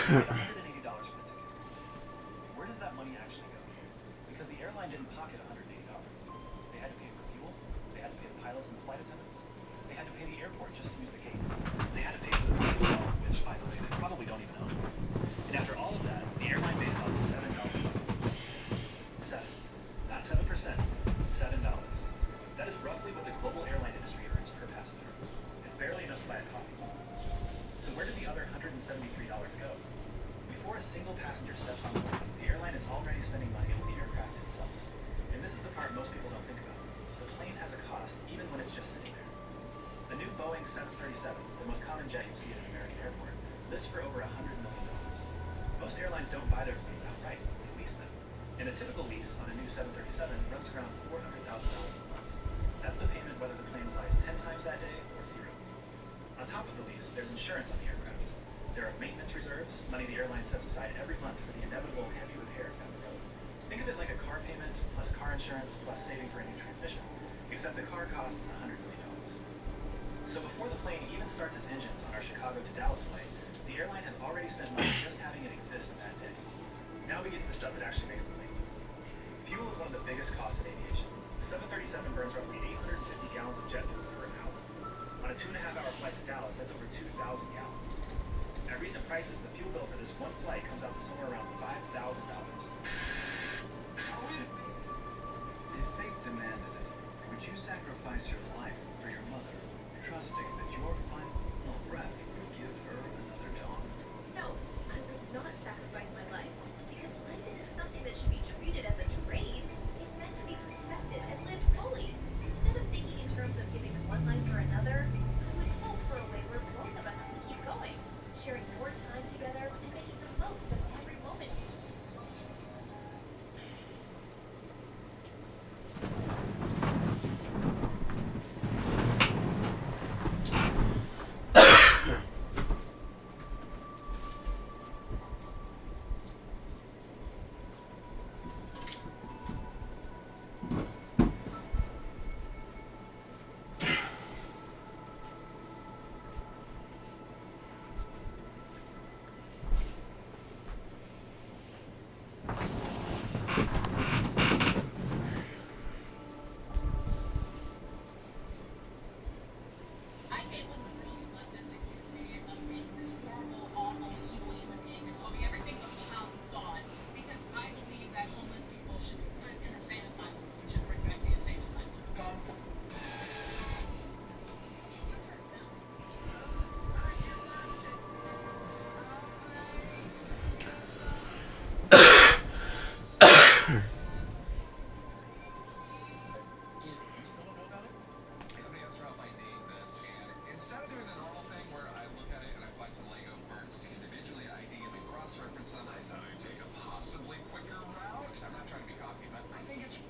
$180 for the ticket. Where does that money actually go? Because the airline didn't pocket $180. They had to pay for fuel. They had to pay the pilots and the flight attendants. They had to pay the airport just to use the gate. They had to pay for the plane itself, which, by the way, they probably don't even own. And after all of that, the airline made about $7. Not 7%, $7. That is roughly what the global airline industry earns per passenger. It's barely enough to buy a coffee. So where did the other $173 go? Before a single passenger steps on board, the airline is already spending money on the aircraft itself. And this is the part most people don't think about. The plane has a cost even when it's just sitting there. The new Boeing 737, the most common jet you see at an American airport, lists for over $100 million. Most airlines don't buy their planes outright, they lease them. And a typical lease on a new 737 runs around $400,000 a month. That's the payment whether the plane flies 10 times that day or 0. On top of the lease, there's insurance on the aircraft. There are maintenance reserves, money the airline sets aside every month for the inevitable heavy repairs down the road. Think of it like a car payment plus car insurance plus saving for a new transmission, except the car costs $100 million. So before the plane even starts its engines on our Chicago to Dallas flight, the airline has already spent money just having it exist that day. Now we get to the stuff that actually makes the plane move. Fuel is one of the biggest costs in aviation. The 737 burns roughly 850 gallons of jet fuel per hour. On a 2.5-hour flight to Dallas, that's over 2,000 gallons. At recent prices, the fuel bill for this one flight comes out to somewhere around $5,000. If fate demanded it, would you sacrifice your life for your mother, trusting that your final breath would give her another dawn? No, I would not sacrifice my life. Because life isn't something that should be treated as a trade. It's meant to be protected and lived fully. Instead of thinking in terms of giving one life for another, I would hope for a way where both of us can keep going, sharing more time together and making the most of every moment. I hate when the girls have left us accuse me of being this horrible, awful, evil human being and call me everything but a child of God because I believe that homeless people should be put in insane asylums. We should bring back the insane asylum. Somebody else throughout my day this, and instead of doing the normal thing where I look at it and I find some Lego parts to individually ID them and cross-reference them, I thought I'd take a possibly quicker route. I'm not trying to be cocky, but I think it's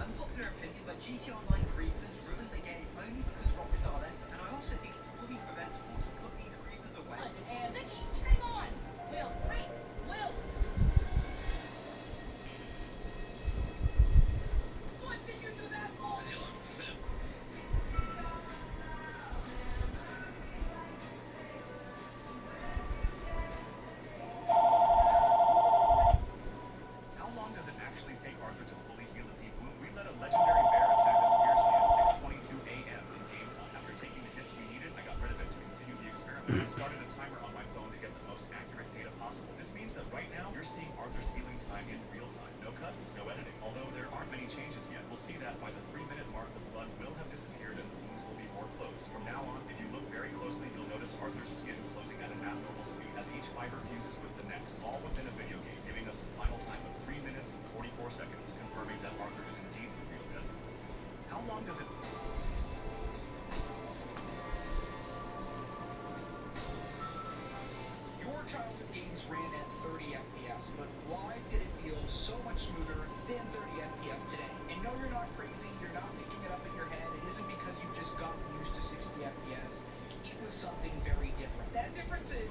Unpopular opinion, but GT Online Creepers ruined the game only because Rockstar left, and I also think it's fully preventable to put these creepers away. Vicky, hang on! Will, wait! Will! What did you do that for? How long does it actually take Arthur to fully heal a deep wound? We let a legendary bear attack us fiercely at 6:22 a.m. in game time. After taking the hits we needed, I got rid of it to continue the experiment. I started a timer on my phone to get the most accurate data possible. This means that right now, you're seeing Arthur's healing time in real time. No cuts, no editing. Although there aren't many changes yet, we'll see that by the 3-minute mark, the blood will have disappeared and the wounds will be more closed. From now on, if you look very closely, you'll notice Arthur's skin closing at an abnormal speed as each fiber fuses with the next, all within a video game, giving us a final time of 3 minutes and 44 seconds, confirming that Arthur is indeed the real dead. How long does it... Your childhood games ran at 30 FPS, but why did it feel so much smoother than 30 FPS today? And no, you're not crazy, you're not making it up in your head, it isn't because you just got used to 60 FPS. It was something very different. That difference is...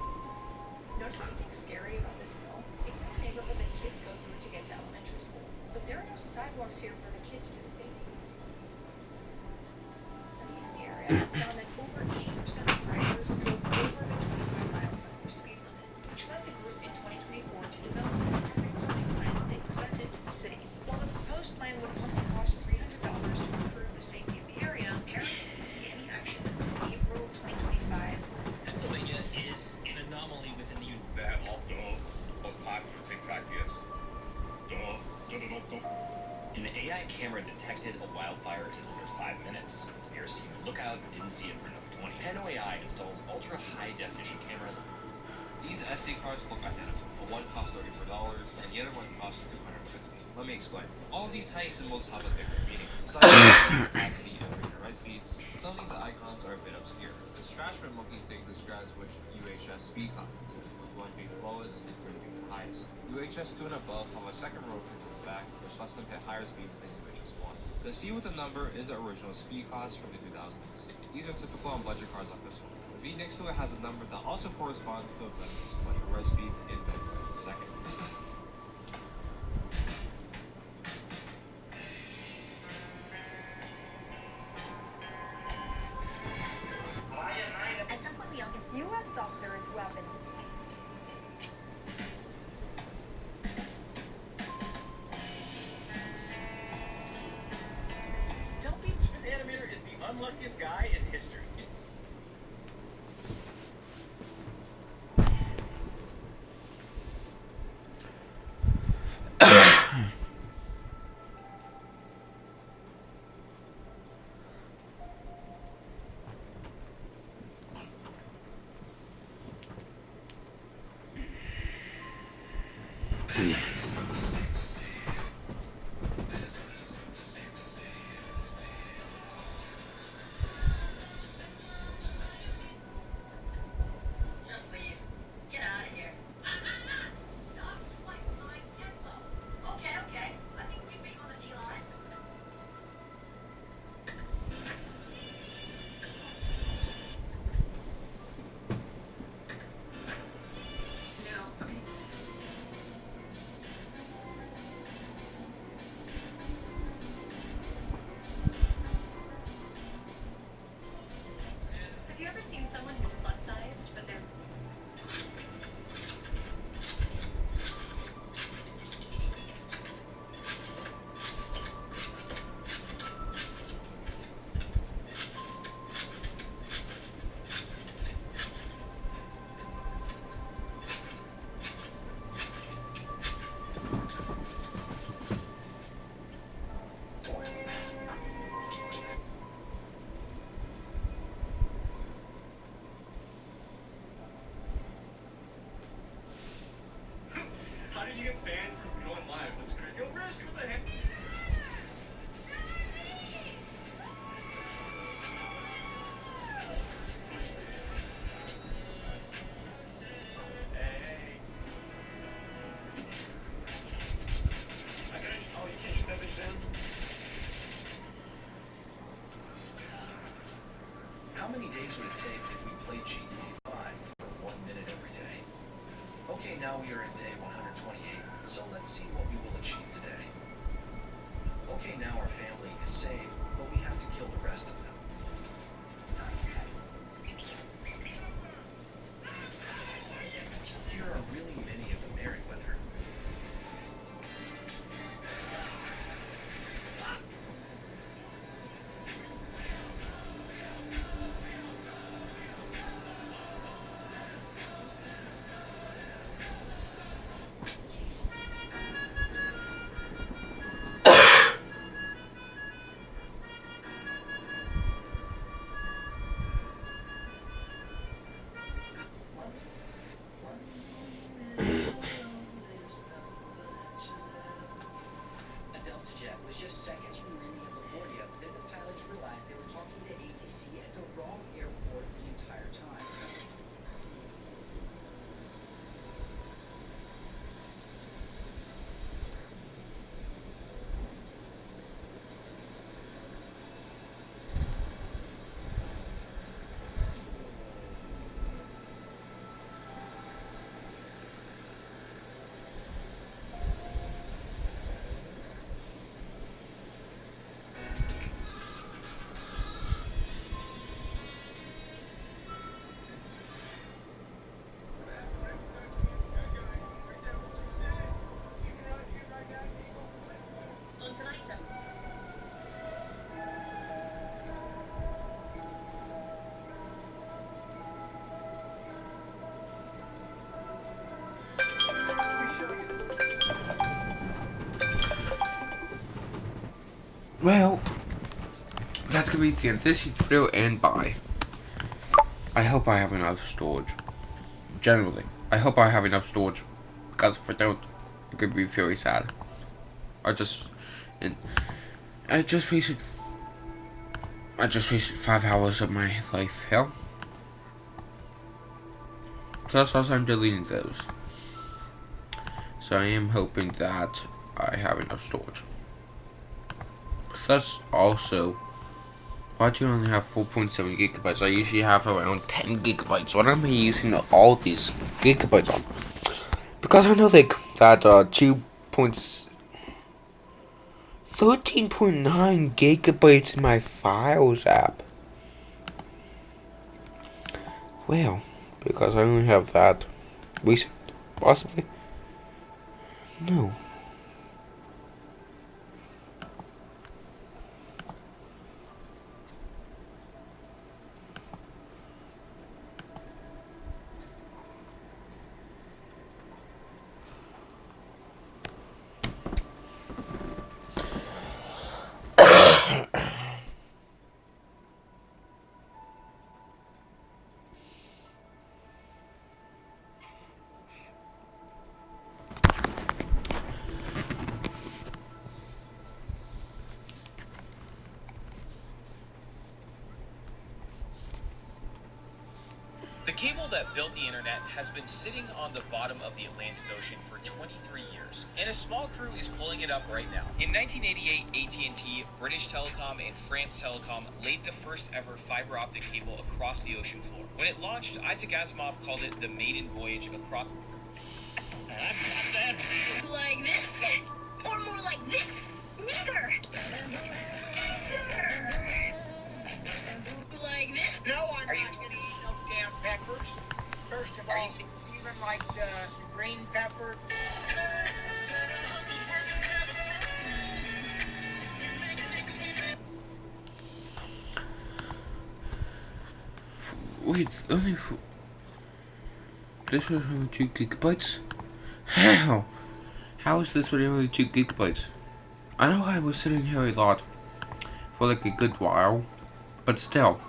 Notice anything scary about this film? It's in a neighborhood that kids go through to get to elementary school. But there are no sidewalks here for the kids to see. So, yeah, area found that over 80% of drivers drove over the 25-mile-per-hour speed limit, which led the group in 2024 to develop a traffic calming plan they presented to the city. While the proposed plan would only cost $300 to improve the safety of the area, parents didn't see any action until April of 2025. Pennsylvania is an anomaly within the That all duh. Most popular TikTok gifts. Duh. An AI camera detected a wildfire in under 5 minutes. The nearest human lookout didn't see it for another 20. Pano AI installs ultra-high definition cameras. These SD cards look identical, but one costs $34 and the other one costs $260. Let me explain. All of these tiny symbols have a different meaning. Some capacity and read write speeds. Some of these icons are a bit obscure. This Trashman monkey thing describes which UHS speed class it's in, with 1 being the lowest and 3 being the highest. UHS 2 and above have a second row to the back, which lets them hit higher speeds than UHS 1. The C with the number is the original speed class from the 2000s. These are typical on budget cars like this one. The V next to it has a number that also corresponds to a bunch of road speeds in megabytes per second. At some point we all get U.S. doctors who have been Tell me, this animator is the unluckiest guy in history. Just leave. Get out of here. Not quite my tempo. Okay. I think we can make on the D-line. No. Have you ever seen someone who's plus-sized, but they're How did you get banned from going live? That's great. Yo, Risk, what the heck? Hey. Oh, you can't shoot that bitch down? How many days would it take if we played GTA 5 for 1 minute every day? Okay, now we are in day 128, so let's see what we will achieve today. Okay, now our family is safe, but we have to kill the rest of them. Here are really many of the Merryweather. well, that's gonna be the end of this video, and bye. I hope I have enough storage. Generally, I hope I have enough storage, because if I don't, I'm gonna be very sad. I just wasted 5 hours of my life here. Plus, also I'm deleting those. So I am hoping that I have enough storage. Plus, also, why do you only have 4.7 gigabytes? I usually have around 10 gigabytes. What am I using all these gigabytes on? Because I know that 13.9 gigabytes in my Files app. Well, because I only have that recent, possibly. No. The cable that built the internet has been sitting on the bottom of the Atlantic Ocean for 23 years, and a small crew is pulling it up right now. In 1988, AT&T, British Telecom, and France Telecom laid the first ever fiber optic cable across the ocean floor. When it launched, Isaac Asimov called it the maiden voyage across... Like this? Or more like this? Neither! Like this? No, I'm not gonna eat no damn peppers. First of all, even like the green pepper. Wait, this was only 2 gigabytes? How? How is this with only 2 gigabytes? I know I was sitting here a lot for like a good while, but still.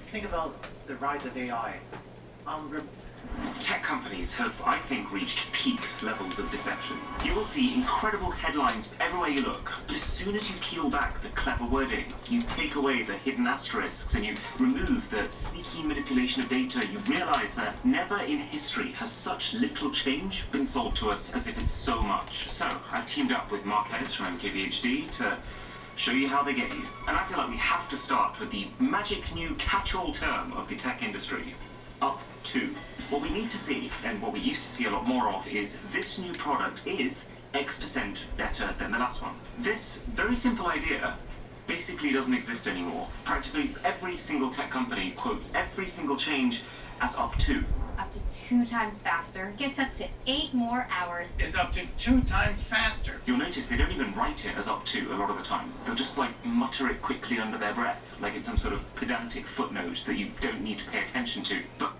Think about the rise of AI. Tech companies have, I think, reached peak levels of deception. You will see incredible headlines everywhere you look, but as soon as you peel back the clever wording, you take away the hidden asterisks, and you remove the sneaky manipulation of data, you realize that never in history has such little change been sold to us as if it's so much. So, I've teamed up with Marquez from MKBHD to show you how they get you. And I feel like we have to start with the magic new catch-all term of the tech industry, up to. What we need to see, and what we used to see a lot more of, is this new product is X% better than the last one. This very simple idea basically doesn't exist anymore. Practically every single tech company quotes every single change as up to. Up to 2 times faster, gets up to 8 more hours. Is up to 2 times faster. You'll notice they don't even write it as up to a lot of the time. They'll just mutter it quickly under their breath, like it's some sort of pedantic footnote that you don't need to pay attention to. But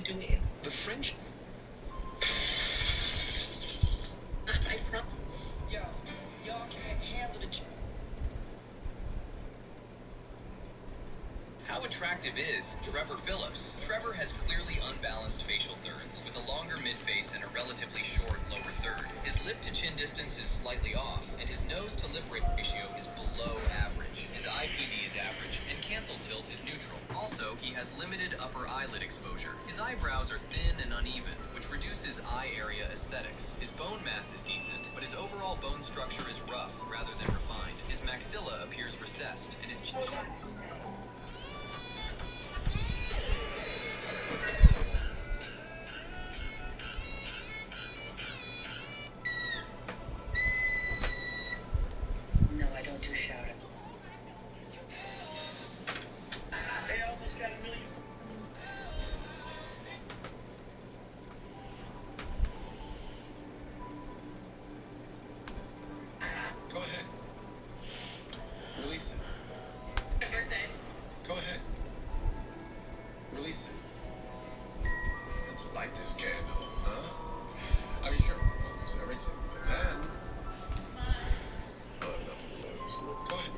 doing it. The French. I promise. Yo, y'all can't handle the. How attractive is Trevor Phillips? Trevor has clearly unbalanced facial thirds, with a longer mid-face and a relatively short lower third. His lip-to-chin distance is slightly off, and his nose-to-lip ratio is below average. His IPD is average, and canthal tilt is neutral. Also, he has limited upper eyelid exposure. His eyebrows are thin and uneven, which reduces eye area aesthetics. His bone mass is decent, but his overall bone structure is rough rather than refined. His maxilla appears recessed, and his chin... No, I don't do shouting. They almost got $1 million. Go ahead. Release it. Birthday. Go ahead. Release it. Let's light this candle, huh? I mean, sure, we'll lose everything, but then we'll have nothing to lose. Go ahead.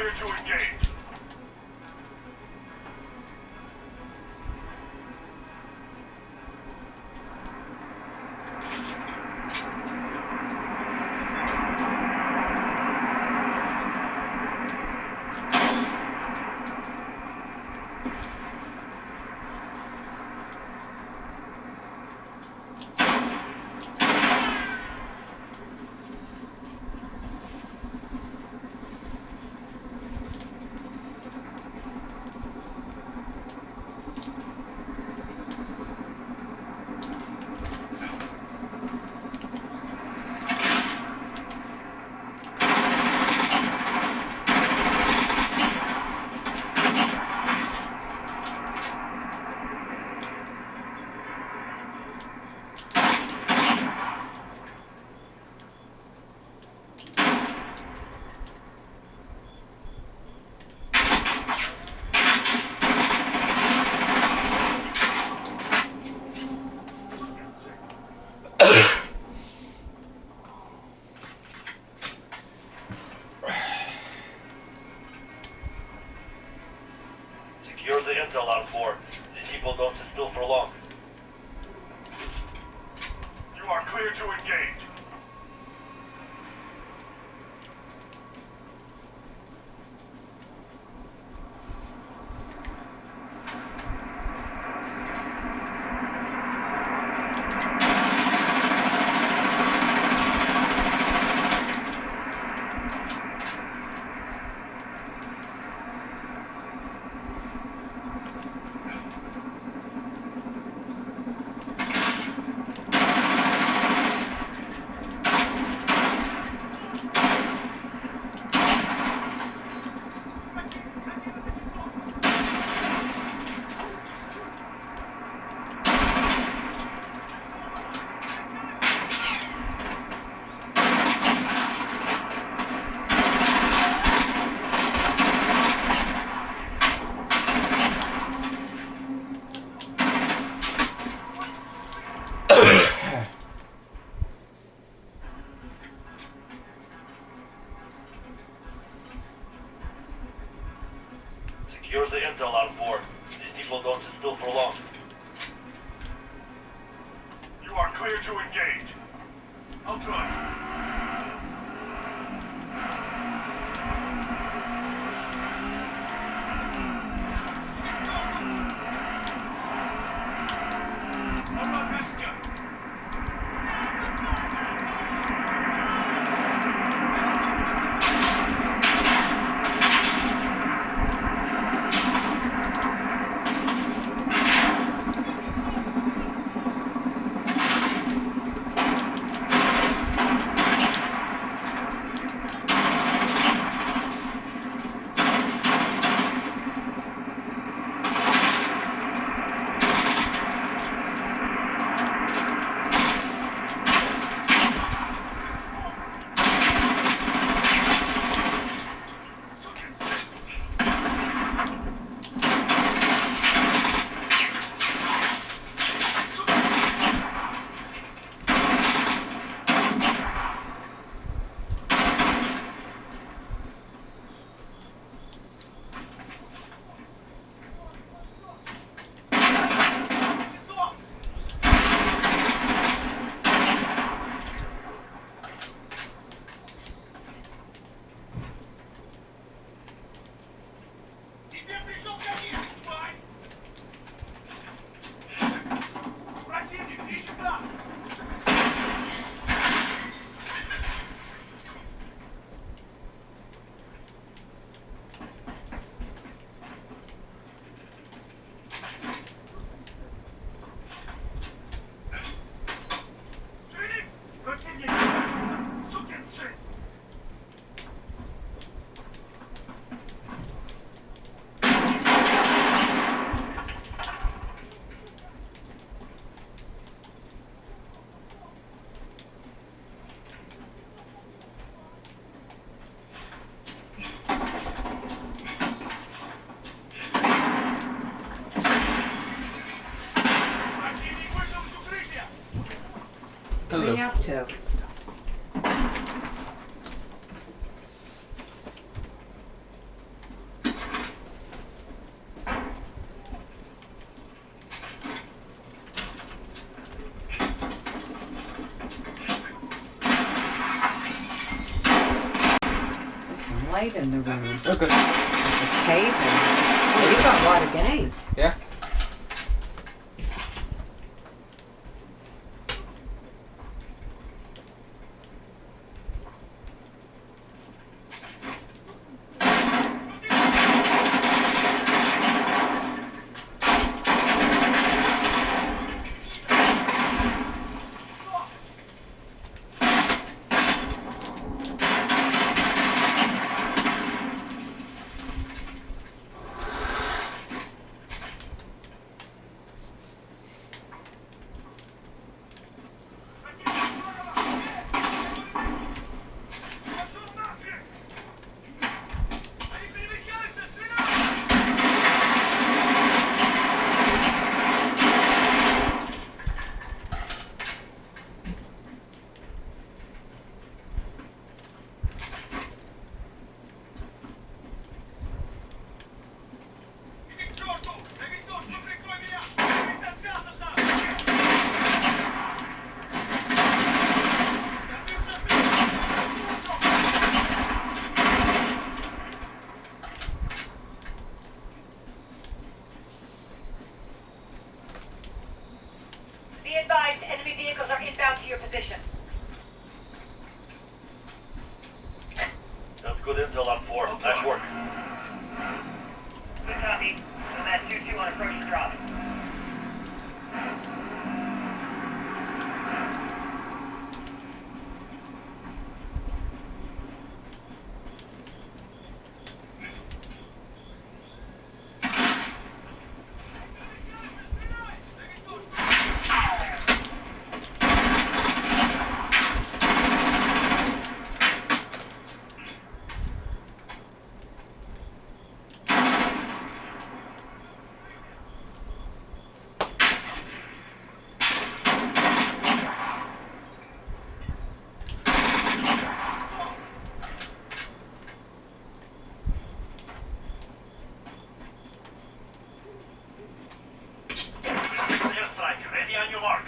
clear to engage. Secure the intel on 4. These people don't sit still for long. You are clear to engage. Secure the intel on 4. These people don't sit still for long. You are clear to engage. I'll try. What are you up to? light in the room. Okay. It's a cave. Oh, you got a lot of games. Yeah. Be advised, enemy vehicles are inbound to your position. That's good intel on 4. Nice work. Good copy. Nomad 2-2 on approach to drop. Airstrike, ready on your mark.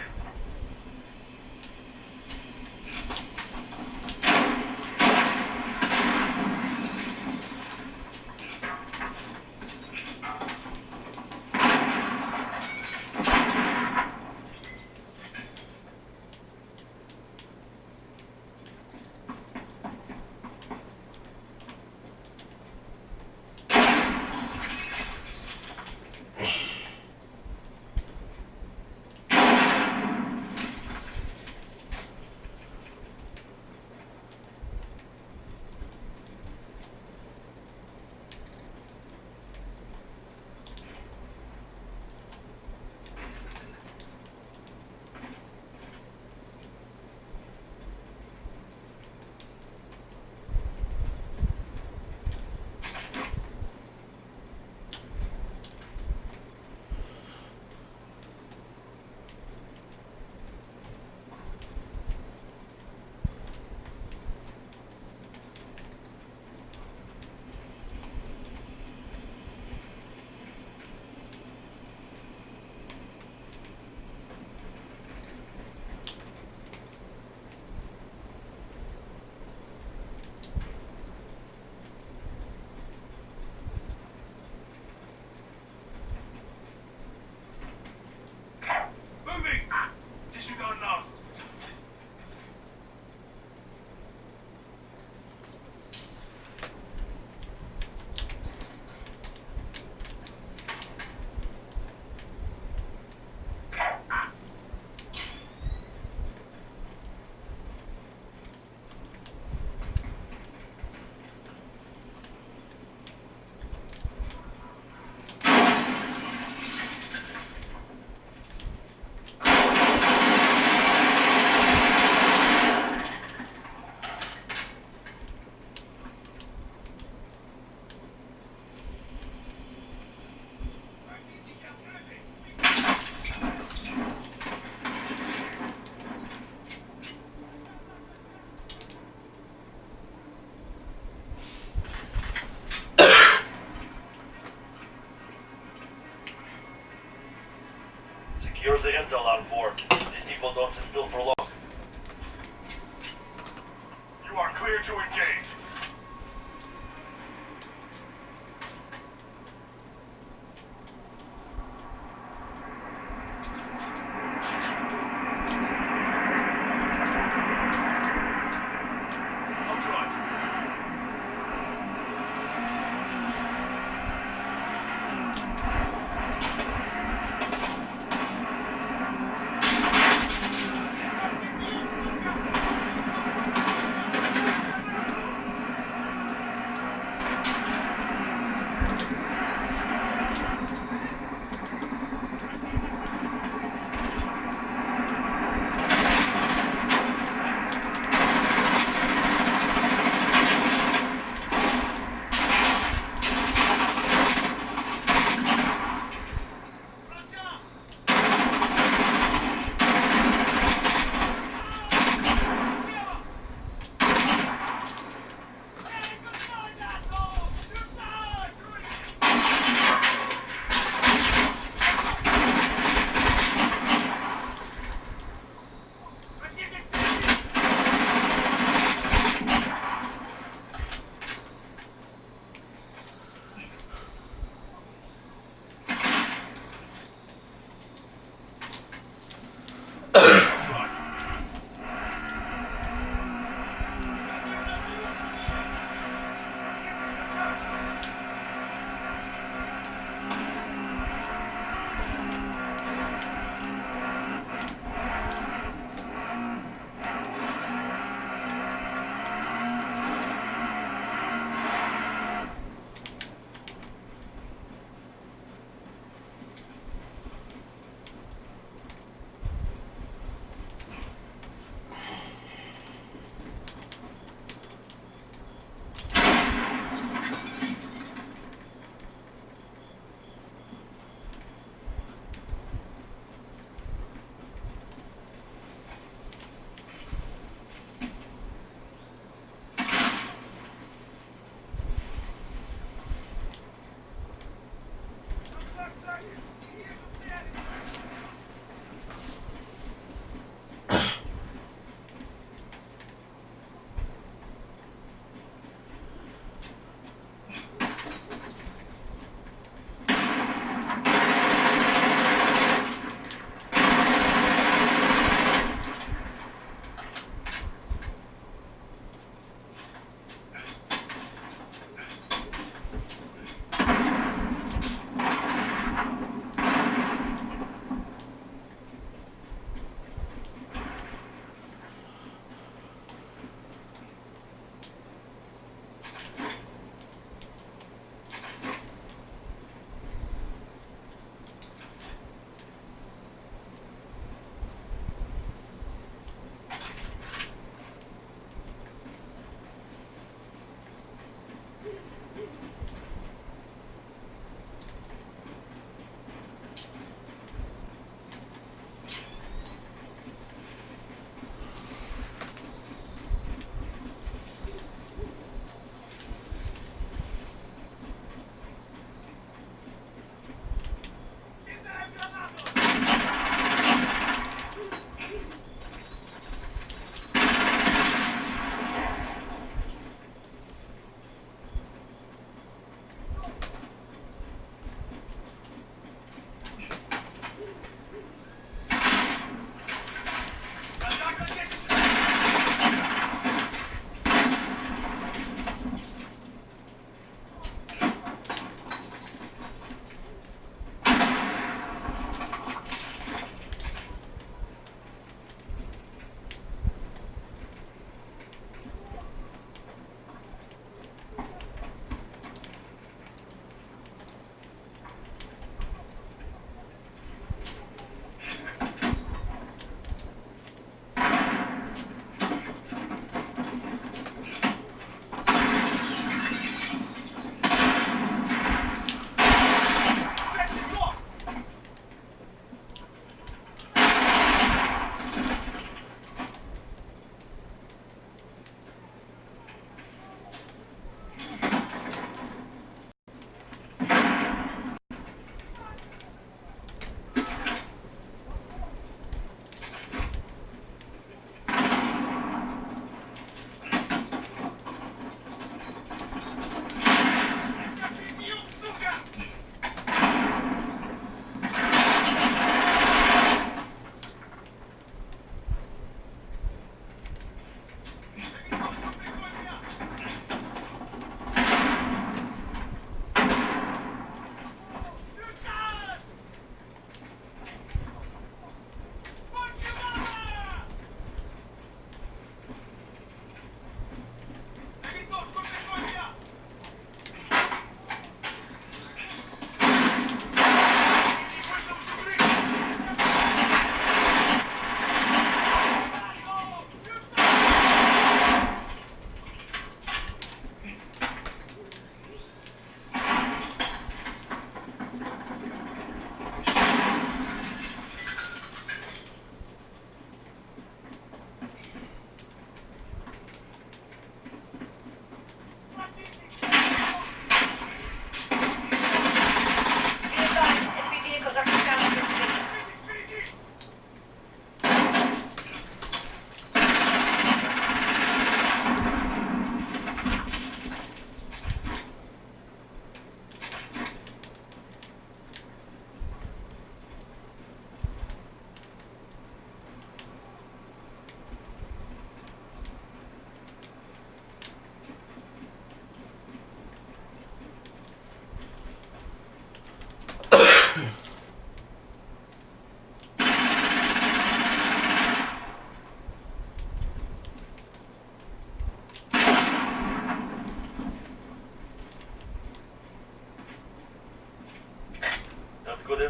Here's the intel on 4. These people don't sit still for long. You are clear to engage.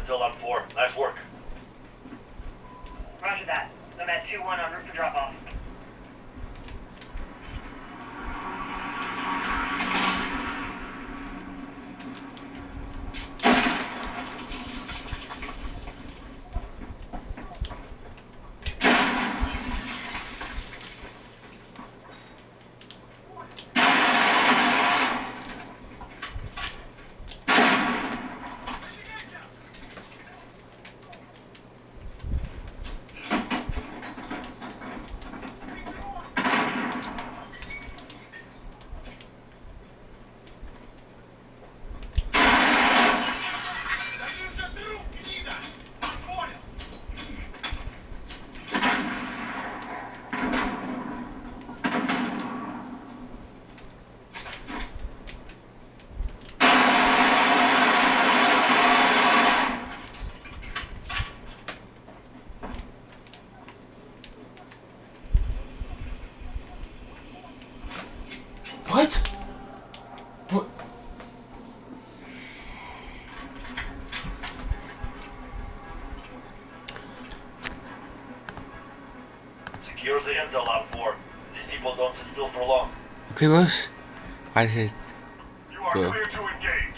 intel on 4. Nice work. Roger that. I'm at 2-1 en route for drop-off. What? What? Secure the intel on 4. These people don't sit still for long. Okay, boss. I said. You are Go. clear to engage.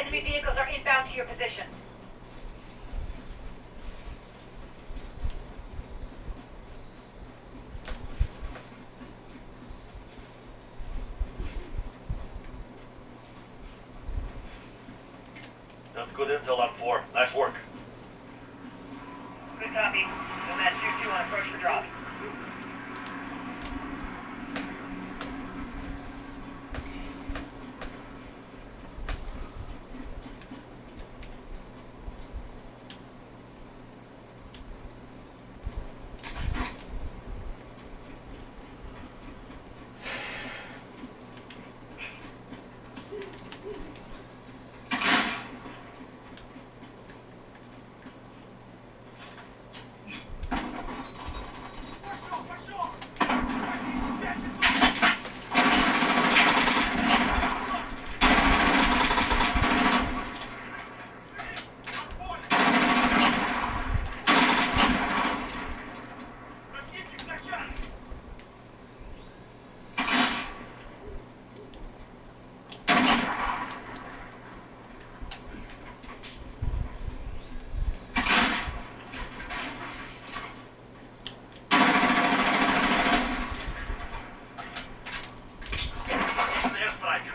Enemy vehicles are inbound to your position. That's good intel on 4. Nice work. Good copy. Nomad 2-2 on approach for drop.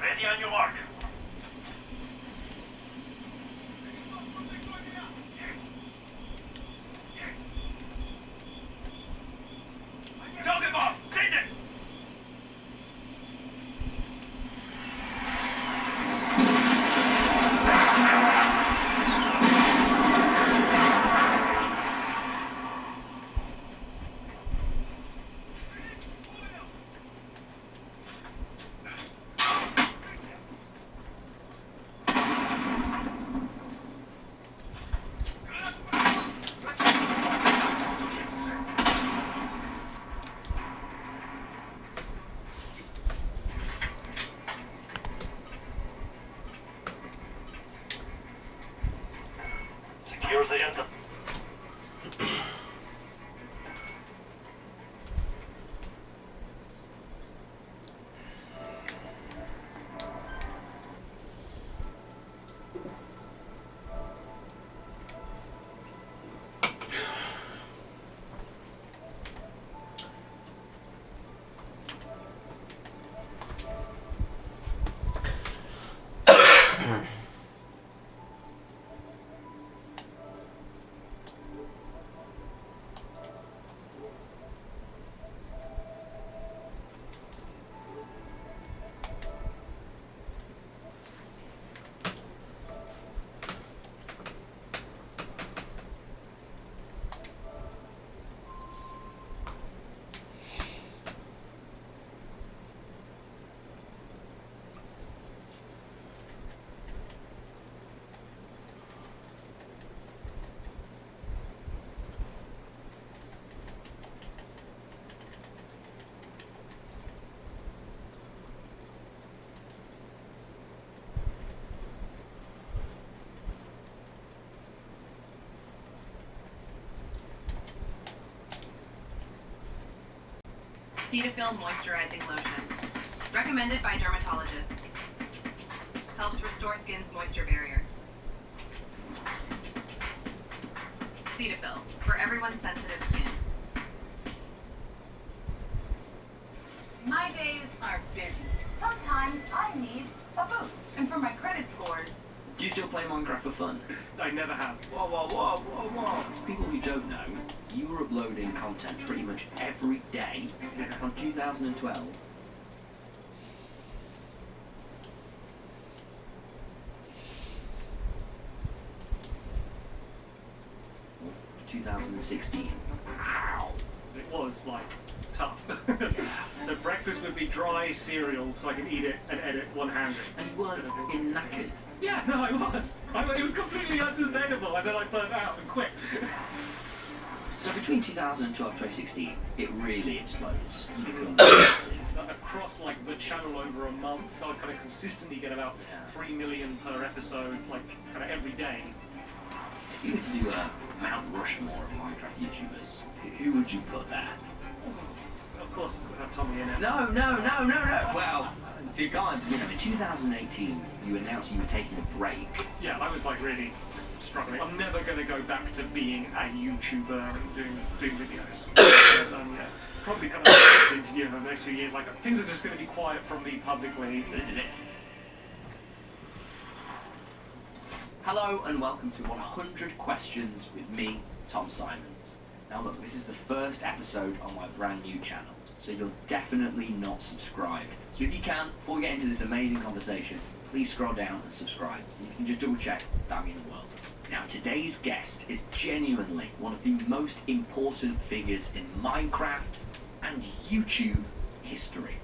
Ready on your mark. Target mark. Send it. Secure the intel. Cetaphil Moisturizing Lotion. Recommended by dermatologists. Helps restore skin's moisture barrier. Cetaphil, for everyone's sensitive skin. My days are busy. Sometimes I need a boost. And for my credit score, Do you still play Minecraft for fun? I never have. Whoa, whoa, whoa, whoa, whoa. People who don't know, you were uploading content pretty much every day from 2012. To 2016. How? It was like tough. So breakfast would be dry cereal so I could eat it and edit one-handed. And you weren't in knackered. Yeah, no, I was. It was completely unsustainable, and then I burnt out and quit. So between 2012 and 2016, it really explodes. You become massive. Across like the channel over a month, I kind of consistently get about 3 million per episode, like kind of every day. If you were to do a Mount Rushmore of Minecraft YouTubers, who would you put there? Of course, we'd have Tommy in it. No. Well, So you can't, you know, in 2018, you announced you were taking a break. Yeah, I was like really struggling. I'm never going to go back to being a YouTuber and doing videos. Yeah, probably kind of interview in the next few years. Like things are just going to be quiet from me publicly. This is it. Hello and welcome to 100 Questions with me, Tom Simons. Now look, this is the first episode on my brand new channel, so you're definitely not subscribed. So if you can, before we get into this amazing conversation, please scroll down and subscribe. And if you can just double check, that'd mean the world. Now today's guest is genuinely one of the most important figures in Minecraft and YouTube history.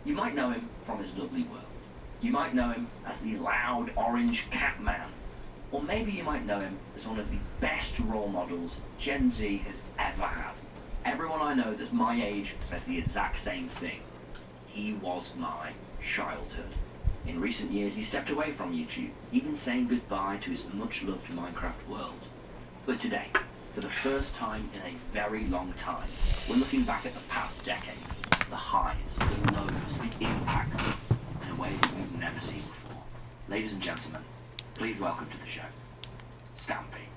You might know him from his lovely world. You might know him as the loud orange cat man. Or maybe you might know him as one of the best role models Gen Z has ever had. Everyone I know that's my age says the exact same thing. He was my childhood. In recent years, he stepped away from YouTube, even saying goodbye to his much-loved Minecraft world. But today, for the first time in a very long time, we're looking back at the past decade. The highs, the lows, the impact, in a way that we've never seen before. Ladies and gentlemen, please welcome to the show, Stampy.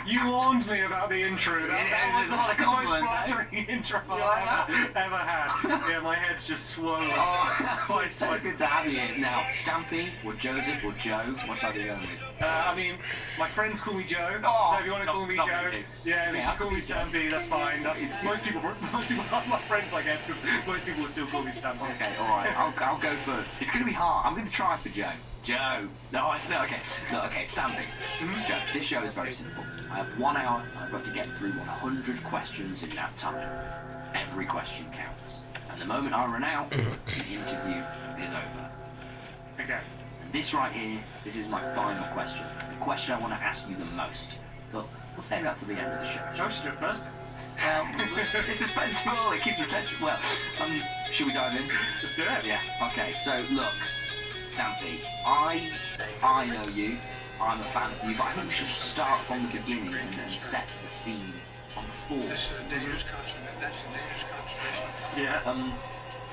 You warned me about the intro. That was like the most flattering intro I've ever had. Yeah, my head's just swollen. It's so good to have you here. Now, Stampy, or Joseph, or Joe, what should I be going with? I mean, my friends call me Joe. So if you want to call me Joe, yeah, if you call me Stampy, that's fine. Most people are my friends, I guess, because most people will still call me Stampy. Okay, alright, I'll go for... It's going to be hard. I'm going to try for Joe. Joe. No, it's not. Okay. No, okay, Stampy. Joe, this show is very simple. I have 1 hour and I've got to get through 100 questions in that time. Every question counts. And the moment I run out, the interview is over. Okay. And this right here, this is my final question. The question I want to ask you the most. But we'll save that to the end of the show. I should do it first. Well, it's suspenseful, it keeps attention. Well, should we dive in? Just do it. Yeah. Okay, so look. Stampy, I know you, I'm a fan of you, but I think we should start from the beginning and then set the scene on the floor. That's a dangerous concentration. Yeah.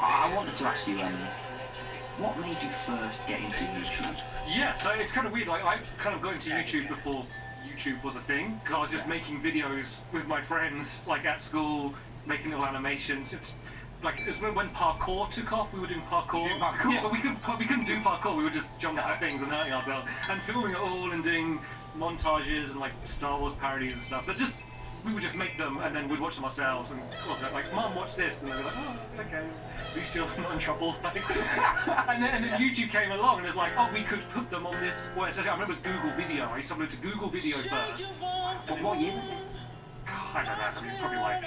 I wanted to ask you, what made you first get into YouTube? Yeah, so it's kind of weird, like I kind of got into YouTube before YouTube was a thing, because I was just making videos with my friends, like at school, making little animations. Like, it was when parkour took off, we were doing parkour. Yeah, but we couldn't do parkour, we were just jumping at things and hurting ourselves. And filming it all and doing montages and like Star Wars parodies and stuff. But just, we would just make them and then we'd watch them ourselves and like, Mum, watch this. And they'd be like, oh, okay, at least you're not in trouble. and then YouTube came along and it's like, oh, we could put them on this. Well, I remember Google Video. I used to upload to Google Video first. What year was it? I don't know, I mean, probably like...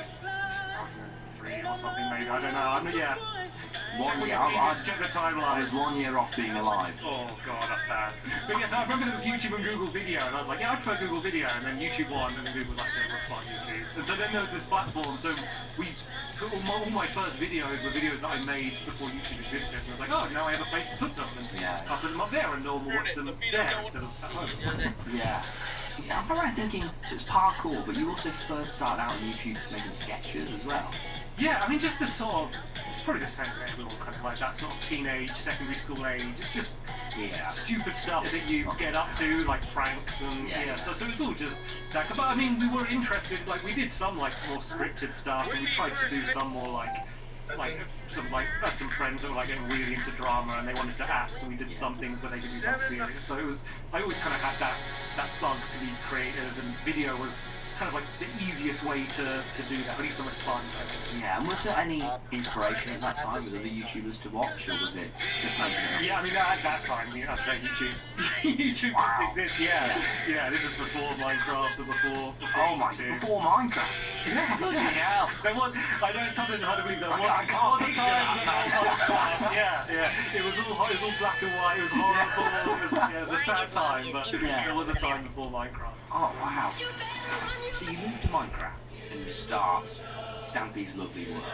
or something, maybe. I don't know. I mean, yeah. 1 year. Check the timeline. I was 1 year off being alive. Oh god, that's bad. But yes, I remember there was YouTube and Google Video, and I was like, yeah, I prefer Google Video, and then YouTube won, and then Google was like, yeah, let's buy YouTube. And so then there was this platform, so we put all my first videos were videos that I made before YouTube existed, and I was like, oh, now I have a place to put them, and I'll put them up there, and no one will watch them there instead of at home. Yeah. I'm around thinking it's parkour, but you also first started out on YouTube making sketches as well. Yeah, I mean, just the sort of, it's probably the same thing, we're all kind of like that sort of teenage, secondary school age, it's just stupid stuff that you get up to, like pranks and so it's all just that. But I mean, we were interested, like we did some like more scripted stuff, and we tried to do some more like had some friends that were like getting really into drama and they wanted to act, so we did some things where they could be more serious. So it was, I always kind of had that bug to be creative, and video was kind of like the easiest way to do that, at least the most fun, I think. Yeah, and was there any inspiration at that time with other YouTubers to watch, or was it just making it up? Yeah, I mean, at that time, I'd say YouTube didn't exist, yeah, this is before Minecraft, or before before Minecraft? Yeah, bloody hell. I know sometimes it's hard to believe that I can't picture that. Yeah, it was all black and white, it was horrible, it was a sad time, but there was a time before Minecraft. Oh, wow. So you move to Minecraft and you start Stampy's lovely world.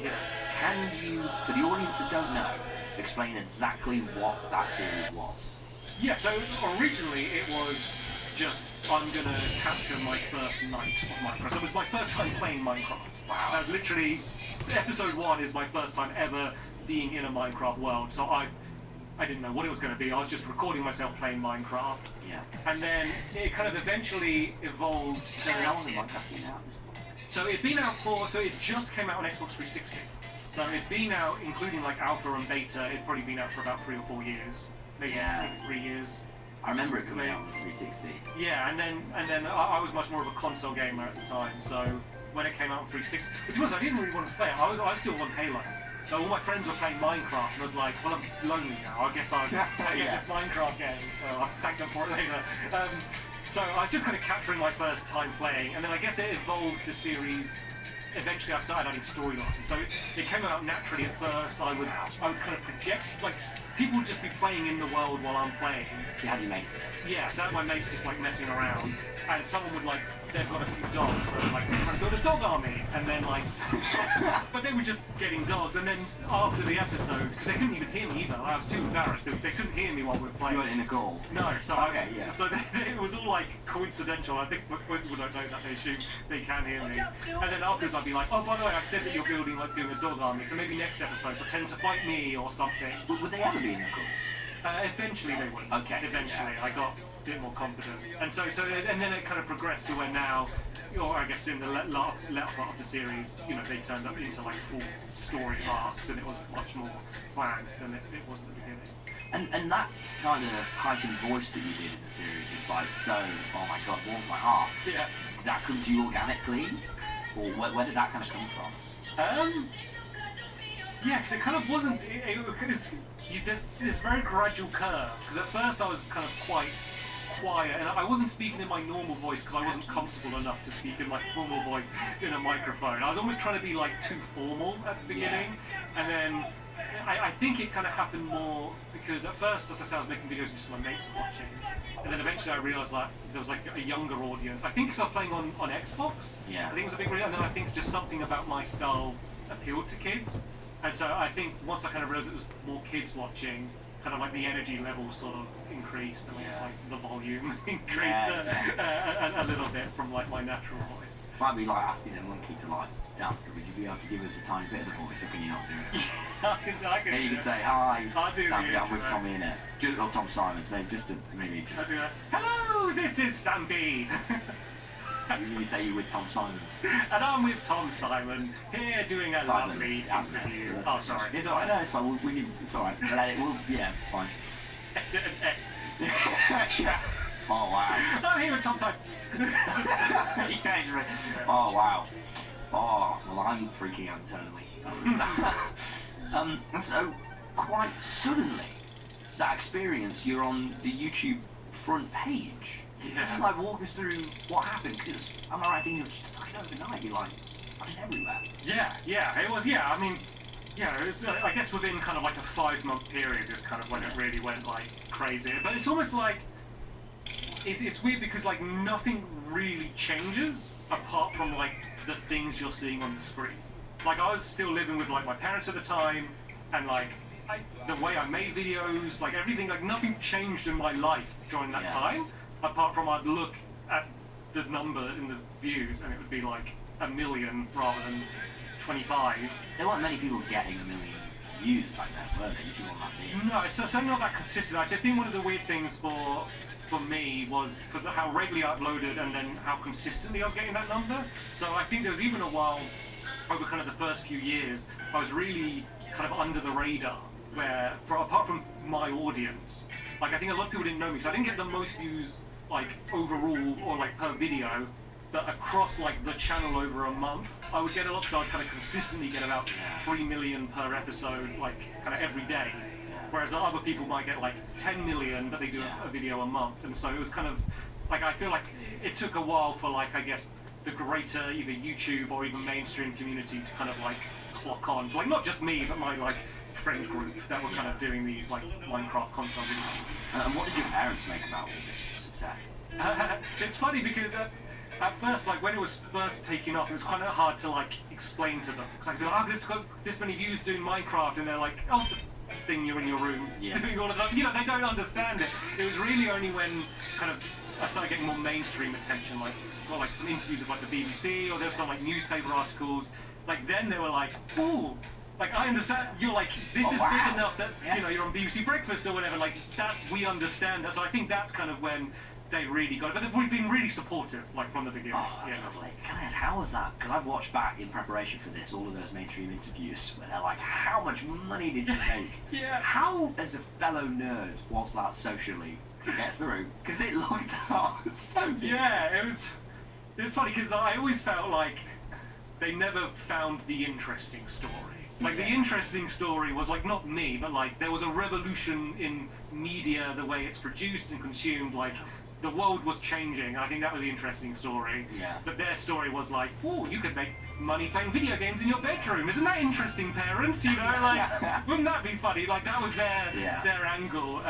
Yeah. Can you, for the audience that don't know, explain exactly what that series was? Yeah, so originally it was just, I'm gonna capture my first night of Minecraft. So it was my first time playing Minecraft. Wow. Literally, episode 1 is my first time ever being in a Minecraft world. So I didn't know what it was going to be. I was just recording myself playing Minecraft. Yeah. And then it kind of eventually evolved to... How long has Minecraft been out? So it'd been out so it just came out on Xbox 360. So it'd been out, including like alpha and beta, it'd probably been out for about 3 or 4 years. Maybe 3 years. I remember it coming out on the 360. Yeah, and then I was much more of a console gamer at the time, so when it came out on 360, it was, I didn't really want to play it. I still want Halo. So all my friends were playing Minecraft, and I was like, well, I'm lonely now. I guess I'll get this Minecraft game. So I'll thank them for it later. So I was just kind of capturing my first time playing, and then I guess it evolved the series. Eventually I started adding storylines. So it came out naturally at first. I would kind of project, like, people would just be playing in the world while I'm playing. You had your mates there? Yeah, so I had my mates just like messing around, and someone would like, they've got a few dogs, so like they're trying to build a dog army, and then like, but they were just getting dogs, and then after the episode, because they couldn't even hear me either, I was too embarrassed, they couldn't hear me while we were playing. You weren't in a call? No, so so it was all like coincidental. I think most people don't know that, they assume they can hear me. And then afterwards I'd be like, oh, by the way, I said that you're building a dog army, so maybe next episode pretend to fight me or something. Would they ever be in the call? Eventually they would. Okay. Eventually, I got a bit more confident, and and then it kind of progressed to where now, or I guess in the latter part of the series, you know, they turned up into like full story arcs, and it was much more planned than it was at the beginning. And that kind of heightened voice that you did in the series, it's like so, oh my god, warmed my heart. Yeah. Did that come to you organically, or where did that kind of come from? Yes, it kind of wasn't. There's this very gradual curve, because at first I was kind of quite quiet, and I wasn't speaking in my normal voice because I wasn't comfortable enough to speak in my formal voice in a microphone. I was almost trying to be like too formal at the beginning, and then I think it kind of happened more because at first, as I said, I was making videos and just my mates were watching, and then eventually I realised that there was like a younger audience. I think because I was playing on Xbox. Yeah. I think it was a big reason, and then I think just something about my style appealed to kids. And so I think once I kind of realised it was more kids watching, kind of like the energy level sort of increased, and I guess like the volume increased a little bit from like my natural voice. Might be like asking a monkey to like dance. Would you be able to give us a tiny bit of the voice, or can you not do it? I can. Then you can say hi. I'll do Stampy, I'm with Tommy in it. Or Tom Simons, maybe just. I'll do that. Hello, this is Stampy. You say you're with Tom Simon. And I'm with Tom Simon, here doing a lovely interview. Oh, sorry. It's alright, no, it's fine. It's alright. Yeah, it's fine. Yeah. Oh, wow. I'm here with Tom Simon. Oh, wow. Oh, well, I'm freaking out internally. So, quite suddenly, that experience, you're on the YouTube front page. Yeah. Can you like walk us through what happened? Because am I right thinking it was just fucking overnight? You're like, I mean, everywhere. Yeah, it was. Yeah, I mean, it was. I guess within kind of like a 5-month period is kind of when it really went like crazy. But it's almost like it's weird because like nothing really changes apart from like the things you're seeing on the screen. Like I was still living with like my parents at the time, and like the way I made videos, like everything, like nothing changed in my life during that time. Apart from I'd look at the number in the views and it would be like 1 million rather than 25. There weren't many people getting 1 million views back then, were there? If you want that video. No, it's certainly not that consistent. I think one of the weird things for me was how regularly I uploaded and then how consistently I was getting that number. So I think there was even a while over kind of the first few years I was really kind of under the radar. Where, apart from my audience, like I think a lot of people didn't know me, so I didn't get the most views like overall or like per video, but across like the channel over a month, I would get a lot. So I'd kind of consistently get about 3 million per episode, like kind of every day. Whereas other people might get like 10 million, but they do a video a month, and so it was kind of like I feel like it took a while for like I guess the greater either YouTube or even mainstream community to kind of like clock on, like not just me, but my like friend group that were kind of doing these like Minecraft console videos. And what did your parents make about all this success? It's funny because at first, like when it was first taking off, it was kind of hard to like explain to them because I'd be like, oh, this got this many views doing Minecraft, and they're like, oh, the thing you're in your room doing all of that. You know, they don't understand it. It was really only when kind of I started getting more mainstream attention, like got like some interviews with like the BBC, or there's some like newspaper articles. Like then they were like, ooh, like I understand. You're like, this is big enough that you know you're on BBC Breakfast or whatever. Like we understand that. So I think that's kind of when they really got it. But they've been really supportive, like from the beginning. Oh, that's lovely. Can I ask, how was that? Because I've watched back in preparation for this all of those mainstream interviews where they're like, how much money did you make? Yeah. How, as a fellow nerd, was that socially to get through? Because it looked so good. Yeah, it was funny because I always felt like they never found the interesting story. Like the interesting story was like not me, but like there was a revolution in media, the way it's produced and consumed. Like the world was changing. I think that was the interesting story. Yeah. But their story was like, oh, you could make money playing video games in your bedroom. Isn't that interesting, parents? You know, like wouldn't that be funny? Like that was their angle.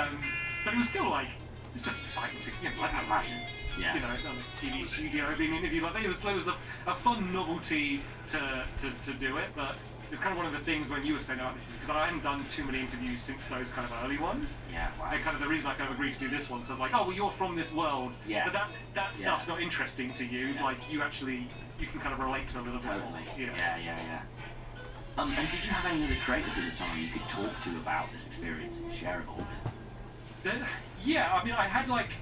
But it was still like it's just exciting to like imagine. Yeah. You know, on a TV studio being interviewed like that. It was a fun novelty to do it, but it's kind of one of the things when you were saying, oh, this is because I hadn't done too many interviews since those kind of early ones. Yeah. Wow. And kind of the reason I kind of agreed to do this one, so I was like, oh, well, you're from this world. Yeah. But that stuff's not interesting to you. Yeah. Like you can kind of relate to a little bit more. Yeah. And did you have any other creators at the time you could talk to about this experience and share it all with? Yeah, I mean, I had like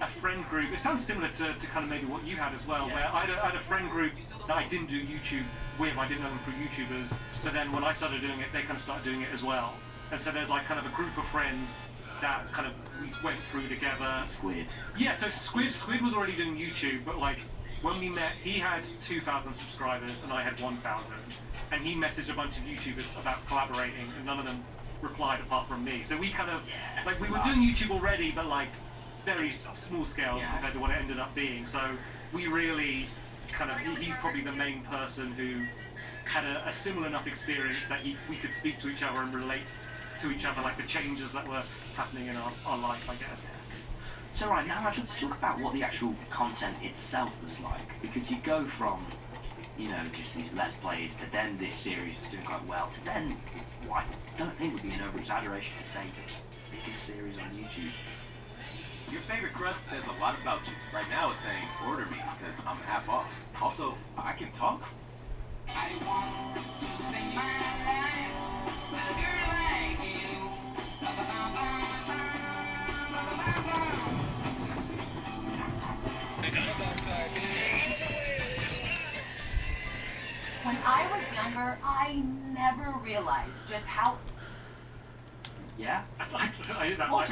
a friend group. It sounds similar to kind of maybe what you had as well, where I had a friend group that I didn't do YouTube with. I didn't know them through YouTubers. So then when I started doing it, they kind of started doing it as well. And so there's like kind of a group of friends that kind of we went through together. Squid. Yeah, so Squid was already doing YouTube, but like when we met, he had 2,000 subscribers and I had 1,000. And he messaged a bunch of YouTubers about collaborating, and none of them replied apart from me. So we kind of like we were doing YouTube already, but like very small scale compared to what it ended up being. So we really kind of he's probably the main person who had a similar enough experience that we could speak to each other and relate to each other, like the changes that were happening in our life, I guess. So right now, I'd love to talk about what the actual content itself was like, because you go from, you know, just these Let's Plays to then this series is doing quite well to then, what I don't think would be an over-exaggeration to say the biggest series on YouTube. Your favorite crust says a lot about you. Right now it's saying order me because I'm half off. Also, I can talk. I want to spend my life with a girl like you. When I was younger, I never realized just how... Yeah? That Well, at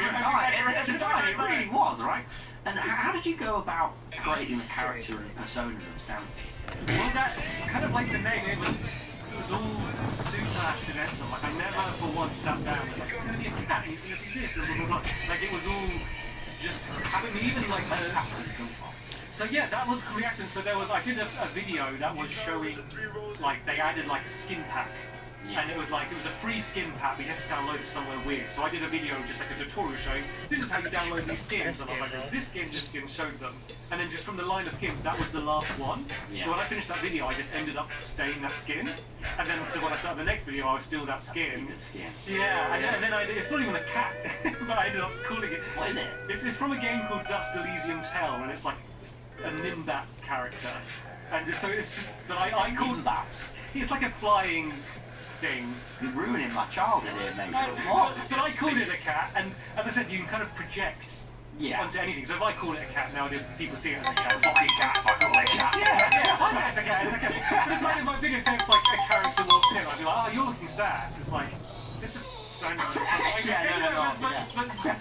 the time, it really was, right? And how did you go about creating the character and persona of Stanley? Well, that kind of like the name, it was all super accidental. Like I never for once sat down and like it's gonna be a cat, it's gonna be this, blah, blah, blah. Like it was all just happening. Even like so yeah, that was reaction. So there was I did a video that was showing like they added like a skin pack. And it was a free skin pack, but you had to download it somewhere weird. So I did a video, just like a tutorial showing, this is how you download these skins. And I was like, there's this skin, showed them. And then just from the line of skins, that was the last one. Yeah. So when I finished that video, I just ended up staying that skin. And then so when I started the next video, I was still that skin. Yeah, and then it's not even a cat, but I ended up calling it. What is it? It's from a game called Dust Elysium Tell, and it's like a Nimbat character. And so it's just, but I called Nimbat. It's like a flying thing. You're ruining my childhood here, mate. But I called it a cat, and as I said, you can kind of project onto anything. So if I call it a cat nowadays, people see it as a cat. Fucking cat, if I call it a cat. Yeah, I know it's a cat, it's a cat. But it's like in my video, say it's like a character walks in, I'd be like, oh, you're looking sad. It's like, it's just standing there.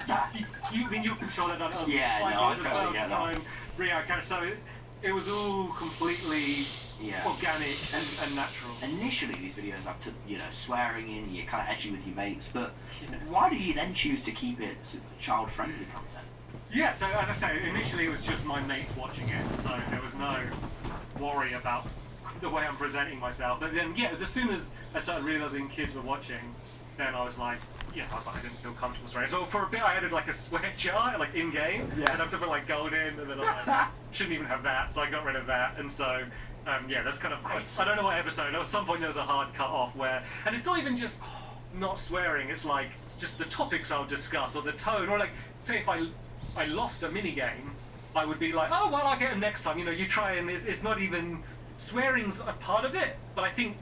But you mean you control it on other totally get that. So it was all completely organic and natural. Initially, these videos up to, you know, swearing in, you're kind of edgy with your mates, but why did you then choose to keep it child-friendly content? Yeah, so as I say, initially it was just my mates watching it, so there was no worry about the way I'm presenting myself. But then, yeah, it was as soon as I started realising kids were watching, then I was like, I didn't feel comfortable swearing. So for a bit I added like a swear jar, like in-game, and I have to put like gold in, and then I'm like, shouldn't even have that, so I got rid of that, and so... that's kind of, I don't know what episode, at some point there was a hard cut off where, and it's not even just not swearing, it's like, just the topics I'll discuss, or the tone, or like, say if I I lost a mini game, I would be like, oh well, I'll get him next time. You know, you try and it's not even swearing's a part of it, but I think.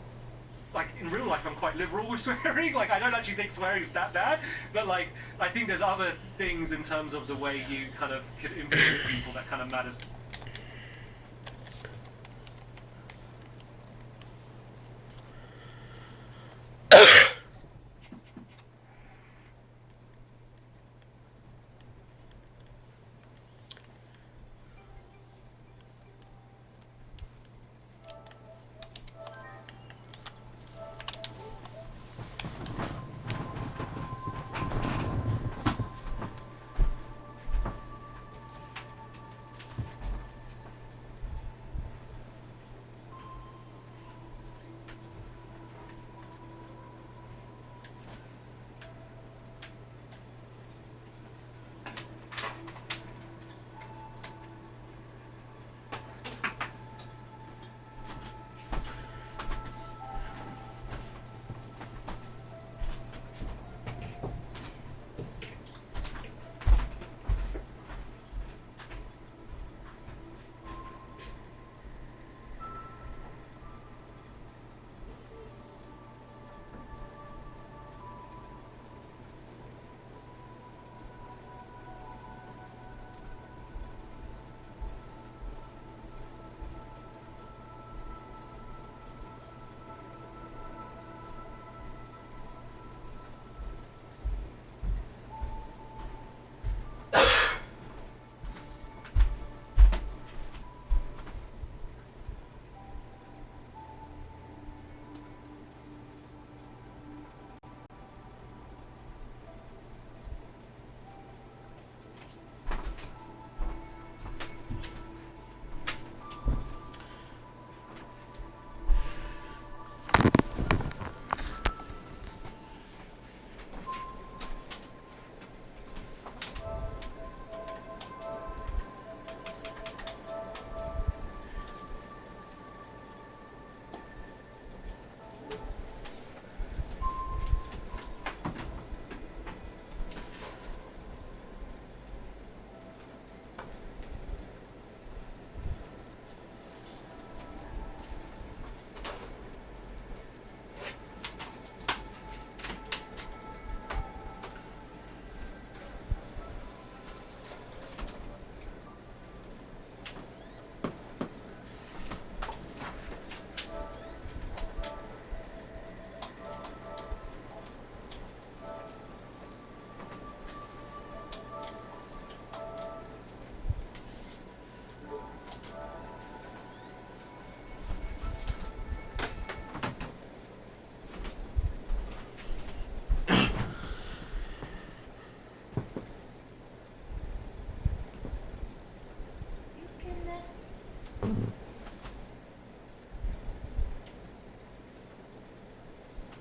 Like, in real life, I'm quite liberal with swearing. Like, I don't actually think swearing is that bad. But, like, I think there's other things in terms of the way you kind of could influence people that kind of matters.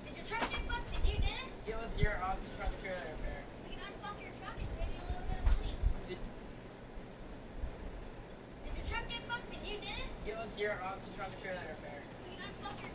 Did your truck get fucked and you didn't? Give us your odds to truck and trailer repair. We can unfuck your truck and save you a little bit of money. Did your truck get fucked and you didn't? Give us your odds to truck and trailer repair. We can unfuck your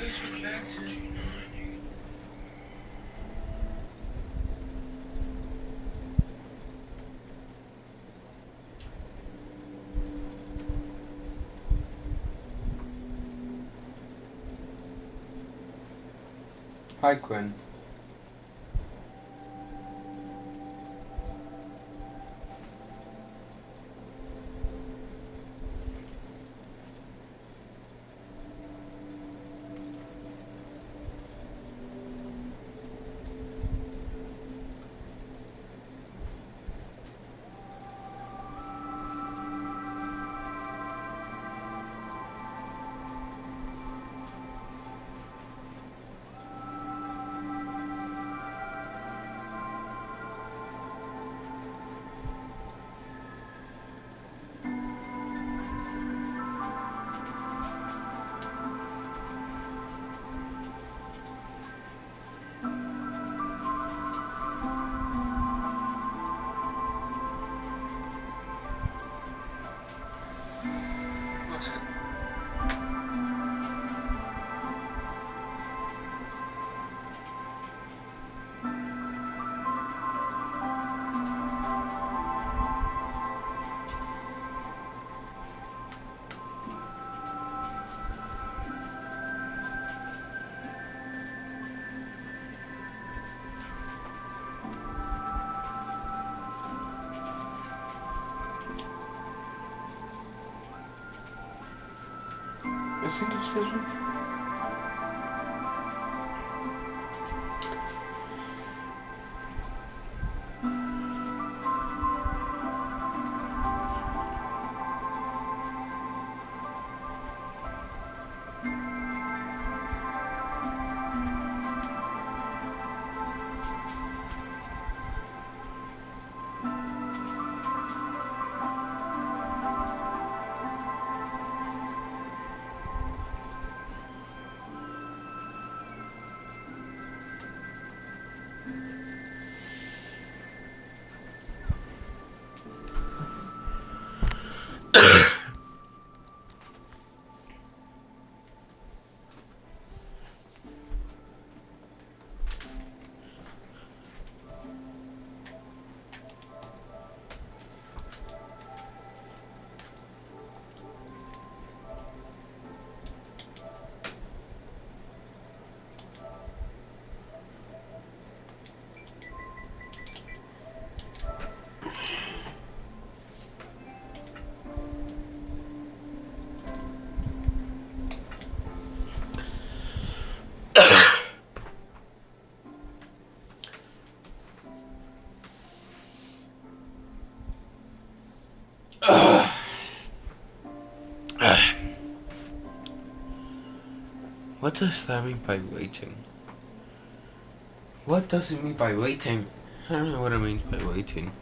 guys, welcome back to Hi, Quinn. Looks good. I think it's this one. What does that mean by waiting? What does it mean by waiting? I don't know what it means by waiting.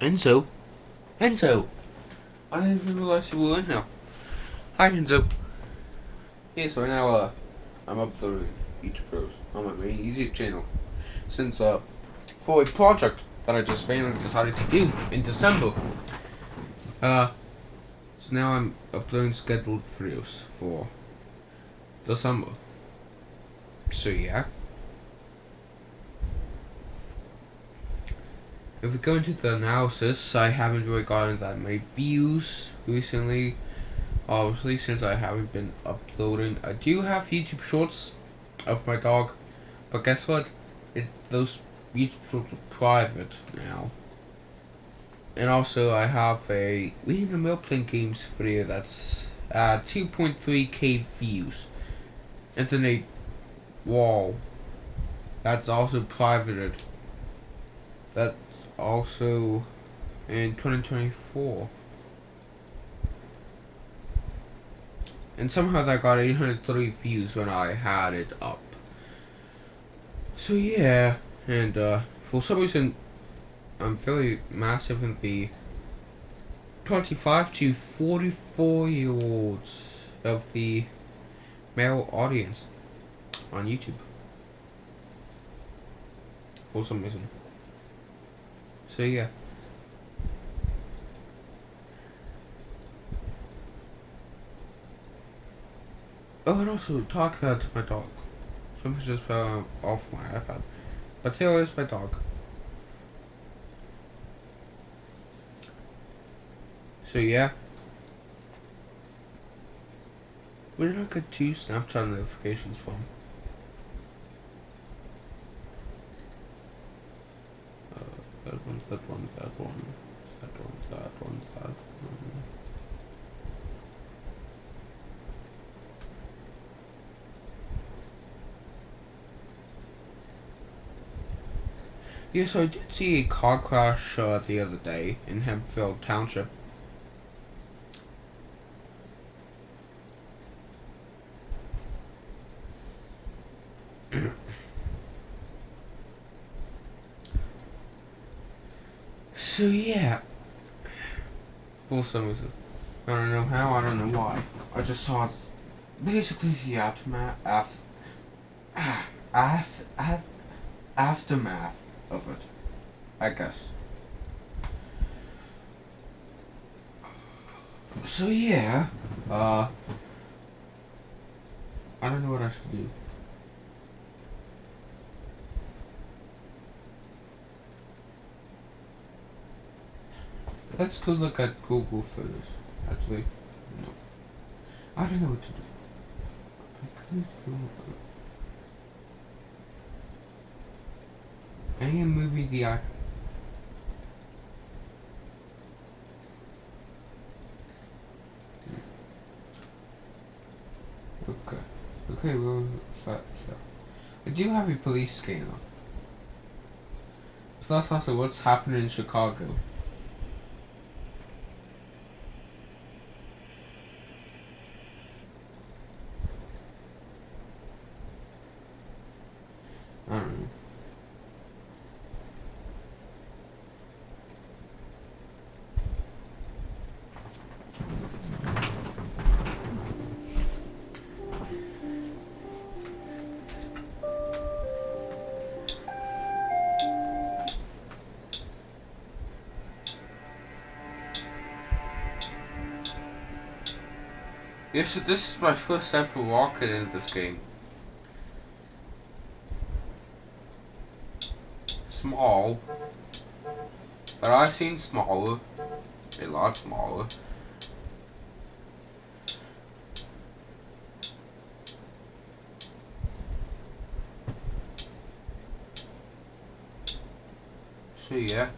Enzo? Enzo! I didn't even realize you were in here. Hi, Enzo. Yeah, so right now, I'm uploading YouTube videos on my main YouTube channel. Since, for a project that I just randomly decided to do in December. So now I'm uploading scheduled videos for December. So yeah. If we go into the analysis, I haven't really gotten that many views recently. Obviously, since I haven't been uploading. I do have YouTube shorts of my dog, but guess what? Those YouTube shorts are private now. And also, I have a Reading the Mill playing games video that's 2.3k views. And then a wall that's also privated. That's also in 2024. And somehow that got 830 views when I had it up. So yeah, and for some reason I'm very massive in the 25 to 44-year-olds of the male audience on YouTube. For some reason. So yeah. Oh, and also talk about my dog. Something just fell off my iPad. But here is my dog. So yeah. Where did I get 2 Snapchat notifications from? That one, that one, that one, that one, that one, that one. Yes, I did see a car crash the other day in Hempfield Township. So yeah, for some reason, I don't know how, I don't know why. I just saw basically the aftermath of it, I guess. So yeah, I don't know what I should do. Let's go look at Google Photos. Actually, no. I don't know what to do. Any movie the icon. Okay, well, so I do have a police scanner. So that's also what's happening in Chicago. I don't know. Yeah, so this is my first ever walking in this game. Small, but I've seen smaller, a lot smaller. So yeah.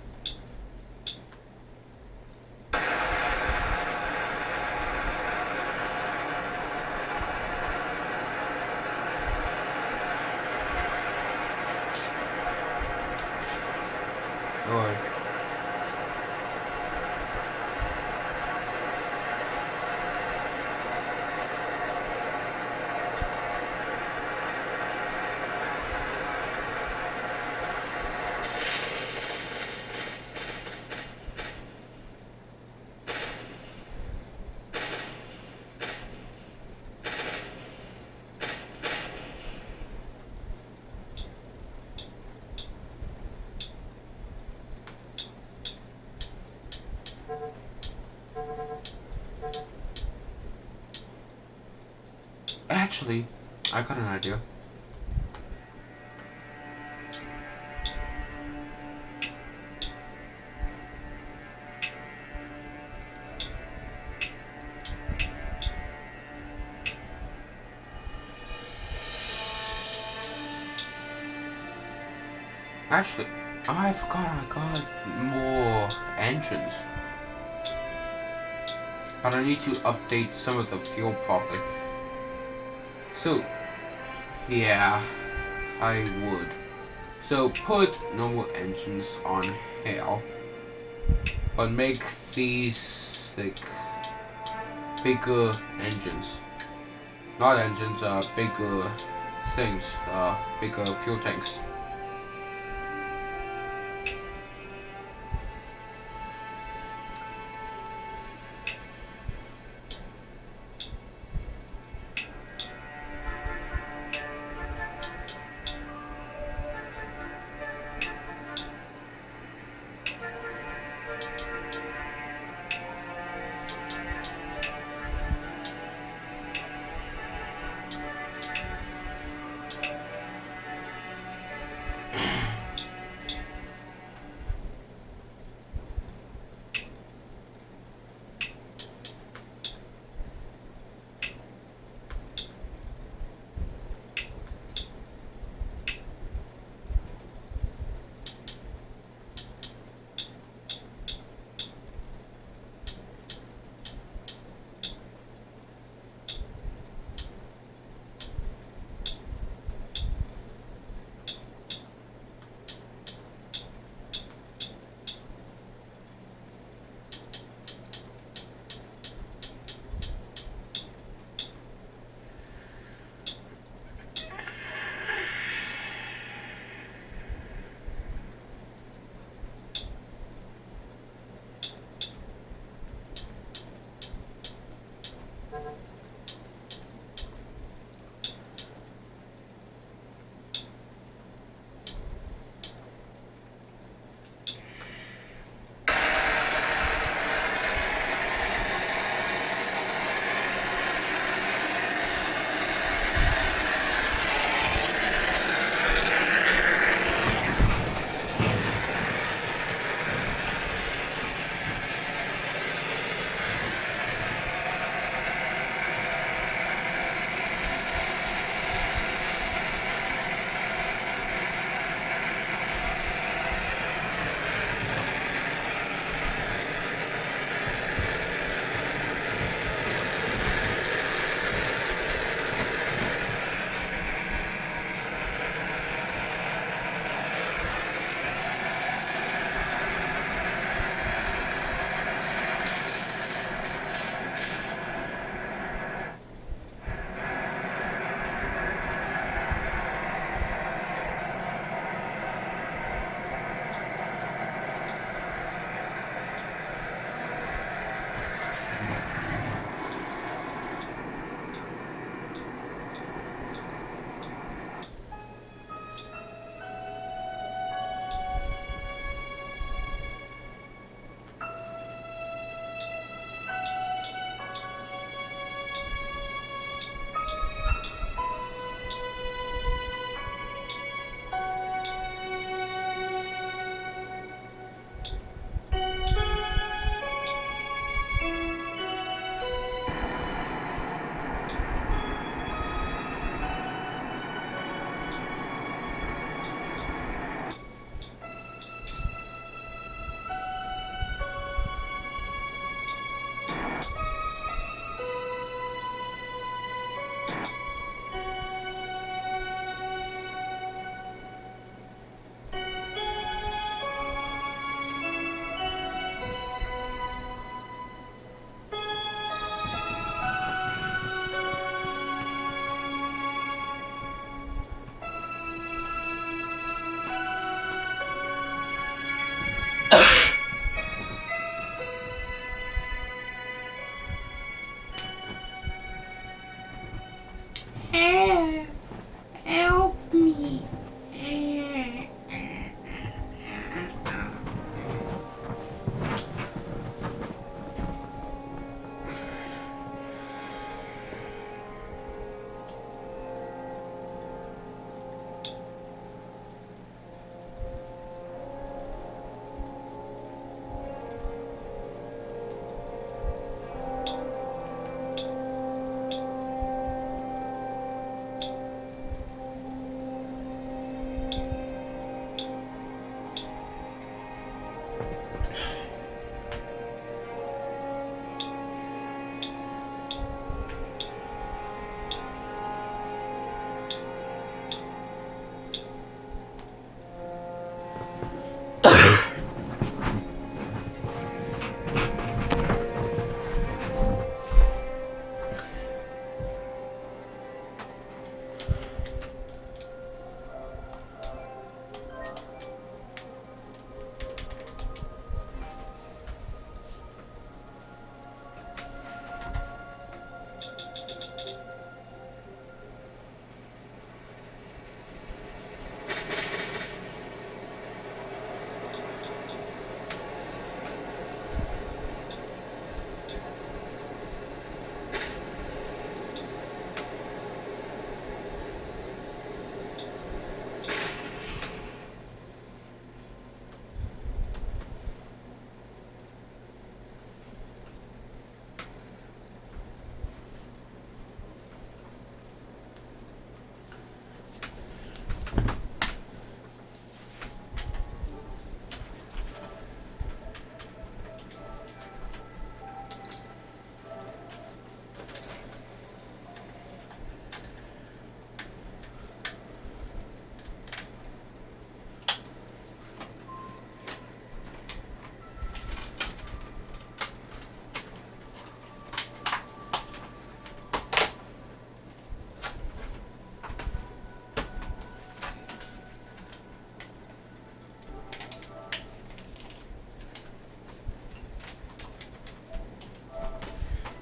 Alright. Actually, I got an idea. Actually, I forgot I got more engines. But I need to update some of the fuel properly. So, yeah, I would. So put normal engines on here, but make these like bigger engines. Not engines, bigger things, bigger fuel tanks.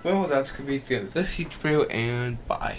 well, that's gonna be the end of this YouTube video, and bye.